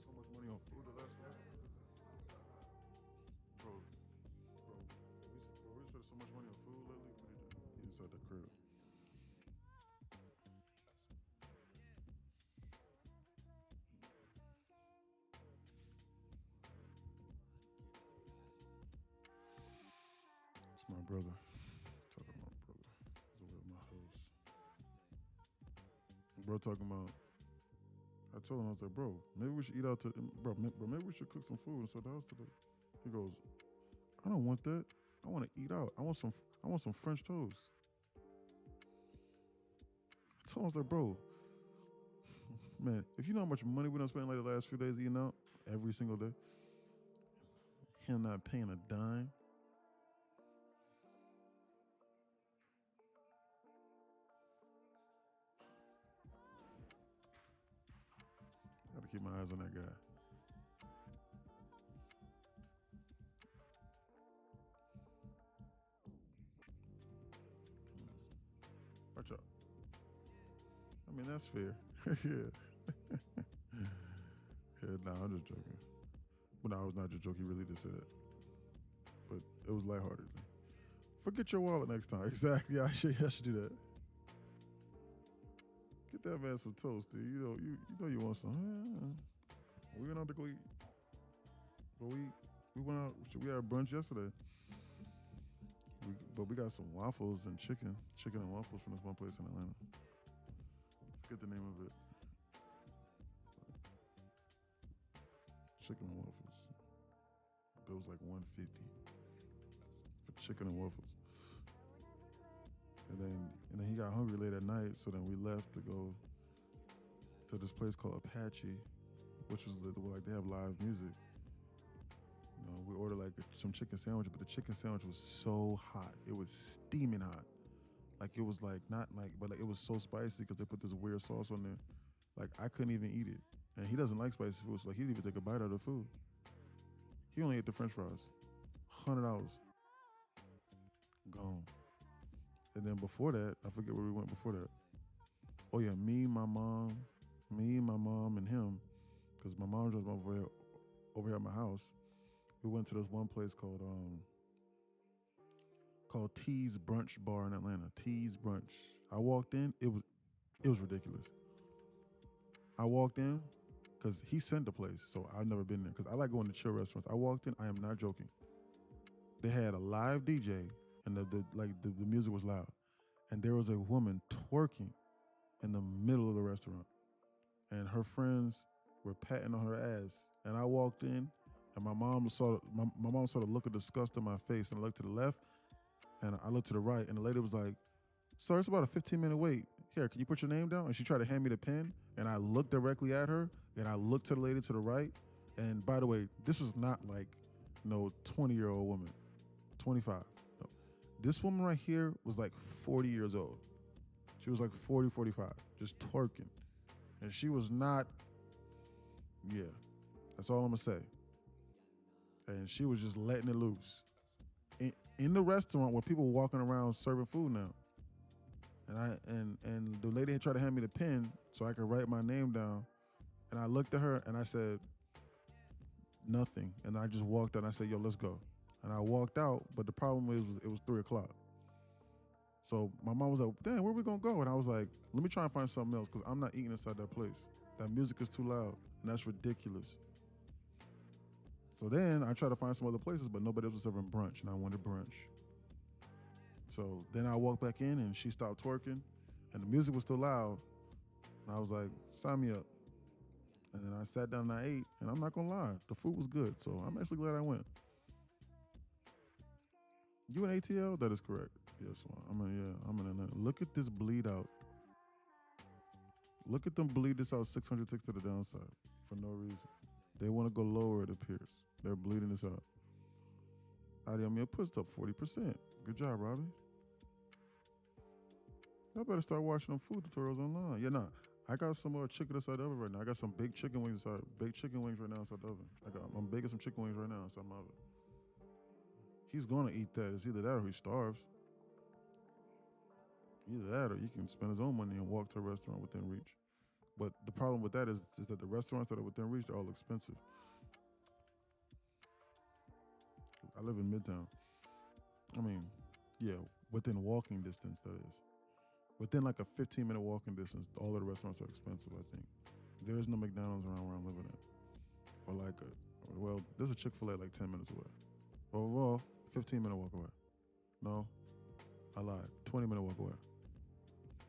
So much money on food the last week. Bro, we spent so much money on food lately. What did you do? Inside the crib. It's my brother. Talking about brother. He's over at my house. Bro talking about, I told him, I was like, bro, maybe we should eat out bro, maybe we should cook some food inside the house today. He goes, I don't want that. I want to eat out. I want some French toast. I told him, I was like, bro, man, if you know how much money we done spent like the last few days eating out every single day, him not paying a dime. Gotta keep my eyes on that guy. Watch out. I mean, that's fair. Yeah. Yeah, nah, I'm just joking. But no, I was not just joking. He really did say that. But it was lightheartedly. Forget your wallet next time. Exactly. I should do that. Get that man some toast, dude. You know you want some. We went out to go eat. But we went out. We had brunch yesterday. But we got some waffles and chicken and waffles from this one place in Atlanta. Forget the name of it. Chicken and waffles. It was like $150 for chicken and waffles. And then he got hungry late at night, so then we left to go to this place called Apache, which was like they have live music. You know, we ordered like some chicken sandwich, but the chicken sandwich was so hot. It was steaming hot. Like it was like but it was so spicy because they put this weird sauce on there. Like I couldn't even eat it. And he doesn't like spicy food, so like he didn't even take a bite out of the food. He only ate the French fries. $100. Gone. And then before that, I forget where we went before that. Oh yeah, me, my mom, and him, because my mom was over here at my house. We went to this one place called T's Brunch Bar in Atlanta. T's Brunch. I walked in, it was ridiculous. I walked in because he sent the place, so I've never been there because I like going to chill restaurants. I walked in, I am not joking. They had a live DJ and the music was loud, and there was a woman twerking in the middle of the restaurant, and her friends were patting on her ass. And I walked in, and my mom saw the look of disgust in my face, and I looked to the left, and I looked to the right, and the lady was like, "Sir, it's about a 15-minute wait. Here, can you put your name down?" And she tried to hand me the pen, and I looked directly at her, and I looked to the lady to the right. And by the way, this was not like no 20-year-old woman, 25. No. This woman right here was like 40 years old. She was like 40, 45, just twerking. And she was not, yeah, that's all I'm gonna say. And she was just letting it loose. In the restaurant where people walking around serving food now. And the lady had tried to hand me the pen so I could write my name down. And I looked at her and I said, nothing. And I just walked out and I said, yo, let's go. And I walked out, but the problem is it was 3:00. So my mom was like, damn, where we gonna go? And I was like, let me try and find something else because I'm not eating inside that place. That music is too loud and that's ridiculous. So then I tried to find some other places, but nobody else was serving brunch and I wanted brunch. So then I walked back in and she stopped twerking and the music was still loud. And I was like, sign me up. And then I sat down and I ate, and I'm not gonna lie, the food was good. So I'm actually glad I went. You in ATL? That is correct. Yes, I'm in Atlanta. Look at this bleed out. Look at them bleed this out 600 ticks to the downside for no reason. They want to go lower, it appears. They're bleeding this out. Adi Amir pushed up 40%. Good job, Robbie. Y'all better start watching them food tutorials online. Yeah, nah. I got some more chicken inside the oven right now. I got some big chicken wings right now inside the oven. I'm baking some chicken wings right now inside my oven. He's gonna eat that. It's either that or he starves. Either that or he can spend his own money and walk to a restaurant within reach. But the problem with that is that the restaurants that are within reach are all expensive. I live in Midtown. I mean, yeah, within walking distance, that is. Within like a 15-minute walking distance, all of the restaurants are expensive, I think. There is no McDonald's around where I'm living at. Or like there's a Chick-fil-A like 10 minutes away. Overall, 15-minute walk away. No, I lied. 20-minute walk away.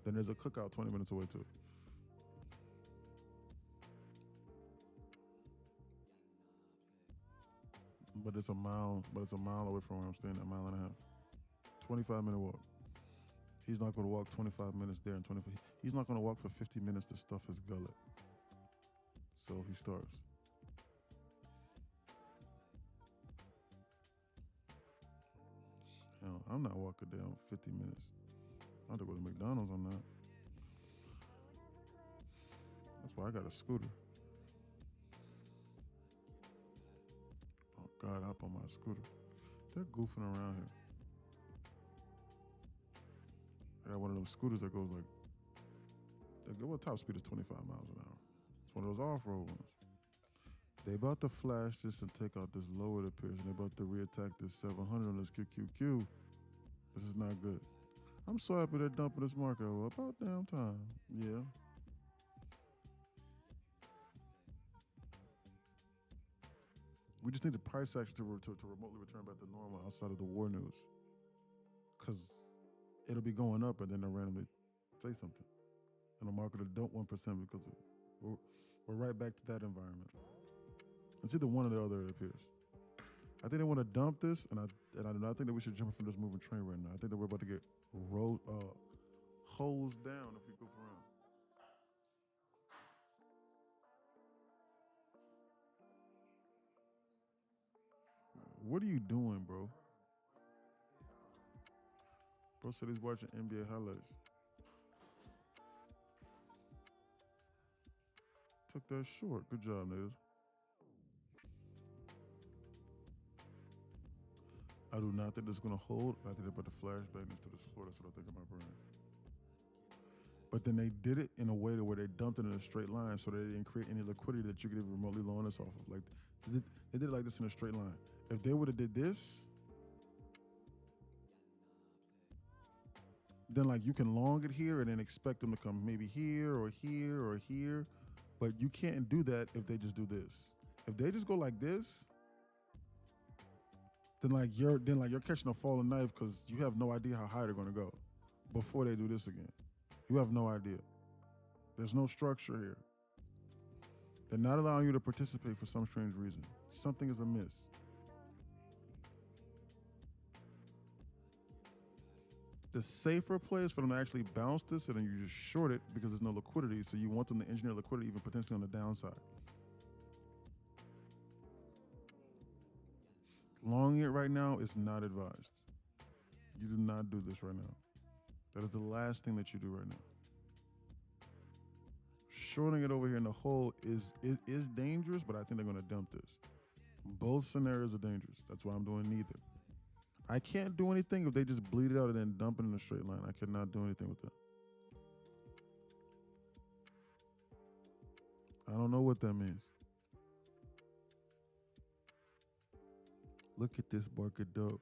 Then there's a Cookout 20 minutes away too. But it's a mile away from where I'm staying, a mile and a half. 25-minute walk. He's not going to walk 25 minutes there and 25. He's not going to walk for 50 minutes to stuff his gullet. So he starves. Hell, I'm not walking down 50 minutes. I have to go to McDonald's on that. That's why I got a scooter. Oh God, hop on my scooter. They're goofing around here. I got one of those scooters that goes like, top speed is 25 miles an hour. It's one of those off-road ones. They about to flash this and take out this lower it appears, and they about to reattack this 700 on this QQQ. This is not good. I'm so happy they're dumping this market. Well, about damn time. Yeah. We just need the price action to remotely return back to normal outside of the war news. Because it'll be going up and then they'll randomly say something. And the market will dump 1% because we're right back to that environment. It's either one or the other, it appears. I think they want to dump this, and I do not think that we should jump from this moving train right now. I think that we're about to get hosed down if we go around. What are you doing, bro? Bro said he's watching NBA highlights. Took that short. Good job, Native. I do not think this is going to hold. I think they're about to flash back into this floor. That's what I think in my brain. But then they did it in a way where they dumped it in a straight line so they didn't create any liquidity that you could even remotely loan us off of. Like they did it like this in a straight line. If they would have did this, then like you can long it here and then expect them to come maybe here or here or here. But you can't do that if they just do this. If they just go like this, then you're catching a falling knife because you have no idea how high they're gonna go before they do this again. You have no idea. There's no structure here. They're not allowing you to participate for some strange reason. Something is amiss. The safer play is for them to actually bounce this and then you just short it because there's no liquidity. So you want them to engineer liquidity even potentially on the downside. Longing it right now is not advised. You do not do this right now. That is the last thing that you do right now. Shorting it over here in the hole is dangerous, but I think they're going to dump this. Both scenarios are dangerous. That's why I'm doing neither. I can't do anything if they just bleed it out and then dump it in a straight line. I cannot do anything with that. I don't know what that means. Look at this bucket dope.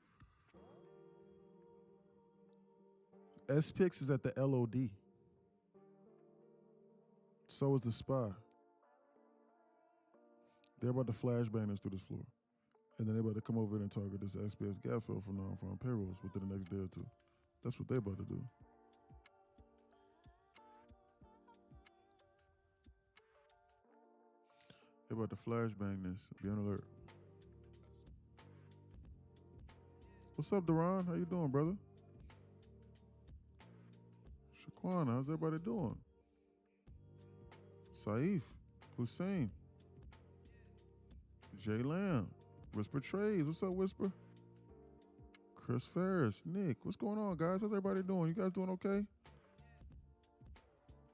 SPX is at the LOD. So is the SPY. They're about to flashbang this through this floor. And then they're about to come over and target this SPS gap fill from non-farm payrolls within the next day or two. That's what they're about to do. They're about to flashbang this. Be on alert. What's up, Duran? How you doing, brother? Shaquana, how's everybody doing? Saif, Hussein, Jay Lamb, Whisper Trades. What's up, Whisper? Chris Ferris, Nick. What's going on, guys? How's everybody doing? You guys doing okay?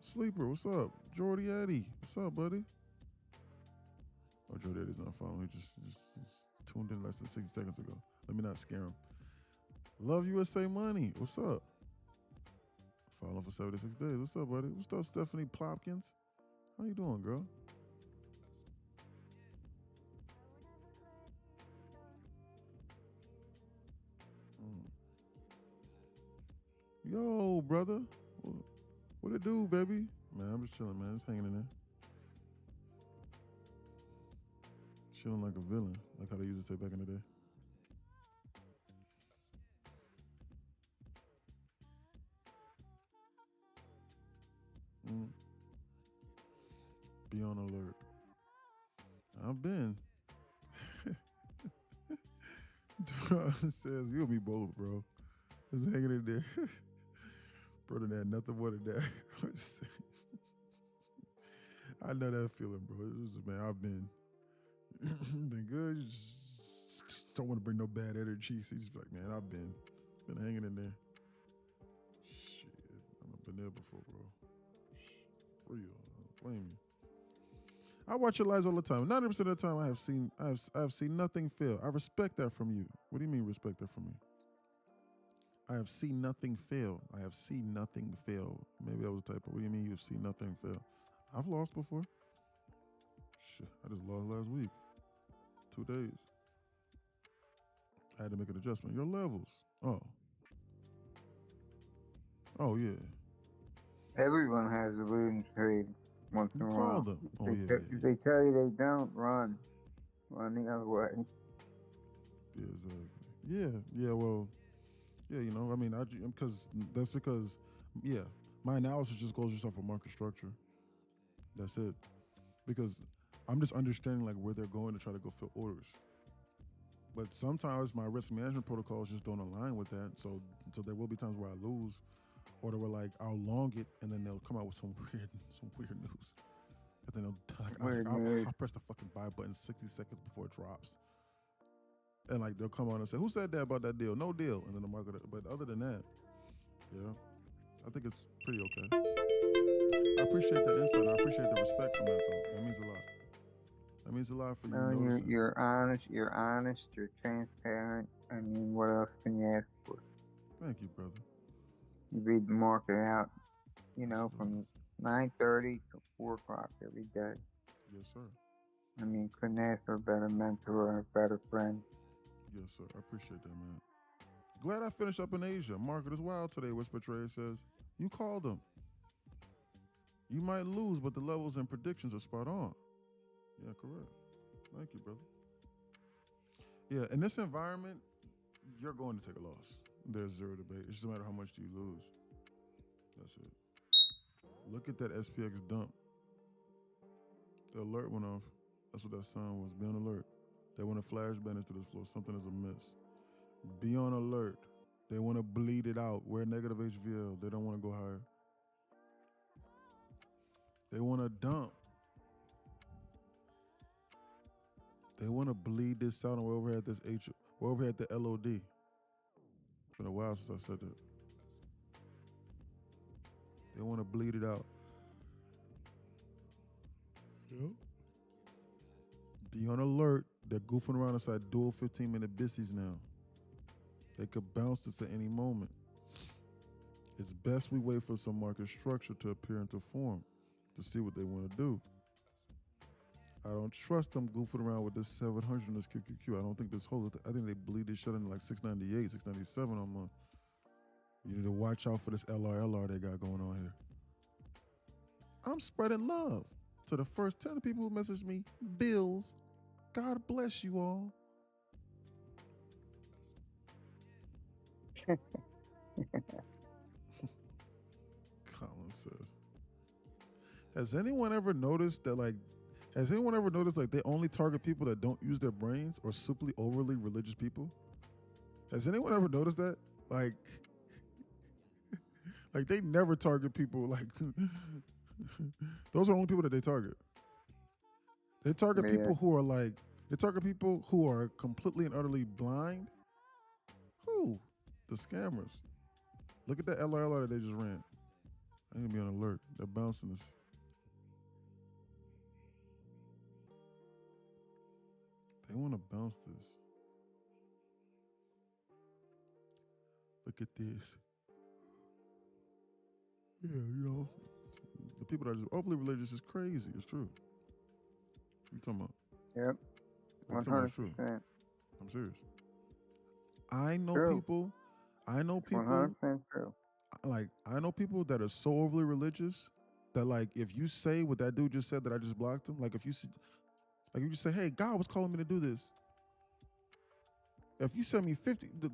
Sleeper, what's up? Jordy Eddie, what's up, buddy? Oh, Jordy Eddie's not following. He just tuned in less than 60 seconds ago. Let me not scare him. Love USA Money, what's up? Following for 76 days. What's up, buddy? What's up, Stephanie Plopkins? How you doing, girl? Yo, brother. What it do, baby? Man, I'm just chilling, man. Just hanging in there. Chilling like a villain, like how they used to say back in the day. Be on alert. I've been. Says you and me both, bro. Just hanging in there. Brother, that nothing more than that. I know that feeling, bro. Man, I've been good. You just don't want to bring no bad energy. So you just be like, man, I've been hanging in there. Shit, I've been there before, bro. Real, I don't blame you. I watch your lives all the time. 90% of the time, I have seen nothing fail. I respect that from you. What do you mean respect that from me? I have seen nothing fail. I have seen nothing fail. Maybe that was a typo. What do you mean you've seen nothing fail? I've lost before. Shit, I just lost last week. 2 days. I had to make an adjustment. Your levels. Oh yeah. Everyone has a losing trade once in a while. Call them. Oh yeah. If they tell you they don't, run the other way. Yeah, exactly. Yeah. Well, yeah. You know, I mean, because my analysis just goes just off of market structure. That's it. Because I'm just understanding like where they're going to try to go fill orders. But sometimes my risk management protocols just don't align with that. So there will be times where I lose, or they were like, I'll long it, and then they'll come out with some weird news. But then I'll press the fucking buy button 60 seconds before it drops. And like they'll come on and say, who said that about that deal? No deal. And then the market, but other than that, yeah, I think it's pretty okay. I appreciate the insight. I appreciate the respect from that though. That means a lot. That means a lot for you. No, you're honest, you're transparent. I mean, what else can you ask for? Thank you, brother. You read the market out, from 9:30 to 4 o'clock every day. Yes, sir. I mean, couldn't ask for a better mentor or a better friend. Yes, sir. I appreciate that, man. Glad I finished up in Asia. Market is wild today, Whisper Trade says. You called them. You might lose, but the levels and predictions are spot on. Yeah, correct. Thank you, brother. Yeah, in this environment, you're going to take a loss. There's zero debate. It's just a matter of how much do you lose. That's it. Look at that SPX dump. The alert went off. That's what that sign was. Be on alert. They want to flashbang into this floor. Something is amiss. Be on alert. They want to bleed it out. We're negative HVL. They don't want to go higher. They want to dump. They want to bleed this out, and we're over here at this we're over here at the LOD. It's been a while since I said that. They want to bleed it out. Yep. Be on alert. They're goofing around inside dual 15-minute bissies now. They could bounce this at any moment. It's best we wait for some market structure to appear into form to see what they want to do. I don't trust them goofing around with this 700 and this QQQ. I don't think this whole, I think they bleed this shit in like 698, 697 on month. You need to watch out for this LRLR they got going on here. I'm spreading love to the first 10 people who messaged me, bills. God bless you all. Colin says, has anyone ever noticed that they only target people that don't use their brains or simply overly religious people? Has anyone ever noticed that? Like they never target people like those are the only people that they target. They target people who are completely and utterly blind. Who? The scammers. Look at that LRLR that they just ran. I need to be on alert. They're bouncing us. They want to bounce this. Look at this. Yeah, the people that are just overly religious is crazy. It's true. What you talking about? Yep. 100%. I'm serious. I know people. 100% true. Like, I know people that are so overly religious that, like, if you say what that dude just said that I just blocked him, like if you say, hey, God was calling me to do this. If you send me $50,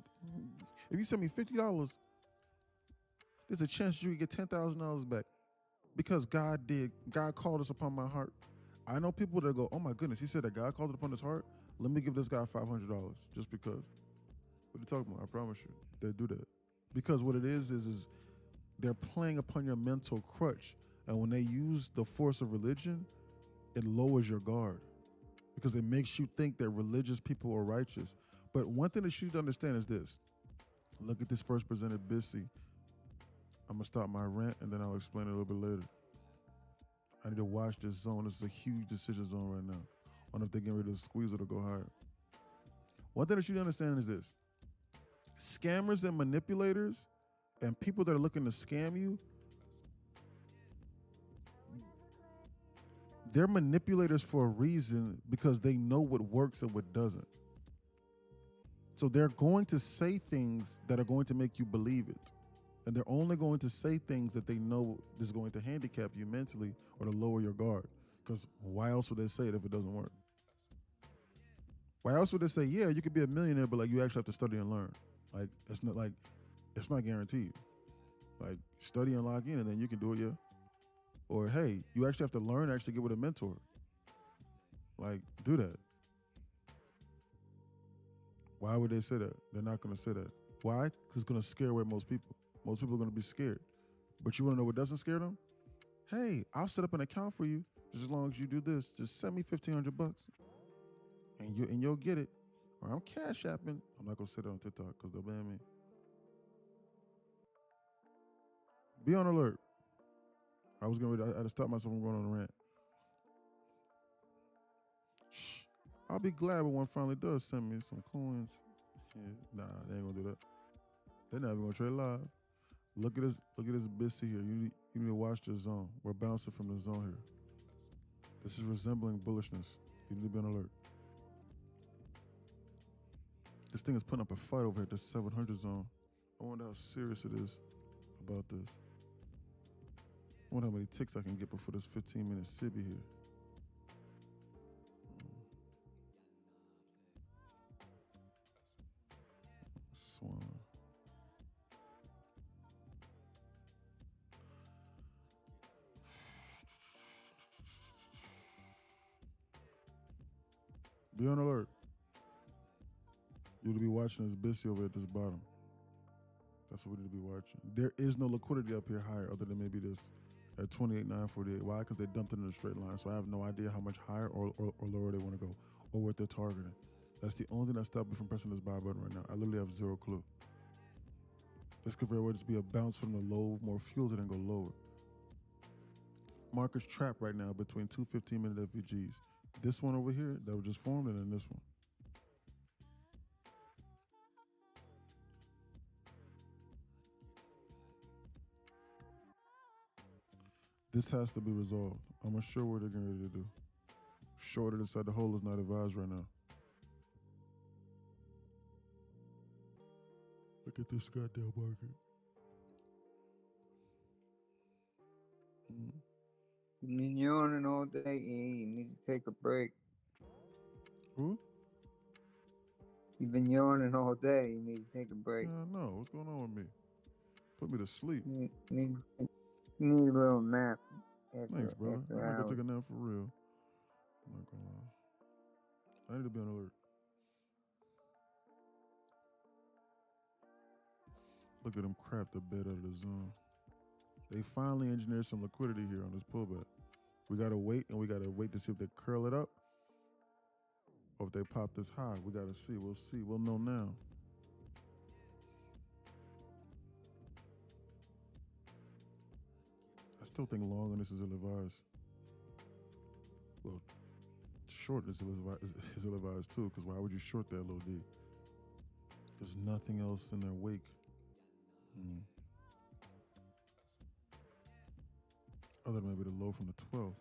there's a chance you could get $10,000 back because God called us upon my heart. I know people that go, oh my goodness, he said that God called it upon his heart. Let me give this guy $500 just because. What are you talking about? I promise you, they do that. Because what it is they're playing upon your mental crutch. And when they use the force of religion, it lowers your guard because it makes you think that religious people are righteous. But one thing that you need to understand is this. Look at this first presented Bissy. I'm going to stop my rant and then I'll explain it a little bit later. I need to watch this zone. This is a huge decision zone right now. I wonder if they're getting ready to squeeze it or go higher. One thing that you need to understand is this. Scammers and manipulators and people that are looking to scam you, they're manipulators for a reason because they know what works and what doesn't. So they're going to say things that are going to make you believe it. And they're only going to say things that they know is going to handicap you mentally or to lower your guard. Because why else would they say it if it doesn't work? Why else would they say, yeah, you could be a millionaire, but like you actually have to study and learn? Like it's not guaranteed. Like study and log in and then you can do it, yeah. Or hey, you actually have to learn, actually get with a mentor. Like do that. Why would they say that? They're not going to say that. Why? Because it's going to scare away most people. Most people are going to be scared. But you want to know what doesn't scare them? Hey, I'll set up an account for you just as long as you do this. Just send me $1,500 and you'll get it. Or I'm cash apping. I'm not going to say that on TikTok because they'll ban me. Be on alert. I had to stop myself from going on a rant. Shh. I'll be glad when one finally does send me some coins. Yeah, nah, they ain't gonna do that. They're not even gonna trade live. Look at this Bissy here. You need to watch the zone. We're bouncing from the zone here. This is resembling bullishness. You need to be on alert. This thing is putting up a fight over here at the 700 zone. I wonder how serious it is about this. I wonder how many ticks I can get before this 15-minute Sibby here. Swan. Be on alert. You'll be watching this Bissy over at this bottom. That's what we need to be watching. There is no liquidity up here higher other than maybe this at 28,948. Why? Because they dumped it in a straight line. So I have no idea how much higher or lower they want to go or what they're targeting. That's the only thing that stopped me from pressing this buy button right now. I literally have zero clue. This could very well just be a bounce from the low, more fuel to then go lower. Markers trapped right now between two 15-minute FVGs. This one over here that was just formed, and then this one. This has to be resolved. I'm unsure what they're getting ready to do. Shorted inside the hole is not advised right now. Look at this goddamn market. You've been yawning all day, E. You need to take a break. Who? You've been yawning all day. You need to take a break. Yeah, I know. What's going on with me? Put me to sleep. You need a little nap. Thanks, brother. After I'm not gonna hours. take a nap for real. I'm not gonna lie. I need to be on alert. Look at them crap the bed out of the zone. They finally engineered some liquidity here on this pullback. We gotta wait, and we gotta wait to see if they curl it up or if they pop this high. We gotta see. We'll see. We'll know now. I still think long on this is ill-advised. Well, short is ill-advised too, because why would you short that little D? There's nothing else in their wake. Other than maybe the low from the 12.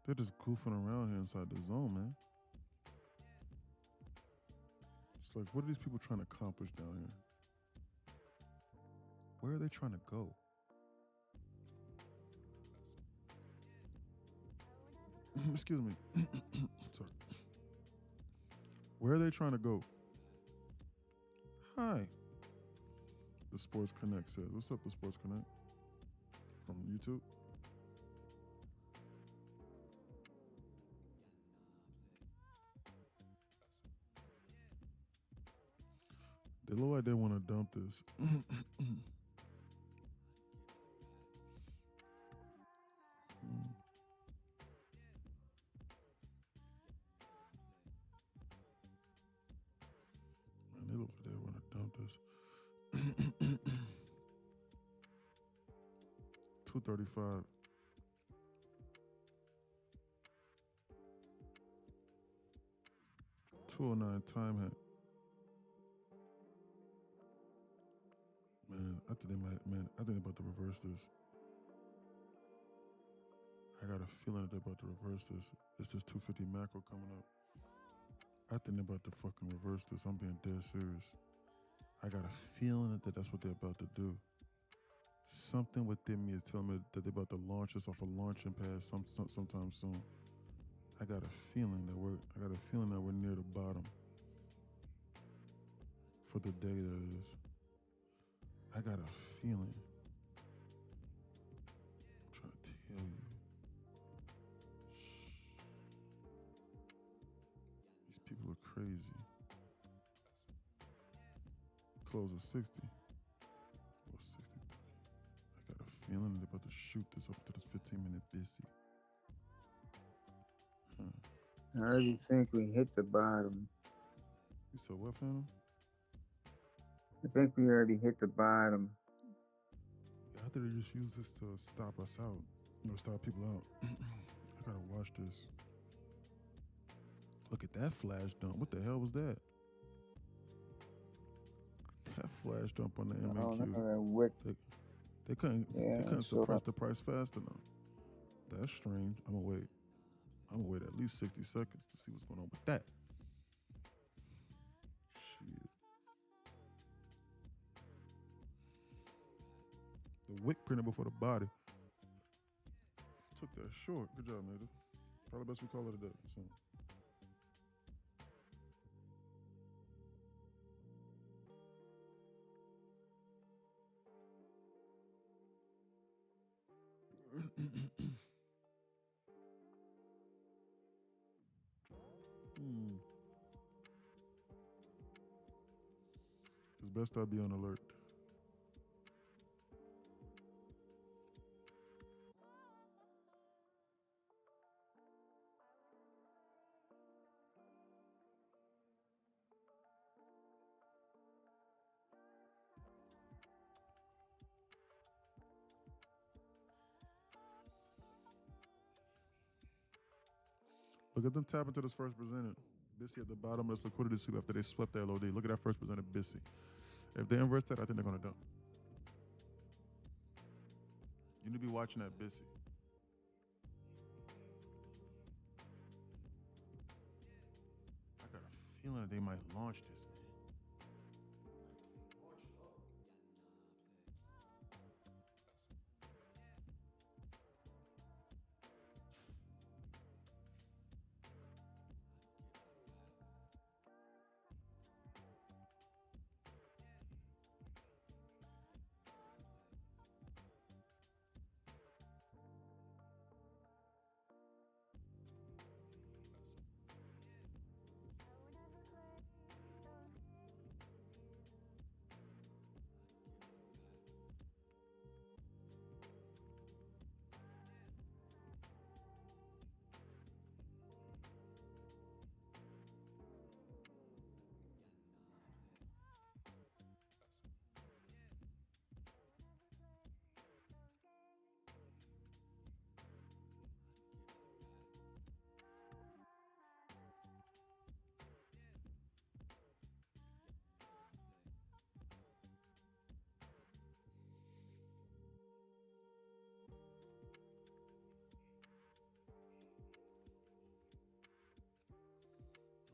They're just goofing around here inside the zone, man. It's like, what are these people trying to accomplish down here? Where are they trying to go? Excuse me. Sorry. Where are they trying to go? Hi. The Sports Connect says. What's up, the Sports Connect? From YouTube? They look like they want to dump this. Man, they look like they want to dump this. 235. $209 time hat. Man, I think they might. Man, I think they're about to reverse this. I got a feeling that they're about to reverse this. It's this 250 macro coming up. I think they're about to fucking reverse this. I'm being dead serious. I got a feeling that that's what they're about to do. Something within me is telling me that they're about to launch this off a launching pad sometime soon. I got a feeling that we're near the bottom. For the day, that is. I got a feeling. I'm trying to tell you. Shh. These people are crazy. Close at 60. Or 63. I got a feeling they're about to shoot this up to this 15-minute busy. I already think we hit the bottom. You said what, Phantom? I think we already hit the bottom. Yeah, I think they just use this to stop us out. Or stop people out. I gotta watch this. Look at that flash dump. What the hell was that? That flash dump on the MAQ. They couldn't suppress the price fast enough. That's strange. I'm gonna wait at least 60 seconds to see what's going on with that. Shit. The wick printed before the body. Took that short. Good job, native. Probably best we call it a day. So. It's best I be on alert. Look at them tap into this first presented. Bissy at the bottom of this liquidity sweep after they swept the LOD. Look at that first presented Bissy. If they inverse that, I think they're going to dump. You need to be watching that Bissy. I got a feeling that they might launch this, man.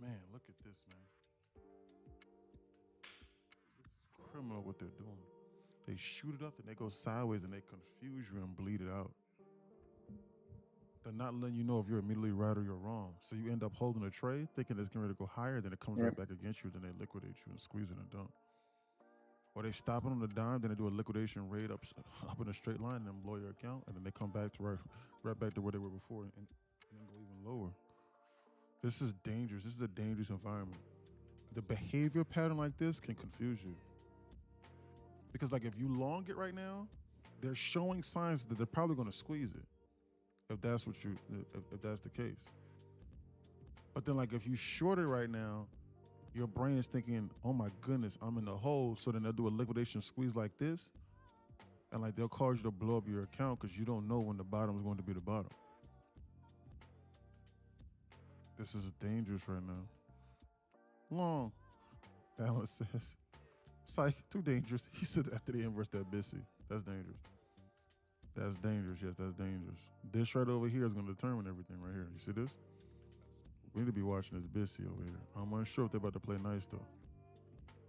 Man, look at this, man. This is criminal what they're doing. They shoot it up, then they go sideways and they confuse you and bleed it out. They're not letting you know if you're immediately right or you're wrong. So you end up holding a trade, thinking it's getting ready to go higher, then it comes right back against you, then they liquidate you and squeeze it and dump. Or they stop it on the dime, then they do a liquidation rate up in a straight line and then blow your account, and then they come back to right back to where they were before and then go even lower. This is dangerous. This is a dangerous environment. The behavior pattern like this can confuse you. Because like if you long it right now, they're showing signs that they're probably going to squeeze it. If that's the case. But then like if you short it right now, your brain is thinking, oh my goodness, I'm in the hole. So then they'll do a liquidation squeeze like this. And like they'll cause you to blow up your account because you don't know when the bottom is going to be the bottom. This is dangerous right now. Long. Balance says, psych, too dangerous. He said after they inverse that Bissy. That's dangerous. That's dangerous. Yes, that's dangerous. This right over here is going to determine everything right here. You see this? We need to be watching this Bissy over here. I'm unsure if they're about to play nice though.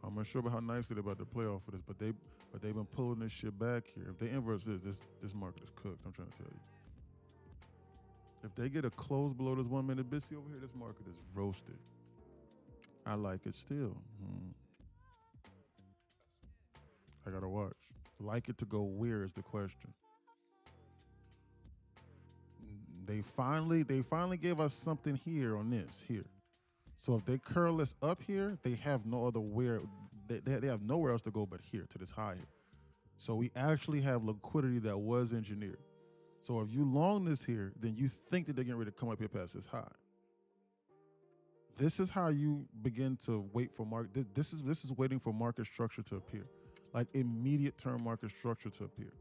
I'm unsure about how nicely they're about to play off of this, but they've been pulling this shit back here. If they inverse this market is cooked. I'm trying to tell you. If they get a close below this 1 minute Bissy over here, this market is roasted. I like it still. I gotta watch. Like it to go where is the question. They finally gave us something here on this here. So if they curl this up here, they have no other where. They have nowhere else to go but here to this high here. So we actually have liquidity that was engineered. So if you long this here, then you think that they're getting ready to come up here past this high. This is how you begin to wait for market. This is waiting for market structure to appear, like immediate term market structure to appear.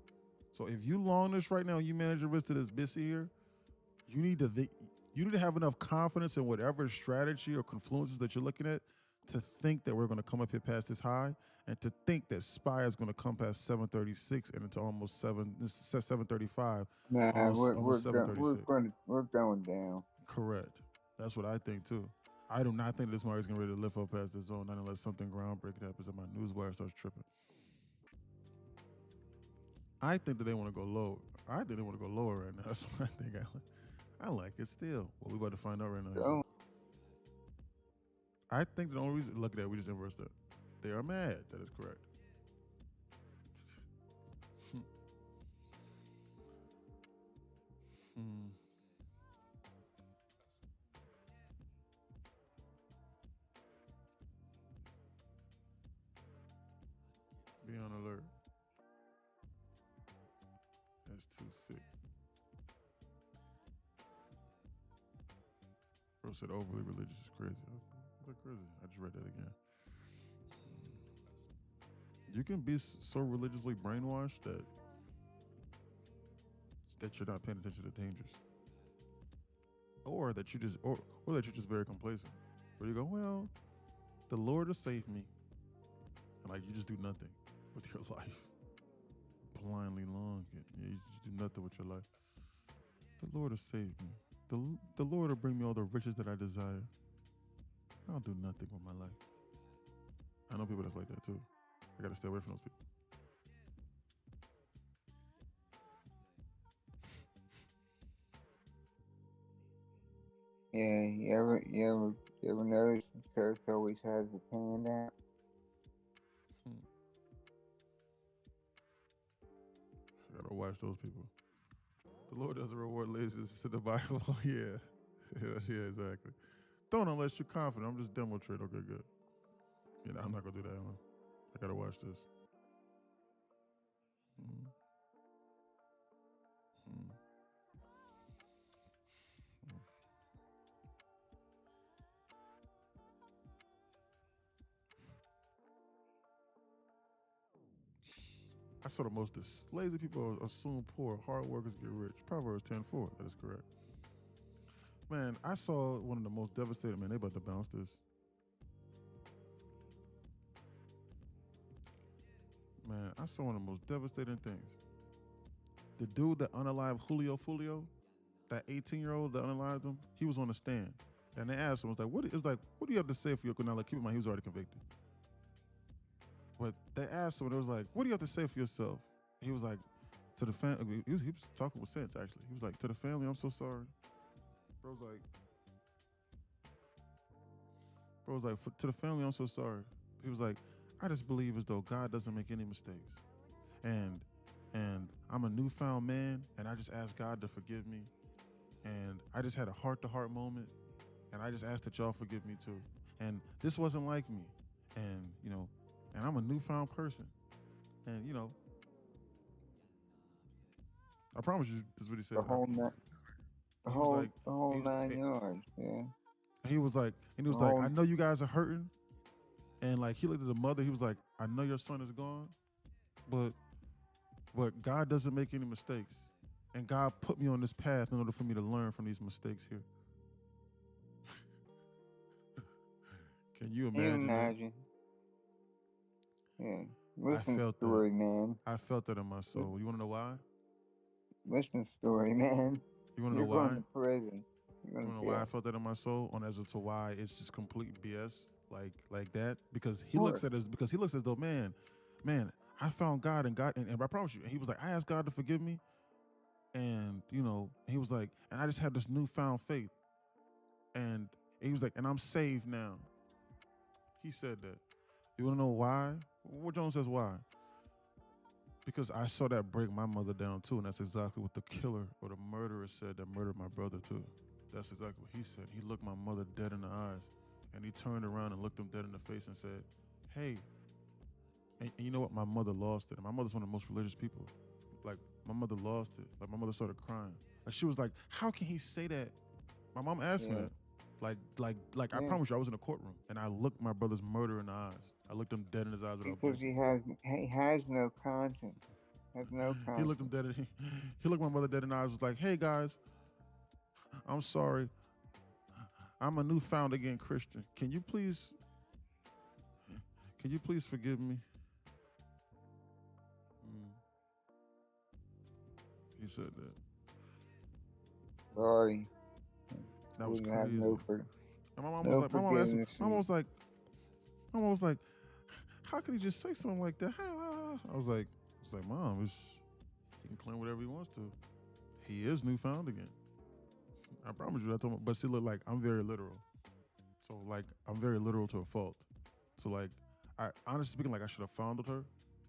So if you long this right now, you manage the risk to this Bissy here, you need to have enough confidence in whatever strategy or confluences that you're looking at to think that we're going to come up here past this high, and to think that SPY is going to come past 736 and into almost 735. Nah, almost 736. We're going down. Correct. That's what I think too. I do not think this market's getting ready to lift up past this zone, not unless something groundbreaking happens and my news wire starts tripping. I think that they want to go lower. I think they want to go lower right now. That's what I think. I like it still. What we about to find out right now. So, I think the only reason, look at that, we just inversed that. They are mad. That is correct. Be on alert. That's too sick. Bro said overly religious is crazy. That's crazy. I just read that again. You can be so religiously brainwashed that you're not paying attention to dangers. or that you just or that you're just very complacent. Where you go, well, the Lord will save me, and like you just do nothing with your life, blindly long. You just do nothing with your life. The Lord will save me. The Lord will bring me all the riches that I desire. I'll do nothing with my life. I know people that's like that too. I gotta stay away from those people. Yeah, you ever notice the church always has a handout? I gotta watch those people. The Lord doesn't reward laziness. It's in the Bible. Yeah. Yeah, exactly. Don't unless you're confident. I'm just demo trade. Okay, good. You know, I'm not gonna do that. I gotta watch this. Mm. Mm. I saw the most lazy people are soon poor, hard workers get rich. Proverbs 10:4. That is correct. Man, I saw one of the most devastating, man, they about to bounce this. Man, I saw one of the most devastating things. The dude that unalived Julio Fulio, that 18-year-old that unalived him, he was on the stand. And they asked him, what do you have to say for your, now, like, keep in mind, he was already convicted. But they asked him, and it was like, what do you have to say for yourself? He was like, to the family, he was talking with sense, actually. He was like, to the family, I'm so sorry. Bro was like, to the family, I'm so sorry. He was like, I just believe as though God doesn't make any mistakes. And I'm a newfound man, and I just asked God to forgive me. And I just had a heart-to-heart moment, and I just asked that y'all forgive me too. And this wasn't like me. And, you know, and I'm a newfound person. And, you know, I promise you, this is what he said. The whole 9 yards, yeah. He was like, I know you guys are hurting. And like, he looked at the mother, he was like, I know your son is gone, but God doesn't make any mistakes. And God put me on this path in order for me to learn from these mistakes here. Can you imagine? Yeah. Listen story, man. I felt that in my soul. You want to know why? Listen story, man. You want to know why? You're going to prison. You want to know why I felt that in my soul? On as to why it's just complete BS, like that. Because he looks at us. Because he looks as though, man, I found God, and I promise you, and he was like, I asked God to forgive me, and you know, he was like, and I just had this newfound faith, and he was like, and I'm saved now. He said that. You want to know why? Well, Jones says why. Because I saw that break my mother down too, and that's exactly what the killer or the murderer said that murdered my brother too. That's exactly what he said. He looked my mother dead in the eyes, and he turned around and looked him dead in the face and said, hey, and you know what? My mother lost it. And my mother's one of the most religious people. Like, my mother lost it. Like, my mother started crying. Like, she was like, how can he say that? My mom asked me that. Like I promise you, I was in a courtroom, and I looked my brother's murderer in the eyes. I looked him dead in his eyes. Because he has no conscience. Has no conscience. He looked him dead. He looked my mother dead in the eyes. Was like, hey guys, I'm sorry. I'm a newfound again Christian. Can you please forgive me? He said that. Sorry. That was crazy. And my mom was like, how could he just say something like that? I was like, Mom, he can claim whatever he wants to. He is newfound again. I promise you. I told him, but see, look, like, I'm very literal. So, like, I'm very literal to a fault. So, like, I honestly speaking, like, I should have fondled her,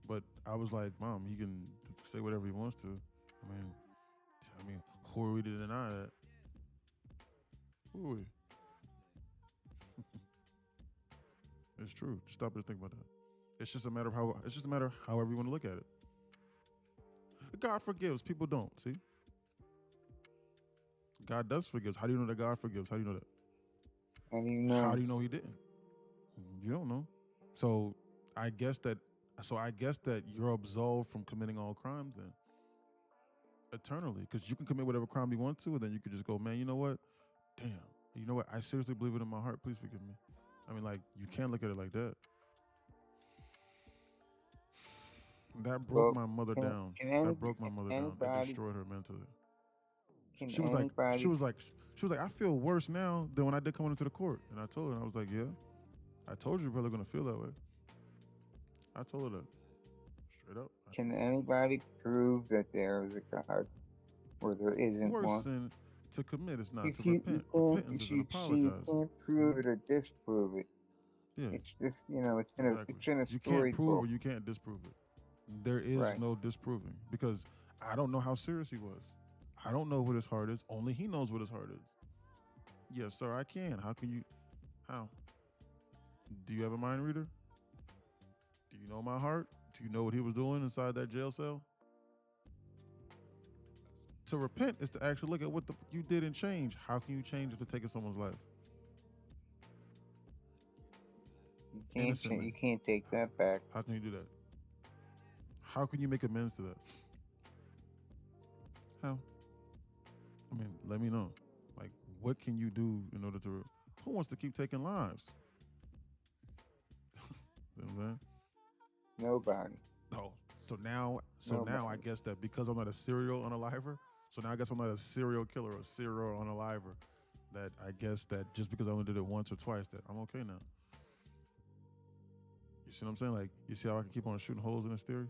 but I was like, Mom, he can say whatever he wants to. I mean, who are we to deny that? Who are we? It's true. Just stop and think about that. It's just a matter of however you want to look at it. God forgives. People don't. See? God does forgive. How do you know that God forgives? How do you know that? How do you know? How do you know he didn't? You don't know. So I guess that you're absolved from committing all crimes then. Eternally. Because you can commit whatever crime you want to, and then you could just go, man, you know what? damn, you know what? I seriously believe it in my heart. Please forgive me. I mean, like, you can't look at it like that. That broke Well, my mother can, down. can, That any, broke my can mother down. It anybody, destroyed her mentally. can She was like, she anybody, was like, she was like, I feel worse now than when I did coming into the court. And I told her, and I was like, yeah, I told you you're probably gonna feel that way. I told her that straight up. can anybody prove that there is a God or there isn't Worse one? sin to commit is not to You repent. can't, Repentance is an you apologize. can't prove it or disprove it. Yeah, It's just, it's exactly. it's in a You can't prove or storybook. you can't disprove it. There is Right. no disproving because I don't know how serious he was. I don't know what his heart is. Only he knows what his heart is. Yes, sir, I can. How can you? How? Do you have a mind reader? Do you know my heart? Do you know what he was doing inside that jail cell? To repent is to actually look at what you did and change. How can you change after taking someone's life? Innocently. You can't take that back. How can you do that? How can you make amends to that? How? I mean, let me know. Like, what can you do in order to? Who wants to keep taking lives? You know what I'm saying? Nobody. Oh, so now I Nobody. guess that because I'm not a serial unaliver, so now I guess I'm not a serial killer or serial unaliver. That I guess that just because I only did it once or twice, that I'm okay now. You see what I'm saying? Like, you see how I can keep on shooting holes in this theory?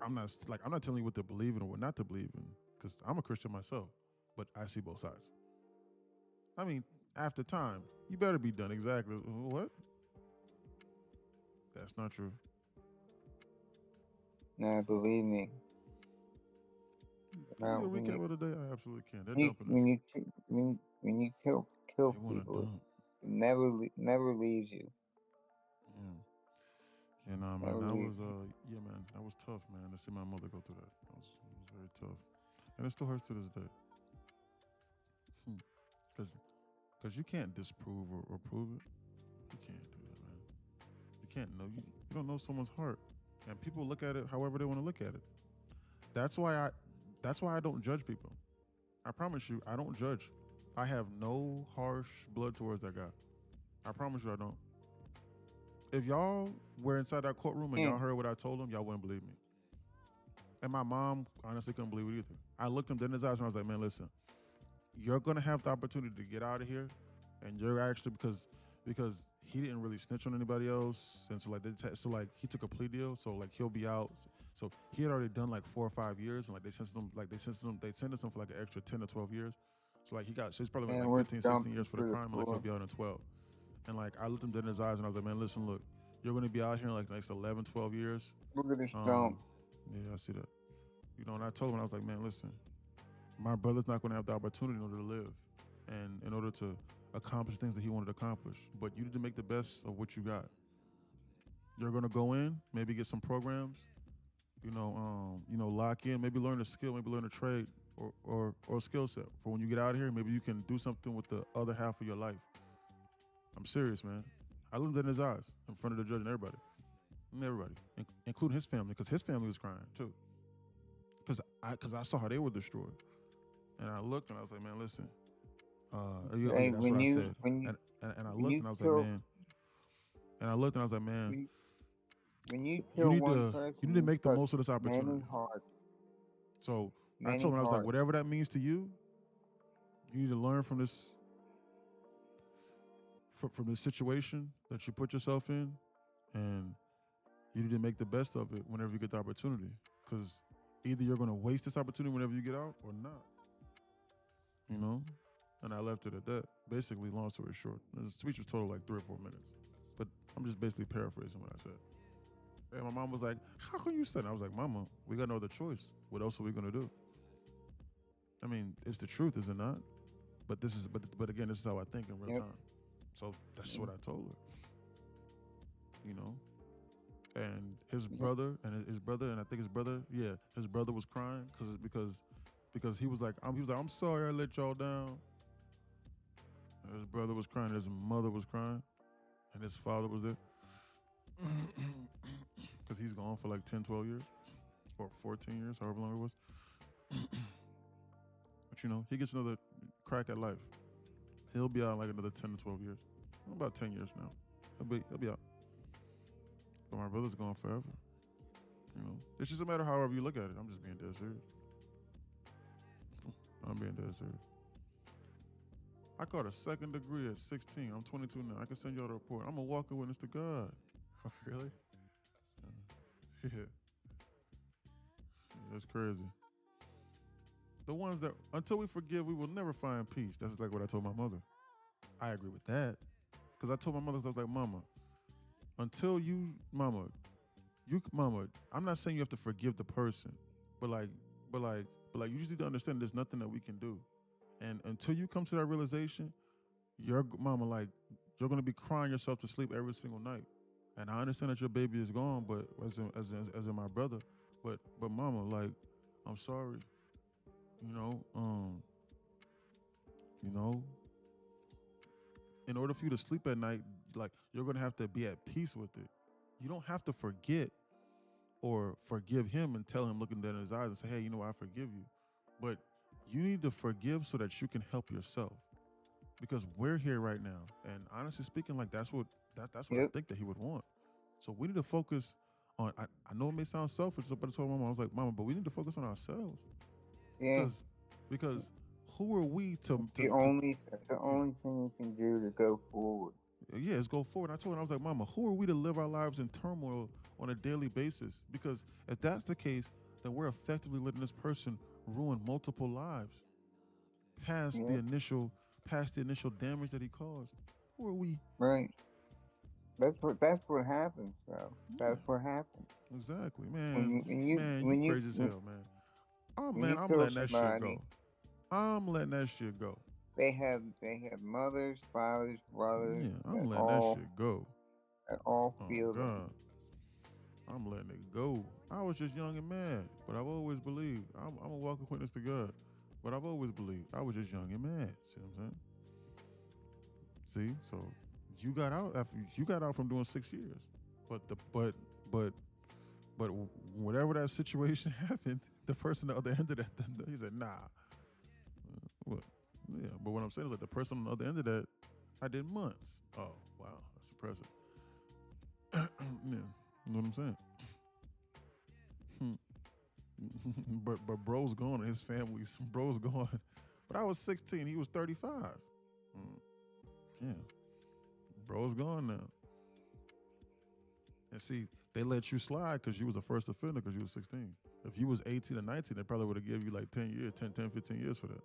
I'm not telling you what to believe in or what not to believe in, because I'm a Christian myself, but I see both sides. I mean, after time, you better be done exactly what? That's not true. Nah, believe me. Can you do a When recap of the day? I absolutely can. They're you dumping when us. you when you kill They want to people, dump. it never leaves you. Yeah. Yeah, nah, man. Never That leaves was you. yeah, man. That was tough, man. To see my mother go through that. It was very tough, and it still hurts to this day. Because you can't disprove or prove it. You can't do that, man. You can't know. You don't know someone's heart, and people look at it however they want to look at it. That's why I don't judge people. I promise you, I don't judge. I have no harsh blood towards that guy. I promise you, I don't. If y'all were inside that courtroom and y'all heard what I told him, y'all wouldn't believe me. And my mom honestly couldn't believe it either. I looked him dead in his eyes and I was like, man, listen, you're gonna have the opportunity to get out of here, and you're actually because he didn't really snitch on anybody else, and so like he took a plea deal, so like he'll be out. So he had already done like 4 or 5 years, and like they sentenced him for like an extra 10 or 12 years. So like he's probably And like we're 15, 16 years for the dumping crime, and like he'll be out in 12. And like I looked him dead in his eyes and I was like, man, listen, look, you're gonna be out here in like the next 11, 12 years. Look at this dump. Yeah, I see that. You know, and I told him, I was like, man, listen, my brother's not gonna have the opportunity in order to live and in order to accomplish things that he wanted to accomplish. But you need to make the best of what you got. You're gonna go in, maybe get some programs, lock in, maybe learn a skill, maybe learn a trade or a skill set. For when you get out of here, maybe you can do something with the other half of your life. I'm serious, man. I looked in his eyes in front of the judge and everybody, including his family, because his family was crying too. Because I saw how they were destroyed, and I looked and I was like, man, listen. That's what I said. And I looked and I was like, man. And I looked and I was like, man. When you You kill need one to person, you need to make the touch most of this opportunity. many hearts. So I Many told him, I was like, hearts. whatever that means to you, you need to learn from this from this situation that you put yourself in, and you need to make the best of it whenever you get the opportunity. Because either you're going to waste this opportunity whenever you get out or not. You know? And I left it at that. Basically, long story short, the speech was total like 3 or 4 minutes. But I'm just basically paraphrasing what I said. And my mom was like, how can you say that? I was like, Mama, we got no other choice. What else are we going to do? I mean, it's the truth, is it not? But again, this is how I think in real time. So that's what I told her. You know? And his brother, and I think his brother was crying because he was like, I'm sorry I let y'all down. And his brother was crying, his mother was crying, and his father was there. Because he's gone for like 10, 12 years, or 14 years, however long it was. But he gets another crack at life. He'll be out in like another 10 to 12 years. About 10 years now. He'll be out. But my brother's gone forever. You know, it's just a matter of however you look at it. I'm just being dead serious. I'm being dead serious. I caught a second degree at 16. I'm 22 now. I can send y'all the report. I'm a walking witness to God. Really? Yeah. That's crazy. The ones that, until we forgive, we will never find peace. That's like what I told my mother. I agree with that. Because I told my mother, I was like, Mama, until you, Mama, I'm not saying you have to forgive the person, but you just need to understand there's nothing that we can do. And until you come to that realization, your mama, like, you're gonna be crying yourself to sleep every single night. And I understand that your baby is gone, but as in my brother, but mama, like, I'm sorry. In order for you to sleep at night, like, you're gonna have to be at peace with it. You don't have to forget or forgive him and tell him, looking dead in his eyes and say, hey, you know what, I forgive you. But you need to forgive so that you can help yourself. Because we're here right now. And honestly speaking, like, that's what I think that he would want. So we need to focus on, I know it may sound selfish, but I told my mom, I was like, Mama, but we need to focus on ourselves. Yeah. Because who are we to the only thing you can do to go forward. Yeah, let's go forward. I told her, I was like, Mama, who are we to live our lives in turmoil on a daily basis? Because if that's the case, then we're effectively letting this person ruin multiple lives past the initial damage that he caused. Who are we? Right. That's what happens, bro. That's what happens. Exactly, man. You crazy as hell, man. I'm letting that shit go. I'm letting that shit go. They have mothers, fathers, brothers. Yeah, I'm letting that shit go. That all feel God. I'm letting it go. I was just young and mad, but I've always believed. I'm a walking witness to God, but I've always believed. I was just young and mad. See what I'm saying? See, so you got out from doing 6 years, but whatever that situation happened, the person on the other end of that, he said, nah. What? Yeah, but what I'm saying is, like, the person on the other end of that, I did months. Oh, wow, that's impressive. Yeah, you know what I'm saying? but bro's gone, and his family's bro's gone. But I was 16, he was 35. Yeah, bro's gone now. And see, they let you slide because you was a first offender because you was 16. If you was 18 or 19, they probably would have given you like 10 years, 10, 15 years for that.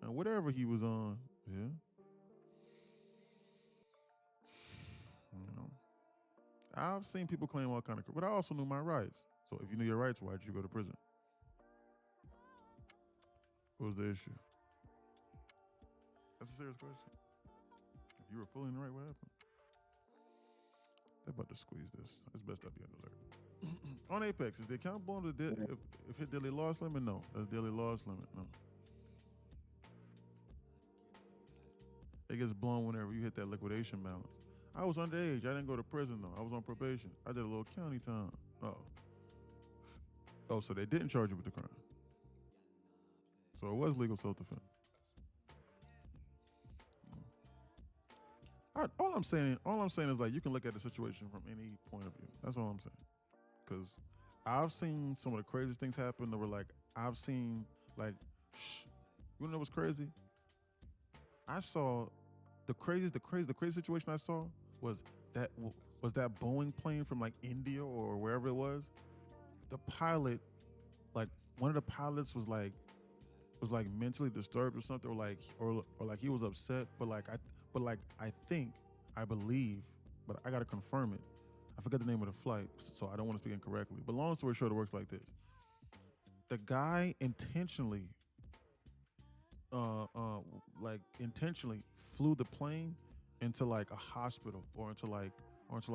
And whatever he was on, yeah. You know, I've seen people claim all kind of, but I also knew my rights. So if you knew your rights, why did you go to prison? What was the issue? That's a serious question. If you were fully in the right, what happened? They're about to squeeze this. It's best I be on alert. On Apex, is the account born to if hit daily loss limit? No. That's daily loss limit. No. It gets blown whenever you hit that liquidation balance. I was underage. I didn't go to prison, though. I was on probation. I did a little county time. Oh, so they didn't charge you with the crime. So it was legal self-defense. All I'm saying is, like, you can look at the situation from any point of view. That's all I'm saying. Because I've seen some of the craziest things happen that were like, I've seen, like, you know what's crazy? I saw the craziest situation I saw was that Boeing plane from like India or wherever it was. The pilot, like, one of the pilots was like mentally disturbed or something, or like he was upset, but I believe, but I gotta confirm it. I forgot the name of the flight, so I don't want to speak incorrectly. But long story short, it works like this: the guy intentionally flew the plane into like a hospital or into like it was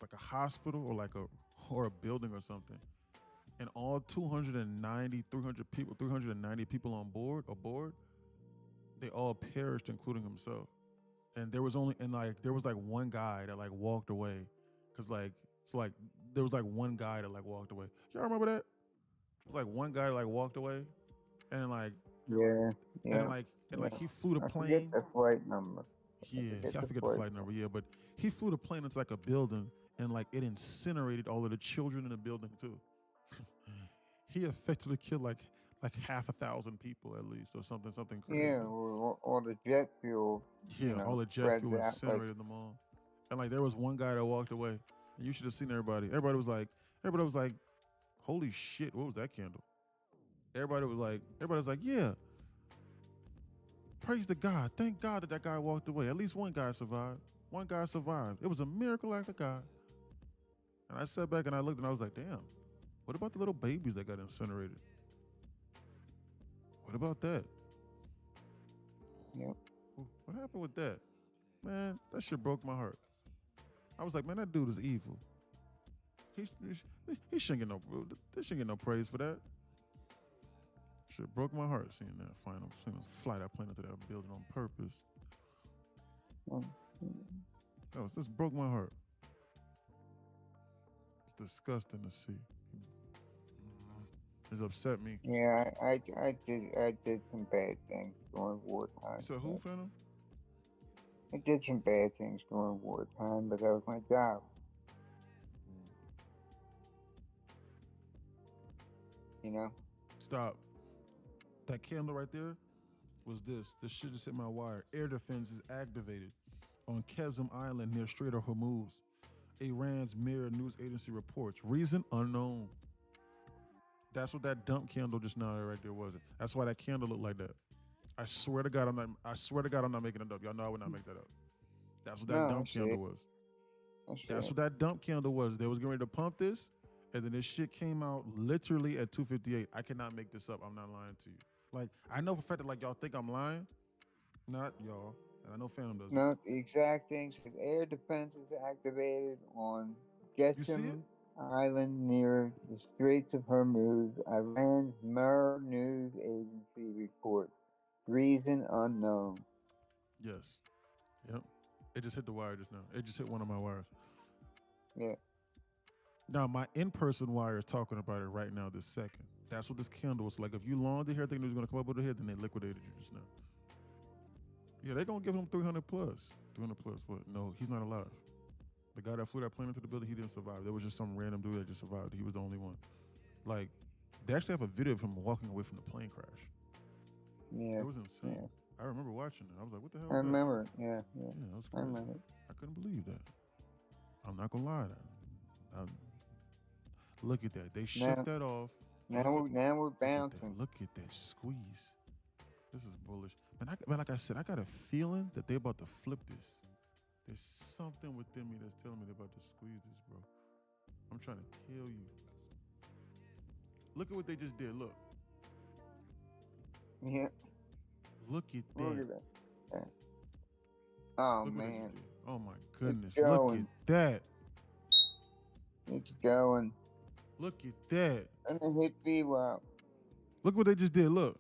like a hospital or a building or something. And all 390 people on board, they all perished, including himself. And there was one guy that like walked away. There was like one guy that like walked away. Y'all remember that? It was like one guy that like walked away. And like Yeah, yeah, And yeah. like he flew the I forget plane. the flight number. Yeah, I forget the flight number. Yeah, but he flew the plane into like a building, and like it incinerated all of the children in the building too. He effectively killed like half a thousand people at least, or something crazy. Yeah, or the jet fuel, Yeah, all the jet spreads fuel out like incinerated them all. And like there was one guy that walked away, and you should have seen everybody. Everybody was like, "Holy shit, what was that candle?" Everybody was like, "Yeah, praise to God. Thank God that guy walked away. At least one guy survived. One guy survived. It was a miracle act of God." And I sat back and I looked and I was like, "Damn, what about the little babies that got incinerated? What about that? Yep. What happened with that? Man, that shit broke my heart." I was like, "Man, that dude is evil. He shouldn't get no praise for that." Shit broke my heart seeing that seeing him fly that plane into that building on purpose. This broke my heart. It's disgusting to see. It's upset me. Yeah, I did some bad things during wartime. You said who, Phantom? I did some bad things during wartime, but that was my job. You know? Stop. That candle right there was this. This shit just hit my wire. Air defense is activated on Qesem Island near Strait of Hormuz. Iran's Mirror news agency reports. Reason unknown. That's what that dump candle just now right there was. That's why that candle looked like that. I swear to God, I'm not making it up. Y'all know I would not make that up. That's what that dump candle was. That's what that dump candle was. They was getting ready to pump this, and then this shit came out literally at 2:58. I cannot make this up. I'm not lying to you. Like, I know for a fact that like y'all think I'm lying. Not y'all. And I know Phantom doesn't. No, the exact thing says air defense is activated on Qesem Island near the Straits of Hormuz. Iran's Mir news agency reports. Reason unknown. Yes. Yep. It just hit the wire just now. It just hit one of my wires. Yeah. Now, my in-person wire is talking about it right now this second. That's what this candle was like. If you loaned the hair thinking it was going to come up with the head, then they liquidated you just now. Yeah, they're going to give him 300 plus. 300 plus what? No, he's not alive. The guy that flew that plane into the building, he didn't survive. There was just some random dude that just survived. He was the only one. Like, they actually have a video of him walking away from the plane crash. Yeah. It was insane. Yeah. I remember watching it. I was like, what the hell? I remember. Yeah. Yeah, that was I crazy. remember. I couldn't believe that. I'm not going to lie. Look at that. They shook that off. Now we're bouncing. Look at that squeeze. This is bullish. Man, like I said, I got a feeling that they're about to flip this. There's something within me that's telling me they're about to squeeze this, bro. I'm trying to tell you. Look at what they just did. Look. Yeah. Look at that. Look at that. Yeah. Oh, Look man. Oh, my goodness. Look at that. It's going. Look at that. And it hit VWAP. Look what they just did. Look.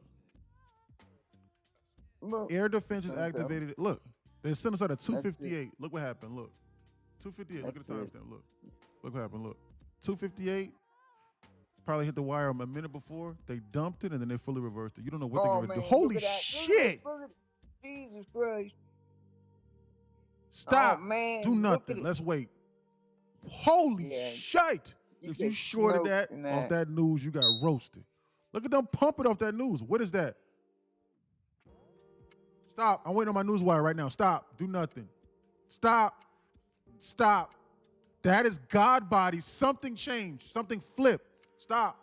Look. Air defense is activated. Look. They sent us out at 2:58. Look what happened. Look. 2:58. Look at the timestamp. Look. Look what happened. Look. 2:58. Probably hit the wire a minute before. They dumped it and then they fully reversed it. You don't know what they're going to do. Holy shit. Look at Jesus Christ. Stop. Oh, man. Do nothing. Let's wait. Holy shit. If you shorted that off that news, you got roasted. Look at them pumping off that news. What is that? Stop. I'm waiting on my news wire right now. Stop. Do nothing. Stop. Stop. That is God body. Something changed. Something flipped. Stop.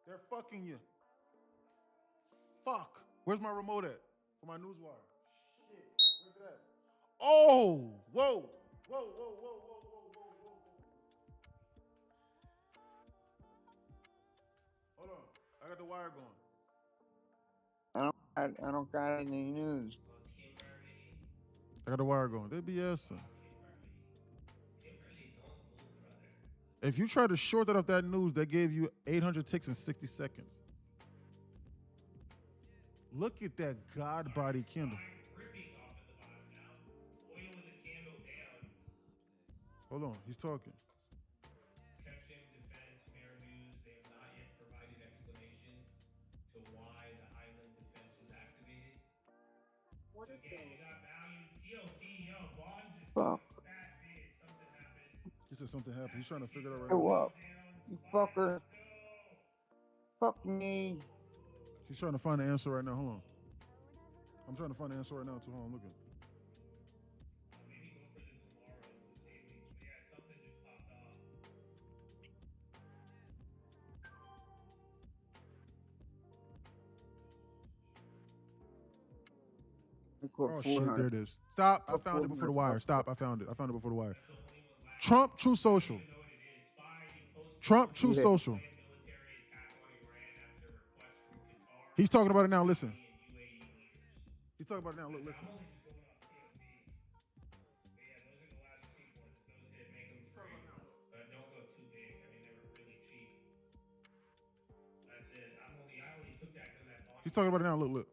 They're fucking you. Fuck. Where's my remote at for my news wire? Shit. Where's it at? Oh. Whoa. Whoa, whoa, whoa, whoa, whoa, whoa, whoa. Hold on. I got the wire going. I don't got any news. I got the wire going. They BSing. If you try to short that off that news, they gave you 800 ticks in 60 seconds. Look at that God body candle. Hold on, he's talking. Qesem Defense, Mirror News, they have not yet provided explanation to Fuck. He said something happened. He's trying to figure it out right Go now. up. You fucker. Fuck me. He's trying to find the answer right now. Hold on. I'm trying to find the answer right now too. Hold on, I'm looking. Oh shit, there it is. Stop. I found it before the wire. Stop. I found it. I found it before the wire. Trump True Social. Trump True Social. He's talking about it now. Listen. He's talking about it now. Look, listen. He's talking about it now. Look, look.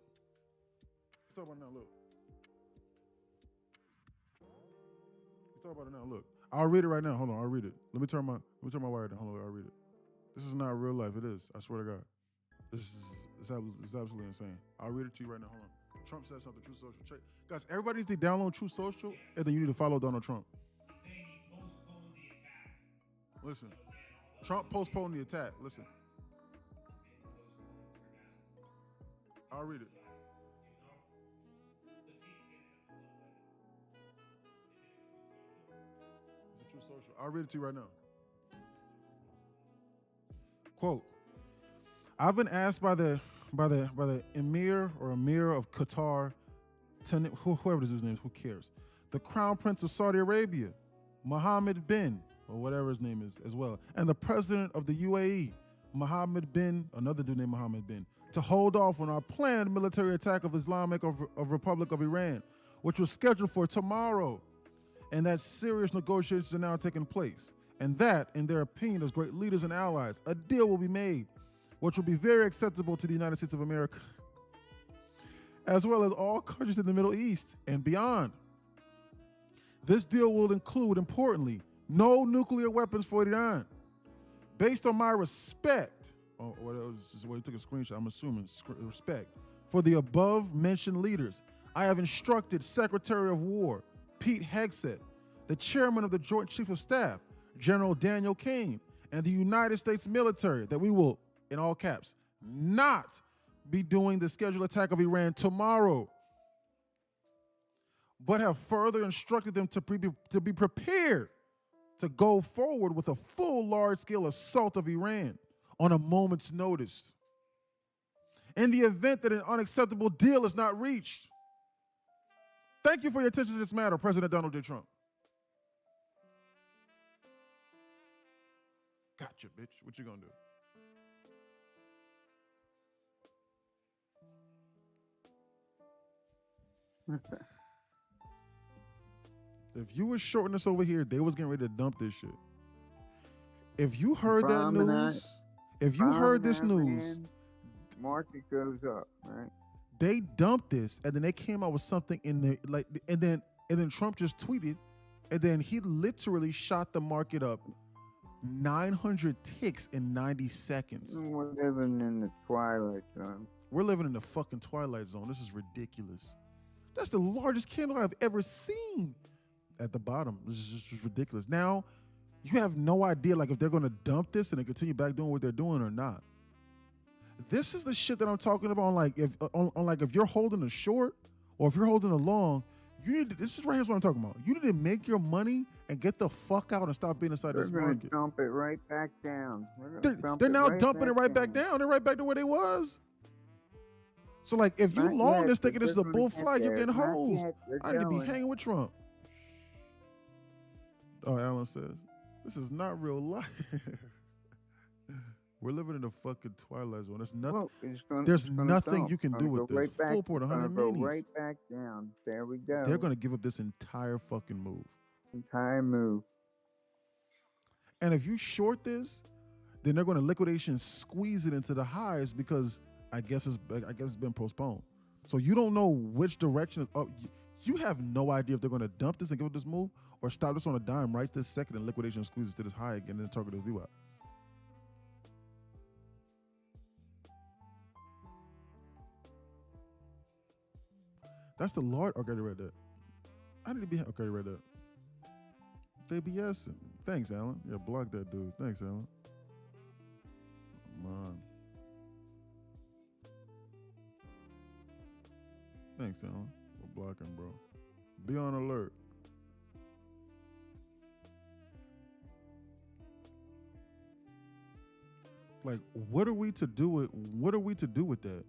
He's talking about it now. Look. He's talking about it now. Look. I'll read it right now. Hold on. I'll read it. Let me turn my wire down. Hold on. I'll read it. This is not real life. It is. I swear to God. It's absolutely insane. I'll read it to you right now. Hold on. Trump said something. True Social. Check. Guys, everybody needs to download True Social, and then you need to follow Donald Trump. Listen. Trump postponed the attack. Listen. I'll read it. It's a True Social. I'll read it to you right now. Quote, I've been asked by the Emir of Qatar, whoever this dude's name is, who cares? The Crown Prince of Saudi Arabia, Mohammed bin, or whatever his name is as well, and the President of the UAE, Mohammed bin, another dude named Mohammed bin, to hold off on our planned military attack of Republic of Iran, which was scheduled for tomorrow, and that serious negotiations are now taking place. And that, in their opinion, as great leaders and allies, a deal will be made, which will be very acceptable to the United States of America, as well as all countries in the Middle East and beyond. This deal will include, importantly, no nuclear weapons for Iran. Based on my respect, he took a screenshot, I'm assuming, respect, for the above-mentioned leaders, I have instructed Secretary of War Pete Hegseth, the chairman of the Joint Chiefs of Staff, General Daniel Kane, and the United States military that we will, in all caps, not be doing the scheduled attack of Iran tomorrow, but have further instructed them to be prepared to go forward with a full large-scale assault of Iran on a moment's notice. In the event that an unacceptable deal is not reached. Thank you for your attention to this matter, President Donald J. Trump. Gotcha, bitch. What you gonna do? If you was shorting this over here, they was getting ready to dump this shit. If you heard that news, if you heard this news, market goes up, right? They dumped this, and then they came out with something in the and then Trump just tweeted, and then he literally shot the market up 900 ticks in 90 seconds. We're living in the twilight zone. We're living in the fucking twilight zone. This is ridiculous. That's the largest candle I've ever seen. At the bottom, this is just ridiculous. Now, you have no idea like if they're going to dump this and then continue back doing what they're doing or not. This is the shit that I'm talking about. Like if you're holding a short or if you're holding a long, you need to, this is right here's what I'm talking about. You need to make your money and get the fuck out and stop being inside this market. They're going to dump it right back down. They're now dumping it right back down. They're right back to where they was. So like if you long this thinking this is a bull flag, you're getting hosed. I need to be hanging with Trump. Oh, Alan says, this is not real life. We're living in a fucking twilight zone. There's nothing. There's nothing you can do with this. Full port, 100 minis. Right back down. There we go. They're going to give up this entire fucking move. Entire move. And if you short this, then they're going to liquidation squeeze it into the highs because I guess it's been postponed. So you don't know which direction. You have no idea if they're going to dump this and give up this move or stop this on a dime right this second and liquidation squeezes to this high again and then target this view out. That's the Lord. Okay, I read that. I need to be okay. I read that. They BSing. Thanks, Alan. Yeah, block that dude. Thanks, Alan. Man. Thanks, Alan. We're blocking, bro. Be on alert. Like, what are we to do with? What are we to do with that?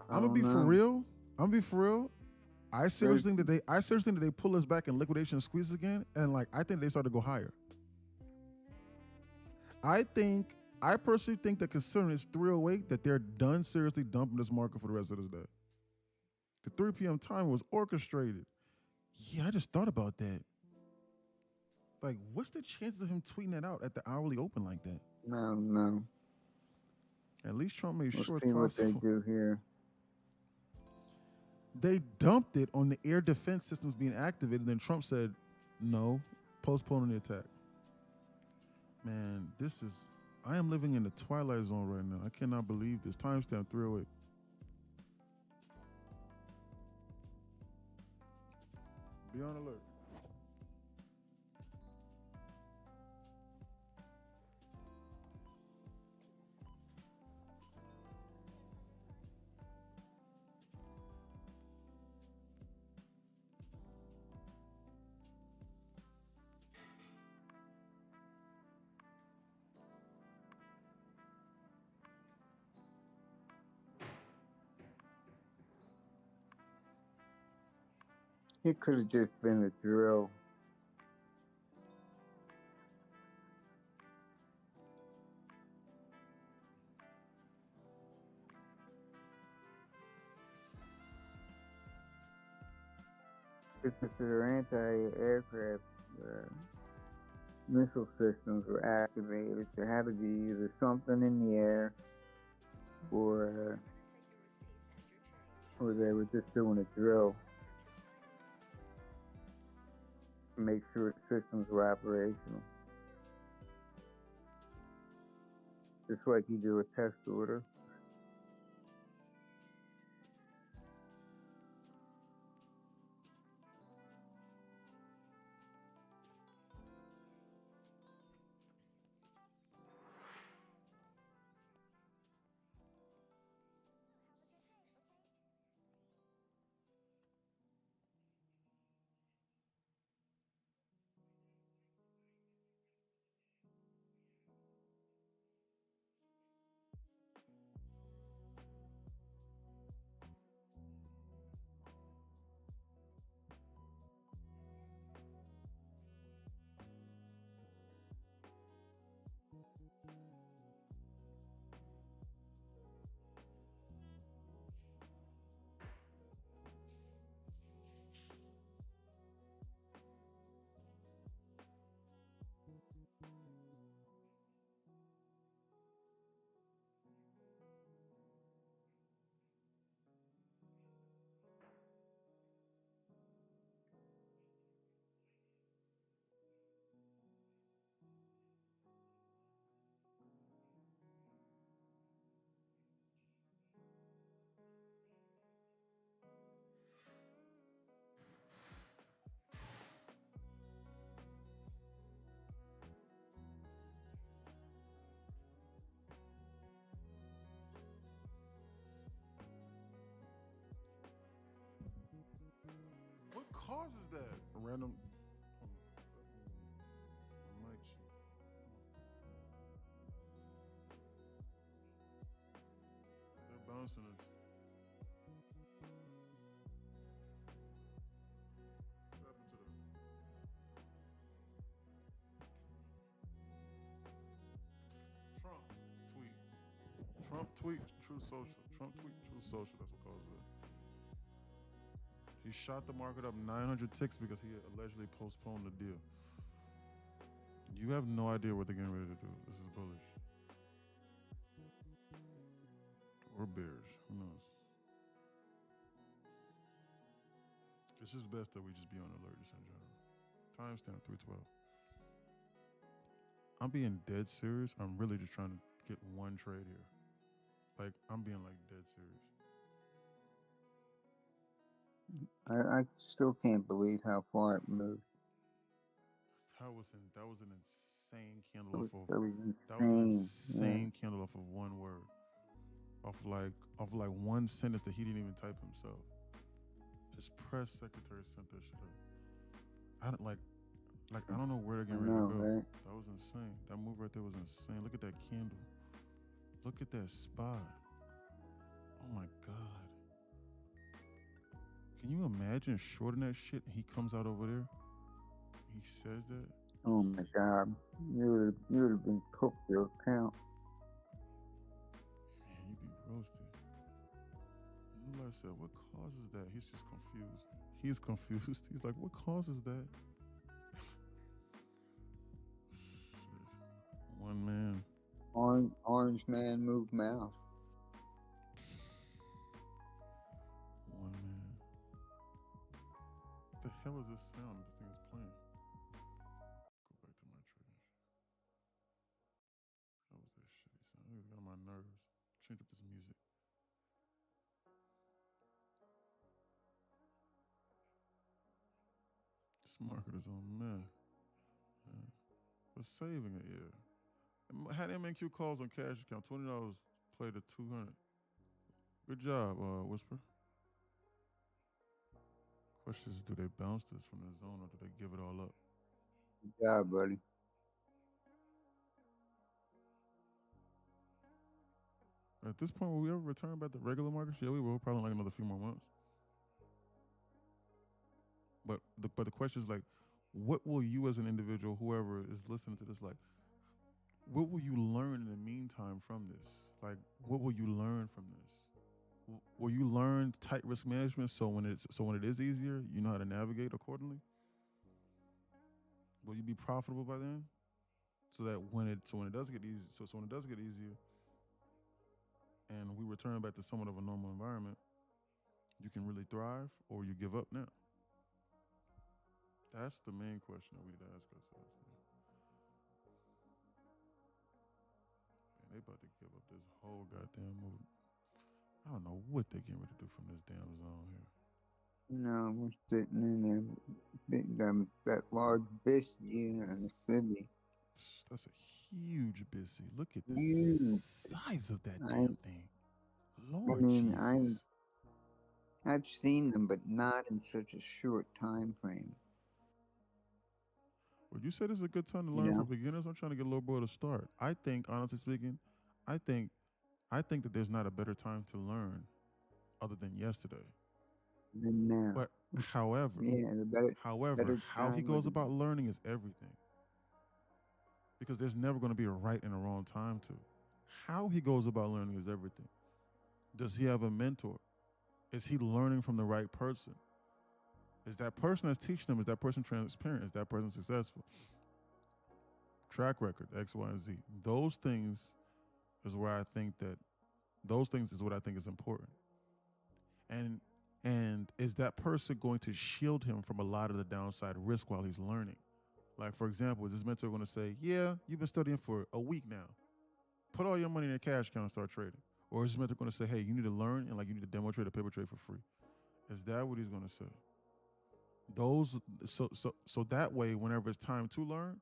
I'm gonna be for real. I'm gonna be for real. I seriously think that they pull us back in liquidation and squeeze again, and like I think they start to go higher. I personally think that considering it's 308, that they're done seriously dumping this market for the rest of this day. The 3 p.m. time was orchestrated. Yeah, I just thought about that. Like, what's the chances of him tweeting that out at the hourly open like that? No. At least Trump made We'll sure it's see what possible. they do here. They dumped it on the air defense systems being activated, and then Trump said, no, postponing the attack. Man, I am living in the twilight zone right now. I cannot believe this. Timestamp 308. Be on alert. It could have just been a drill. Because their anti-aircraft missile systems were activated, there had to be either something in the air or they were just doing a drill to make sure the systems were operational. Just like you do a test order. What causes that? A random. Mic sheet. They're bouncing us. What happened to them? Trump tweet, Truth Social. Trump tweet, Truth Social. That's what causes it. He shot the market up 900 ticks because he allegedly postponed the deal. You have no idea what they're getting ready to do. This is bullish. Or bears. Who knows? It's just best that we just be on alert just in general. Timestamp 312. I'm being dead serious. I'm really just trying to get one trade here. Like, I'm being like dead serious. I still can't believe how far it moved. That was an insane It candle was, off of it was that was an insane. insane candle off of one word. Off of like one sentence that he didn't even type himself. His press secretary sent that shit up. I don't like I don't know where they're I getting ready know, to go. right? That was insane. That move right there was insane. Look at that candle. Look at that spot. Oh my God. Can you imagine shorting that shit and he comes out over there? He says that. Oh my God, you would have been cooked your account. Man, you'd be roasted. Like I said, what causes that? He's just confused. He's confused. He's like, what causes that? One man. Orange man move mouth. One man. What the hell is this sound this thing is playing? Go back to my trading. That was that shitty sound. It got on my nerves. Change up this music. This market is on meh. Yeah. But saving it, yeah. Had MNQ calls on cash account. $20 played at 200. Good job, Whisper. Question is, do they bounce this from the zone or do they give it all up? Good job, buddy. At this point, will we ever return back to regular markets? Yeah, we will. Probably like another few more months. But the question is like, what will you as an individual, whoever is listening to this, like, what will you learn in the meantime from this? Like, what will you learn from this? Will you learn tight risk management so when it is easier, you know how to navigate accordingly? Will you be profitable by then? So that when it does get easy, so when it does get easier, and we return back to somewhat of a normal environment, you can really thrive, or you give up now. That's the main question that we need to ask ourselves. Man, they about to give up this whole goddamn movement. I don't know what they're getting ready to do from this damn zone here. No, we're sitting in that large biscuit in the city. That's a huge busy. Look at the Huge. size of that damn thing. Lord I mean, Jesus. I've seen them, but not in such a short time frame. Well, you said it's a good time to learn for beginners. I'm trying to get a little boy to start. I think, honestly speaking, I think that there's not a better time to learn other than yesterday. Now. But however, how he goes about learning is everything. Because there's never going to be a right and a wrong time to. How he goes about learning is everything. Does he have a mentor? Is he learning from the right person? Is that person that's teaching him, is that person transparent? Is that person successful? Track record, X, Y, and Z. Those things is what I think is important. And is that person going to shield him from a lot of the downside risk while he's learning? Like, for example, is this mentor going to say, yeah, you've been studying for a week now. Put all your money in a cash account and start trading. Or is this mentor going to say, hey, you need to learn and you need to demo trade or paper trade for free? Is that what he's going to say? So that way, whenever it's time to learn,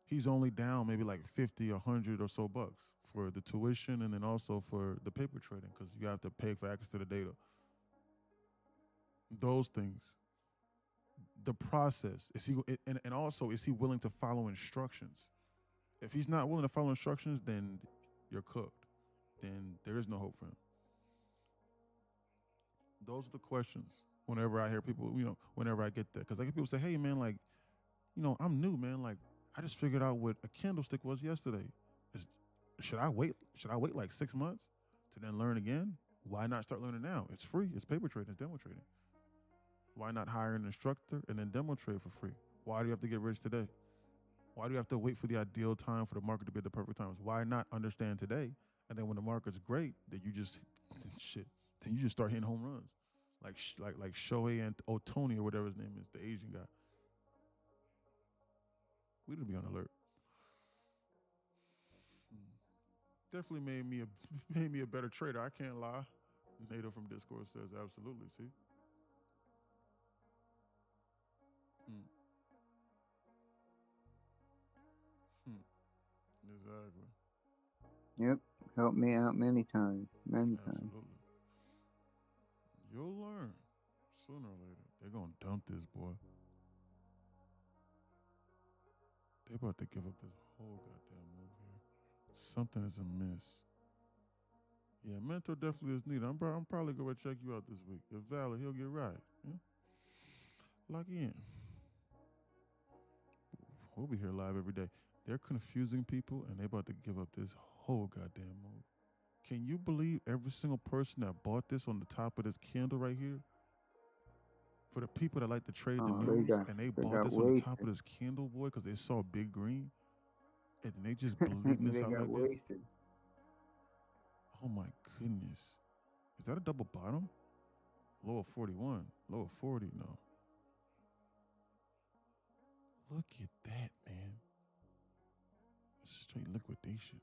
he's only down maybe like 50 or 100 or so bucks for the tuition and then also for the paper trading because you have to pay for access to the data. Those things. The process, is he willing to follow instructions? If he's not willing to follow instructions, then you're cooked. Then there is no hope for him. Those are the questions whenever I hear people, whenever I get that. Because I get people say, hey, man, I'm new, man. I just figured out what a candlestick was yesterday. Should I wait like 6 months to then learn again? Why not start learning now? It's free. It's paper trading. It's demo trading. Why not hire an instructor and then demo trade for free? Why do you have to get rich today? Why do you have to wait for the ideal time for the market to be at the perfect times? Why not understand today? And then when the market's great, then you just start hitting home runs. Like Shohei and Ohtani or whatever his name is, the Asian guy. We need to be on alert. Definitely made me a better trader. I can't lie. Nato from Discord says absolutely. See, Hmm. Hmm. Exactly. Yep, helped me out many times, many times. Absolutely. You'll learn sooner or later. They're gonna dump this boy. They about to give up this whole goddamn move here. Something is amiss. Yeah, mentor definitely is needed. I'm probably gonna check you out this week. If Valor, he'll get right. Yeah? Lock in. We'll be here live every day. They're confusing people, and they about to give up this whole goddamn move. Can you believe every single person that bought this on the top of this candle right here? For the people that like to trade the Oh, news, and they they bought got this on the top of wasted. this candle, boy, because they saw big green, and then they just bleeding this They out got like this. wasted. Oh my goodness. Is that a double bottom? Low of 41. Low of 40, no. Look at that, man. It's straight liquidation.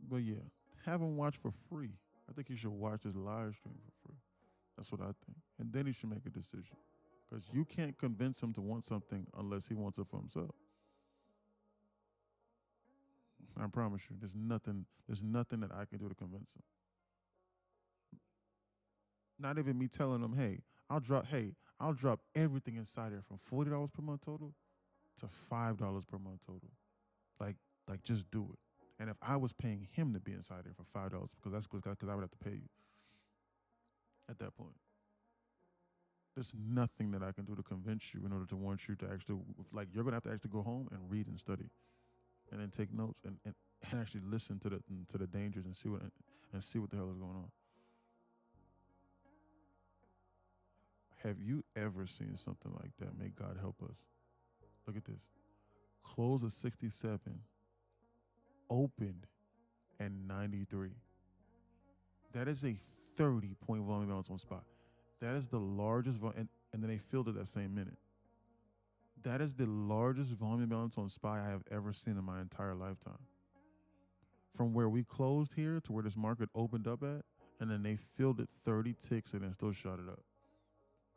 But yeah, have him watch for free. I think he should watch this live stream for free. That's what I think. And then he should make a decision. Because you can't convince him to want something unless he wants it for himself. I promise you, there's nothing that I can do to convince him. Not even me telling him, I'll drop everything inside here from $40 per month total to $5 per month total. Like just do it. And if I was paying him to be inside there for $5, because I would have to pay you at that point. There's nothing that I can do to convince you in order to want you to actually, like, you're gonna have to actually go home and read and study, and then take notes and actually listen to the dangers and see what the hell is going on. Have you ever seen something like that? May God help us. Look at this. Close of 67, opened at 93. That is a 30-point volume balance on spot. That is the largest volume, and then they filled it that same minute. That is the largest volume balance on SPY I have ever seen in my entire lifetime. From where we closed here to where this market opened up at, and then they filled it 30 ticks and then still shot it up.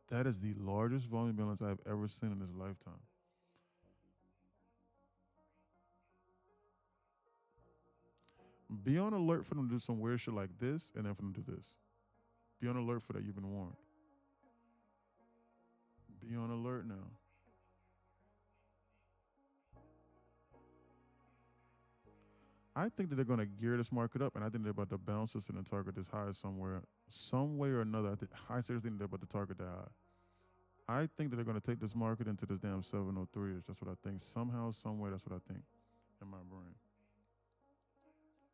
That is the largest volume balance I've ever seen in this lifetime. Be on alert for them to do some weird shit like this, and then for them to do this. Be on alert for that. You've been warned. Be on alert now. I think that they're going to gear this market up, and I think they're about to bounce this and then target this high somewhere, some way or another. I seriously think they're about to target that high. I think that they're going to take this market into this damn 703ish. That's what I think. Somehow, some way, that's what I think in my brain.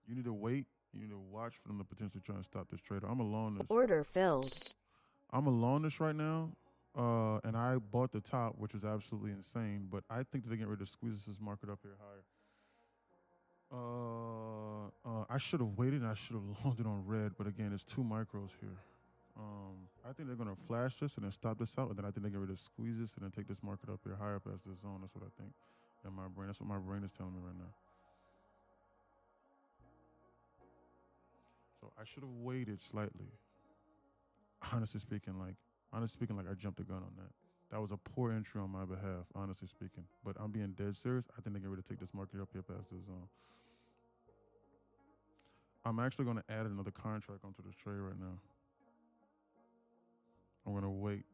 You need to wait. You need to watch for them to potentially try and stop this trader. I'm alone this. Order filled. I'm alone this right now, and I bought the top, which was absolutely insane. But I think that they're getting ready to squeeze this market up here higher. I should have waited and I should have loaned it on red, but again, it's 2 micros here. I think they're gonna flash this and then stop this out, and then I think they're gonna squeeze this and then take this market up here higher past this zone. That's what I think in my brain. That's what my brain is telling me right now. So I should have waited slightly. Honestly speaking, like I jumped the gun on that. That was a poor entry on my behalf, honestly speaking. But I'm being dead serious. I think they're ready to take this market up here past this zone. I'm actually going to add another contract onto this trade right now. I'm going to wait.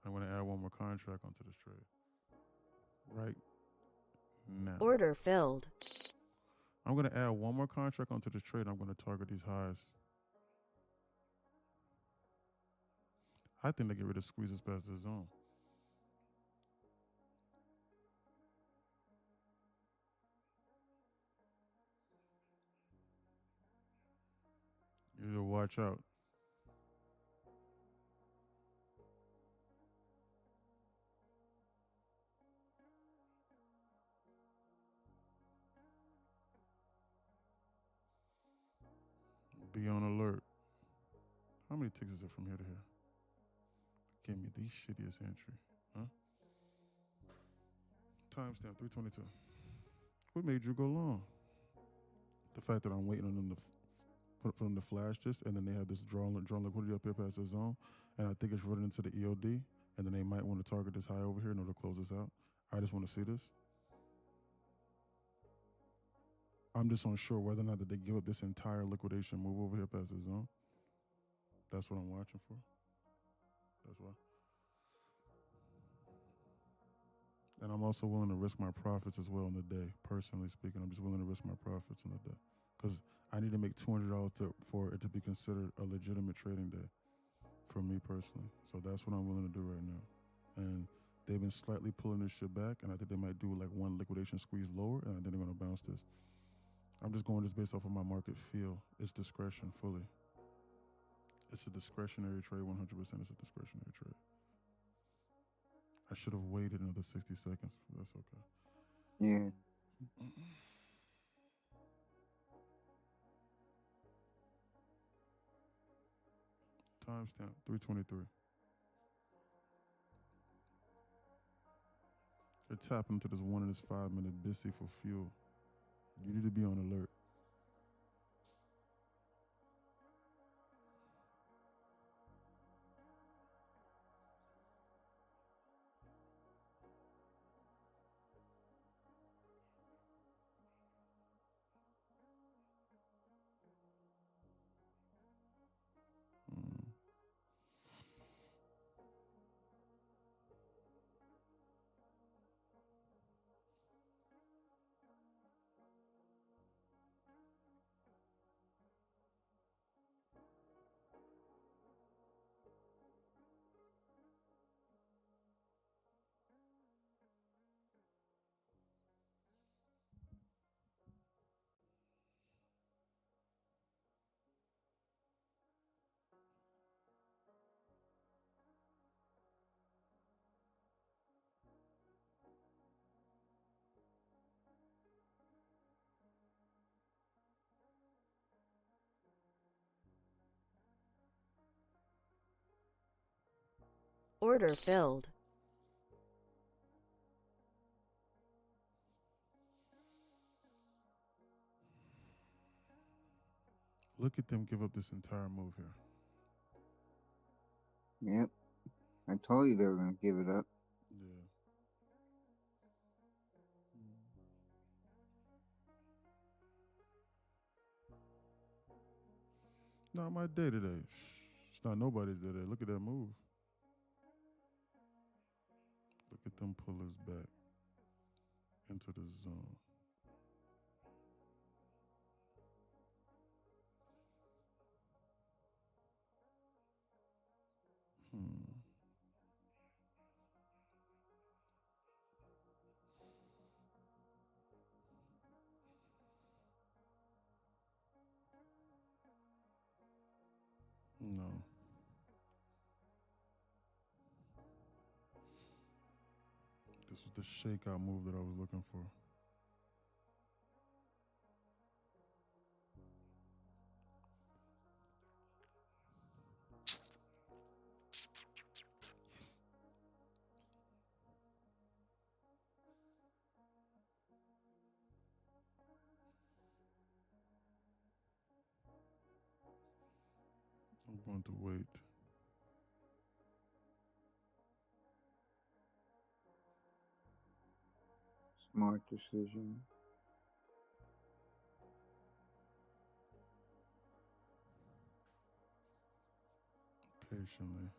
I'm going to add one more contract onto this trade. Right now. Order filled. I'm going to add one more contract onto this trade. I'm going to target these highs. I think they get ready to squeeze us past this zone. You need to watch out. Be on alert. How many ticks is it from here to here? Give me the shittiest entry. Huh? Timestamp 322. What made you go long? The fact that I'm waiting on them to for them to flash this, and then they have this drawn liquidity up here past the zone, and I think it's running into the EOD, and then they might want to target this high over here in order to close this out. I just want to see this. I'm just unsure whether or not that they give up this entire liquidation move over here past the zone. That's what I'm watching for. That's why. And I'm also willing to risk my profits as well in the day. Personally speaking, I'm just willing to risk my profits in the day because I need to make $200 for it to be considered a legitimate trading day for me personally. So that's what I'm willing to do right now. And they've been slightly pulling this shit back, and I think they might do like one liquidation squeeze lower, and I think they're going to bounce this. I'm just going just based off of my market feel. It's discretion fully. It's a discretionary trade, 100%. It's a discretionary trade. I should have waited another 60 seconds, but that's okay. Yeah. Timestamp 3:23. They're tapping into this 1 in this 5 minute BISI for fuel. You need to be on alert. Order filled. Look at them give up this entire move here. Yep. I told you they were going to give it up. Yeah. Not my day today. It's not nobody's day today. Look at that move. Look at them pull us back into the zone. No. This was the shakeout move that I was looking for. I'm going to wait. Smart decision. Patiently.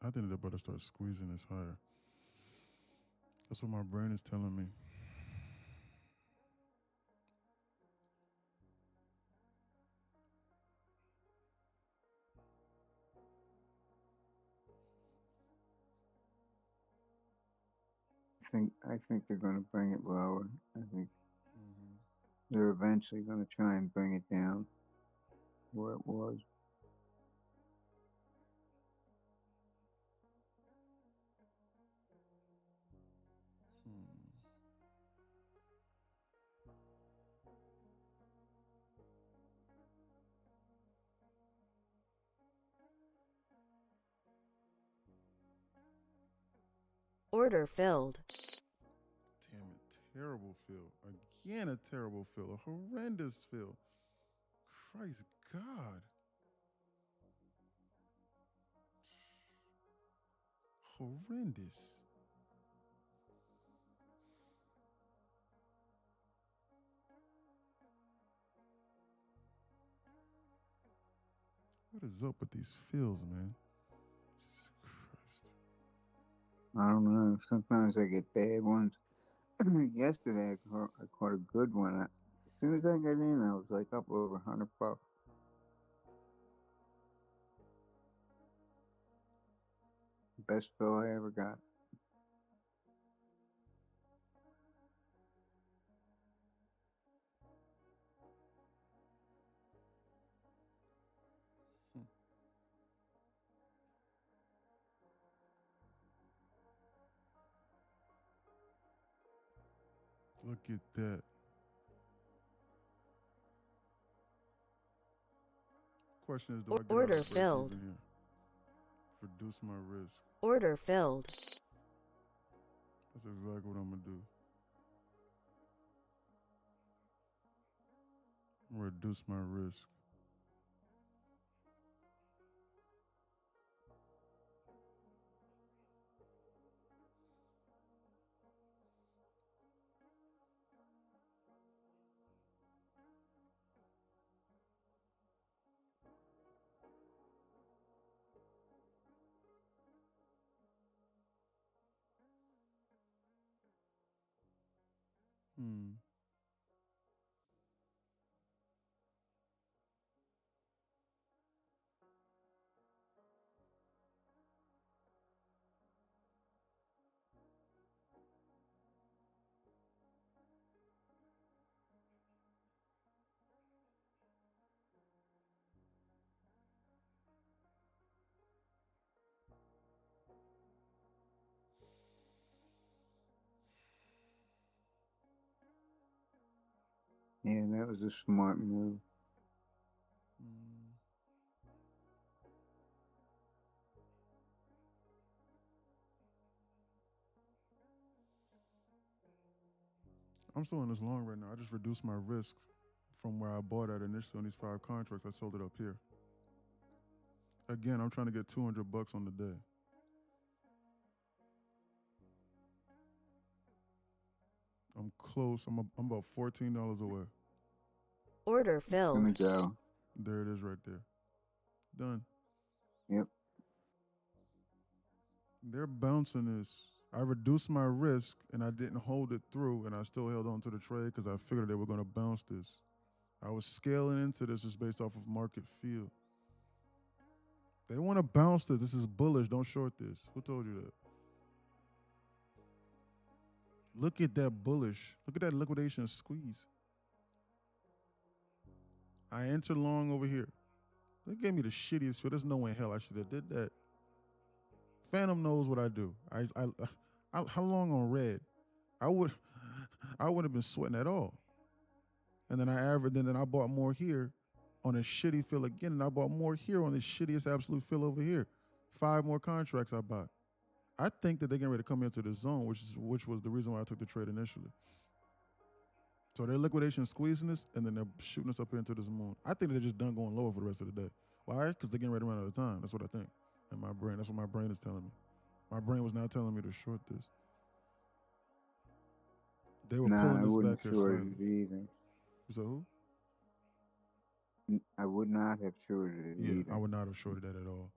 I think they better start squeezing this higher. That's what my brain is telling me. think they're going to bring it lower. I think Mm-hmm. they're eventually going to try and bring it down where it was. Hmm. Order filled. Damn it. Terrible fill. Again, a terrible fill. A horrendous fill. Christ God. Horrendous. What is up with these fills, man? Jesus Christ. I don't know. Sometimes I get bad ones. Yesterday I caught a good one. As soon as I got in, I was like up over 100 bucks. Best fill I ever got. Hmm. Look at that. Question is, do I get out Order of break filled. even here? Reduce my risk. Order filled. That's exactly what I'm gonna do. I'm gonna reduce my risk. Hmm. Yeah, that was a smart move. Hmm. I'm still in this long right now. I just reduced my risk from where I bought at initially on these 5 contracts. I sold it up here. Again, I'm trying to get 200 bucks on the day. I'm close. I'm about $14 away. Order Let filled. me go. There it is right there. Done. Yep. They're bouncing this. I reduced my risk and I didn't hold it through, and I still held on to the trade because I figured they were going to bounce this. I was scaling into this just based off of market feel. They want to bounce this. This is bullish. Don't short this. Who told you that? Look at that bullish. Look at that liquidation squeeze. I entered long over here. They gave me the shittiest feel. There's no way in hell I should have did that. Phantom knows what I do. How long on red? I wouldn't have been sweating at all. And then I averaged, and then I bought more here on a shitty fill again, and I bought more here on this shittiest absolute fill over here. 5 more contracts I bought. I think that they're getting ready to come into the zone, which was the reason why I took the trade initially. So they're liquidation squeezing this, and then they're shooting us up here into this moon. I think they're just done going lower for the rest of the day. Why? Because they're getting ready to run out of time. That's what I think. And my brain, that's what my brain is telling me. My brain was now telling me to short this. They were Nah, pulling I this wouldn't back here short slightly. it either. So who? I would not have shorted it Yeah, either. I would not have shorted that at all.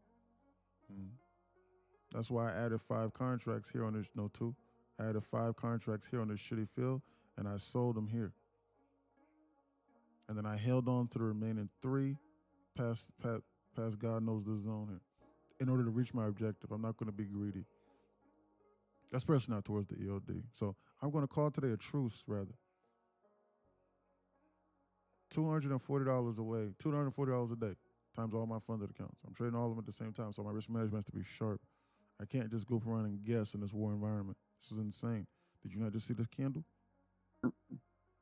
That's why I added 5 contracts here on this, no 2. I added 5 contracts here on this shitty field, and I sold them here. And then I held on to the remaining 3 past God knows the zone here in order to reach my objective. I'm not going to be greedy. especially not towards the EOD. So I'm going to call today a truce, rather. $240 away, $240 a day, times all my funded accounts. I'm trading all of them at the same time, so my risk management has to be sharp. I can't just goof around and guess in this war environment. This is insane. Did you not just see this candle?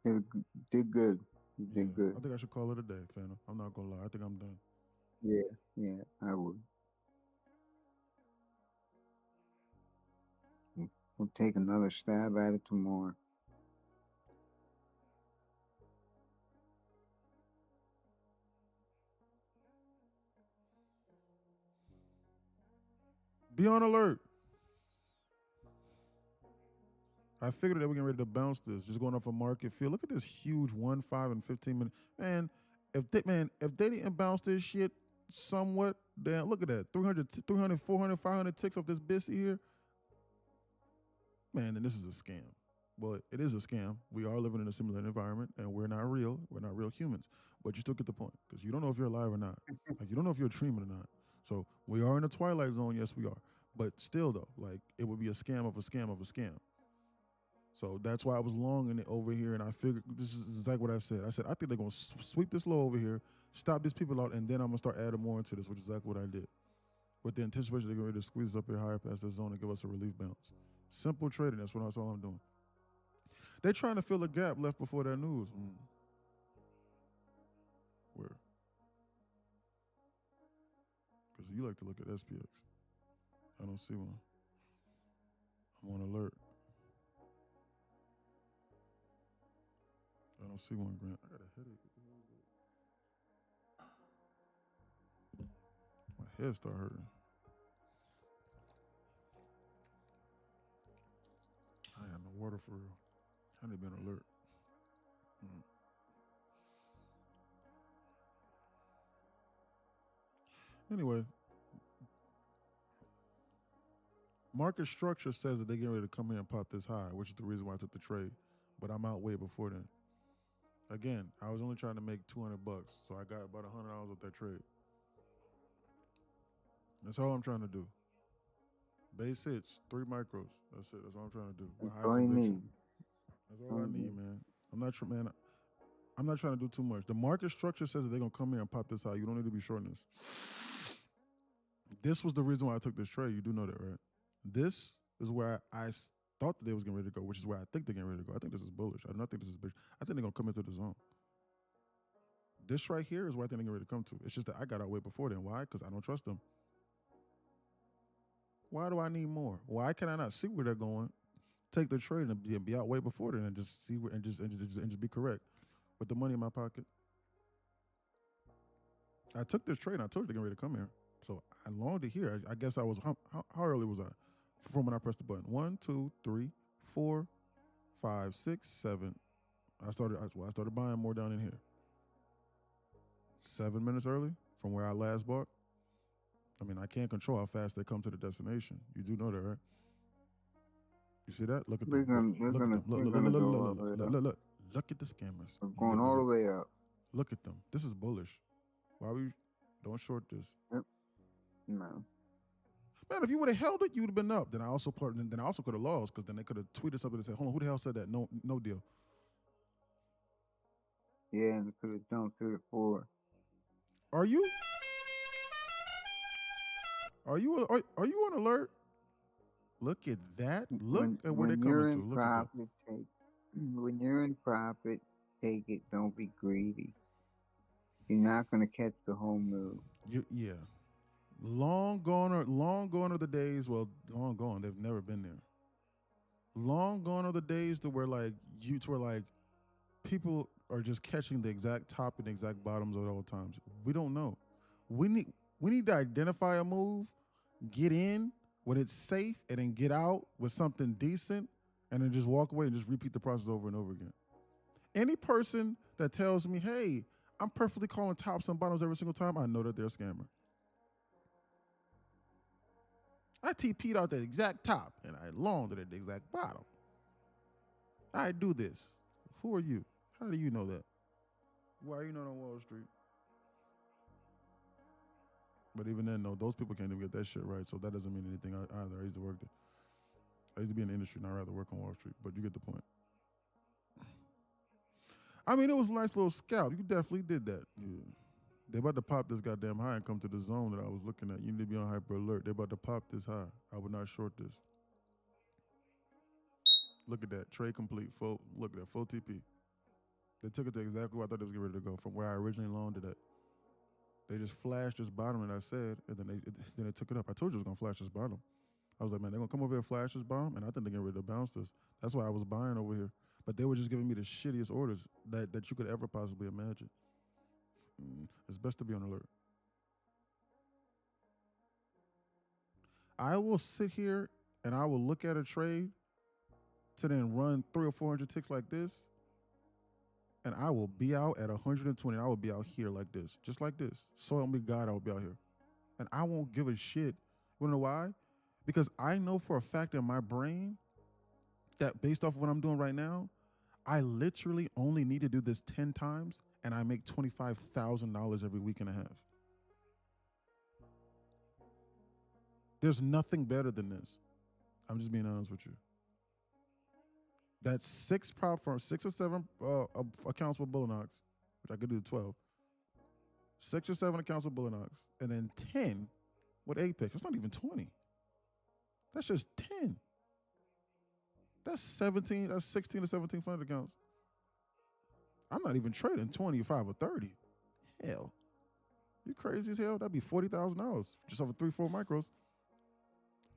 You did good. You Yeah, did good. I think I should call it a day, Phantom. I'm not going to lie. I think I'm done. Yeah, I would. We'll take another stab at it tomorrow. Be on alert. I figured that we're getting ready to bounce this, just going off a market feel. Look at this huge 1, 5, and 15 minute. If they didn't bounce this shit somewhat, damn, look at that. 300, 400, 500 ticks off this BISI here. Man, then this is a scam. Well, it is a scam. We are living in a simulated environment, and we're not real. We're not real humans. But you still get the point, because you don't know if you're alive or not. Like, you don't know if you're dreaming or not. So we are in the twilight zone. Yes, we are. But still, though, like, it would be a scam of a scam of a scam. So that's why I was longing it over here, and I figured this is exactly what I said. I said, I think they're going to sweep this low over here, stop these people out, and then I'm going to start adding more into this, which is exactly what I did. With the anticipation they're going to squeeze us up here higher past the zone and give us a relief bounce. Simple trading, that's all I'm doing. They're trying to fill a gap left before that news. Where? Because you like to look at SPX. I don't see one. I'm on alert. I don't see one, Grant. I got a headache. My head start hurting. I had no water for real. I need to be on alert. Anyway, market structure says that they're getting ready to come here and pop this high, which is the reason why I took the trade. But I'm out way before then. Again, I was only trying to make $200, so I got about $100 with that trade. That's all I'm trying to do. Base hits, 3 micros. That's it. That's all I'm trying to do. With high conviction. That's all I need, man. I'm not trying to do too much. The market structure says that they're gonna come here and pop this high. You don't need to be shorting this. This was the reason why I took this trade. You do know that, right? This is where I thought that they was getting ready to go, which is where I think they're getting ready to go. I think this is bullish. I do not think this is bullish. I think they're going to come into the zone. This right here is where I think they're getting ready to come to. It's just that I got out way before then. Why? Because I don't trust them. Why do I need more? Why can I not see where they're going, take the trade and be out way before then and just see where and just be correct with the money in my pocket? I took this trade and I told you they're getting ready to come here. So I longed to hear. I guess I was, how early was I? From when I pressed the button. 1, 2, 3, 4, 5, 6, 7. I started buying more down in here. 7 minutes early from where I last bought. I mean, I can't control how fast they come to the destination. You do know that, right? You see that? Look at them. Look at the scammers. We're going all the way up. Look at them. This is bullish. Why we don't short this? Yep. No. Man, if you would have held it, you would have been up. Then I also could have lost because then they could have tweeted something and said, "Hold on, who the hell said that? No deal." Yeah, and they could have dumped through the 4. Are you on alert? Look at that. Look at where they're coming to. Look at that. When you're in profit, take it. Don't be greedy. You're not going to catch the whole move. Yeah. Long gone are the days. Well, long gone. They've never been there. Long gone are the days where people are just catching the exact top and the exact bottoms at all times. We don't know. We need to identify a move, get in when it's safe, and then get out with something decent, and then just walk away and just repeat the process over and over again. Any person that tells me, "Hey, I'm perfectly calling tops and bottoms every single time," I know that they're a scammer. I TP'd out the exact top and I longed at the exact bottom. I do this. Who are you? How do you know that? Why are you not on Wall Street? But even then, no, those people can't even get that shit right, so that doesn't mean anything either. I used to work there. I used to be in the industry, and I'd rather work on Wall Street, but you get the point. I mean, it was a nice little scalp. You definitely did that. Yeah. They about to pop this goddamn high and come to the zone that I was looking at. You need to be on hyper alert. They about to pop this high. I would not short this. Look at that. Trade complete. Full. Look at that. Full TP. They took it to exactly where I thought they was getting ready to go, from where I originally loaned it at. They just flashed this bottom that I said, and then they took it up. I told you it was going to flash this bottom. I was like, man, they're going to come over here and flash this bottom, and I think they're getting ready to bounce this. That's why I was buying over here. But they were just giving me the shittiest orders that you could ever possibly imagine. It's best to be on alert. I will sit here and I will look at a trade to then run 300 or 400 ticks like this, and I will be out at 120. I will be out here like this, just like this. So help me God, I will be out here. And I won't give a shit. You know why? Because I know for a fact in my brain that based off of what I'm doing right now, I literally only need to do this 10 times and I make $25,000 every week and a half. There's nothing better than this. I'm just being honest with you. That's 6 or 7 accounts with Bullinox, which I could do 12. 6 or 7 accounts with Bullinox, and then 10 with Apex. That's not even 20. That's just 10. That's 17. That's 16 to 17 funded accounts. I'm not even trading 25 or 30. Hell, you crazy as hell? That'd be $40,000 just over 3-4 micros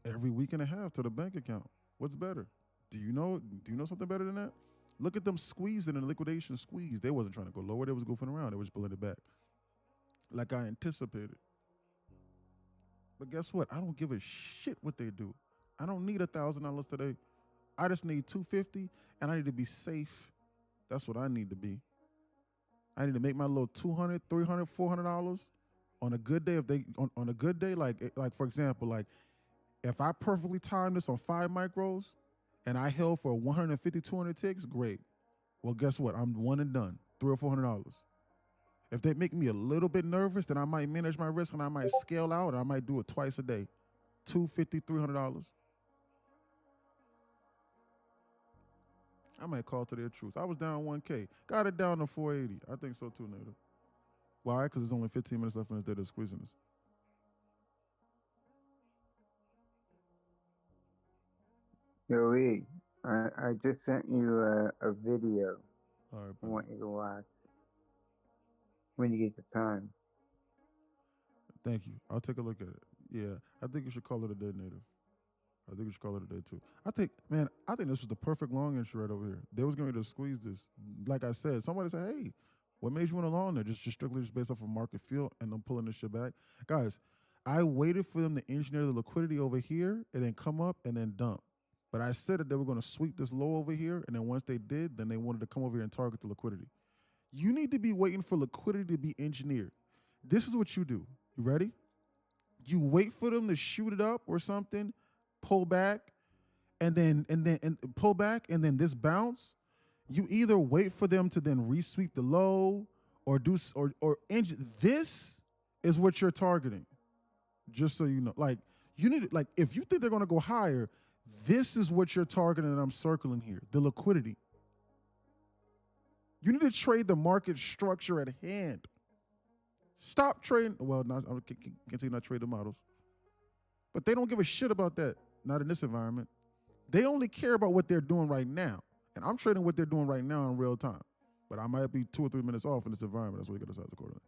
every week and a half to the bank account. What's better? Do you know something better than that? Look at them squeezing in the liquidation squeeze. They wasn't trying to go lower. They was goofing around. They was pulling it back like I anticipated. But guess what? I don't give a shit what they do. I don't need $1,000 today. I just need $250, and I need to be safe. That's what I need to be. I need to make my little $200, $300, $400 on a good day. If they on a good day, like for example, like if I perfectly time this on 5 micros and I held for 150, 200 ticks, great. Well, guess what? I'm one and done. $300 or $400. If they make me a little bit nervous, then I might manage my risk and I might scale out and I might do it twice a day. $250, $300. I might call to their truth. I was down 1K. Got it down to 480. I think so too, Native. Why? Because there's only 15 minutes left in this day. They're squeezing us. Joey, I just sent you a video. All right, I want you to watch when you get the time. Thank you. I'll take a look at it. Yeah, I think you should call it a day, Native. I think we should call it a day too. I think this was the perfect long entry right over here. They was going to squeeze this. Like I said, somebody said, hey, what made you want to long there? Just strictly based off of market feel and them pulling this shit back. Guys, I waited for them to engineer the liquidity over here and then come up and then dump. But I said that they were going to sweep this low over here, and then once they did, then they wanted to come over here and target the liquidity. You need to be waiting for liquidity to be engineered. This is what you do. You ready? You wait for them to shoot it up or something, pull back, and then pull back, and then this bounce. You either wait for them to then resweep the low or this is what you're targeting. Just so you know, like you need like if you think they're going to go higher, this is what you're targeting, and I'm circling here, the liquidity. You need to trade the market structure at hand. Stop trading. Well, I continue not trade the models. But they don't give a shit about that. Not in this environment. They only care about what they're doing right now. And I'm trading what they're doing right now in real time. But I might be 2 or 3 minutes off in this environment. That's why you got to decide accordingly.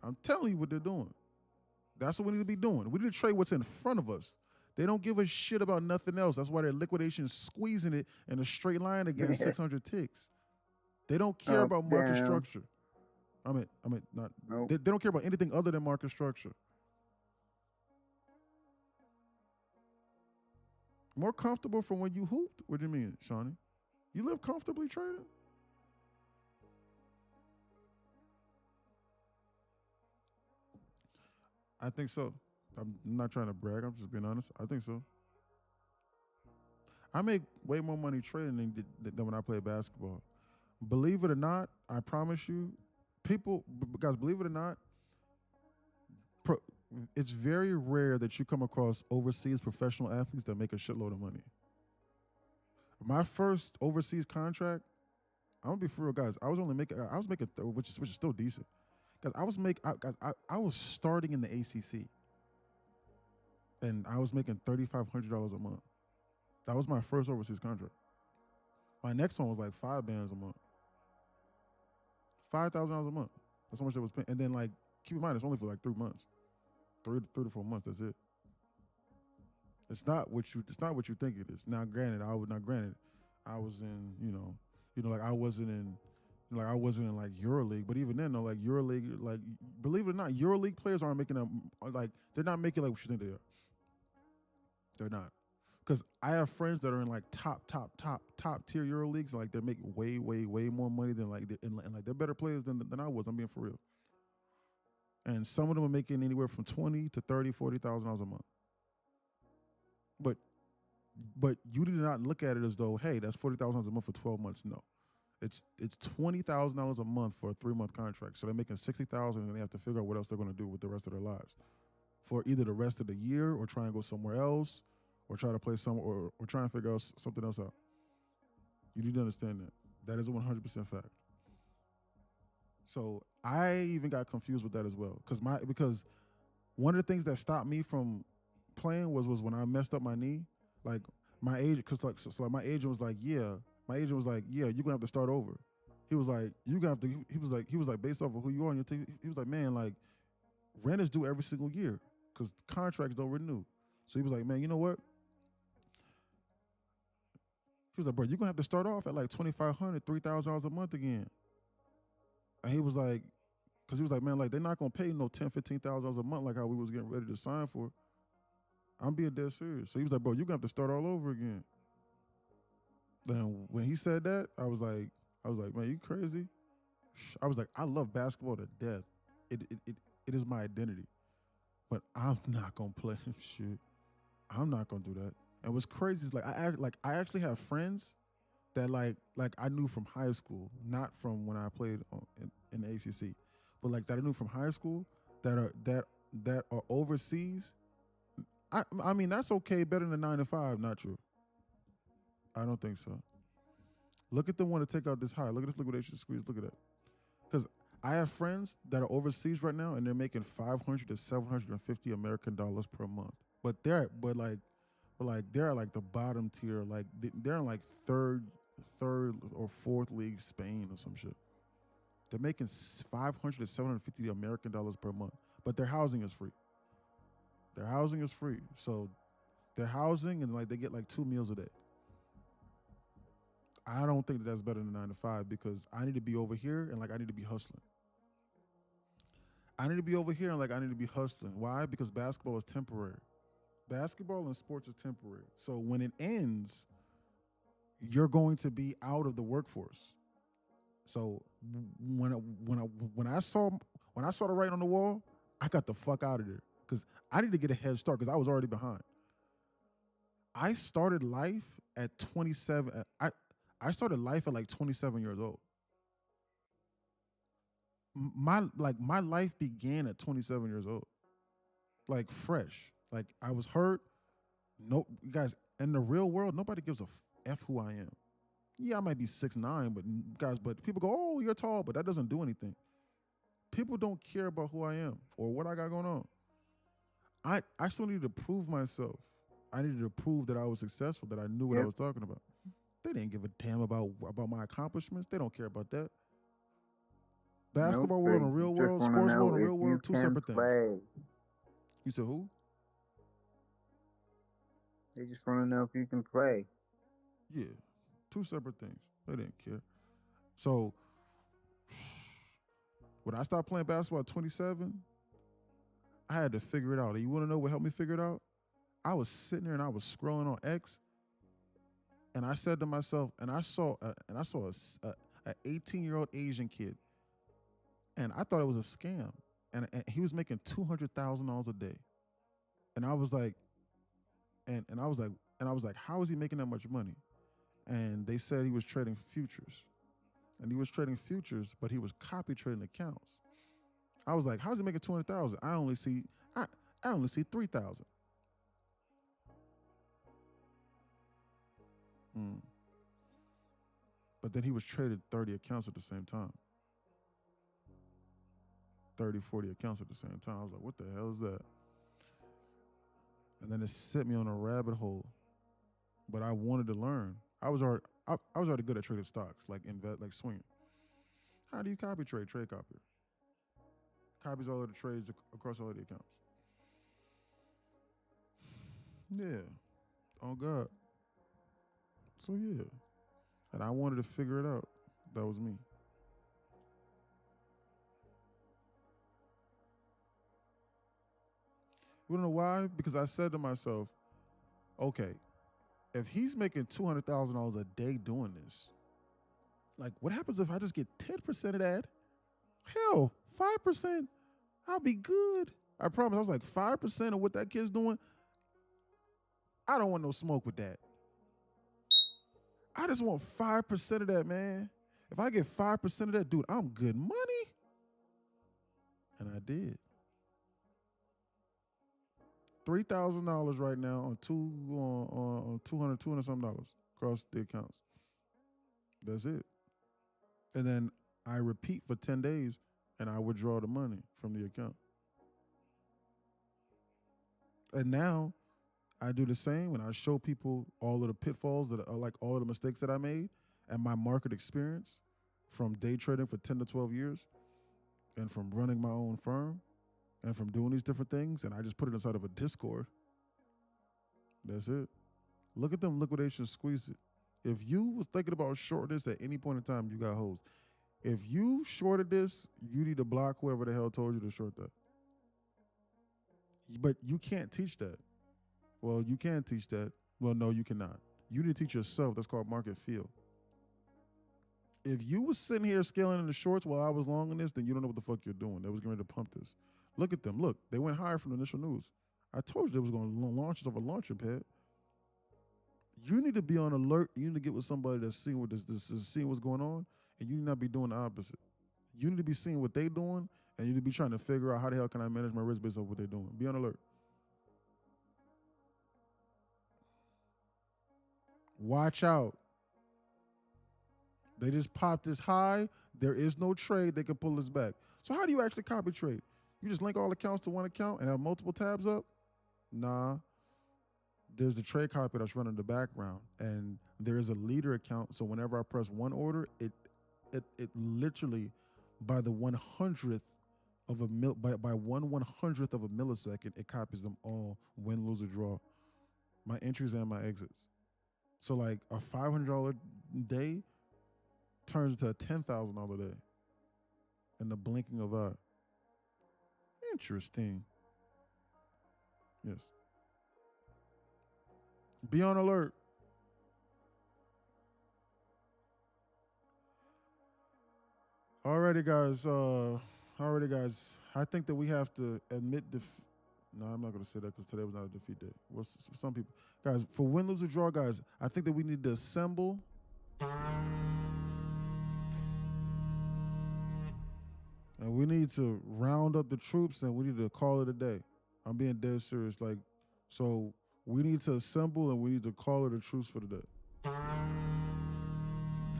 I'm telling you what they're doing. That's what we need to be doing. We need to trade what's in front of us. They don't give a shit about nothing else. That's why their liquidation is squeezing it in a straight line against 600 ticks. They don't care about market structure. Not. Nope. They don't care about anything other than market structure. More comfortable from when you hooped? What do you mean, Shawnee? You live comfortably trading? I think so. I'm not trying to brag. I'm just being honest. I think so. I make way more money trading than when I play basketball. Believe it or not, I promise you, people, guys, believe it or not, it's very rare that you come across overseas professional athletes that make a shitload of money. My first overseas contract, I'm gonna be for real, guys. I was making, which is still decent, because I was starting in the ACC, and I was making $3,500 a month. That was my first overseas contract. My next one was like $5,000 a month, $5,000 a month. That's how much they was paying. And then like, keep in mind, it's only for like 3 months, 3 to 4 months. That's it. It's not what you think it is. Now, granted, I was in, like I wasn't in like EuroLeague, but even then, though, like EuroLeague, like believe it or not, EuroLeague players aren't making they're not making like what you think they are. They're not, because I have friends that are in like top tier EuroLeagues, like they make way more money than like and like they're better players than I was. I'm being for real. And some of them are making anywhere from $20,000 to $30,000, $40,000 a month. But you did not look at it as though, hey, that's $40,000 a month for 12 months. No, it's $20,000 a month for a 3-month contract. So they're making $60,000, and they have to figure out what else they're going to do with the rest of their lives, for either the rest of the year or try and go somewhere else, or try to play or try and figure out something else out. You need to understand that. That is a 100% fact. So I even got confused with that as well, because one of the things that stopped me from playing was when I messed up my knee. Like my agent, because like my agent was like, yeah, you're gonna have to start over. He was like, you gonna have to. He was like, based off of who you are on your team. He was like, man, like rent is due every single year because contracts don't renew. So he was like, man, you know what? He was like, bro, you're gonna have to start off at like $2,500, $3,000 a month again. And he was like, because he was like, man, like they're not gonna pay no $10,000, $15,000 a month like how we was getting ready to sign for. I'm being dead serious. So he was like, bro, you're gonna have to start all over again. Then when he said that, I was like, man, you crazy? I was like, I love basketball to death. It is my identity. But I'm not gonna play shit. I'm not gonna do that. And what's crazy is I actually have friends that like I knew from high school, not from when I played in the ACC, but like that I knew from high school that are overseas. I mean, that's okay, better than 9 to 5, not true. I don't think so. Look at the one to take out this high. Look at this liquidation squeeze. Look at that. Because I have friends that are overseas right now, and they're making $500 to $750 American dollars per month. But they're like the bottom tier. Like they're in like third or fourth league Spain or some shit. They're making $500 to $750 American dollars per month, but their housing is free. Their housing is free. So their housing, and like they get like 2 meals a day. I don't think that's better than 9 to 5, because I need to be over here and like I need to be hustling. I need to be over here and like I need to be hustling. Why? Because basketball is temporary. Basketball and sports is temporary. So when it ends, you're going to be out of the workforce. So when I saw the writing on the wall, I got the fuck out of there, because I need to get a head start, because I was already behind. I started life at 27. I started life at like 27 years old. My life began at 27 years old, like fresh. Like I was hurt. No, guys, in the real world, nobody gives a f who I am. Yeah, I might be 6'9", but people go, oh, you're tall, but that doesn't do anything. People don't care about who I am or what I got going on. I still needed to prove myself. I needed to prove that I was successful, that I knew what I was talking about. They didn't give a damn about my accomplishments. They don't care about that. Basketball world and real world, sports world and real world, two separate things. You said who? They just want to know if you can play. Yeah, two separate things. They didn't care. So when I stopped playing basketball at 27, I had to figure it out. And you want to know what helped me figure it out? I was sitting there and I was scrolling on X, and I said to myself, and I saw a 18-year-old Asian kid, and I thought it was a scam, and he was making $200,000 a day, and I was like, and I was like, how is he making that much money? And they said he was trading futures, and he was trading futures, but he was copy trading accounts. I was like, how's he making $200,000? I only see, I only see 3,000. But then he was traded 30 accounts at the same time. 30, 40 accounts at the same time. I was like, what the hell is that? And then it set me on a rabbit hole. But I wanted to learn. I was already good at trading stocks, like swinging. How do you copy trade? Trade copier. Copies all of the trades across all of the accounts. Yeah. Oh God. So yeah. And I wanted to figure it out. That was me. You wanna know why? Because I said to myself, okay, if he's making $200,000 a day doing this, like what happens if I just get 10% of that? Hell, 5%, I'll be good. I promise. I was like 5% of what that kid's doing. I don't want no smoke with that. I just want 5% of that, man. If I get 5% of that, dude, I'm good money. And I did. $3,000 right now on 200 something dollars across the accounts. That's it. And then I repeat for 10 days and I withdraw the money from the account. And now I do the same and I show people all of the pitfalls that are like all of the mistakes that I made and my market experience from day trading for 10 to 12 years and from running my own firm and from doing these different things. And I just put it inside of a Discord. That's it. Look at them liquidations, squeeze it. If you was thinking about shorting this at any point in time, you got hosed. If you shorted this, you need to block whoever the hell told you to short that. But you can't teach that. Well, you can teach that. Well, no, you cannot. You need to teach yourself. That's called market feel. If you was sitting here scaling in the shorts while I was long in this, then you don't know what the fuck you're doing. They was going to pump this. Look at them. Look, they went higher from the initial news. I told you they was going to launch this off a launching pad. You need to be on alert. You need to get with somebody that's seeing what this is seeing what's going on, and you need not be doing the opposite. You need to be seeing what they're doing, and you need to be trying to figure out how the hell can I manage my risk based on what they're doing. Be on alert. Watch out. They just popped this high. There is no trade. They can pull this back. So how do you actually copy trade? You just link all accounts to one account and have multiple tabs up? Nah. There's the trade copy that's running in the background, and there is a leader account. So whenever I press one order, it literally by the 100th of a by 1/100th of a millisecond, it copies them all, win, lose, or draw, my entries and my exits. So like a $500 day turns into a $10,000 day in the blinking of an eye. Interesting. Yes. Be on alert. Alrighty, guys. I think that we have to admit no, I'm not going to say that because today was not a defeat day. Well, for some people. Guys, for win, lose, or draw, guys, I think that we need to assemble and we need to round up the troops and we need to call it a day. I'm being dead serious. Like, so we need to assemble and we need to call it a truce for the day.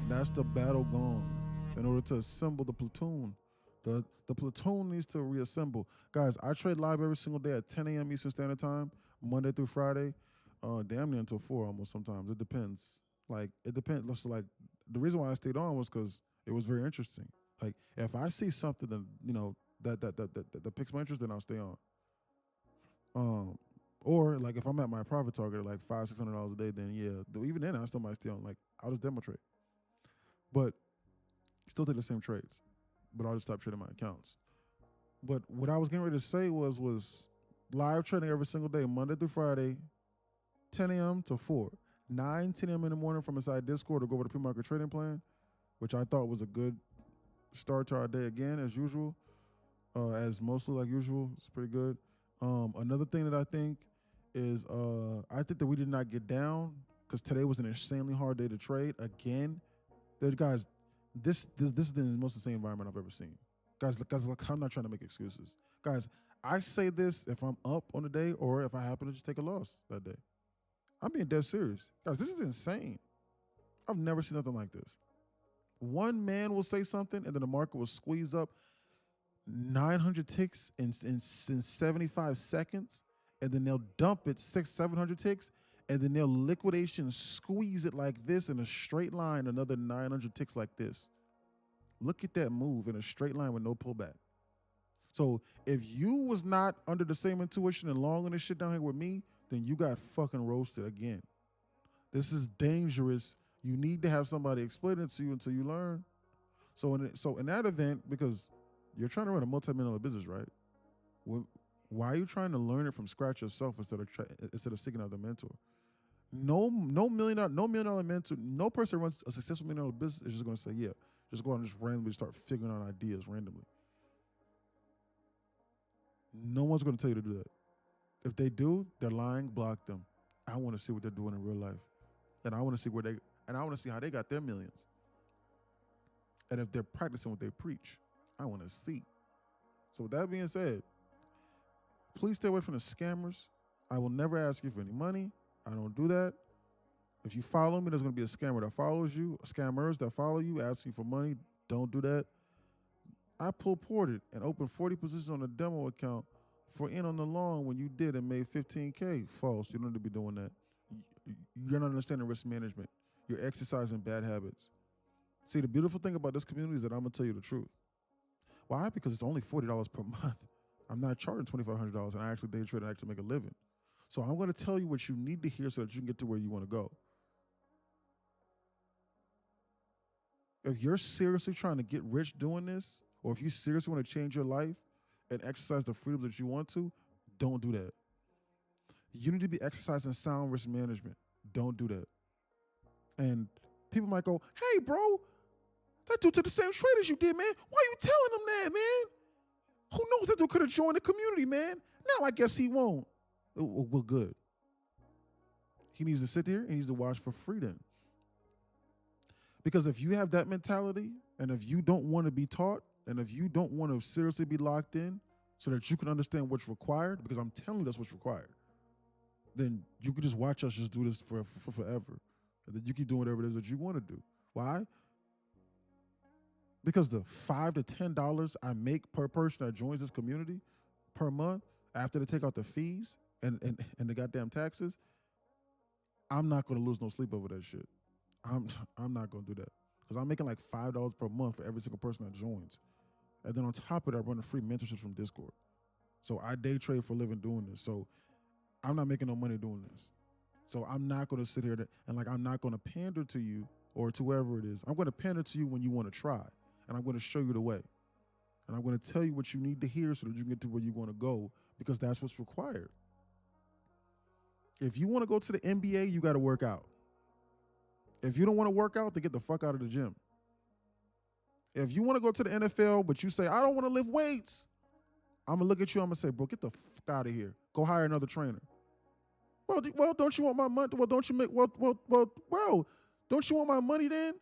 That's the battle gong. In order to assemble the platoon. The platoon needs to reassemble. Guys, I trade live every single day at 10 a.m. Eastern Standard Time, Monday through Friday, damn near until 4 almost sometimes. It depends. Like, it depends. Like, the reason why I stayed on was because it was very interesting. Like, if I see something that, you know, that piques my interest, then I'll stay on. Or, like, if I'm at my profit target at like $500, $600 a day, then yeah, even then I still might stay on. Like, I'll just demo trade. But still take the same trades. But I'll just stop trading my accounts. But what I was getting ready to say was live trading every single day, Monday through Friday, 10 a.m. to 4. 9, 10 a.m. in the morning from inside Discord to go over the pre-market trading plan, which I thought was a good start to our day again, as usual. As mostly like usual. It's pretty good. Another thing that I think is I think that we did not get down because today was an insanely hard day to trade. Again, guys, this is the most insane environment I've ever seen. Guys, look, I'm not trying to make excuses. Guys, I say this if I'm up on the day or if I happen to just take a loss that day. I'm being dead serious. Guys, this is insane. I've never seen nothing like this. One man will say something and then the market will squeeze up 900 ticks in 75 seconds, and then they'll dump it 700 ticks, and then they'll liquidation squeeze it like this in a straight line, another 900 ticks like this. Look at that move in a straight line with no pullback. So if you was not under the same intuition and long on this shit down here with me, then you got fucking roasted again. This is dangerous. You need to have somebody explain it to you until you learn. So in that event, because you're trying to run a multi-million-dollar business, right? Why are you trying to learn it from scratch yourself instead of seeking out the mentor? No million-dollar mentor, no person who runs a successful million-dollar business is just going to say, yeah, just go out and just randomly start figuring out ideas randomly. No one's going to tell you to do that. If they do, they're lying. Block them. I want to see what they're doing in real life, and I want to see how they got their millions. And if they're practicing what they preach, I want to see. So with that being said, please stay away from the scammers. I will never ask you for any money. I don't do that. If you follow me, there's going to be a scammer that follows you, scammers that follow you, asking for money. Don't do that. I ported and opened 40 positions on a demo account for in on the long when you did and made 15K. False. You don't need to be doing that. You're not understanding risk management. You're exercising bad habits. See, the beautiful thing about this community is that I'm going to tell you the truth. Why? Because it's only $40 per month. I'm not charging $2,500, and I actually day trade and actually make a living. So I'm going to tell you what you need to hear so that you can get to where you want to go. If you're seriously trying to get rich doing this, or if you seriously want to change your life and exercise the freedoms that you want to, don't do that. You need to be exercising sound risk management. Don't do that. And people might go, hey, bro, that dude took the same trade as you did, man. Why are you telling him that, man? Who knows, that dude could have joined the community, man. Now I guess he won't. Well, good. He needs to sit there and he needs to watch for freedom. Because if you have that mentality, and if you don't want to be taught, and if you don't want to seriously be locked in so that you can understand what's required, because I'm telling you that's what's required, then you can just watch us just do this for forever. And then you keep doing whatever it is that you want to do. Why? Because the $5 to $10 I make per person that joins this community per month, after they take out the fees and the goddamn taxes, I'm not going to lose no sleep over that shit. I'm not going to do that. Because I'm making like $5 per month for every single person that joins. And then on top of that, I run a free mentorship from Discord. So I day trade for a living doing this. So I'm not making no money doing this. So I'm not going to sit here and I'm not going to pander to you or to whoever it is. I'm going to pander to you when you want to try. And I'm going to show you the way. And I'm going to tell you what you need to hear so that you can get to where you want to go, because that's what's required. If you want to go to the NBA, you got to work out. If you don't want to work out, then get the fuck out of the gym. If you want to go to the NFL, but you say, I don't want to lift weights, I'm going to look at you, I'm going to say, bro, get the fuck out of here. Go hire another trainer. Well, don't you want my money? Well, don't you make, don't you want my money then?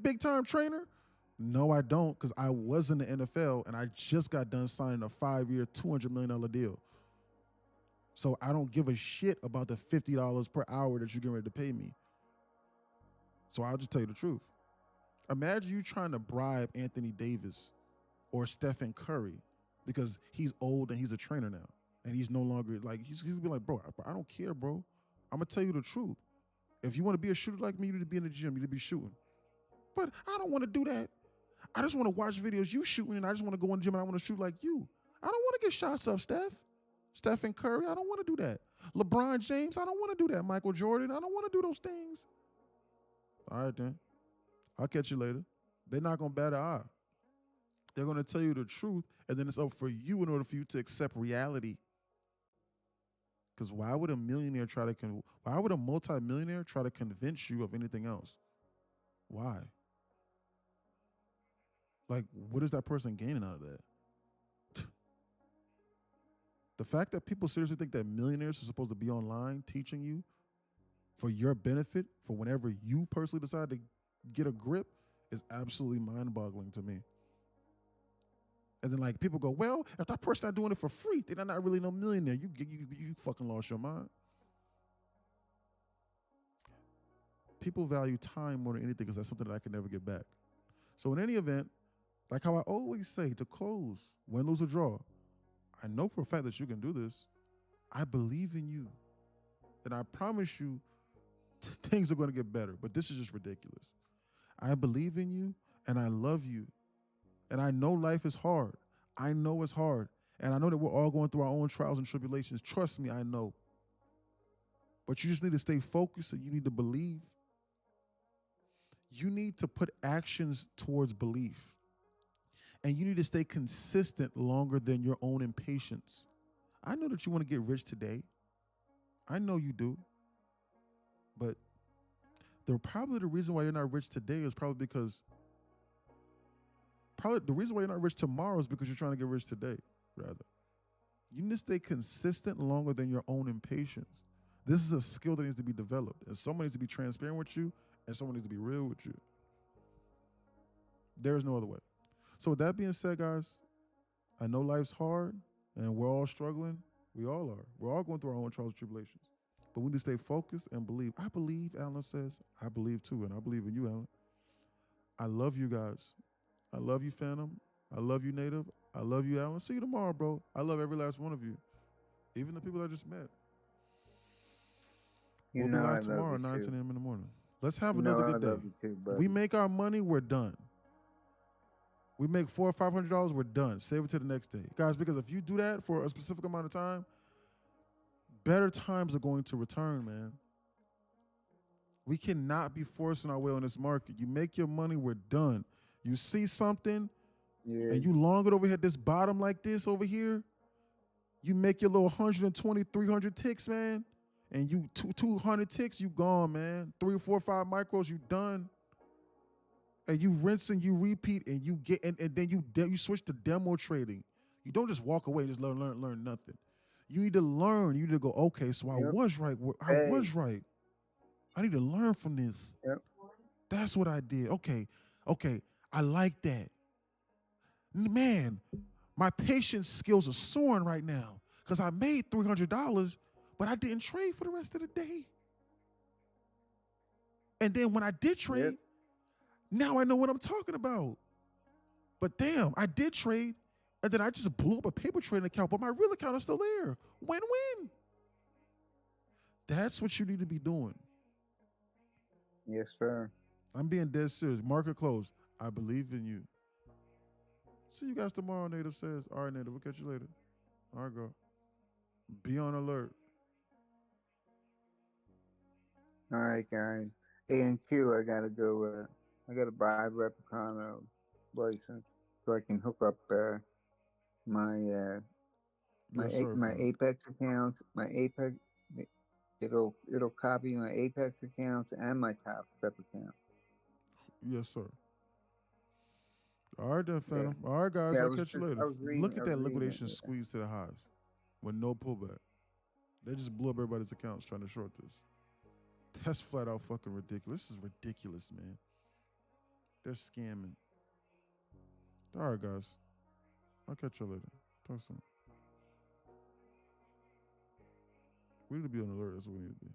Big time trainer? No, I don't, because I was in the NFL and I just got done signing a 5-year, $200 million deal. So I don't give a shit about the $50 per hour that you're getting ready to pay me. So I'll just tell you the truth. Imagine you trying to bribe Anthony Davis or Stephen Curry because he's old and he's a trainer now. And he's no longer, he's gonna be like, bro, I don't care, bro. I'm gonna tell you the truth. If you want to be a shooter like me, you need to be in the gym, you need to be shooting. But I don't want to do that. I just want to watch videos you shooting, and I just want to go in the gym and I want to shoot like you. I don't want to get shots up, Stephen Curry, I don't want to do that. LeBron James, I don't want to do that. Michael Jordan, I don't want to do those things. All right, then. I'll catch you later. They're not going to bat an eye. They're going to tell you the truth, and then it's up for you in order for you to accept reality. Because why would a multimillionaire try to convince you of anything else? Why? What is that person gaining out of that? The fact that people seriously think that millionaires are supposed to be online teaching you for your benefit, for whenever you personally decide to get a grip, is absolutely mind-boggling to me. And then like people go, well, if that person not doing it for free, they're not really no millionaire. You fucking lost your mind. People value time more than anything because that's something that I can never get back. So in any event, like how I always say, to close, win, lose, or draw, I know for a fact that you can do this. I believe in you. And I promise you, things are going to get better. But this is just ridiculous. I believe in you and I love you. And I know life is hard. I know it's hard. And I know that we're all going through our own trials and tribulations. Trust me, I know. But you just need to stay focused and you need to believe. You need to put actions towards belief. And you need to stay consistent longer than your own impatience. I know that you want to get rich today. I know you do. But probably the reason why you're not rich today is probably because the reason why you're not rich tomorrow is because you're trying to get rich today, rather. You need to stay consistent longer than your own impatience. This is a skill that needs to be developed. And someone needs to be transparent with you, and someone needs to be real with you. There is no other way. So with that being said, guys, I know life's hard, and we're all struggling. We all are. We're all going through our own trials and tribulations. But we need to stay focused and believe. I believe, Alan says. I believe too, and I believe in you, Alan. I love you guys. I love you, Phantom. I love you, Native. I love you, Alan. See you tomorrow, bro. I love every last one of you, even the people I just met. We'll be live tomorrow at 9, 10 a.m. in the morning. Let's have another good day. Too, we make our money, we're done. We make $400 or $500, we're done. Save it to the next day. Guys, because if you do that for a specific amount of time, better times are going to return, man. We cannot be forcing our way on this market. You make your money, we're done. You see something, and you long it over here, this bottom like this over here, you make your little 120, 300 ticks, man, and you 200 ticks, you gone, man. 3 or 4 or 5 micros, you done. And you rinse and you repeat, and you get, and then you switch to demo trading. You don't just walk away and just learn nothing. You need to learn. You need to go, okay, so I was right. I was right. I need to learn from this. Yep. That's what I did. Okay. I like that. Man, my patience skills are soaring right now because I made $300, but I didn't trade for the rest of the day. And then when I did trade, now I know what I'm talking about. But damn, I did trade, and then I just blew up a paper trading account, but my real account is still there. Win-win. That's what you need to be doing. Yes, sir. I'm being dead serious. Market closed. I believe in you. See you guys tomorrow, Native says. All right, Native, we'll catch you later. All right, girl. Be on alert. All right, guys. A&Q, I gotta go. I gotta buy a Replicon license so I can hook up my Apex accounts. My Apex, it'll copy my Apex accounts and my Top Step account. Yes, sir. All right, then, Phantom. Yeah. All right, guys. I'll catch you later. Look at that liquidation squeeze to the highs with no pullback. They just blew up everybody's accounts trying to short this. That's flat out fucking ridiculous. This is ridiculous, man. They're scamming. All right, guys. I'll catch you later. Talk soon. We need to be on alert. That's what we need to be.